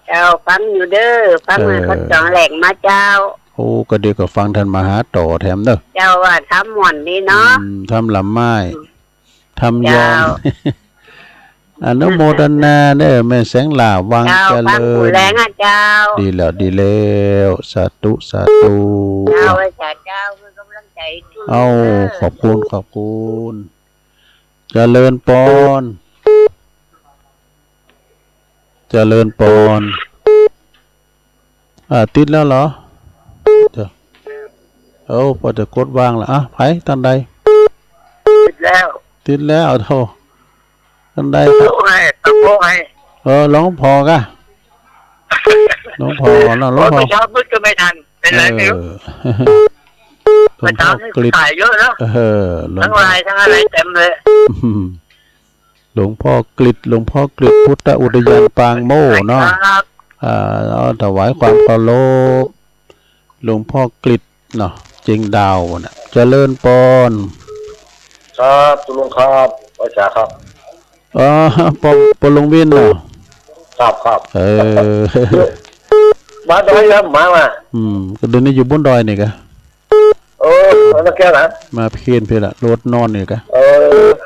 เจ้าฟังอยู่เด้อฟังมาเขาจองแหล่งมาเจ้าก็ดีก็ฟังท่านมหาต่อแถมเด้อเจ้าว่าทำหม่อนนี่เนาะทำลำไม้ทำยอง อนุโมทนาเด้อแม่แสงลาวัง เจ้า เจ ฟัง ริ ผู้ ญ แรงอ่ะเจ้า ดีแล้วสาธุเจ้าไอ้เจ้าคือกำลังใจทุก เอาขอบคุณเจริญปอนติดแล้วเหรอเดี๋ยวพอจะกดวางละไผตันใด ติดแล้ว โธ่ตันใด ตะโกให้หลวงพ่อกะหลวงพ่อนะหลวงพ่อ ไม่ชอบมืดก็ไม่ทันเป็นไรไม่รู้ไม่ทันถ่ายเยอะแล้วทั้งลายทั้งอะไรเต็มเลย หลวงพ่อกฤษพุทธอุทยานปางโม่เนาะถวายความเคารพหลวงพ่อกฤษเนาะเจงดาวน่ะเจริญปอนครับตุลุงครับอาจารย์ครับปลุงวินเนาะครับมา ดอยครับมาก็เดินอยู่บนดอยนี่กะแล้วแกนะมาเพียนละรถนอนนี่กะ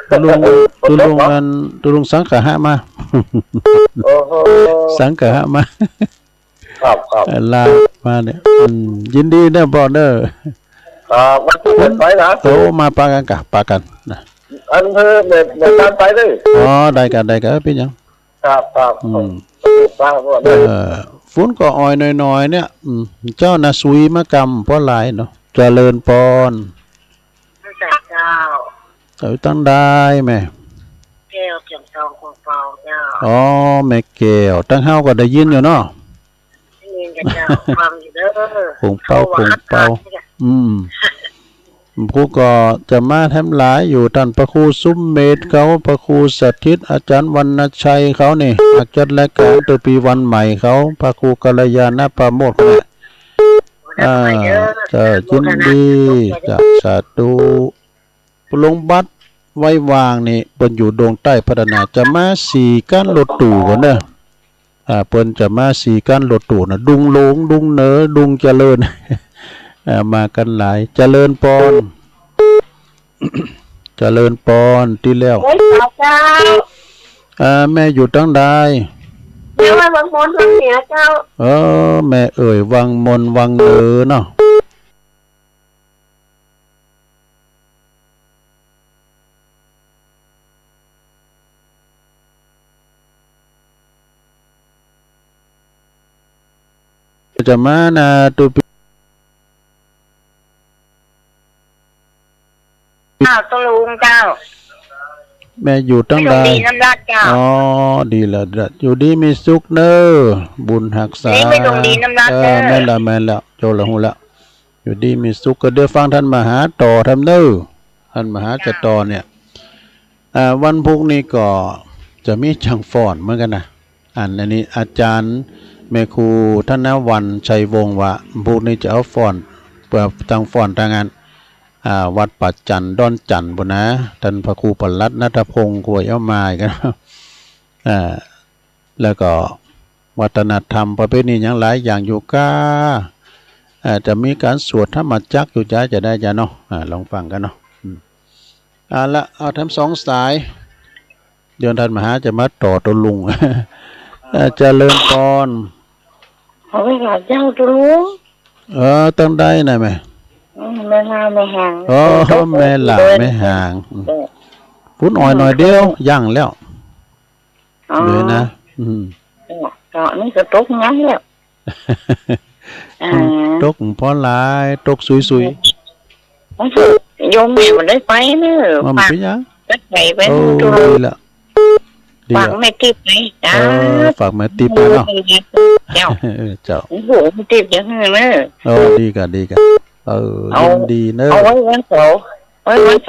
ตุลุงสังขะมาสังขะมาครับลามาเนี่ยยินดีเด้อบอเดอร์วันที่ไปนะมาปากันนะอันเธอเดินไปเลยได้กันเป็นยังครับฝนก็อ่อยหน่อยๆเนี่ยเจ้าน่ะซุยมากำเพราะหลายเนาะเจริญปอนเจ้าตั้งได้แม่แก้วเจียมทองของเปาเจ้าแม่แก้วตั้งเฮาก็ได้ยินอยู่เนาะได้ยินกันเจ้าฟังอยู่เด้อคงเป่าผู้ก็จะมาทำหลายอยู่ท่านพระครูซุ้มเมธเขาพระครูสถิตอาจารย์วรรณชัยเขานี่อาจารย์รายการตัวปีวันใหม่เขาพระครูกัลยาณปราโมทเขาจะยินดีจะสาธุปลงบัตรไว้วางนี่เปิ้นอยู่ดวงใต้พัฒนาจะมา4กั้นรถตู่กันเด้อเปิ้นจะมา4กั้นรถตู่นะดุงหลงดุงเหนือดุงเจริญมากันหลายเจริญปอนที่แล้วแม่อยู่ตั้งใดแม่วังมนวังเหนือเจ้าแม่วังมนวังเหนือเนาะจะมานะตุตะลุงเจ้าแม่อยู่ตั้งใดดีน้ำรัดเจ้าดีละอยู่ดีมีสุขเนอบุญหักษาไม่ตรงดีน้ำรัดแม่ละโจละหูละอยู่ดีมีสุขก็เดี๋ยวฟังท่านมหาต่อทำเนอท่านมหาจะต่อเนี่ยวันพรุ่งนี้ก็จะมีช่างฟ้อนเหมือนกันนะอันนี้อาจารย์แม่ครูธนวันชัยวงศ์ว่าพรุ่งนี้จะเอาฟ้อนเปิดทางฟ้อนทางงานวัดปัจจันดอนจันบุนะท่านพระครูปลัดณัฐพงศ์ควยเอามากันแล้วก็วัฒนธรรมประเพณีอย่างหลายอย่างอยู่ก้าจะมีการสวดธรรมจักรอยู่จ้าจะได้จ้ะเนาะลองฟังกันเนาะละเอาทั้งสองสายเดี๋ยวท่านมหาจะมาต่อตัวลุงจะเริ่มก่อนเอาไปกับเจ้าตัวลุงต้องได้นะแม่แม่ห่างแม่ห่างแม่หล่าแม่ห่างฟุ้นอ่อยหน่อยเดียวย่างแล้วเลยนะก็นี่ก็ตกงั้นแล้วตกพอหลายตกสุยโยมแม่มันได้ไปเนอะมันเป็นยังไปเป็นตัวฝากแม่ติ๊บไหมจ้าฝากแม่ติ๊บไปเนาะเจ้าเจ้าโอ้โหติ๊บยังไงเนอะดีกันยินดีเนอะเอาไว้วันเสา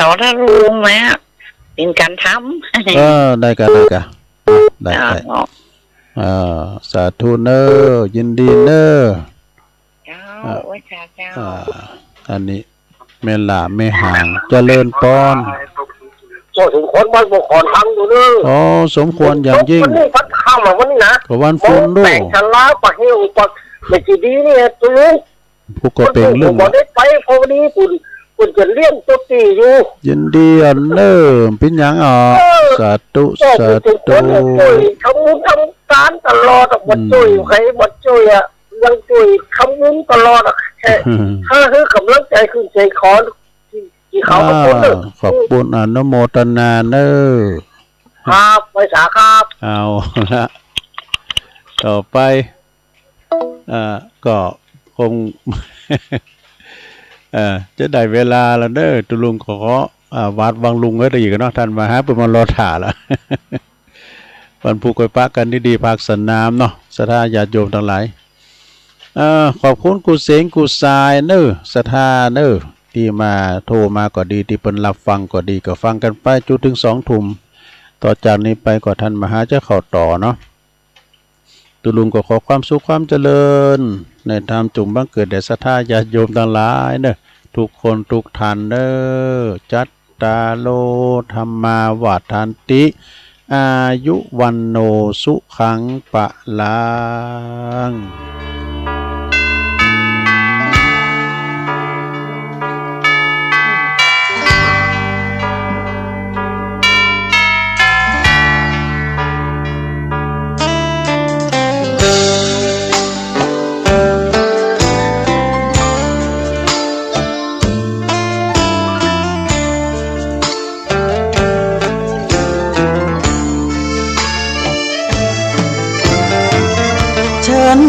ร์ถ้ารู้ไหมเป็นการทำได้กันได้สาธุเนอะยินดีเนอะเจ้าไว้เจ้าอันนี้แม่หล่าแม่ห่างเจริญปอนสมควรบ้านปกครองทำอยู่เนอะสมควรอย่างยิ่งวันนี้พัดข้าวมาวันนี้นะวันฝนด้วยแต่งฉันล้าปักเหี้ยวปักไม่จีดีเนี่ยตัวผู้ก็เป็นเรื่องบอกได้ไปพอดีคุณ คุณจะเลี้ยงตัวตีอยู่ยินดีอ่อนเนอเป็นหยังอ๋อสาธุสาธุทำมุ้งทำการตลอดบดจุยใครบดจุยอ่ะยังจุยทำมุ้งตลอดอ่ะแค่ถ้าคือกำลังใจคือใจขอที่เขาขอบคุณขอบคุณอนุโมทนาเนอครับไปสาครับเอาละต่อไปก็คงจะได้เวลาแล้วเด้อตุลุงขอวัดวังลุงไว้ดีกันเนาะท่านมาฮะเปิดมารอถ่าละวันผูกไว้ปะกันดีๆภาคสนามเนาะศรัทธาญาติโยมทั้งหลายขอบคุณกูเสงกูสายเนอศรัทธาเนอที่มาโทรมาก็ดีที่เปิ้นรับฟังก็ดีก็ฟังกันไปจุดถึง2 ทุ่มต่อจากนี้ไปก็ท่านมหาจะเข้าต่อเนาะตุลุงก็ขอความสุขความเจริญในธรรมจุ่มบังเกิดแด่ศรัทธาญาติโยมทั้งหลายเนอะทุกคนทุกท่านเนอะจัตตาโลธรรมาวาทันติอายุวันโนสุขังปะลัง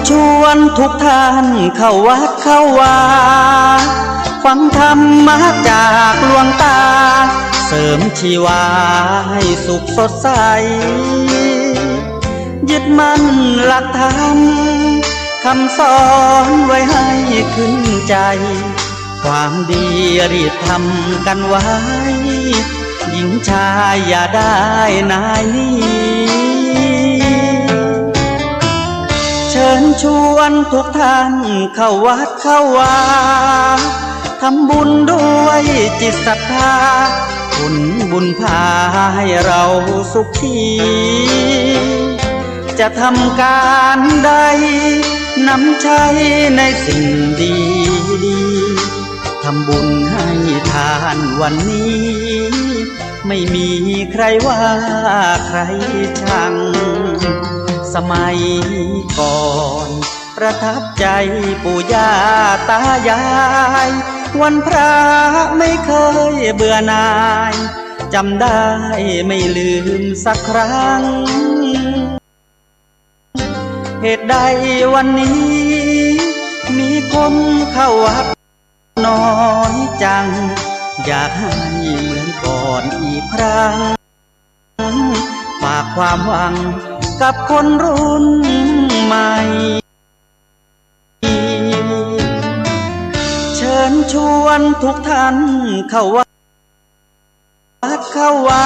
ชวนทุกท่านเข้าวัดเข้าวาฟังธรรมะจากหลวงตาเสริมชีวาให้สุขสดใสยึดมั่นหลักธรรมคำสอนไว้ให้ขึ้นใจความดีรีบทำกันไว้หญิงชายอย่าได้นายนี้เชิญชวนทุกท่านเข้าวัดเข้าวาทำบุญด้วยจิตศรัทธาผลบุญพาให้เราสุขีจะทำการใดนำใช้ในสิ่งดีดีทำบุญให้ทานวันนี้ไม่มีใครว่าใครชังสมัยก่อนประทับใจปู่ย่าตายายวันพระไม่เคยเบื่อหน่ายจำได้ไม่ลืมสักครั้งเหตุใดวันนี้มีคนเข้าวัดน้อยจังอยากให้เหมือนก่อนอีกครั้งฝากความหวังกับคนรุ่นใหม่เชิญชวนทุกท่านเข้าวัดเข้าวา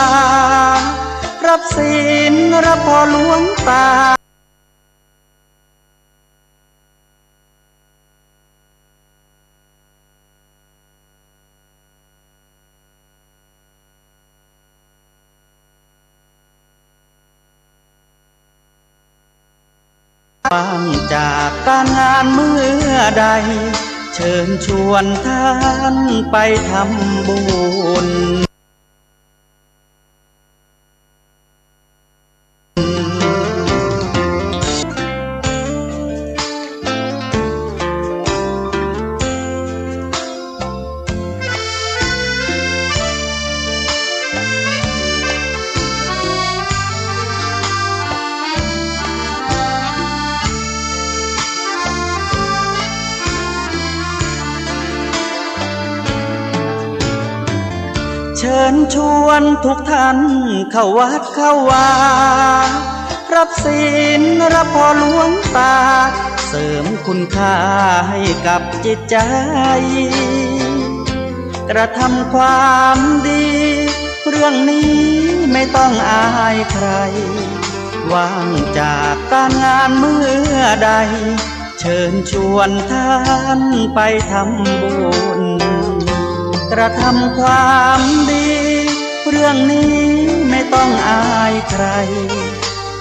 รับศีลรับพรหลวงตาว่างจากการงานเมื่อใดเชิญชวนท่านไปทำบุญเชิญชวนทุกท่านเข้าวัดเข้าวารับศีลรับพรหลวงตาเสริมคุณค่าให้กับจิตใจกระทำความดีเรื่องนี้ไม่ต้องอายใครว่างจากการงานเมื่อใดเชิญชวนท่านไปทำบุญกระทำความดีเรื่องนี้ไม่ต้องอายใคร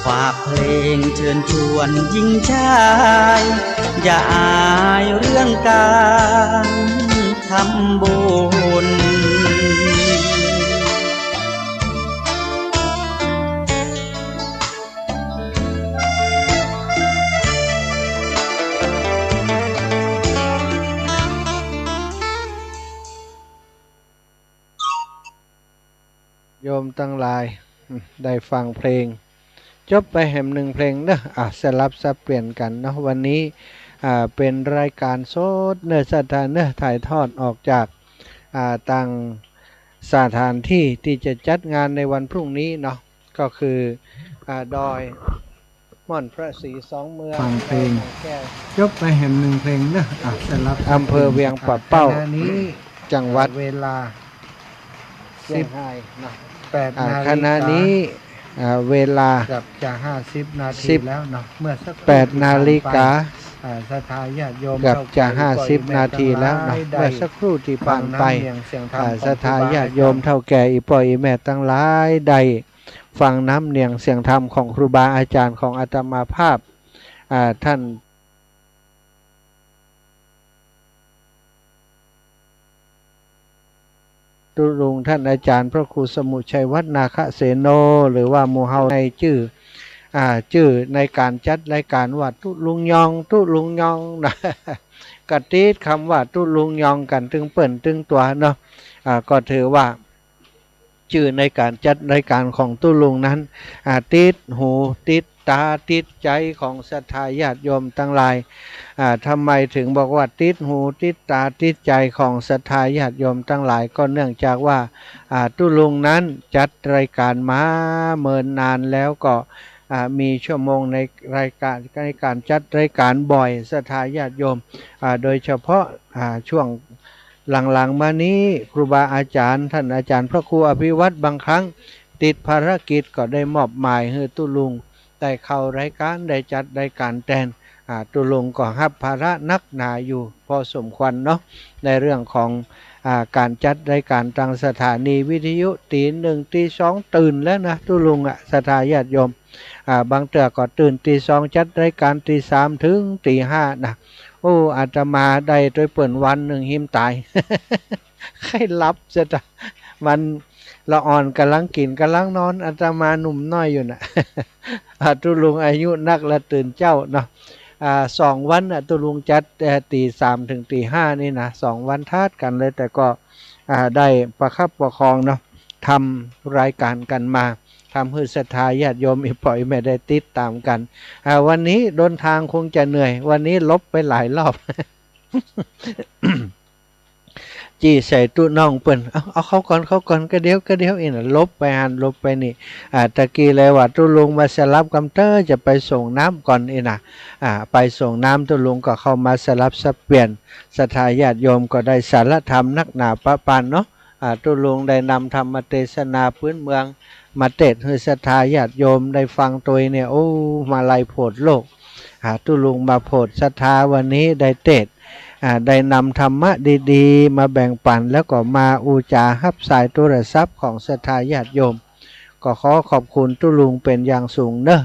ฝากเพลงเชิญชวนหญิงชายอย่าอายเรื่องการทำบุญ โยมตั้งหลายได้ฟังเพลงจบไปแห่มหนึ่งเพลงเนอะสลับสับเปลี่ยนกันเนาะวันนี้เป็นรายการสดเนื้อสถานเนื้อถ่ายทอดออกจากต่างสถานที่ที่จะจัดงานในวันพรุ่งนี้เนาะก็คือดอยม่อนพระศรีสองเมืองฟังเพลงจบไปแห่มหนึ่งเพลงเนอะสลับอำเภอเวียงป่าเป้านี้จังหวัดเวลา10 8 ขณะนี้เวลากับจะ50 นาทีแล้วเนาะเมื่อสัก8 นาฬิกาศรัทธาญาติโยมกับจะ50 นาทีแล้วเนาะเมื่อสักครู่ที่ผ่านไปศรัทธาญาติโยมเท่าแก่อีป่อยอีแม่ตั้งหลายได้ฟังน้ำเนียงเสียงธรรมของครูบาอาจารย์ของอาตมาภาพท่านตุลุงท่านอาจารย์พระครูสมุชัยวัฒนาคเสโนหรือว่าหมู่เฮาในชื่อในการจัดรายการว่าตุลุงยองนะกระติดคำว่าตุลุงยองกันตึงเปิ่นตึงตัวเนาะก็ถือว่าชื่อในการจัดรายการของตุลุงนั้นติดหูติดตาติดใจของศรัทธาญาติโยมทั้งหลายทำไมถึงบอกว่าติดหูติดตาติดใจของศรัทธาญาติโยมทั้งหลายก็เนื่องจากว่าตุลุงนั้นจัดรายการมาเมินนานแล้วก็มีชั่วโมงในรายการในการจัดรายการบ่อยศรัทธาญาติโยมโดยเฉพาะช่วงหลังๆมานี้ครูบาอาจารย์ท่านอาจารย์พระครูอภิวัตรบางครั้งติดภารกิจก็ได้มอบหมายให้ตุลุงได้เข้ารายการได้จัดรายการแทนตุลุงก็รับภาระนักหนาอยู่พอสมควรเนาะในเรื่องของการจัดรายการทางสถานีวิทยุตี 1 ตี 2ตื่นแล้วนะตุลุงศรัทธาญาติโยมบางเตือก็ตื่นตี 2จัดรายการตี 3ถึงตี 5นะโอ้อาตมาได้โดยเปิ่นวันหนึ่งหิมตาย ให้รับจะมันละอ่อนกำลังกินกำลังนอนอาตมาหนุ่มน้อยอยู่นะ ตุลุงอายุนักละตื่นเจ้าเนาะ2 วันตุลุงจัดตี 3ถึงตี 5นี่นะ2 วันทาดกันเลยแต่ก็ได้ประคับประคองเนาะทำรายการกันมาทำให้ศรัทธาญาติโยมอีปล่อยไม่ได้ติดตามกันวันนี้เดินทางคงจะเหนื่อยวันนี้ลบไปหลายรอบ จี้ใส่ตู้น้องเปิ้นเอาเขาก่อนก็เดี๋ยวอีน่ะลบไปหันลบไปนี่ตะกี้เลยว่าตุลุงมาสลับกำเตอร์จะไปส่งน้ำก่อนอีน่ะไปส่งน้ำตุลุงก็เข้ามาสลับสับเปลี่ยนศรัทธาญาติโยมก็ได้สารธรรมนักหนาปะปานเนาะตุลุงได้นำธรรมเทศนาพื้นเมืองมาเทศให้ศรัทธาญาติโยมได้ฟังตัวเนี่ยโอ้มาลัยโพดโลกตุลุงมาโพดศรัทธาวันนี้ได้เทศได้นำธรรมะดีๆมาแบ่งปันแล้วก็มาอูจาฮับสายโทรศัพท์ของศรัทธาญาติโยมก็ขอขอบคุณตุลุงเป็นอย่างสูงเนอะ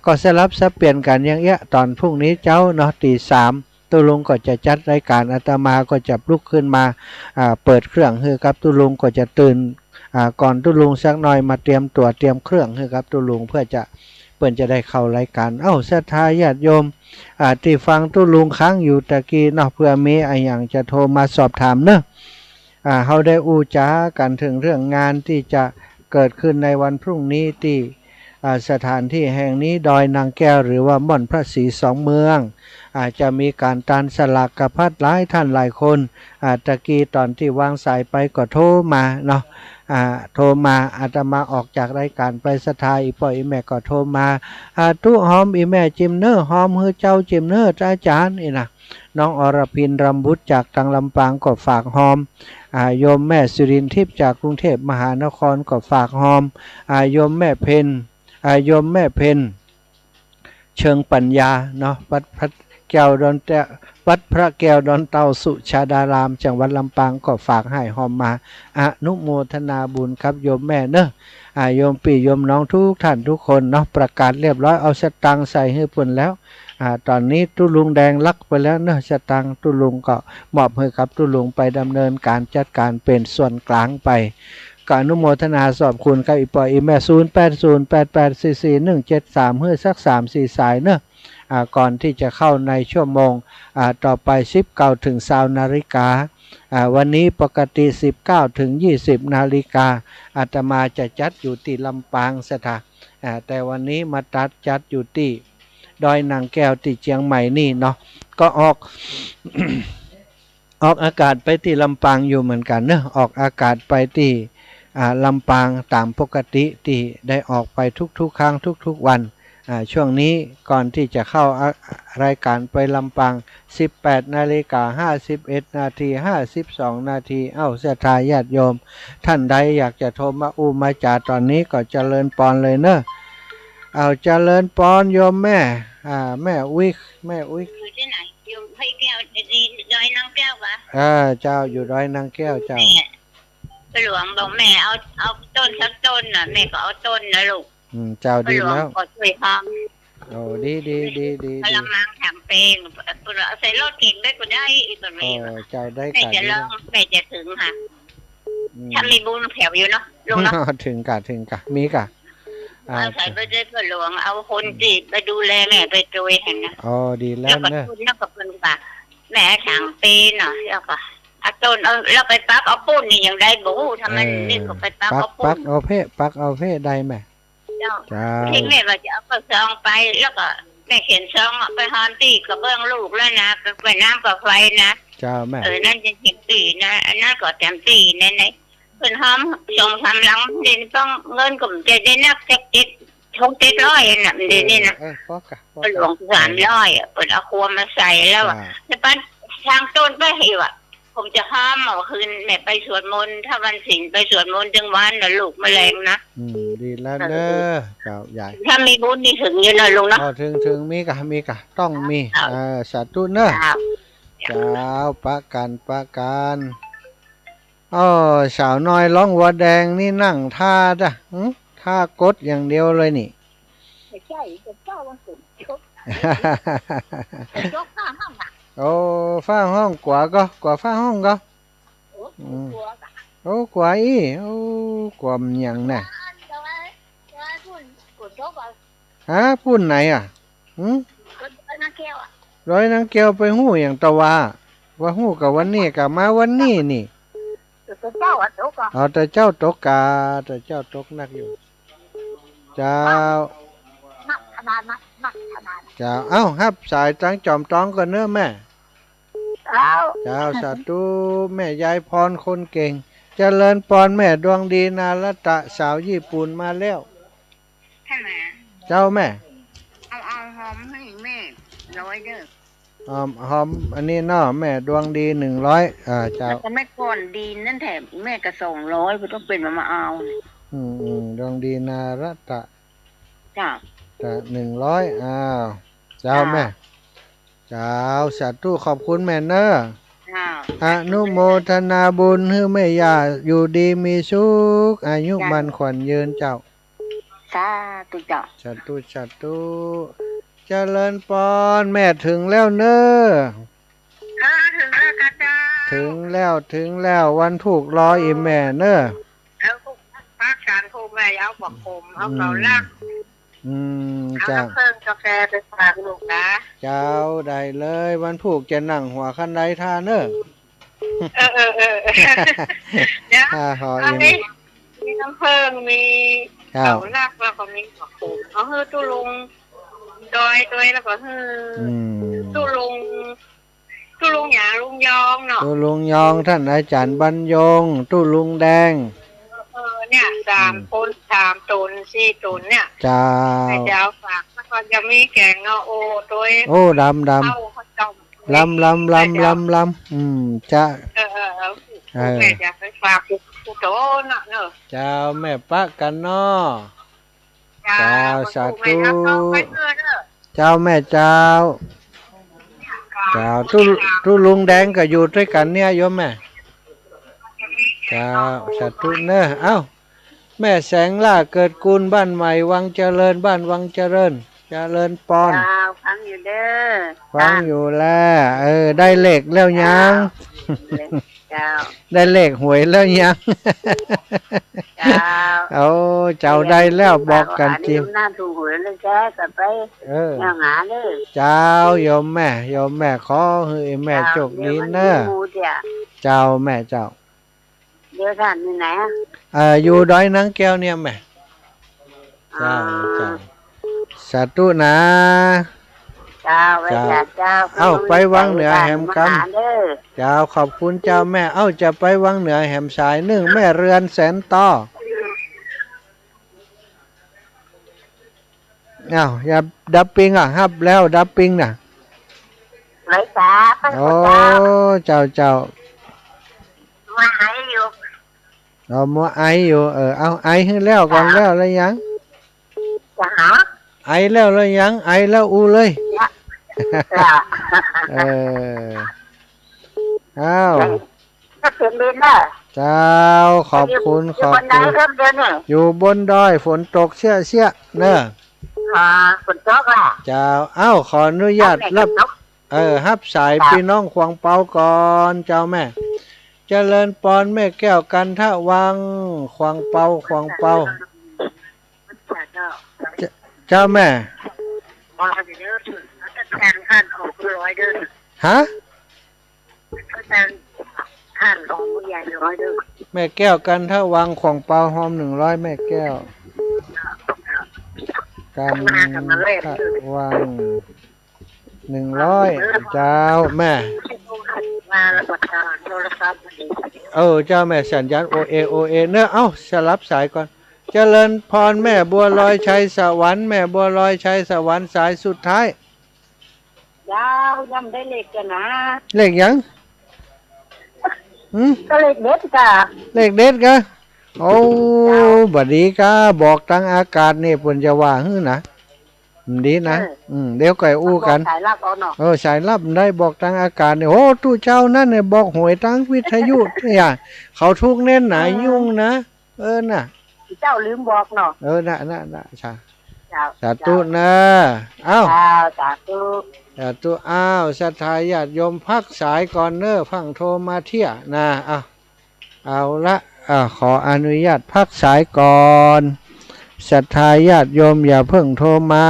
ก็สลับสับเปลี่ยนกันอย่างเงี้ยตอนพรุ่งนี้เจ้าเนาะตี 3ตุลุงก็จะจัดรายการอาตมาก็จะลุกขึ้นมาเปิดเครื่องให้กับตุลุงก็จะตื่นก่อนตุลุงสักหน่อยมาเตรียมตัวเตรียมเครื่องให้กับตุลุงเพื่อจะเปิ้นจะได้เข้ารายการศรัทธาญาติโยมที่ฟังตุลุงค้างอยู่ตะกี้เนาะเพื่อมีอะไรอย่างจะโทรมาสอบถามเนอะเฮาได้อูจากันถึงเรื่องงานที่จะเกิดขึ้นในวันพรุ่งนี้ที่สถานที่แห่งนี้ดอยนางแก้วหรือว่าม่อนพระศรีสองเมืองจะมีการตานสลากกพัดหลายท่านหลายคนตะกี้ตอนที่วางสายไปก็โทรมาเนาะโทรมาอาตมาออกจากรายการไปศรัทธาอีป่อยอีแม่ก็โทรมาตู้หอมอีแม่จิมเนอร์หอมฮือเจ้าจิมเนอร์อาจารย์นี่นะน้องอรพินรำบุตรจากทางลำปางก็ฝากหอมโยมแม่สุรินทิพย์จากกรุงเทพมหานครก็ฝากหอมโยมแม่เพนเชิงปัญญาเนาะวัดพระแก้วดอนเต้าสุชาดารามจังหวัดลำปางก็ฝากให้หอมมาอนุโมทนาบุญครับโยมแม่เนอะโยมพี่โยมน้องทุกท่านทุกคนเนาะประกาศเรียบร้อยเอาสตังค์ใส่ให้ปุ่นแล้วตอนนี้ตุลุงแดงลักไปแล้วเนอะสตังค์ตุลุงก็มอบให้กับตุลุงไปดำเนินการจัดการเป็นส่วนกลางไปก็อนุโมทนาสอบคุณกับอีปออีแม่0808844173เฮือสัก 3-4 สายเนอะก่อนที่จะเข้าในชั่วโมงต่อไป19 ถึง 20 นาฬิกา วันนี้ปกติ19 ถึง 20 นาฬิกาอาตมาจะจัดอยู่ที่ลำปางสถานแต่วันนี้มาจัดอยู่ที่ดอยนางแก้วที่เชียงใหม่นี่เนาะก็ออก ออกอากาศไปที่ลำปางอยู่เหมือนกันเนอะออกอากาศไปที่ลำปางตามปกติที่ได้ออกไปทุกๆครั้งทุกๆวันช่วงนี้ก่อนที่จะเข้ารายการไปลำปาง18 นาฬิกา 51 นาที 52 นาทีศรัทธาญาติโยมท่านใดอยากจะโทรมามาจาตอนนี้ก็เจริญพรเลยเนอะเจริญพรโยมแม่แม่อุ้ยอยู่ที่ไหนอยู่ให้แก้วดีดอยนางแก้วปะเจ้าอยู่ดอยนางแก้วเจ้าหลวงบอกแม่เอาต้นสักต้นน่ะแม่ก็เอาต้นนะลูกเจ้าดีแล้วก็ช่วยทำดีกำลังนั่งทำเป็นใส่รถเก่งได้ก็ได้อีกตัวนี้เจ้าได้แม่จะลองแม่จะถึงค่ะถ้ามีบุญแผ่วอยู่เนาะลุงเนาะถึงกะมีกะใส่ไปได้ก็หลวงเอาคนจีบไปดูแลแม่ไปช่วยเห็นนะดีแล้วเนอะแล้วก็เป็นป่ะแม่ทางเป็นเนาะแล้วก็เอาต้นเราไปปักเอาปุ้นนี่อย่างไรบูทำมันนี่ก็ไปปักเอาปุ้นปักเอาเพได้ไหมจ้าทิ้งแม่ว่าจะเอากระซองไปแล้วก็แม่เขียนซองไปหอมตีกับเบื้องลูกแล้วนะไปน้ำกับไฟนะจ้าแม่นั่นจะเห็นตีนะนั่นก็เต็มตีนั่นไงเพิ่นหอมส่งทำหลังเดินต้องเงินกลุ่มจะได้นัก700น่ะเดี๋ยวนี้นะหลวง300เปิดเอาครัวมาใส่แล้วแล้วปั้นทางต้นไปให้ว่ะผมจะห้ามเอาคืนแม่ไปสวดมนต์ถ้าวันศีลไปสวดมนต์จังวันนะลูกแมลงนะดีแล้วเด้อเจ้าใหญ่ถ้ามีบุญนี่ถึงอยู่นะลุงเนาะถึงมีกะต้องมีสาธุเนอะเจ้าประกันสาวน้อยร้องวัวแดงนี่นั่งท่าจ้ะท่ากดอย่างเดียวเลยนี่ไม่ใช่จะเจ้าวันศุกร์ยกข้าห้องน่ะฟ้าห้องกว่าฟ้าห้องก็กว่ากว่ามันยังน่ะพูดไหนร้อยนางแก้วไปหู้อย่างตะว่าหู้กับวันนี้กับมาวันนี้นี่แต่เจ้าตกนักอยู่เจ้าฮับสายจังจอมต้องก่อนเนื้อแม่เจ้าสาธุแม่ยายพรคนเก่งเจริญพรแม่ดวงดีนารัตะสาวญี่ปุ่นมาแล้วใช่ไหมเจ้าแม่เอาหอมให้แม่100เด้อหอมอันนี้เนาะแม่ดวงดี100เจ้าก็ไม่ก่อนดีนั่นแถมแม่ก็200เพื่อต้องเป็นมาเอาดวงดีนารัตะจ้า100เจ้าแม่เจ้าสาธุขอบคุณแม่เนอะอนุโมทนาบุญให้แม่ย่าอยู่ดีมีสุขอายุมันขวัญยืนเจ้าสาธุเจ้าสาธุเจริญพรแม่ถึงแล้วเนอะถึงแล้วกันจ้าถึงแล้ววันถูกรออีแม่เนอะแล้วพระการโทรแม่เอาบอกผมเอาเก่าลักจ้าเพิ่มกาแฟไปฝากลูกนะเจ้าได้เลยวันผูกจะนั่งหัวคันไดท่าเนอะเดี๋ยวมีน้ำเพิ่งมีเก่าลักแล้วก็มีบอกผมเอาเฮ้ตู้ลุงดอยแล้วก็เฮ้ตู้ลุงหยาลุงยองเนาะตู้ลุงยองท่านอาจารย์บรรยงตู้ลุงแดงเนี่ย3 คน3 ตน 4 ตนเนี่ยเจ้าฝากแล้วก็จะมีแกงเนาะดำลำจ้าแม่อยากไปฝากผู้โตเนาะเจ้าแม่ปะกันเนาะเจ้าสาธุเจ้าแม่เจ้าตู้ลุงแดงก็อยู่ด้วยกันเนี่ยโยมแม่เจ้าสาธุเนอะแม่แสงล่าเกิดกุลบ้านใหม่วังเจริญบ้านวังเจริญปอนฟังอยู่เด้อฟังอยู่แล้วได้เลขแล้วยังได้เลขหวยแล้วยังเจ้าได้แล้วบอกกันจริงน่าถูกหวยเลยแกกลับไปหาเด้อเจ้าโยมแม่ขอให้แม่โชคดีเนอะ เจ้าแม่เจ้า เดี๋ยวท่านอยู่ไหนอะ อยู่ดอยนางแก้วเนี่ยแม่เจ้าสาธุนะ เจ้าไว้เจ้า เอ้าไปวังเหนือแหมกำเจ้าขอบคุณเจ้าแม่เอ้าจะไปวังเหนือแหมสายหนึ่งแม่เรือนแสนต่อเอ้าอย่าดับปิงฮับแล้วดับปิงน่ะ ไรจ้า โอ้เจ้า มาหายอยู่ เรามัวไออยู่เอาไอให้แล้วก่อนแล้วอะไรยัง จะหา ไอแล้วเลยยังไอแล้วอูเลยอ้าว จะเปลี่ยนดินเนอะ เจ้าขอบคุณขอบ อยู่บนไหน คุณ ครับเดี๋ยวนี้ อยู่บนดอยฝนตกเชี่ยเนอะ ฝนตกอ่ะ เจ้าเอ้าขออนุญาตรับฮับสายพี่น้องควงเปาก่อนเจ้าแม่เจริญปอนแม่แก้วกันทะวังควงเปาเจ้าแม่ฮะแม่แก้วกันทะวังควงเปาหอม100แม่แก้วกันทะวัง100เจ้าแม่เจ้าแม่สัญญาณโอเอเนอะเอ้าสลับสายก่อนเจริญพรแม่บัวลอยชัยสวรรค์แม่บัวลอยชัยสวรรค์สายสุดท้ายยังได้เลขกันนะ เลขยังก็เลขเด็ดกะ เลขเด็ดกะโอ้บัดนี้กะบอกทางอากาศนี่เพิ่นจะว่าฮื้อนะดีนะเดี๋ยวก่อยอู้กันสายลับเอาเนาะสายลับได้บอกทางอากาศเนี่ยโอ้ตู้เจ้านั่นเนี่ยบอกหวยทางวิทยุเนี่ยเขาทุกเน้นหนายุ่งนะน่ะเจ้าลืมบอกเนาะน่ะสาธุนะเอ้าสาธุอ้าวศรัทธาญาติโยมพักสายก่อนเนอะฟังโทรมาเที่ยนะเอาละขออนุญาตพักสายก่อนศรัทธาญาติโยมอย่าเพิ่งโทรมา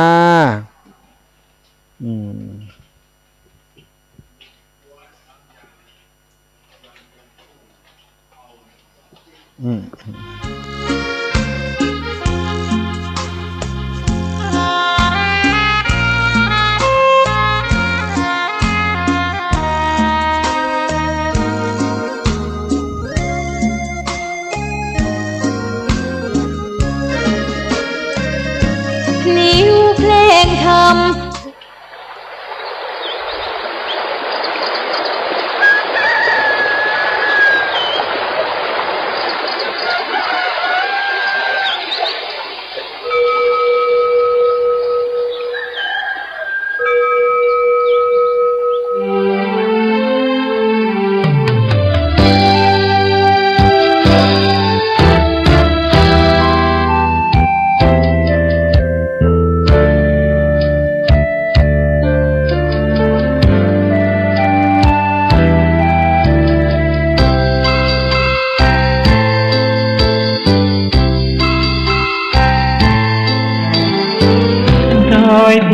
นิ้วเพลงทำ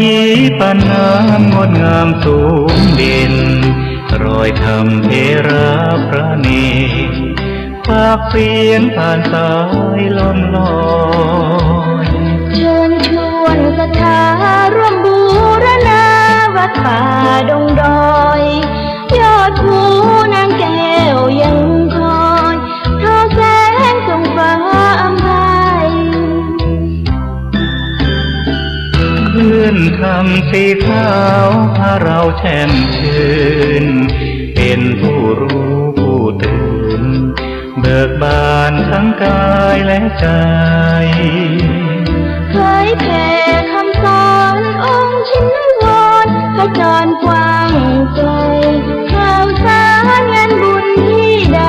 ที่ปานน้ำงดงามสูงเด่นรอยทำเทราพระเนตรฝากเสียงผ่านสายลมลอยเชิญชวนศรัทธาร่วมบูรณาวัดป่าดงดอยยอดภูนางแก้วยังคอยทอแสงส่องฟ้าอำไพพื้นคำสีขาวพาเราแช่มชื่นเป็นผู้รู้ผู้ตื่นเบิกบานทั้งกายและใจเคยแผ่คำสอนองค์ชินวรขจรกว้างไกลข่าวสารงานบุญที่ใด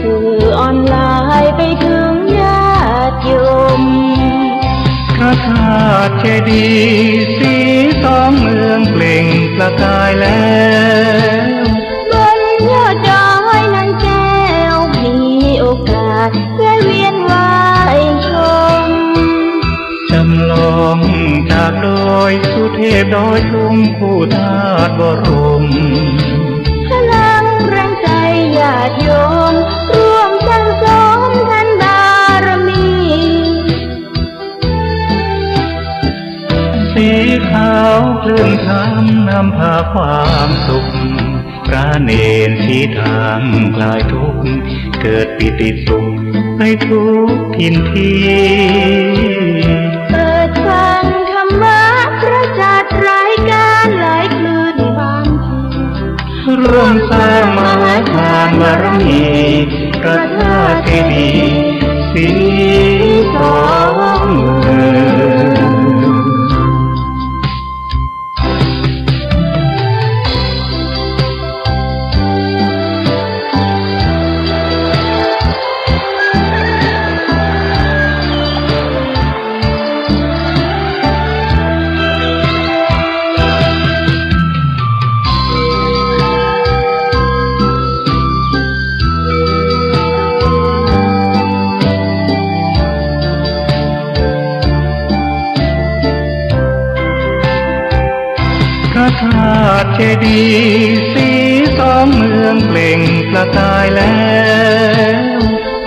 สื่อออนไลน์ไปถึงญาติโยมพระธาตุเจดีย์สีสองเมืองเปล่งประกายแล้วบนยอดดอยนางแก้วมีโอกาสได้เวียนไหวชมจำลองจากดอยสุเทพดอยชุมคู่ธาตุบรมพลังแรงใจญาติ าวคลื่นทำนำพาความสุขพระเนรชี้ทางคลายทุกข์เกิดปิติสุขไปทุกทินทีเปิดฟังธรรมะพระจัดรายการหลายคลื่นความร่วมสร้างมหาทานบารมีพระธาตุเจดีย์สีสองเมืองพระธาตุเจดีย์สีสองเมืองเปล่งประกายแล้ว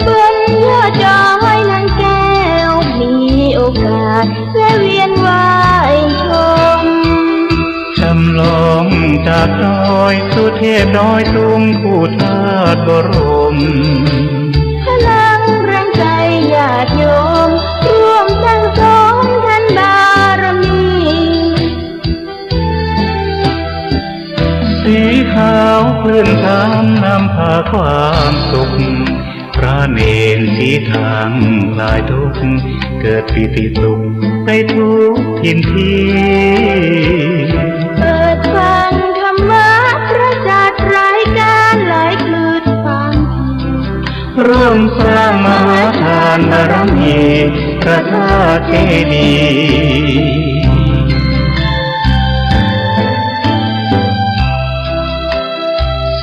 บนยอดดอยนางแก้วมีโอกาสแวะเวียนไหว้ชมจำลองจากดอยสุเทพดอยสูงคู่ธาตุบรมพลังแรงใจญาติโยมร่วมสั่งสมท่านบารมีสีขาวคลื่นทำนำพาความสุขพระเนรชี้ทางคลายทุกข์เกิดปิติสุขไปทุกทินทีเปิดฟังธรรมะพระจัดรายการหลายคลื่นความร่วมสร้างมหาทานบารมีพระธาตุเจดีย์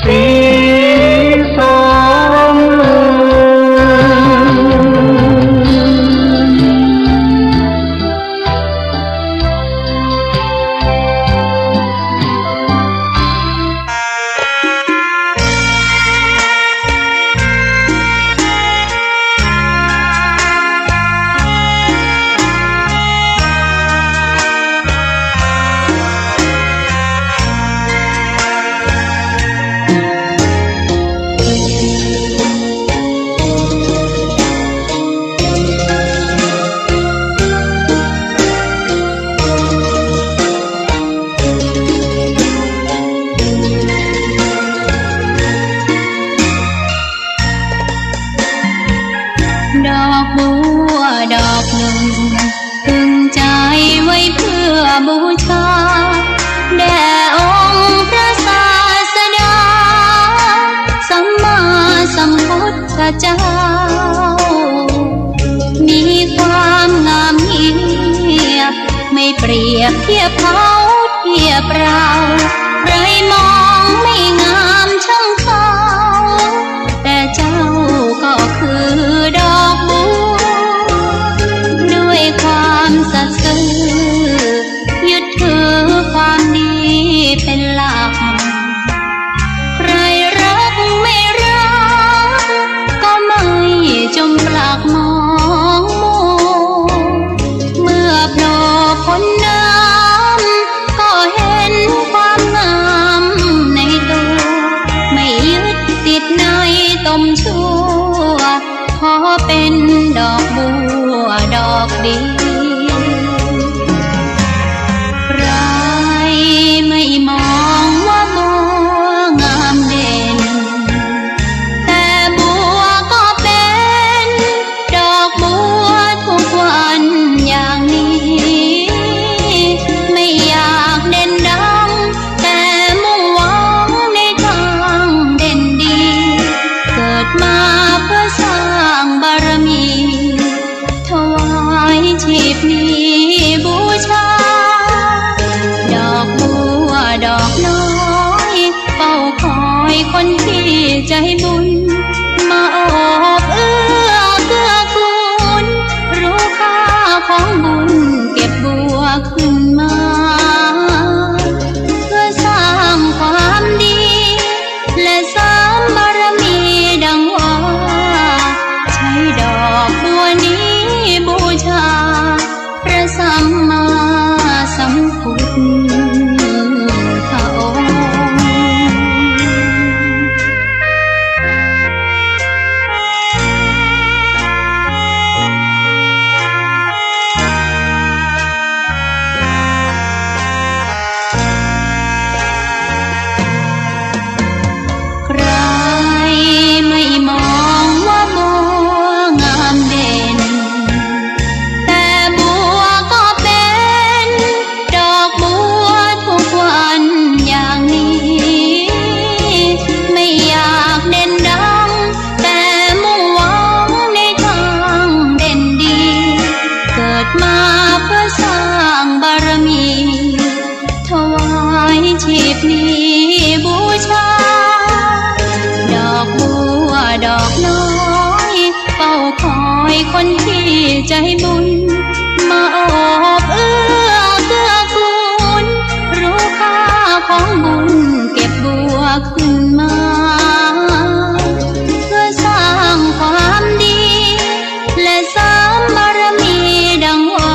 สีสองเมืองดอกบัวดอกหนึ่งพึงใจไว้เพื่อบูชาแด่องค์พระศาสดาสัมมาสัมพุทธเจ้ามีความงามเงียบไม่เปรียบเทียบเขาเทียบเราใครมองไม่งามช่างเขาแต่เจ้าก็คือดอกบัวด้วยความสัตย์ซื่อยึดถือความดีเป็นหลักใครรักไม่รักก็ไม่จงปลักมองมัวเมื่อโผล่พ้นน้ำก็เห็นความงามในตัวไม่ยึดติดในตมชั่วขอเป็นดอกบัวดอกดีใครไม่มองว่าบัวงามเด่นแต่บัวก็เป็นดอกบัวทุกวันอย่างนี้ไม่อยากเด่นดังแต่มุ่งหวังในทางเด่นดีเกิดมาเพื่อสร้างบารมีถวายชีพนี้บูชาดอกบัวดอกน้อยเฝ้าคอยคนที่ใจบุญมาโอบเอื้อเกื้อกูลรู้ค่าของบุญเก็บบัวขึ้นมาเพื่อสร้างความดีและสร้างบารมีดังหวัง คนที่ใจบุญมาโอบเอื้อเกื้อกูลรู้ค่าของบุญเก็บบัวขึ้นมาเพื่อสร้างความดีและสร้างบารมีดังว่า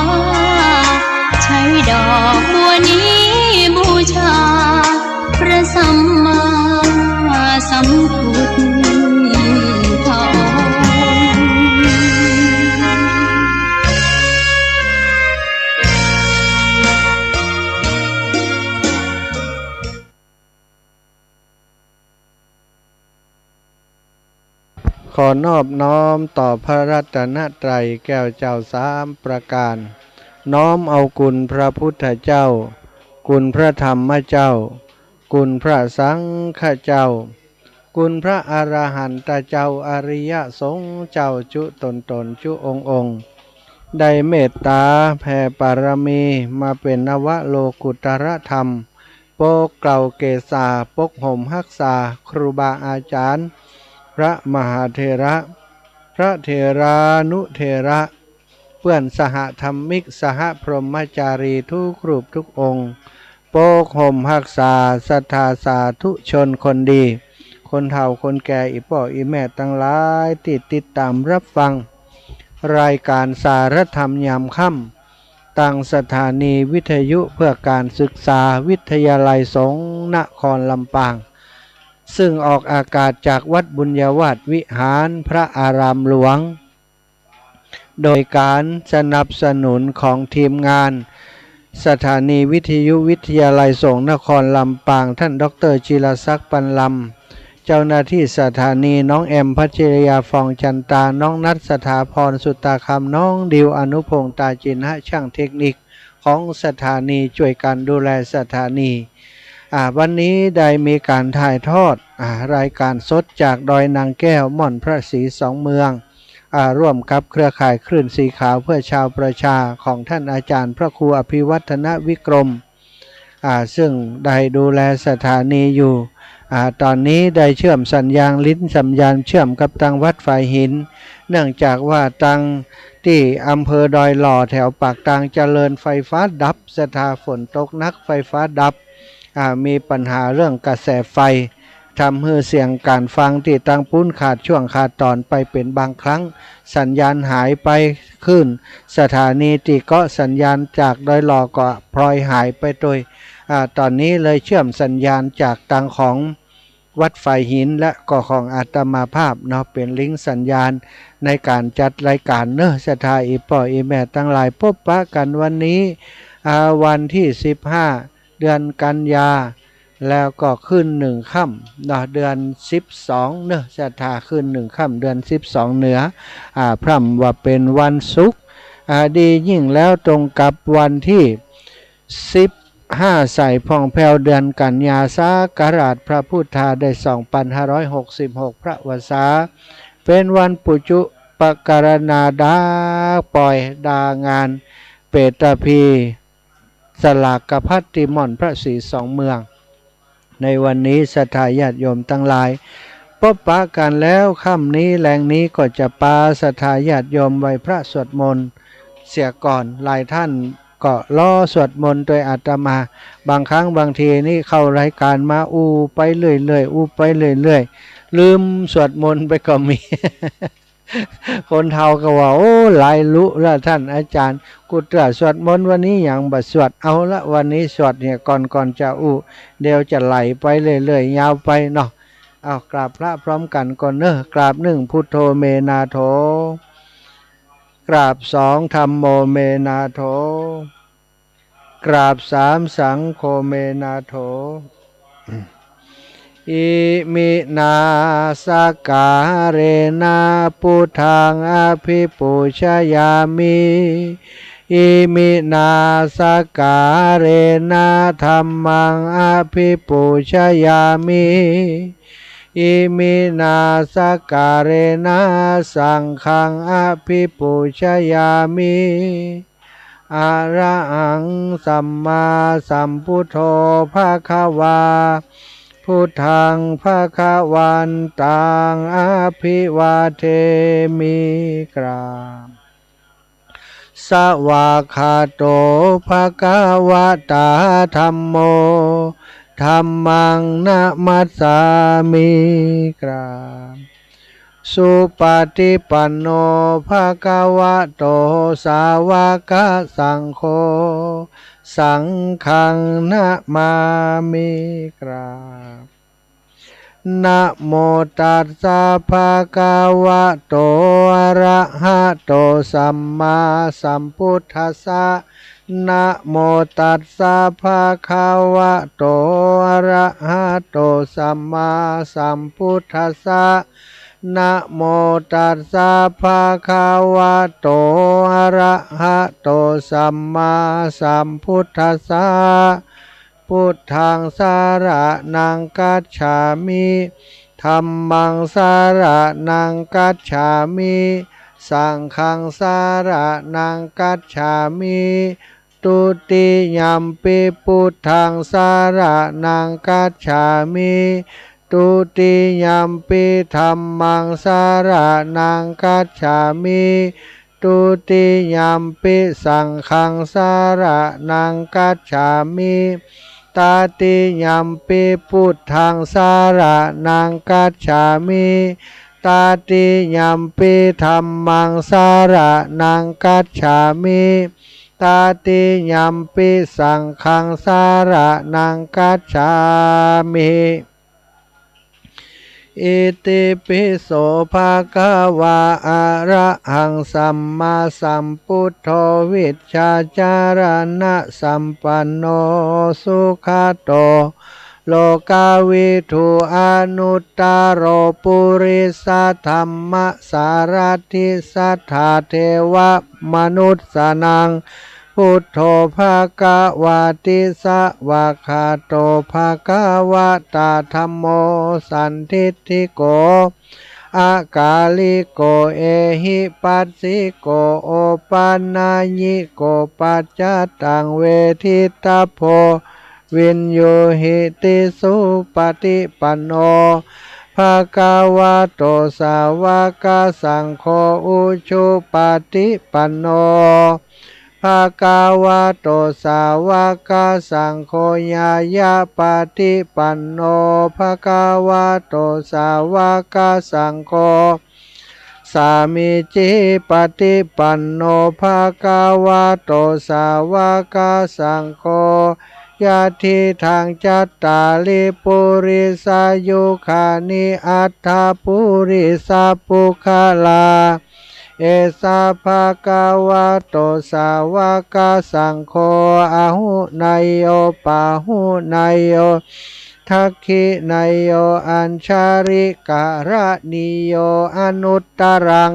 ใช้ดอกบัวนี้บูชาพระสัมมาสัมพุทธเจ้าขอนอบน้อมต่อพระรัตนตรัยแก้วเจ้าสามประการ น้อมเอาคุณพระพุทธเจ้าคุณพระธรรมเจ้าคุณพระสังฆเจ้าคุณพระอรหันตเจ้าอริยสงฆ์เจ้าจุตนจุองค์ได้เมตตาแผ่ปารมีมาเป็นนวโลกุตรธรรมโปกเกล่าเกษาปกห่มหักษาครูบาอาจารย์พระมหาเถระพระเถรานุเถระเพื่อนสหธรรมิกสหพรหมจารีทุกรูปทุกองค์โปกห่มหักษาศรัทธาสาธุชนคนดีคนเฒ่าคนแก่อีพ่ออีแม่ทั้งหลายที่ติดตามรับฟังรายการสารธรรมยามค่ำตั้งสถานีวิทยุเพื่อการศึกษาวิทยาลัยสงฆ์นครลำปางซึ่งออกอากาศจากวัดบุญญาวาสวิหารพระอารามหลวงโดยการสนับสนุนของทีมงานสถานีวิทยุวิทยาลัยสงฆ์นครลำปางท่านดร.จิรศักดิ์ปันลำเจ้าหน้าที่สถานีน้องแอมพัชรยาฟองจันตาน้องนัทสถาพรสุตตาคำน้องดิวอนุพงษ์ตาจินหะช่างเทคนิคของสถานีช่วยกันดูแลสถานีวันนี้ได้มีการถ่ายทอดรายการสดจากดอยนางแก้วม่อนพระศรีสองเมืองร่วมกับเครือข่ายคลื่นสีขาวเพื่อชาวประชาของท่านอาจารย์พระครูอภิวัฒนวิกรมซึ่งได้ดูแลสถานีอยู่ตอนนี้ได้เชื่อมสัญญาณลิ้นสัญญาณเชื่อมกับตังวัดฝ่ายหินเนื่องจากว่าตังที่อำเภอดอยหล่อแถวปากตางเจริญไฟฟ้าดับสถาฝนตกนักไฟฟ้าดับมีปัญหาเรื่องกระแสไฟทำให้เสียงการฟังที่ตังปุ้นขาดช่วงขาดตอนไปเป็นบางครั้งสัญญาณหายไปขึ้นสถานีที่ก็สัญญาณจากดอยหล่อก็พลอยหายไปโดยตอนนี้เลยเชื่อมสัญญาณจากตังของวัดฝ่ายหินและก็ของอาตมาภาพเนาะเป็นลิงก์สัญญาณในการจัดรายการเนอะสถาอีป่ออีแม่ตั้งหลายพบปะกันวันนี้วันที่15เดือนกันยาแล้วก็ขึ้น1ค่ำเนาะเดือน12เนอะสถาขึ้น1ค่ำเดือน12เหนือพร่ำว่าเป็นวันศุกร์ดียิ่งแล้วตรงกับวันที่15ใส่พ่องแผ้วเดือนกันยาสากราชพระพุทธาได้2566พระวษาเป็นวันปุจุปการณาดาปล่อยดางานเปตพีสลากพัฒติม่อนพระศรีสองเมืองในวันนี้ศรัทธาญาติโยมทั้งหลายพบปะกันแล้วค่ำนี้แรงนี้ก็จะปาศรัทธาญาติโยมไว้พระสวดมนต์เสียก่อนหลายท่านก็ล้อสวดมนต์โดยอาตมาบางครั้งบางทีนี่เข้ารายการมาไปเรื่อยๆไปเรื่อยๆลืมสวดมนต์ไปก็มี คนเฒ่าก็ว่าโอ้หลายลุแล้วท่านอาจารย์กูตระสวดมนต์วันนี้อย่างบัดสวดเอาละวันนี้สวดเนี่ยก่อนจะเดี๋ยวจะไหลไปเรื่อยๆยาวไปเนาะเอากราบพระพร้อมกันก่อนเนอะกราบ1พุทโธเมนาโถกราบ2ธัมโมเมนาโถกราบ3สังโฆเมนาโถอิมินาสการเรนะพุทธังอภิปูชยามิอิมินาสการเรนะธัมมังอภิปูชยามิอิมินาสการเรนะสังฆังอภิปูชยามิอะระหังสัมมาสัมพุทโธภะคะวา พุทธังภาควันตังอภิวาเทมิกราบสวากขาโตภะคะวะตาธัมโมธัมมังนะมัสสามิกราบสุปฏิปันโนภะคะวะโตสาวกสังโฆสังฆังนะมามิกราบนะโมตัสสะภะคะวะโตอะระหะโตสัมมาสัมพุทธัสสะนะโมตัสสะภะคะวะโตอะระหะโตสัมมาสัมพุทธัสสะนะโมตัสสะภะคะวะโตอะระหะโตสัมมาสัมพุทธัสสะพุทธังสารนังกัจฉามิธัมมังสารนังกัจฉามิสังฆังสารนังกัจฉามิตุติยัมปิพุทธังสารนังกัจฉามิตุติยัมปิธัมมังสารนังกัจฉามิตุติยัมปิสังฆังสารนังกัจฉามิตาติยัมปิพุทธังสารนังกัจฉามิตาติยัมปิธัมมังสารนังกัจฉามิตาติยัมปิสังฆังสารนังกัจฉามิอิติปิโสภะคะวะอะระหังสัมมาสัมพุทโธวิชชาจารณะสัมปันโนสุขโตโลกาวิทูอนุตตโรปุริสธรรมสารทิสัทธาเทวมนุสสนังพุทโธภะคะวะติสวะคาโตภะคะวะตาธัมโมสันทิฏฐิโกอากาลิโกเอหิปัสสิโกโอปันนายิโกปัจจตังเวทิตาโพวินโยหิติสุปฏิปันโนภะคะวะโตสาวกสังโฆอุชุปฏิปันโนภะคะวะโตสาวกสังโฆญายาปฏิปันโนภะคะวะโตสาวกสังโฆสามิจิปฏิปันโนภะคะวะโตสาวกสังโฆยะทิทางจัตตาลิปุริสายุขานิอัตถปุริสาปุคลาเอสาภะคะวะโตสาวกสังโฆอะหุนายโยปะหุนายโยทักขินายโยอัญชาริการะนิโยอนุตตรัง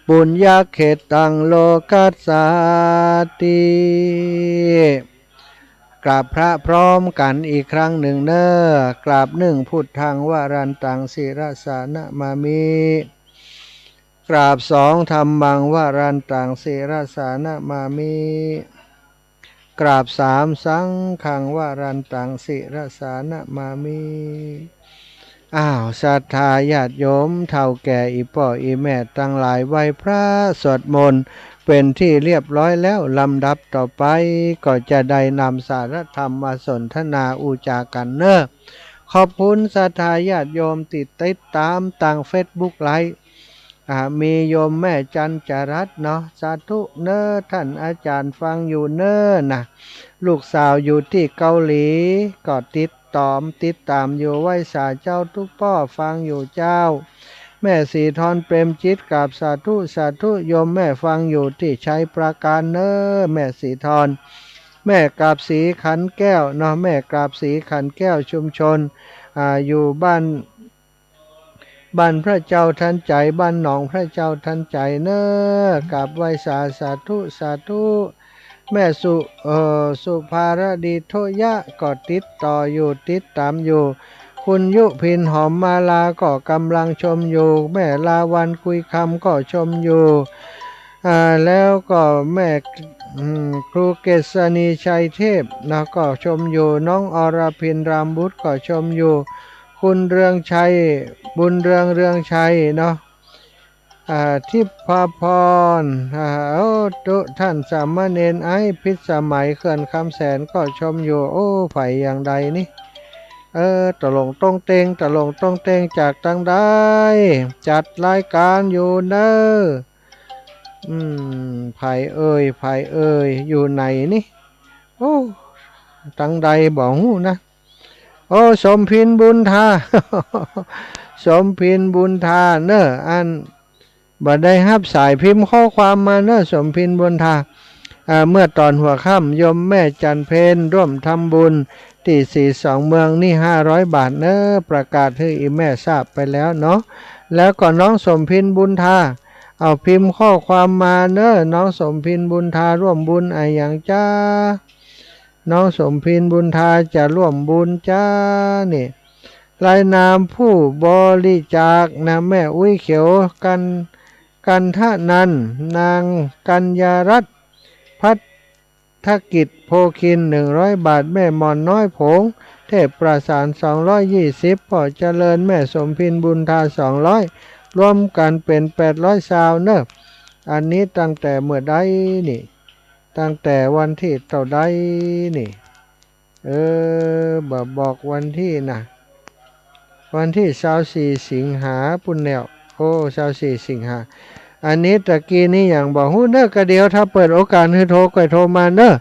ปุญญเขตังโลกัสสาติกราบพระพร้อมกันอีกครั้งหนึ่งเนอกราบหนึ่งพุทธังวรันตังศิรสานะมามิกราบสองธัมมังวรันตังศิรสานะมามิกราบสามสังฆังวรันตังศิรสานะมามิศรัทธาญาติโยมเฒ่าแก่อีพ่ออีแม่ตั้งหลายไหว้พระสวดมนต์เป็นที่เรียบร้อยแล้วลำดับต่อไปก็จะได้นำสารธรรมมาสนทนาอูจากันเนอะขอบคุณศรัทธาญาติโยมติดตามต่างเฟซบุ๊กไลฟ์มีโยมแม่จันจรัตน์เนาะสาธุเนอะท่านอาจารย์ฟังอยู่เนอะนะลูกสาวอยู่ที่เกาหลีก็ติดตามอยู่ไหว้สาเจ้าทุกพ่อฟังอยู่เจ้าแม่สีทรเปรมจิตกับสาธุโยมแม่ฟังอยู่ที่ชัยประการเนอะแม่สีทรแม่กราบสีขันแก้วเนาะแม่กราบสีขันแก้วชุมชนอยู่บ้านพระเจ้าทันใจบ้านหนองพระเจ้าทันใจเนอะกับไหว้สาธุแม่สุภารดีโทยะก็ติดตามอยู่คุณยุพินหอมมาลาก็กำลังชมอยู่แม่ลาวันคุยคำก็ชมอยู่แล้วก็แม่ ครูเกษณีชัยเทพนะก็ชมอยู่น้องอรพินรามบุตรก็ชมอยู่คุณเรืองชัยบุญเรืองชัยเนาะทิพพรตุท่านสามเณรไอ้พิสมัยเขื่อนคำแสนก็ชมอยู่โอ้ไผ่อย่างใดนี่ตลงต้องเตงจากทางใดจัดรายการอยู่เนอไผ่เอ่ยอยู่ไหนนี่โอ้ทางใดบอกหูนะโอ้สมพินบุญทา สมพินบุญทาเนออันบ่ได้รับสายพิมพ์ข้อความมาเนอสมพินบุญทาเมื่อตอนหัวค่ำยมแม่จันเพนร่วมทำบุญที่42เมืองนี่500 บาทเนอประกาศให้อีแม่ทราบไปแล้วเนาะแล้วก็น้องสมพินบุญทาเอาพิมพ์ข้อความมาเนอน้องสมพินบุญทาร่วมบุญอย่างจ้าน้องสมพินบุญทาจะร่วมบุญจ้านี่รายนามผู้บริจาคนะแม่อุ้ยเขียวกันทะนันนางกัญญารัตน์พัฒกิจโพคิน100 บาทแม่มอนน้อยผงเทพประสาน220พ่อเจริญแม่สมพินบุญทา200รวมกันเป็น800ซาวเนอะอันนี้ตั้งแต่เมื่อใดนี่ตั้งแต่วันที่เท่าใดนี่บอกวันที่นะวันที่24 สิงหาปุ่นแนวโอ้24 สิงหาอันนี้ตะกี้นี่อย่างบอกหูเนอะกระเดียวถ้าเปิดโอกาสให้โทรก็โทรมาเนอะ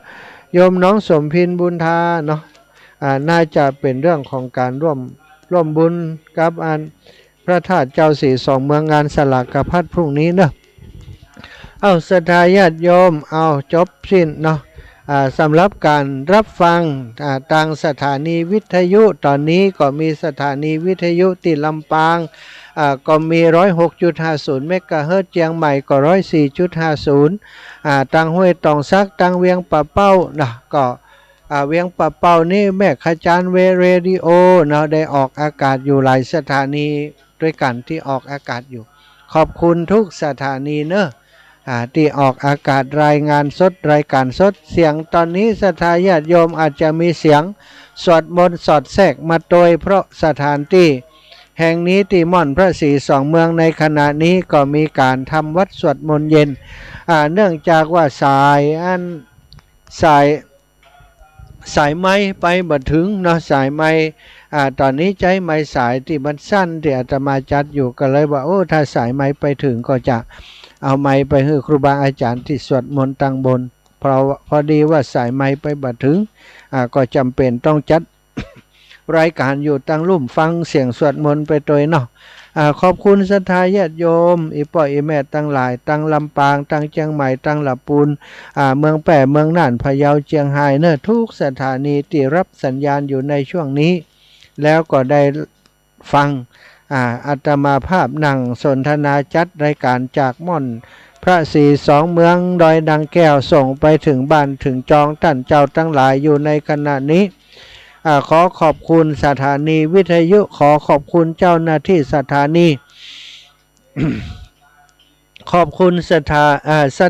โยมน้องสมพินบุญทาเนาะน่าจะเป็นเรื่องของการร่วมบุญกับอันพระธาตุเจ้าสีสองเมืองงานสลากพัดพรุ่งนี้เนอะเอาศรัทธาญาติโยมเอาจบสิ้นเนาะสำหรับการรับฟังทางสถานีวิทยุตอนนี้ก็มีสถานีวิทยุติลำปางก็มี 106.50 เมกะเฮิรตซ์เชียงใหม่ก็ 104.50 ตังห้วยตองซักตังเวียงป่าเป้านะก็เวียงป่าเป้านี่แม่ขจารเวเรดิโอเนาะได้ออกอากาศอยู่หลายสถานีด้วยกันที่ออกอากาศอยู่ขอบคุณทุกสถานีเนอะที่ออกอากาศรายงานสดรายการสดเสียงตอนนี้ศรัทธาญาติโยมอาจจะมีเสียงสวดมนต์สอดแทรกมาโดยเพราะสถานที่แห่งนี้ที่ม่อนพระศรีสองเมืองในขณะนี้ก็มีการทำวัดสวดมนต์เย็นเนื่องจากว่าสายไม้ไปบ่ถึงเนาะสายไม้ตอนนี้ใจไม้สายที่มันสั้นที่อาตมาจัดอยู่ก็เลยว่าโอ้ถ้าสายไม้ไปถึงก็จะเอาไม้ไปให้ครูบาอาจารย์ที่สวดมนต์ตั้งบนพอดีว่าสายไม้ไปบ่ถึงก็จำเป็นต้องจัด รายการอยู่ตั้งลุ่มฟังเสียงสวดมนต์ไปโดยเนาะขอบคุณศรัทธาญาติโยมอีป่ออีแม่ตั้งหลายตั้งลำปางตั้งเชียงใหม่ตั้งลำปูนเมืองแป่เมืองน่านพะเยาเชียงรายเนอะทุกสถานีที่รับสัญญาณอยู่ในช่วงนี้แล้วก็ได้ฟังอาตมาภาพนั่งสนทนาจัดรายการจากม่อนพระศรีสองเมืองดอยดังแก้วส่งไปถึงบ้านถึงจองท่านเจ้าทั้งหลายอยู่ในขณะนี้ขอขอบคุณสถานีวิทยุขอขอบคุณเจ้าหน้าที่สถานี ขอบคุณศรั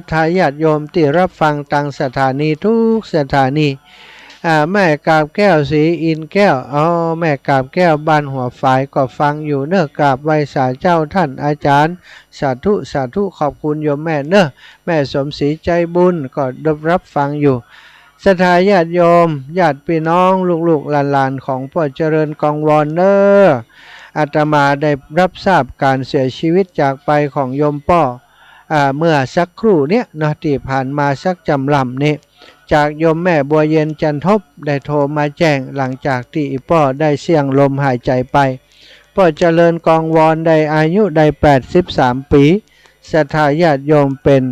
ทธาญาติโยมที่รับฟังทางสถานีทุกสถานีแม่กาบแก้วศรีอินแก้วแม่กาบแก้วบ้านหัวฝายก็ฟังอยู่เนอะกราบไหว้สาเจ้าท่านอาจารย์สาธุขอบคุณโยมแม่เนอะแม่สมศรีใจบุญก็รับฟังอยู่ศรัทธาญาติโยมญาติพี่น้องลูกหลานของพ่อเจริญกองวอนเนอะอาตมาได้รับทราบการเสียชีวิตจากไปของโยมป้อเมื่อสักครู่เนี้ยเนาะที่ผ่านมาสักจำลำนี้จากโยมแม่บัวเย็นจันทบได้โทรมาแจ้งหลังจากที่ป้อได้เสี่ยงลมหายใจไปพ่อเจริญกองวอนได้อายุได้83 ปีศรัทธาญาติโยมเป็น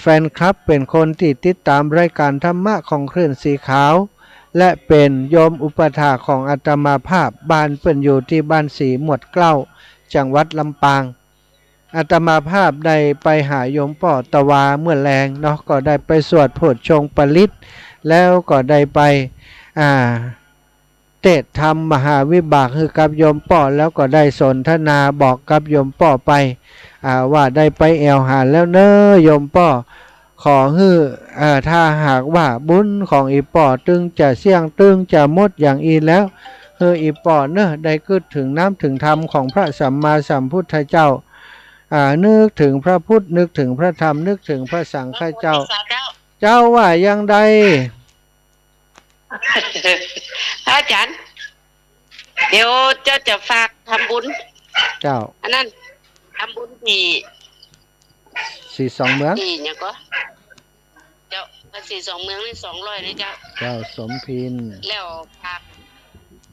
แฟนคลับเป็นคนที่ติดตามรายการธรรมะของคลื่นสีขาวและเป็นโยมอุปถาของอาตมาภาพบ้านเปิ้นอยู่ที่บ้านสีหมวดเกล้าจังหวัดลำปางอาตมาภาพได้ไปหาโยมป่อตะวาเมื่อแรงเนาะก็ได้ไปสวดโพชฌงค์ปริตแล้วก็ได้ไปเทศธรรมมหาวิบากคือกับโยมป่อแล้วก็ได้สนทนาบอกกับโยมป่อไปว่าได้ไปแอวหาแล้วเนอะโยมป่อ ขอฮื้อถ้าหากว่าบุญของอีป่อตึงจะเสี่ยงตึงจะหมดอย่างอีแล้วเฮออีป่อเนอะได้กึดถึงน้ำถึงธรรมของพระสัมมาสัมพุทธเจ้านึกถึงพระพุทธนึกถึงพระธรรมนึกถึงพระสังฆเจ้าเจ้าว่ายังใด อาจารย์เดี๋ยวเจ้าจะฝากทำบุญเจ้าอันนั้นทำบุญที่42เมืองที่เนี่ยก็เจ้าภาษี2เมืองนี่200เลยเจ้าเจ้าสมพินแล้วฝาก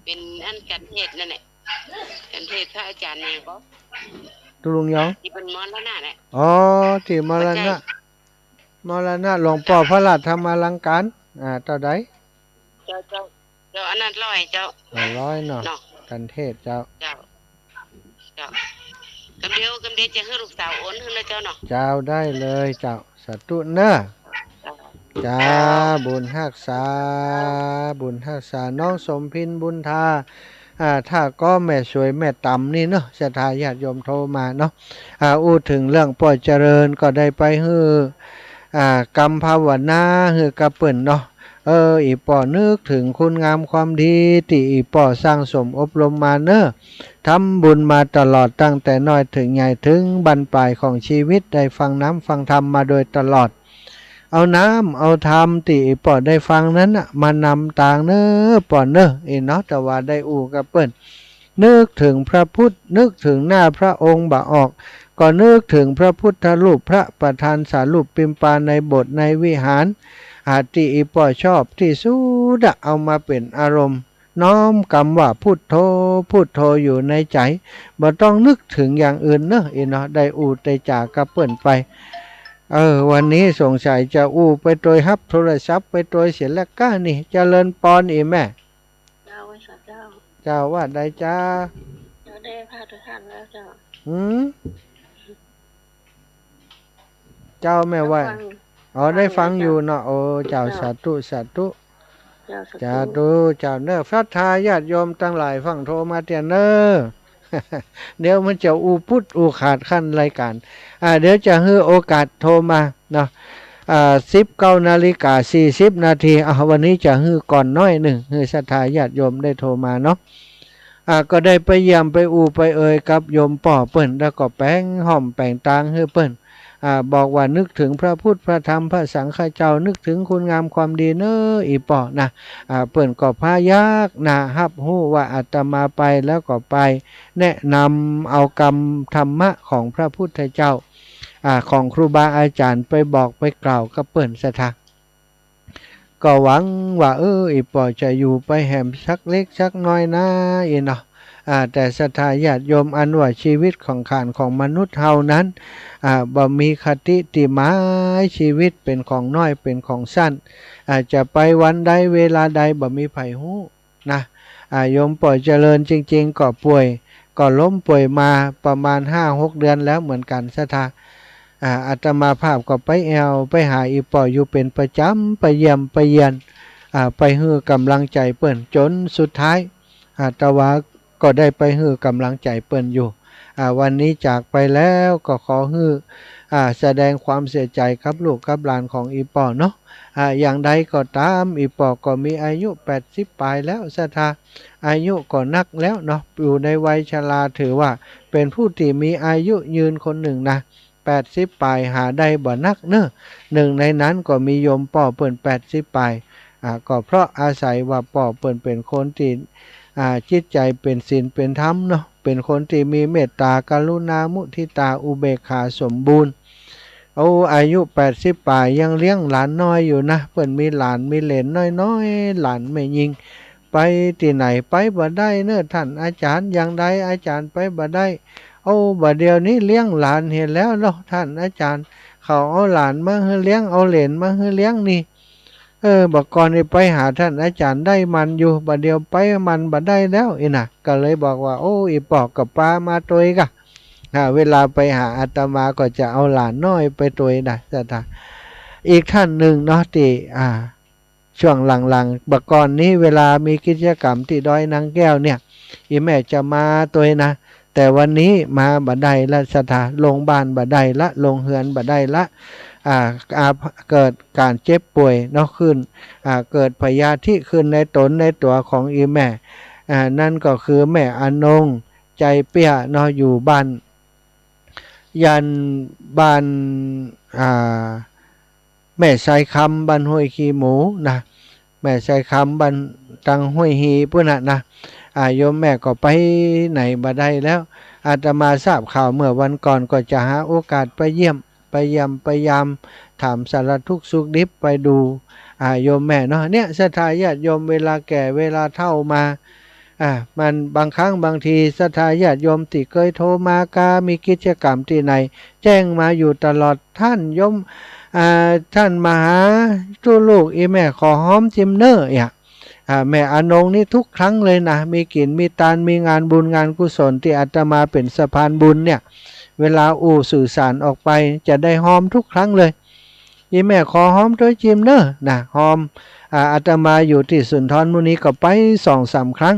เป็นอันกันเทศนั่นแหละกันเทศพระอาจารย์เนี่ยก็ตุลุงยองที่เป็นมรณะแหละอ๋อที่มรณะหลวงพ่อพระราชธรรมอลังการต่อใดเจ้าอันนั้น100เจ้า100เนาะกันเทศเจ้ากำเดียวจะให้ลูกสาวโอนให้นะเจ้าเนาะเจ้าได้เลยเจ้าสาธุเนอะจ้าบุญรักษาน้องสมพินบุญทาถ้าก็แม่สวยแม่ต่ำนี่เนาะศรัทธาญาติโยมโทรมาเนาะอู้ถึงเรื่องป่อเจริญก็ได้ไปฮือกรรมภาวนาฮือกระเปิ่นเนาะอีป่อนึกถึงคุณงามความดีที่อีป่อสร้างสมอบรมมาเนอะทำบุญมาตลอดตั้งแต่น้อยถึงใหญ่ถึงบรรปลายของชีวิตได้ฟังน้ำฟังธรรมมาโดยตลอดเอาน้ำเอาธรรมที่อีป่อได้ฟังนั้นมานำต่างเนอะป่อเนอะเนาะแต่ว่าได้อู่กับเปิ้นนึกถึงพระพุทธนึกถึงหน้าพระองค์บะออกก็นึกถึงพระพุทธรูปพระประธานสารูปปิมปาในโบสถ์ในวิหารที่อีป่อชอบที่สุดเอามาเป็นอารมณ์น้อมคำว่าพุทโธอยู่ในใจบ่ต้องนึกถึงอย่างอื่นเนอะเนาะได้อู่ได้จากกับเปิ้นไปวันนี้สงสัยจะอู้ไปโดยฮับโทรศัพท์ไปโดยเสียแล้วก้านี่เจริญปอนอีแม่เจ้าว่าเจ้าว่าได้จ้าเจ้าได้พาทุกท่านแล้วเจ้าเจ้าแม่ว่าได้ฟังอยู่เนาะโอ้เจ้าสาธุเจ้าเนอะฟัดทาญาติโยมตั้งหลายฟังโทรมาเตียนเนอะเดี๋ยวมันจะอูพุทธอูขาดขั้นรายการเดี๋ยวจะให้โอกาสโทรมาเนาะ19:40 นาทีวันนี้จะให้ก่อนน้อยหนึ่งให้ศรัทธาญาติโยมได้โทรมาเนาะก็ได้ไปเยี่ยมไปอูไปกับโยมป่อเปิ้นแล้วก็แป้งห่อมแป้งตางให้เปิ้นบอกว่านึกถึงพระพุทธพระธรรมพระสังฆเจ้านึกถึงคุณงามความดีเนอะอีป่อนะเปิ้นก็พายากนะฮับฮู้ว่าอาตมาไปแล้วก็ไปแนะนำเอากรรมธรรมะของพระพุทธเจ้าของครูบาอาจารย์ไปบอกไปกล่าวกับเปิ้นซะทะก็หวังว่าอีป่อจะอยู่ไปแหมสักเล็กสักน้อยนะเนาะแต่ศรัทธาญาติโยมอันว่าชีวิตของขานของมนุษย์เฮานั้นบ่มีคติติหมายชีวิตเป็นของน้อยเป็นของสั้นจะไปวันใดเวลาใดบ่มีไผฮู้นะโยมป่อเจริญจริงๆก็ป่วยก็ล้มป่วยมาประมาณ 5-6 เดือนแล้วเหมือนกันศรัทธาอาตมาภาพก็ไปหาอีป่ออยู่เป็นประจำไปเยี่ยมไปเยียนไปฮื้อกำลังใจเปิ้นจนสุดท้ายแต่ว่าก็ได้ไปฮื้อกำลังใจเปิ้นอยู่วันนี้จากไปแล้วก็ขอฮื้อแสดงความเสียใจกับลูกกับหลานของอีป่อเนาะอย่างใดก็ตามอีป่อก็มีอายุ80ปลายแล้วศรัทธาอายุก็นักแล้วเนาะอยู่ในวัยชราถือว่าเป็นผู้ที่มีอายุยืนคนหนึ่งนะ80ปลายหาได้บ่นักเนอะหนึ่งในนั้นก็มีโยมป่อเปิ้น80ปลายก็เพราะอาศัยว่าป่อเปิ้นเป็นคนที่จิตใจเป็นศีลเป็นธรรมเนาะเป็นคนที่มีเมตตากรุณามุทิตาอุเบกขาสมบูรณ์อายุ80ปลายยังเลี้ยงหลานน้อยอยู่นะเปิ้นมีหลานมีเหลนน้อยๆหลานไม่ยิงไปที่ไหนไปบ่ได้เนอะท่านอาจารย์อย่างใดอาจารย์ไปบ่ได้บัดเดี๋ยวนี้เลี้ยงหลานเห็นแล้วเนาะท่านอาจารย์เขาเอาหลานมาให้เลี้ยงเอาเหลนมาให้เลี้ยงนี่บักก่อนไปหาท่านอาจารย์ได้มันอยู่บัดเดียวไปมันบัดได้แล้วน่ะก็เลยบอกว่าอีปอกกับปลามาตัวกะเวลาไปหาอาตมาก็จะเอาหลานน้อยไปตัวนะศรัทธาอีกท่านหนึ่งเนาะที่ช่วงหลังๆบักก่อนนี้เวลามีกิจกรรมที่ดอยนางแก้วเนี่ยอีแม่จะมาตัวนะแต่วันนี้มาบัดได้ละศรัทธาลงบ้านบัดได้ละลงเฮือนบัดได้ละ เกิดการเจ็บป่วยเนาะขึ้นเกิดพยาธิขึ้นในตนในตัวของอีแม่นั่นก็คือแม่อนงใจเปี้ยเนาะอยู่บ้านยันบ้านแม่ไซคำบ้านห้วยขี้หมูนะแม่ไซคำบ้านตังห้วยฮีพุ่นนะโยมแม่ก็ไปไหนบ่ได้แล้วอาตมาทราบข่าวเมื่อวันก่อนก็จะหาโอกาสไปเยี่ยมพยายามถามสารทุกข์สุขดิบไปดูโยมแม่เนาะเนี่ยศรัทธาญาติโยมเวลาแก่เวลาเฒ่ามามันบางครั้งบางทีศรัทธาญาติโยมที่เคยโทรมากามีกิจกรรมที่ไหนแจ้งมาอยู่ตลอดท่านโยมท่านมาหาจูลูกอีแม่ขอหอมจิมเนอร์แม่อนงนี่ทุกครั้งเลยนะมีกินมีตานมีงานบุญงานกุศลที่อาตมาเป็นสะพานบุญเนี่ยเวลาสื่อสารออกไปจะได้หอมทุกครั้งเลยอีแม่ขอหอมด้วยจิมเนอร์นะหอมอาตมาอยู่ที่สุนทรมุนีก็ไป 2-3 ครั้ง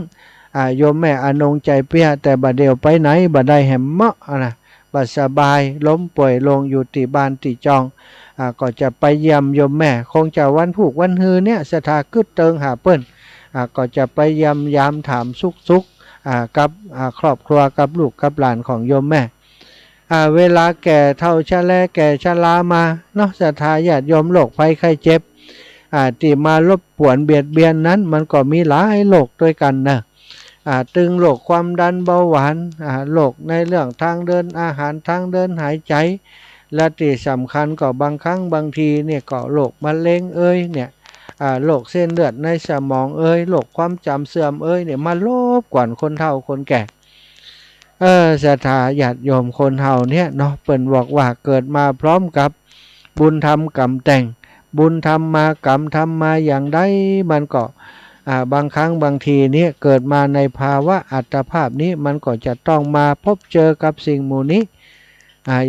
โยมแม่อนงใจเปียแต่บัดเดียวไปไหนบัดได้แหมเมาะนะบัดสบายล้มป่วยลงอยู่ที่บ้านที่จองก็จะไปเยี่ยมโยมแม่คงจะวันผูกวันฮือเนี่ยสถาคึดเติงหาเปิ้นก็จะไปยามถามสุกกับครอบครัวกับลูกกับหลานของโยมแม่เวลาแก่เท่าชะแลแก่ชะลามาเนาะศรัทธาญาติโยมโรคภัยไข้เจ็บที่มารบกวนเบียดเบียนนั้นมันก็มีหลายโรคด้วยกันนะตึงโรคความดันเบาหวานโรคในเรื่องทางเดินอาหารทางเดินหายใจและที่สำคัญก็บางครั้งบางทีเนี่ยก็โรคมะเร็งเนี่ยโรคเส้นเลือดในสมองโรคความจำเสื่อมเนี่ยมาลบกวนคนเฒ่าคนแก่ศรัทธาญาติโยมคนเฒ่าเนี่ยเนาะเปิ้นบอกว่าเกิดมาพร้อมกับบุญธรรมกรรมแต่งบุญทำมากรรมทำมาอย่างใดมันก็บางครั้งบางทีเนี่ยเกิดมาในภาวะอัตภาพนี้มันก็จะต้องมาพบเจอกับสิ่งหมู่นี้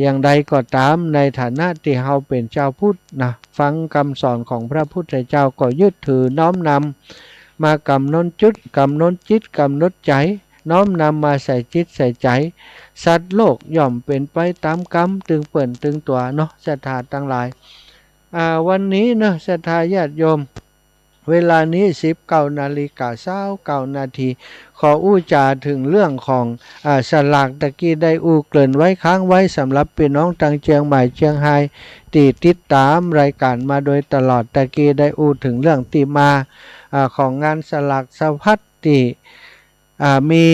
อย่างใดก็ตามในฐานะที่เฮาเป็นเจ้าพุทธนะฟังคำสอนของพระพุทธเจ้าก็ยึดถือน้อมนำมากำหนดจุดกำหนดจิตกำหนดใจน้อมนำมาใส่จิตใส่ใจสัตว์โลกย่อมเป็นไปตามกรรมตึงเปิ่นตึงตัวเนาะศรัทธาทั้งหลายวันนี้เนาะศรัทธาญาติโยมเวลานี้ 19:29 นาทีขอจาถึงเรื่องของสลากตะกี้ได้เกริ่นไว้ค้างไว้สำหรับพี่น้องทางเชียงใหม่เชียงรายที่ติดตามรายการมาโดยตลอดตะกี้ได้ถึงเรื่องที่มาของงานสลากสะพัดที่มี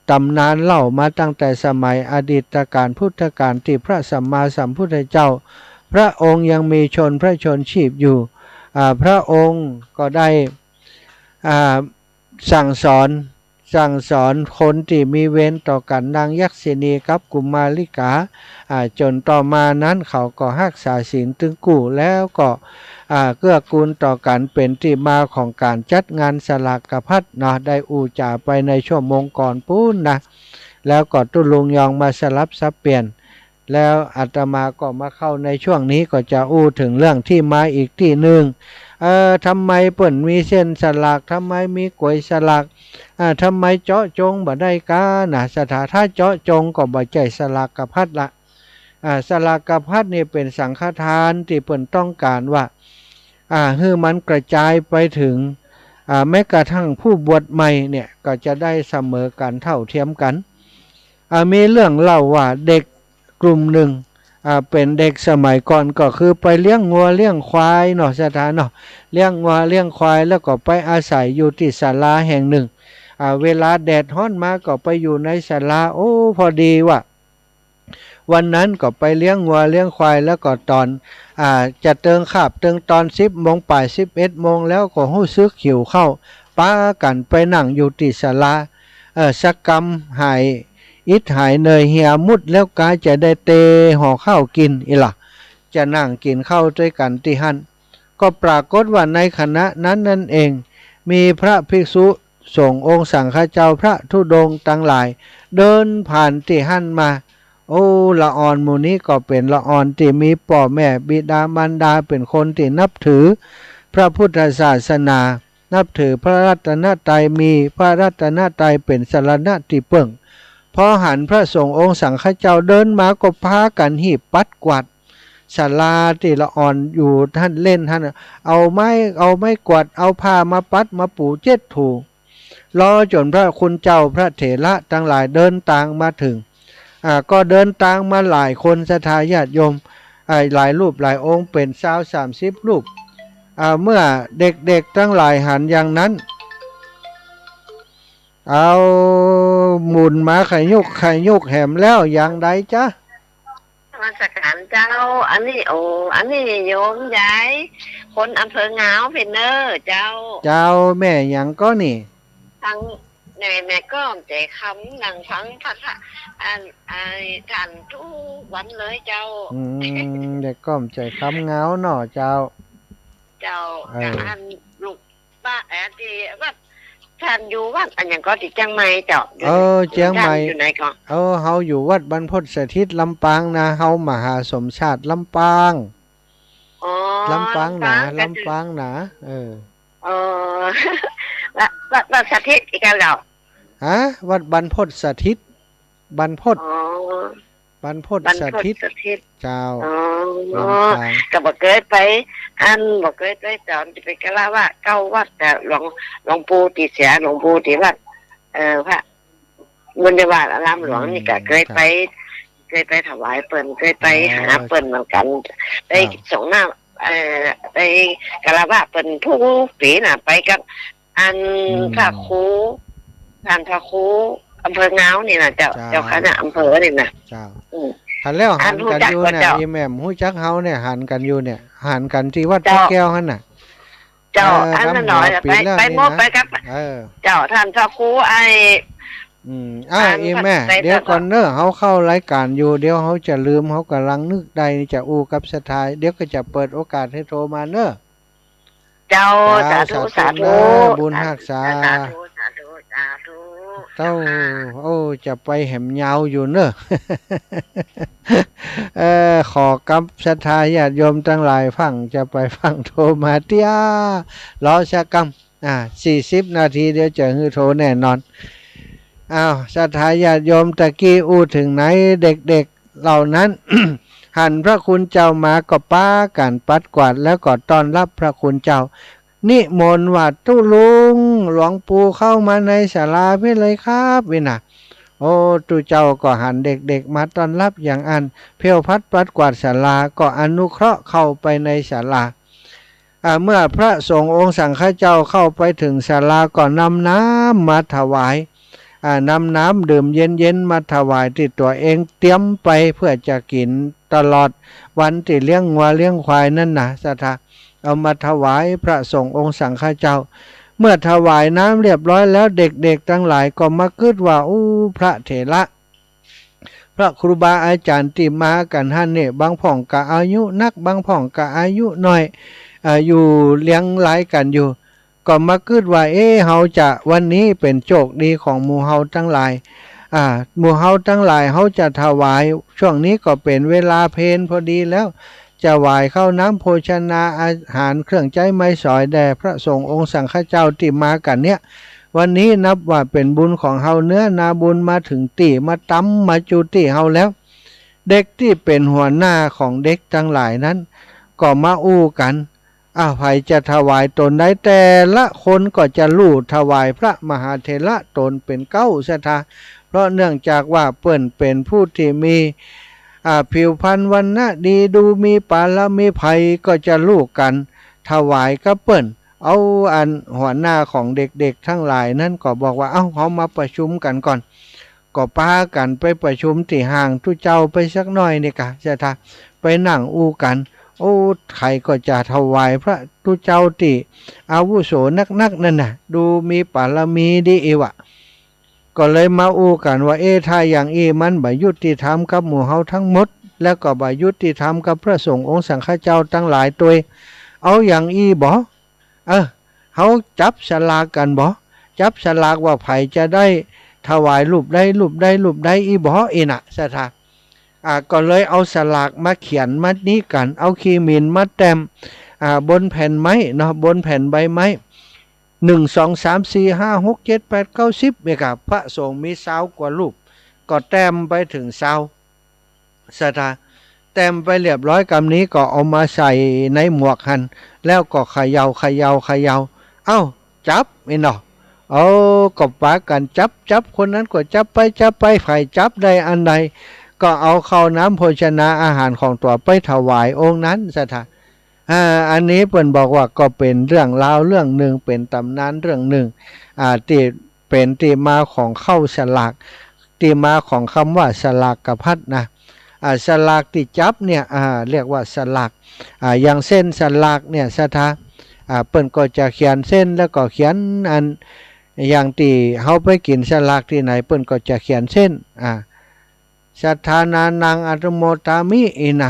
ตำนานเล่ามาตั้งแต่สมัยอดีตการพุทธกาลที่พระสัมมาสัมพุทธเจ้าพระองค์ยังมีพระชนชีพอยู่พระองค์ก็ได้สั่งสอนคนที่มีเวรต่อกันนางยักษินีกับกุมาริกาจนต่อมานั้นเขาก็รักษาศีลตึงกู่แล้วก็เกื้อกูลต่อกันเป็นที่มาของการจัดงานสลากพัดเนาะได้จาไปในชั่วโมงก่อนปู้นนะแล้วก็ตุลุงยองมาสลับซับเปลี่ยนแล้วอาตมาก็มาเข้าในช่วงนี้ก็จะถึงเรื่องที่มาอีกที่หนึ่งทำไมเปิ่นมีเส้นสลากทำไมมีกล้วยสลากทำไมเจาะจงบ่ได้กานะสถาถ้าเจาะจงก็บ่ใจสลากพัดละสลากพัดนี่เป็นสังฆทานที่เปิ่นต้องการว่าให้มันกระจายไปถึงแม้กระทั่งผู้บวชใหม่เนี่ยก็จะได้เสมอกันเท่าเทียมกันมีเรื่องเล่าว่าเด็กกลุ่มหนึ่งเป็นเด็กสมัยก่อนก็คือไปเลี้ยงงัวเลี้ยงควายเนาะสถานเนาะเลี้ยงงัวเลี้ยงควายแล้วก็ไปอาศัยอยู่ที่ศาลาแห่งหนึ่งเวลาแดดร้อนมาก็ไปอยู่ในศาลาพอดีว่าวันนั้นก็ไปเลี้ยงงัวเลี้ยงควายแล้วก็ตอนจะเติงขาบเติงตอน10 โมงป่าย11 โมงแล้วก็หู้ซึกหิวเข้าป้ากันไปนั่งอยู่ที่ศาลาสักกรรมหายอิดหายเนยเหี่ยมุดแล้วกาจะได้เตห่อข้าวกินล่ะจะนั่งกินข้าวด้วยกันที่หันก็ปรากฏว่าในคณะนั้นนั่นเองมีพระภิกษุสงฆ์องค์สังฆเจ้าพระธุดงค์ทั้งหลายเดินผ่านที่หันมาละอ่อนหมู่นี้ก็เป็นละอ่อนที่มีพ่อแม่บิดามารดาเป็นคนที่นับถือพระพุทธศาสนานับถือพระรัตนตรัยมีพระรัตนตรัยเป็นสรณะที่เพิ่งพอหันพระสงฆ์องค์สังฆเจ้าเดินมาก็พากันหีบปัดกวาด ศาลาที่ละอ่อนอยู่ท่านเล่นท่านเอาไม้กวาดเอาผ้ามาปัดมาปูเจ็ดถูรอจนพระคุณเจ้าพระเถระทั้งหลายเดินทางมาถึงก็เดินทางมาหลายคนศรัทธาญาติโยมหลายรูปหลายองค์เป็น30รูปเมื่อเด็กๆทั้งหลายหันอย่างนั้นเอาหมุนมาไข่ยุกแหมแล้วอย่างใดจ๊ะมาสักการเจ้าอันนี้โยมยายคนอำเภอเหงาเพนเนอร์เจ้าแม่หยังก็นี่ทั้งแม่ก็ใจคำนั่งฟังพระทานทุกวันเลยเจ้าเด็กก้อมใจคำเหงาหน่อเจ้าอันลูกป้าที่ว่าท่านอยู่วัดอันอย่างก็ที่เชียงใหม่เจ้าเชียงใหม่อยู่ไหนก่อนเฮาอยู่วัดบรรพตสถิตลำปางนะเฮามหาสมชาติลำปางลำปางหนาวัดสถิตอีกแล้ววัดบรรพตสถิตบรรพตสถิตเจ้าก็บอกเคยไปบอกเคยไปตอนที่ไปกะลาว่าเก้าวัดแต่หลวงปู่ที่เสียหลวงปู่ที่วัดพระบุญญาบาลอารามหลวงนี่ก็เคยไปถวายเปิ่นเคยไปหาเปิ่นเหมือนกันไปส่งหน้าไปกะลาว่าเปิ่นผู้ปีน่ะไปกับพระครูอำเภอเงานี่นะเจ้าคณะอำเภอนี่นะหันแล้วหันกันอยู่เนี่ยอีแม่หู้จักเฮาเนี่ยหันกันอยู่เนี่ยหันกันที่วัดพระแก้วหั่นน่ะเจ้าอันนั้นหน่อยไปโมไปครับเจ้าท่านพระครูอีแม่เดี๋ยวก่อนเนอะเฮาเข้ารายการอยู่เดี๋ยวเฮาจะลืมเฮากำลังนึกได้จะอู้กับศรัทธาเดี๋ยวก็จะเปิดโอกาสให้โทรมาเนอะเจ้าสาธุบุญรักษาเต้าจะไปแหมยาวอยู่เนอะขอกับศรัทธาญาติโยมทั้งหลายฟังจะไปฟังโทรมาเตี้ยรอสักกำ40 นาทีเดี๋ยวจะฮือโทรแน่นอนศรัทธาญาติโยมตะกี้อู้ถึงไหนเด็กๆเหล่านั้น หันพระคุณเจ้ามาก็ป้ากันปัดกวาดแล้วก็ต้อนรับพระคุณเจ้านิมนต์ว่าตุลุงหลวงปู่เข้ามาในศาลาเพื่อเลยครับวินะตุเจ้าก็หันเด็กๆมาต้อนรับอย่างเพียวพัดปัดกวาดศาลาก็อนุเคราะห์เข้าไปในศาลาเมื่อพระสงฆ์องค์สังฆเจ้าเข้าไปถึงศาลาก็นำน้ำมาถวายนำน้ำดื่มเย็นๆมาถวายที่ตัวเองเตรียมไปเพื่อจะกินตลอดวันที่เลี้ยงวัวเลี้ยงควายนั่นนะศรัทธาเอามาถวายพระสงฆ์องค์สังฆเจ้าเมื่อถวายน้ำเรียบร้อยแล้วเด็กๆทั้งหลายก็มาคิดว่าพระเถระพระครูบาอาจารย์ที่มากันท่านเนี่ยบางพ่องกะอายุนักบางพ่องกะอายุน้อยอยู่เลี้ยงหลายกันอยู่ก็มาคิดว่าเฮาจะวันนี้เป็นโชคดีของหมู่เฮาทั้งหลายหมู่เฮาทั้งหลายเฮาจะถวายช่วงนี้ก็เป็นเวลาเพลพอดีแล้วจะไหว้ข้าวน้ำโภชนาอาหารเครื่องใจไม้สอยแด่พระสงฆ์องค์สังฆเจ้าที่มากันเนี่ยวันนี้นับว่าเป็นบุญของเฮาเนื้อนาบุญมาถึงตีมาตั้มมาจูตีเฮาแล้วเด็กที่เป็นหัวหน้าของเด็กทั้งหลายนั้นก็มาอู้กันใครจะถวายตนได้แต่ละคนก็จะลู่ถวายพระมหาเถระตนเป็นเก้าศรัทธาเพราะเนื่องจากว่าเปิ้นเป็นผู้ที่มีผิวพรรณวรรณะดีดูมีปาละมีภัยก็จะลูกกันถวายกับเปิ้นเอาหัวหน้าของเด็กๆทั้งหลายนั้นก็บอกว่าเขามาประชุมกันก่อนก็พากันไปประชุมที่ห่างทุเจ้าไปสักหน่อยนี่กะจะทาไปนั่งอู้กันใครก็จะถวายพระทุเจ้าที่อาวุโสนักนั่นน่ะดูมีปาละมีดีวะก็เลยมาอู้กันว่าถ้าอย่างมันบ่ยุติธรรมกับหมู่เฮาทั้งหมดแล้วก็บ่ยุติธรรมกับพระสงฆ์องค์สังฆเจ้าทั้งหลายตัวเอาอย่างบ่เฮาจับฉลากกันบ่จับฉลากว่าไผจะได้ถวายรูปใดบ่น่ะศรัทธาก็เลยเอาฉลากมาเขียนมานี้กันเอาขีมินมาแต้มบนแผ่นไม้เนาะบนแผ่นใบไม้1 2 3 4 5 6 7 8 9 10เนี่ยครับพระสงฆ์มี20 กว่ารูปก็แต้มไปถึง20ศรัทธาแ ต็มไปเรียบร้อยกำนี้ก็เอามาใส่ในหมวกหันแล้วก็เขย่าเอ้าจับไอ้เนาะเอากบปากันจับคนนั้นก็จับไปไผ่จับได้อันใดก็เอาข้าวน้ำโภชนาอาหารของตัวไปถวายองค์นั้นสถาอันนี้เปิ่นบอกว่าก็เป็นเรื่องราวเรื่องหนึ่งเป็นตำนานเรื่องหนึ่งที่เป็นที่มาของข้าวสลากที่มาของคำว่าสลากกพัดนะสลากที่จับเนี่ยเรียกว่าสลากอย่างเส้นสลากเนี่ยสถาเปิ่นก็จะเขียนเส้นแล้วก็เขียนอันอย่างที่เฮาไปกินสลากที่ไหนเปิ่นก็จะเขียนเส้นสัทธานานังอัตโมตามิอินะ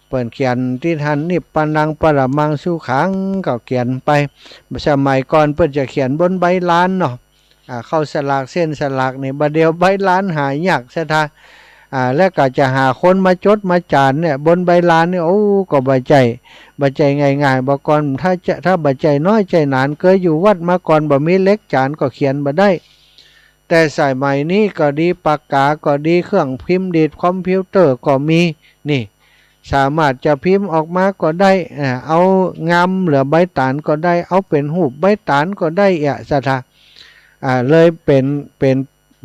เปิ่นเขียนที่ทันนิพพานังปรมังสุขังก็เขียนไปสมัยก่อนเปิ่นจะเขียนบนใบลานเนาะเข้าสลากเส้นสลากนี่บัดเดียวใบลานหายากสัทธาแล้วก็จะหาคนมาจดมาจานเนี่ยบนใบลานเนี่ยโอ้ก็บาใจง่ายๆบอกก่อนถ้าบาใจน้อยใจหนานเคยอยู่วัดมาก่อนบ่มีเล็กจานก็เขียนบ่ได้แต่สายใหม่นี้ก็ดีปากกาก็ดีเครื่องพิมพ์ดีดคอมพิวเตอร์ก็มีนี่สามารถจะพิมพ์ออกมาก็ได้เอางำเหลือใบตานก็ได้เอาเป็นหูปใบตานก็ได้สถาเลยเป็น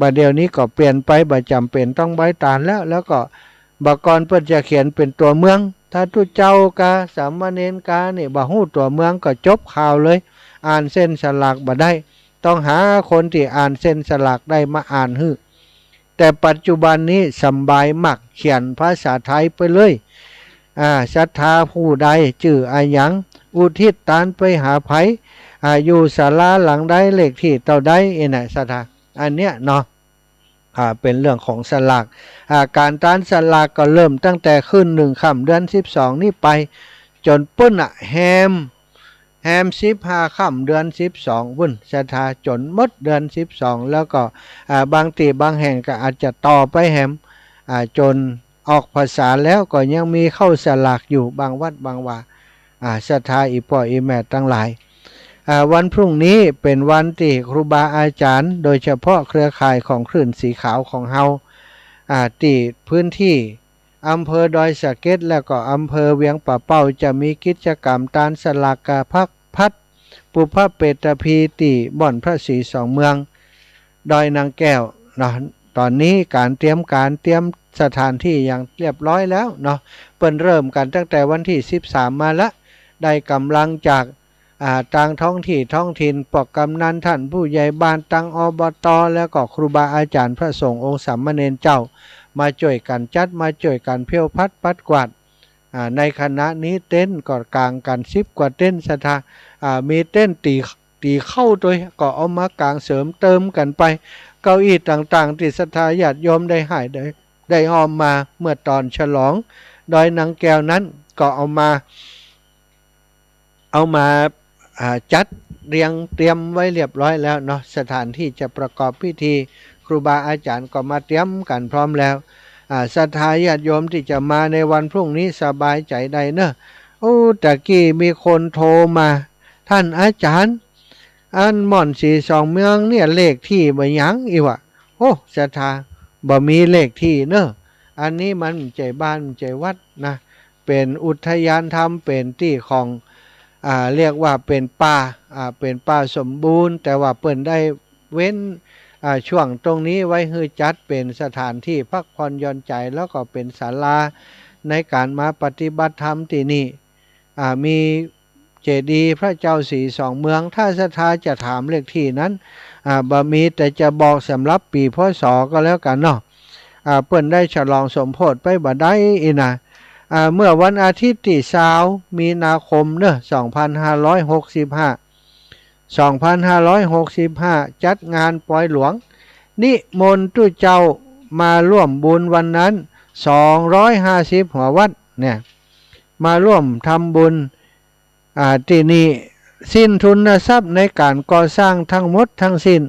บัดเดี๋ยวนี้ก็เปลี่ยนไปบ่จำเป็นต้องใบตานแล้วก็บกรเพิ่นจะเขียนเป็นตัวเมืองถ้าทุเจ้ากาสามเณรกาเนี่ยบ่ฮู้ตัวเมืองก็จบข่าวเลยอ่านเส้นสลากบ่ได้ต้องหาคนที่อ่านเส้นสลากได้มาอ่านฮื้อแต่ปัจจุบันนี้สบายมากเขียนภาษาไทยไปเลยศรัทธาผู้ใดชื่ออาหยังอุทิศตานไปหาไผอยู่ศาลาหลังใดเลขที่เท่าใดน่ะศรัทธาอันเนี้ยเนาะเป็นเรื่องของสลากการตานสลากก็เริ่มตั้งแต่ขึ้น1ค่ำเดือน12นี่ไปจนปุ้นแฮม15ค่ำเดือน12วุ่นศรัทธาจนหมดเดือน12แล้วก็บางที่บางแห่งก็อาจจะต่อไปแฮมจนออกภาษาแล้วก็ยังมีเข้าสลากอยู่บางวัดบางว่าศรัทธาอีพ่ออีแม่ทั้งหลายวันพรุ่งนี้เป็นวันที่ครูบาอาจารย์โดยเฉพาะเครือข่ายของคลื่นสีขาวของเฮาที่พื้นที่อำเภอดอยสะเก็ดแล้วก็อำเภอเวียงป่าเป้าจะมีกิจกรรมตานสลากกาพัดปุพพเปตพีติบ่อนพระศรีสองเมืองดอยนางแก้วเนาะตอนนี้การเตรียมสถานที่อย่างเรียบร้อยแล้วเนาะเปิ้นเริ่มกันตั้งแต่วันที่13มาละได้กำลังจากต่างท้องถิ่นปกกำนันท่านผู้ใหญ่บ้านตั้งอบตแล้วก็ครูบาอาจารย์พระสงฆ์องค์สามเณรเจ้ามาช่วยกันจัดมาช่วยกันเพี้ยวพัดปัดกวาดในคณะนี้เต้นก็กลางกัน10 กว่าเต้นศรัทธามีเต้นตีเข้าด้วยก็เอามากลางเสริมเติมกันไปเก้าอี้ต่างๆที่ศรัทธาญาติโยมได้หายได้หอมมาเมื่อตอนฉลองดอยนางแก้วนั้นก็เอามาจัดเรียงเตรียมไว้เรียบร้อยแล้วเนาะสถานที่จะประกอบพิธีครูบาอาจารย์ก็มาเตรียมกันพร้อมแล้วศรัทธาญาติโยมที่จะมาในวันพรุ่งนี้สบายใจได้เนอะโอ้ตะกี้มีคนโทรมาท่านอาจารย์อันหม่อนสีสองเมืองเนี่ยเลขที่บ่ยังอีวะโอ้ศรัทธาบ่มีเลขที่เนอะอันนี้มันใจบ้านใจวัดนะเป็นอุทยานธรรมเป็นที่ของเรียกว่าเป็นป่าสมบูรณ์แต่ว่าเปิ้นได้เว้นช่วงตรงนี้ไว้ให้จัดเป็นสถานที่พักผ่อนหย่อนใจแล้วก็เป็นศาลาในการมาปฏิบัติธรรมที่นี่มีเจดีย์พระเจ้าศรีสองเมืองถ้าศรัทธาจะถามเลขที่นั้นบ่มีแต่จะบอกสำหรับปีพศก็แล้วกันเนาะเปิ้นได้ฉลองสมโภชไปบ่ได้อีนะเมื่อวันอาทิตย์ที่20มีนาคมเนอะ2565จัดงานปล่อยหลวงนิมนต์ตู้เจ้ามาร่วมบุญวันนั้น250หัววัดเนี่ยมาร่วมทำบุญที่นี่สิ้นทุนทรัพย์ในการก่อสร้างทั้งหมดทั้งสิ้น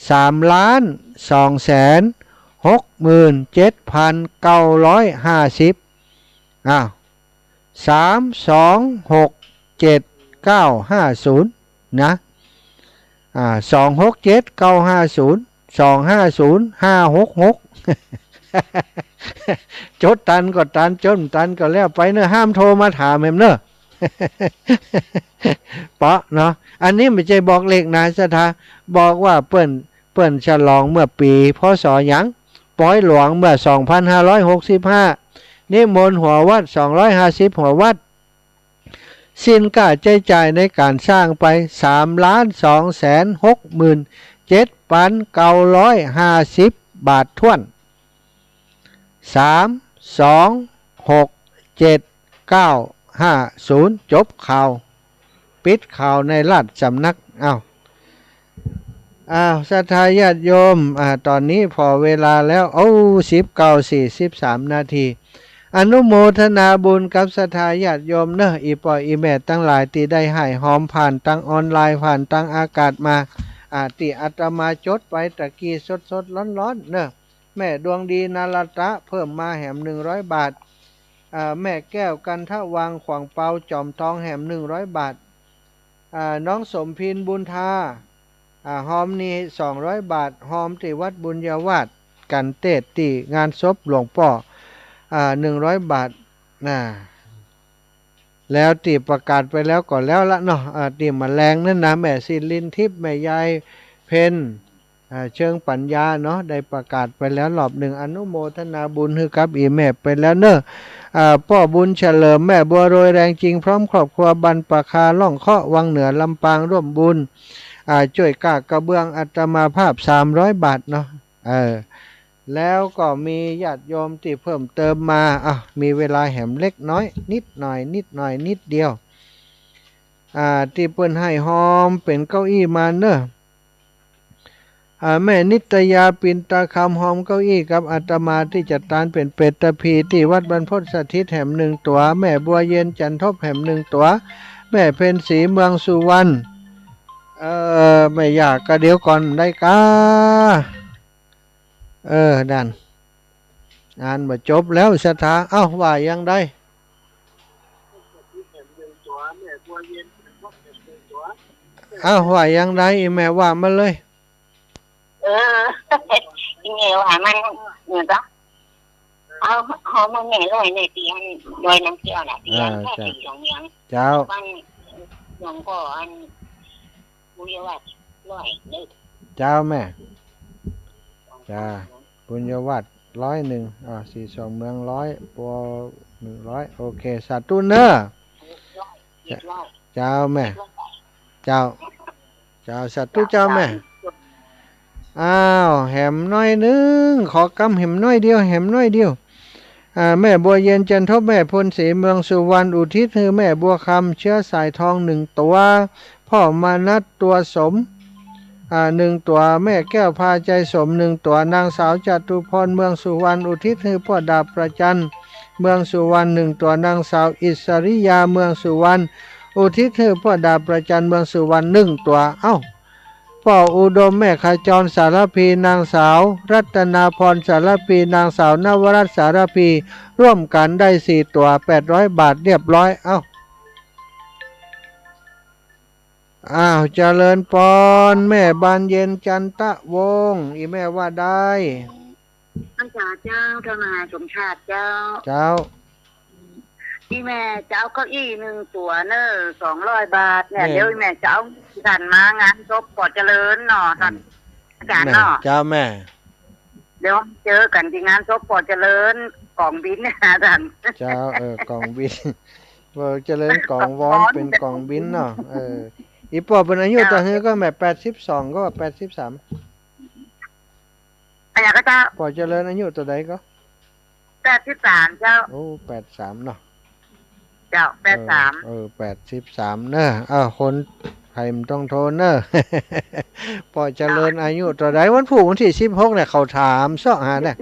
3,267,950 3267950นะ267950 250566 จดตันก็ตันจนตันก็แล้วไปเนอะห้ามโทรมาถามแม่เนอะ เปาะเนาะอันนี้ไม่ใช่บอกเลขนายสถาบอกว่าเปิ้นฉลองเมื่อปีพศหยังปอยหลวงเมื่อ2565นิมนต์หัววัด250หัววัดสิ้นค่าใช้จ่ายในการสร้างไป3,267,950 บาทถ้วน3267950จบข่าวปิดข่าวในราชสำนักศรัทธาญาติโยมตอนนี้พอเวลาแล้ว19:43 นาทีอนุโมทนาบุญกับศรัทธาญาติโยมเนอะอีปออีแม่ตั้งหลายที่ได้ให้หอมผ่านตั้งออนไลน์ผ่านตั้งอากาศมาที่อาตมาจดไปตะกี้สดๆร้อนๆเนอะแม่ดวงดีนาลตะเพิ่มมาแหม100 บาทแม่แก้วกันทะวังขวางเปาจอมทองแหม100 บาทน้องสมพินบุญทาหอมนี่200 บาทหอมที่วัดบุญญาวาสกันเตศที่งานศพหลวงพ่อ100 บาทแล้วตีประกาศไปแล้วก่อนแล้วละเนาะตีมาแรงนั่นนะแม่ศิลินทิพย์แม่ยายเพนเชิงปัญญาเนาะได้ประกาศไปแล้วรอบหนึ่งอนุโมทนาบุญให้กับอีแม่ไปแล้วเนอะพ่อบุญเฉลิมแม่บัวโรยแรงจริงพร้อมครอบครัวบรรปคาล่องเคาะวังเหนือลำปางร่วมบุญช่วยกากระเบื้องอัตมาภาพ300 บาทเนาะแล้วก็มีญาติโยมที่เพิ่มเติมมามีเวลาแหมเล็กน้อยนิดหน่อยนิดเดียวที่เปิ้นให้หอมเป็นเก้าอี้มาเนอะแม่นิตยาปินตาคำหอมเก้าอี้กับอาตมาที่จัดการเป็นเป็ดตะพีที่วัดบรรพตสถิตแหม1 ตัวแม่บัวเย็นจันทบแหม1 ตัวแม่เพ็ญศรีเมืองสุวรรณไม่อยากก็เดี๋ยวก่อนได้กาดันงานมาจบแล้วสถาว่ายังได้ว่ายังได้แม่ว่ามาเลยแม่ว่ามันเนี่ยก็เอามาแม่ลอยในเตียงลอยน้ำเกลือน่ะเตียงแค่4 2ยังเจ้าหลวงพ่อบุญญาวัดลอยนึกเจ้าแม่จ้าบุญญาวัด10142เมือง100ปัว100โอเคสาธุเนอะเจ้าแม่เจ้าสาธุเจ้าแม่แหมน้อยนึงขอกำแหมน้อยเดียวแม่บัวเย็นจันทบแม่พลศรีเมืองสุวรรณอุทิศให้แม่บัวคำเชื้อสายทอง1 ตัวพ่อมานัดตัวสม1 ตัวแม่แก้วพาใจสม1 ตัวนางสาวจตุพรเมืองสุวรรณอุทิศให้พ่อดาบประจันเมืองสุวรรณ1 ตัวนางสาวอิสริยาเมืองสุวรรณอุทิศให้พ่อดาบประจันเมืองสุวรรณ1 ตัวพ่ออุดมแม่ขจรสารพีนางสาวรัตนาพรสารพีนางสาวนวรัตน์สารพีร่วมกันได้4 ตัว800 บาทเรียบร้อยเจริญปอนแม่บานเย็นจันตะวงศ์อีแม่ว่าได้ท่านเจ้าทนายสมชาติเจ้าที่แม่จะเอาเก้าอี้1 ตัวเนอะ200 บาทเนี่ยเดี๋ยวแม่จะเอาท่านมางานศพปอดเจริญเนาะท่านอาจารย์เนาะเจ้าแม่เดี๋ยวเจอกันที่งานศพปอดเจริญกองบินนะท่านเจ้ากองบินเจริญกองวอนเป็นกองบินเนาะอีปอเป็นอายุตอนนี้ก็แม่82ก็83อะไรก็เจ้าปอเจริญอายุตัวใดก็83เจ้าโอ้83เนาะเจ้า83 83เนอะคนไทยมันต้องโทนเนอะปอเจริญอายุตัวใดวันผูกวันที่16เนี่ยเขาถามซ้อหาเนี่ย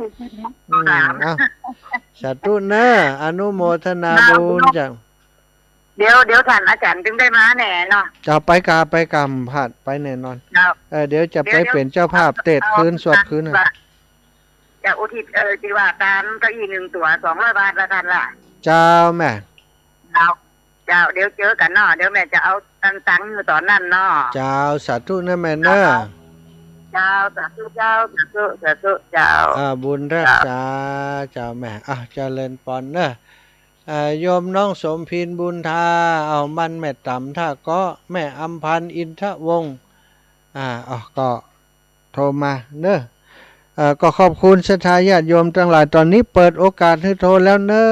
สาธุเนอะอนุโมทนาบุญจ้ะเดี๋ยวท่านอาจารย์จึงได้มาแน่เนาะจะไปกรรมผัดไปแน่นอนเดี๋ยวจะไปเป็นเจ้าภาพเตะคืนสวดคืนจะอุทิศจีว่าการเก้าอี้1 ตัว200 บาทละท่านล่ะเจ้าแม่เจ้าเดี๋ยวเจอกันเนาะเดี๋ยวแม่จะเอาตังค์อยู่ตอนนั้นเนาะเจ้าสาธุนะแม่เนอะ เจ้าสาธุเจ้าสาธุสาธุเจ้า บุญรักษาเจ้าแม่เจริญปอนเนอะโยมน้องสมพินบุญทาเอามันแม่ต่ำถ้าก็แม่อำพันธ์อินทวงศ์ก็โทรมาเนอะก็ขอบคุณศรัทธาญาติโยมทั้งหลายตอนนี้เปิดโอกาสให้โทรแล้วเนอะ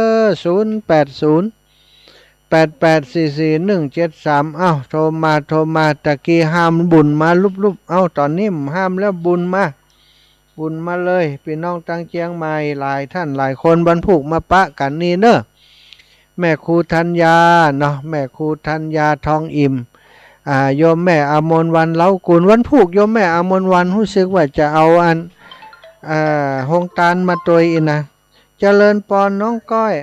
08088441173โทรมาตะกี้ห้ามบุญมาลุบตอนนี้ห้ามแล้วบุญมาเลยพี่น้องตั้งเจียงใหม่หลายท่านหลายคนบรรพุกมาปะกันนี่เนอะแม่ครูธัญญาเนาะแม่ครูธัญญาทองอิ่มโยมแม่อมรวันเล้ากุลวันพุกโยมแม่อมรวันรู้สึกว่าจะเอาหงตาลมาตัวอีนะเจริญปอนน้องก้อย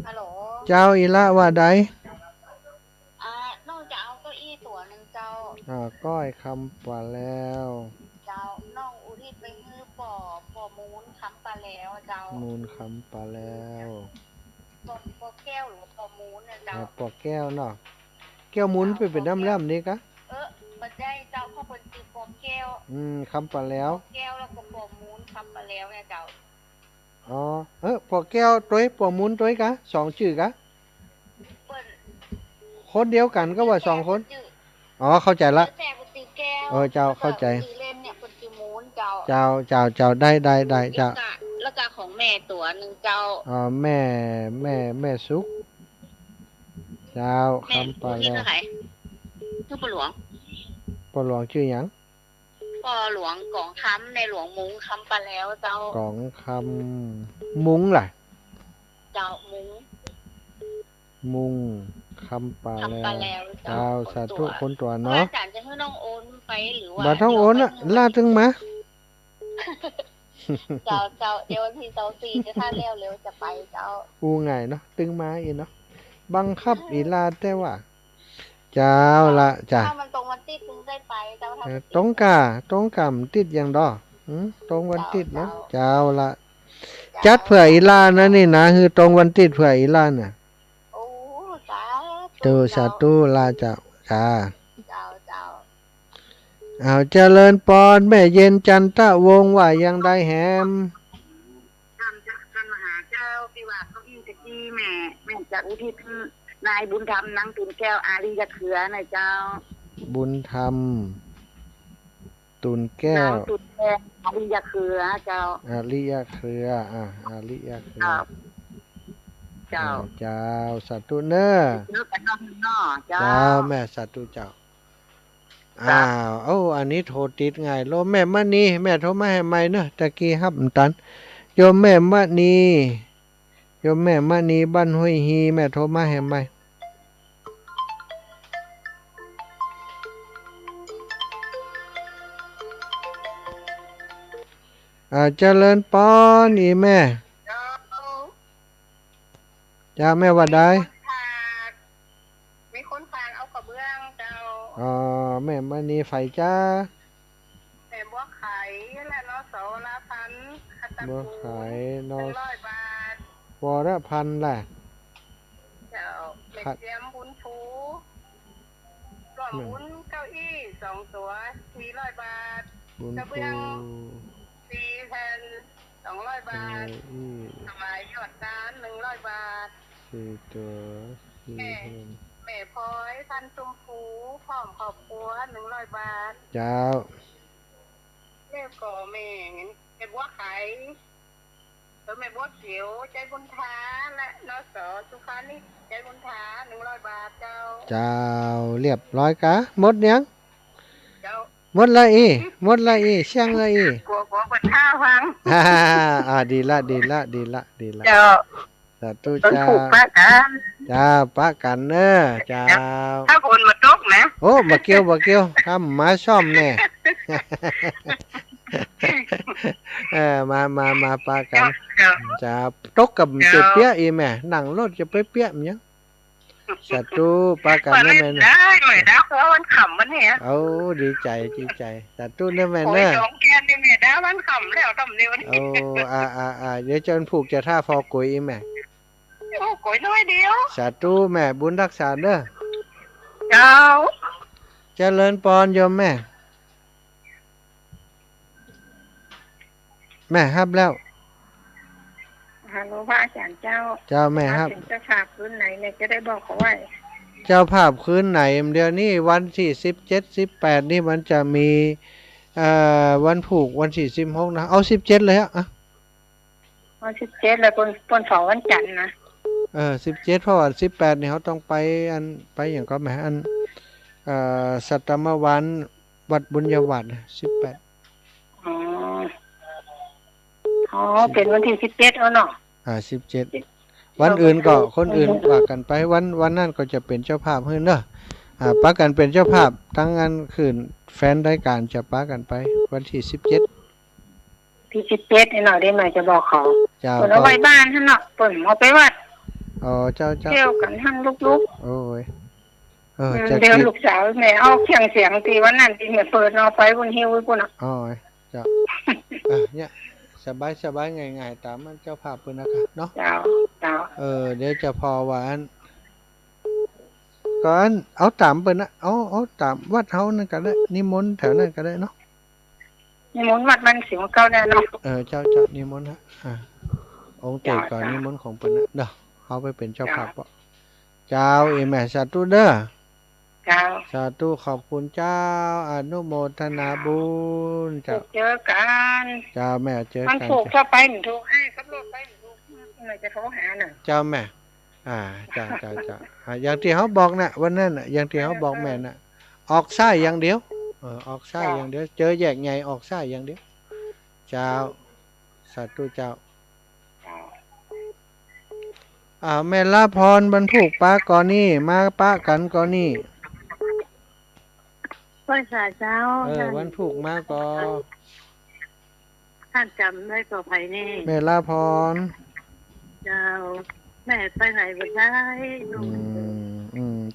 ฮัลโหลเจ้าอีละว่าใดน้องจะเอาเก้าอี้ตัวหนึ่งเจ้าก้อยคำป่าแล้วเจ้าน้องอุทิศไปฮื้อปอมูลคำปลาแล้วเจ้ามูลคำป่าแล้วปอแก้วหรือปอมูลเนี่ยเจ้าปอแก้วเนาะแก้วมูลเป็นน้ำแร่มนี่กะบัดได้เจ้าพ่อเป็นตีปอแก้วคำป่าแล้วแก้วแล้วก็ปอมูลคำปลาแล้วเนี่ยเจ้าปอแก้วตัวปอมูลตัวกะสองชื่อกะคนเดียวกันก็ว่าสองคนเข้าใจละเจ้าเข้าใจเจ้าได้เจ้าแล้วก็ของแม่ตัวหนึ่งเจ้าแม่ซุกเจ้าคำปลาแล้วชื่อปอหลวงชื่อหยังปอหลวงกองคำในหลวงมุ้งคำปลาแล้วเจ้ากองคำมุ้งล่ะเจ้ามุ้งคำปลาแล้วเจ้าสาธุคนตัวเนาะอาจารย์จะให้น้องโอนไปหรือว่าบ่ต้องโอนน่ะลาถึงมาเจ้าเดี๋ยววันที่24จะท่าเร็วจะไปเจ้าง่ายเนาะตึงมาอีเนาะบังคับอีลาแต่ว่าเจ้าละจ้ะถ้ามันตรงวันติดถึงได้ไปเจ้าตรงกำติดอย่างดอตรงวันติดเนาะเจ้าละจัดเผื่ออีลานะนี่นะคือตรงวันติดเผื่ออีลาเนี่ยสาธุลาเจ้าเจริญปอนแม่เย็นจันทะวงว่ายังได้แหมท่านมหาเจ้าพี่ว่าเขาอินตะกี้แม่จากอุทิศนายบุญธรรมนางตุนแก้วอาริยะเขือนะเจ้าบุญธรรมตุนแก้วอาริยะเขือเจ้าอาริยะเขืออาริยะเขือเจ้าสาธุเนอเจ้าแม่สาธุเจ้าอันนี้โทรติดไงโลแม่มณีแม่โทรมาให้ใหม่เนอะตะกี้ฮับตันโยมแม่มณีบ้านห้วยฮีแม่โทรมาให้ใหม่เจริญปอนอีแม่จ้าแม่ว่าได้มีคนฝากเอากระเบื้องเจ้าแม่มณีไฟจ้าแม่บัวไข่และนสรพันธ์บัวไข่น100 บาทวรพันธ์แหละเจ้าเม็ดเจียมบุญชูร่วมบุญเก้าอี้2 ตัว400 บาทกระเบื้อง4 แผ่น200 บาทถวายยอดทาน100 บาท4 ตัว4 แผ่นแม่พลอยพันชมพูพร้อมครอบครัว100 บาทเจ้าเรียกก่อแม่บัวไข่แม่บัวเขียวใจบุญทาและนสสุขานิใจบุญทา100 บาทเจ้าเรียบร้อยกะหมดยังหมดละเชียงละอีกลัวเปิดท่าฟังดีละเจ้าสาธุเจ้าปะกันเนอะเจ้าถ้าคนมาตกนะบ่เกี่ยวทำมาซ่อมแน่มาปะกันจะตกกับจุดเปี้ยอีแม่นั่งรถจะไปเปี้ยมั้ยสาธุปะกันแม่ได้เลยนะเพราะวันขำวันเนี้ยดีใจสาธุนะแม่เนอะโอ้ยจงแกนนี่แม่ได้วันขำแล้วทำนี่วันนี้เดี๋ยวจนผูกจะท่าพอกุยอีแม่กุยน้อยเดียวสาธุแม่บุญรักษาเด้อเจ้าเจริญปอนโยมแม่ แม่ฮับแล้ว ฮัลโหลพระอาจารย์เจ้า เจ้าแม่ฮับ ถึงจะฝากพื้นไหนเนี่ยจะได้บอกเขาไว้ เจ้าภาพคืนไหนเดี๋ยวนี้วันที่17 18นี่มันจะมีวันผูกวันที่16นะเอา17เลยอ่ะวัน17แล้วปนเสาร์วันจันทร์นะ17เพราะว่า18นี่เขาต้องไปไปอย่างก็แหมสัตมวันวัดบุญญวัฒน์18อ๋อเป็นวันที่17เอาเนาะ17วันอื่นก็คนอื่นว่ากันไปวันนั้นก็จะเป็นเจ้าภาพเฮือนเด้อป้ากันเป็นเจ้าภาพทั้งงานคืนแฟนรายการจะป้ากันไปวันที่17ที่17นี่หน่อยได้ไหมจะบอกเขาเจ้าเอาไว้บ้านท่านเนาะเปิ่นเอาไปวัดเจ้าเที่ยวกันทั้งลูกๆโอ้ยเดี๋ยวลูกสาวแม่เอาเสียงที่วันนั้นที่แม่เปิดเอาไปบนหิ้วพุ่นน่ะเจ้าเนี่ยสบายง่ายๆตามมันเจ้าภาพเพิ่นนะคะเนาะเจ้าเดี๋ยวจะพอว่าก่อนเอาตามเพิ่นนะเอาตามวัดเฮานั่นก็ได้นิมนต์แถวนั้นก็ได้เนาะนิมนต์วัดมันสิงเก่าแน่เนาะเจ้านิมนต์ฮะองค์เตก่อนนิมนต์ของเพิ่นเด้อเฮาไปเป็นเจ้าภาพบ่เจ้าแม่สาธุเด้อเจ้าสาธุขอบคุณเจ้าอนุโมทนาบุญเจ้าเจอกันเจ้าแม่เจอกันมันถูกเข้าไปหนูถูกให้ขับรถไปหนูถูกหน่อยจะโทรหาน่ะเจ้าแม่เจ้าอย่างที่เขาบอกน่ะวันนั้นน่ะอย่างที่เขาบอกแม่น่ะออกซ้ายอย่างเดียวออกซ้ายอย่างเดียวเจอแยกใหญ่ออกซ้ายอย่างเดียวเจ้าสาธุเจ้าแม่ลาพรบรรทุกป้าก่อนนี่มาป้ากันก่อนนี่วันสาเจ้าวันผูกมาก่อท่านจำได้ต่อไปนี่แม่ลาพรเจ้าแม่ไปไหนบ่ได้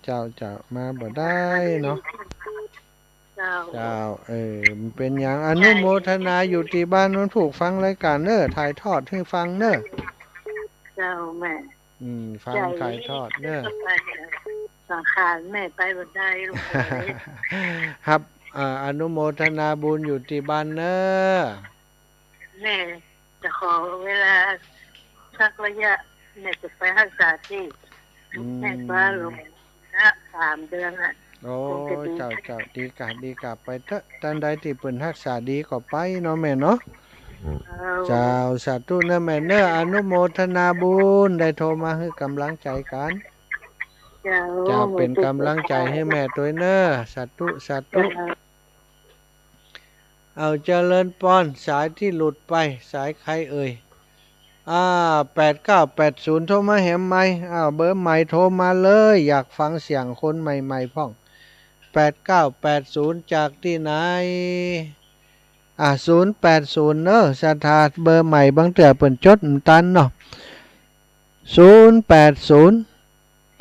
เจ้ามาบ่ได้เนาะเจ้าเป็นอย่างอนุโมทนาอยู่ที่บ้านนั้นผูกฟังรายการถ่ายทอดให้ฟังเจ้าแม่ฟังถ่ายทอดสังขารแม่ไปบ่ได้ลูกครับอนุโมทนาบุญอยู่ที่บ้านแม่จะขอเวลาสักระยะแม่จะไปรักษาที่แม่ก็ลงนะ3 เดือนโอ้เจ้าดีกะไปเถอะท่านใดที่เพิ่นรักษาดีก็ไปเนาะแม่เนาะเจ้าสาธุนะแม่อนุโมทนาบุญได้โทรมาให้กำลังใจกันจะเป็นกำลังใจให้แม่ตัวสาธุเอาเจริญพรสายที่หลุดไปสายใคร8980โทรมาแหมใหม่เบอร์ใหม่โทรมาเลยอยากฟังเสียงคนใหม่ๆพ่อง8980จากที่ไหน080สถาเบอร์ใหม่บางเตือเปิ่นจดตันเนาะ080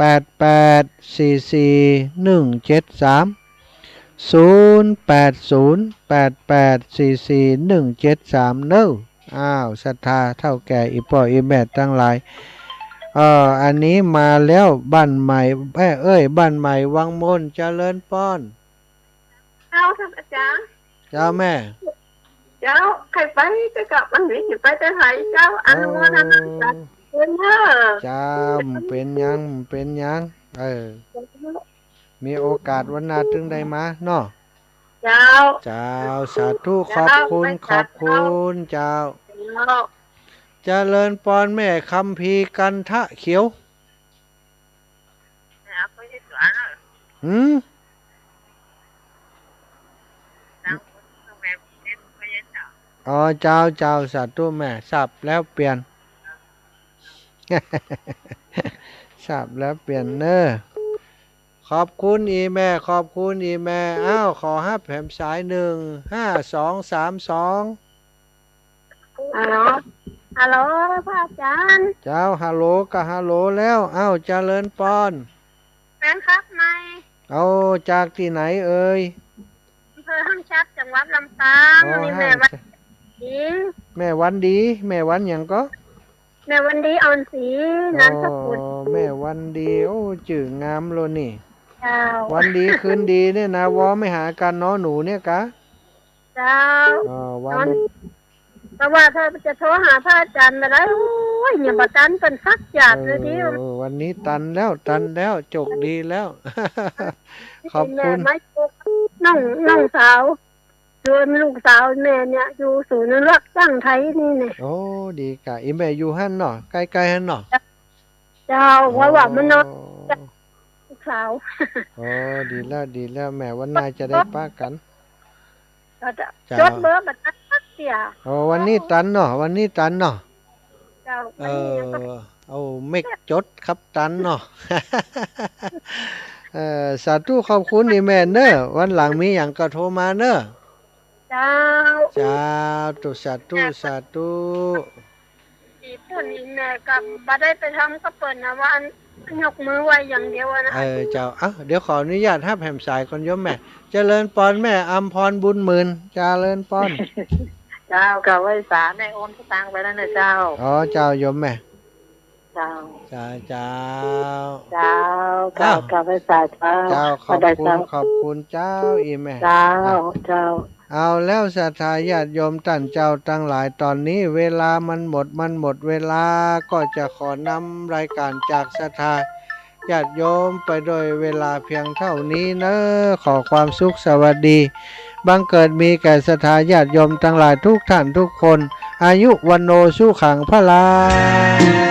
8844 173 080 8844 173เนอะศรัทธาเท่าแก่อีพ่ออีแม่ทั้งหลายอันนี้มาแล้วบ้านใหม่บ้านใหม่วังมนเจริญป้อนเจ้าท่านอาจารย์เจ้าแม่เจ้าใครไปจะกลับมันหนีไปจะไหนเจ้าอนุโมทนาเป็นเจ้าเป็นยังมีโอกาสวันหน้าถึงได้มาเนาะเจ้าสาธุขอบคุณเจ้าเจริญพรแม่คำพีกันทะเขียวเจ้าสาธุแม่สับแล้วเปลี่ยนสับแล้วเปลี่ยนขอบคุณอีแม่ขอฮับแหมสาย15232ฮัลโหลพระอาจารย์เจ้าฮัลโหลก็ฮัลโหลแล้วเจริญพรแฟนครับไหมจากที่ไหนอำเภอห้างชัดจังหวัดลำปางนี่แม่วันดีแม่วันหยังก็แม่วันดีอ่อนศรีนามสกุลแม่วันดีจื่องามโลนี่วันดีคืนดีเนี่ยนะวอไม่หากันเนาะหนูเนี่ยกะเจ้าวัน เพราะว่าถ้าจะโทรหาพระอาจารย์มาได้โอ้ยอย่าบัตันเป็นสักหยาดเลยที วันนี้ตันแล้วจกดีแล้ว ขอบคุณ แม่ไม่น้องสาวส่วนลูกสาวแม่เนี่ยอยู่ศูนย์อนุรักษ์สร้างไทยนี่เนี่ย โอ้ดีกะอีแม่อยู่หั่นเนาะใกล้ๆหั่นเนาะ เจ้าเพราะว่ามันนอนลูกสาว โอ้ดีแล้วแม่วันหน้าจะได้ป้ากัน จดเบอร์บัตรสักเสีย โอ้วันนี้ตันเนาะเจ้าเอาเมกจดครับตันเนาะ สาธุขอบคุณอีแม่เนอะวันหลังมีอย่างก็โทรมาเนอะ เจ้า ตุสาธุ อีเพื่อนอีแม่กับบัได้ไปทำก็เปิดนะว่ายกมือไว้อย่างเดียวนะ เจ้าเดี๋ยวขออนุญาตห้าแผ่มสายคนยมแม่เจริญปอนแม่อัมพรบุญหมื่นเจริญปอน เจ้ากับไว้สาแม่โอนสตางค์ไปแล้วนะเจ้า อ๋อเจ้ายมแม่ เจ้า กับไว้สาเจ้า ขอบคุณเจ้าอีแม่ เจ้า เอาแล้วศรัทธาญาติโยมท่านเจ้าตั้งหลายตอนนี้เวลามันหมดเวลาก็จะขอนำรายการจากศรัทธาญาติโยมไปโดยเวลาเพียงเท่านี้เนอะขอความสุขสวัสดีบังเกิดมีแก่ศรัทธาญาติโยมทั้งหลายทุกท่านทุกคนอายุวันโนสุขังพลา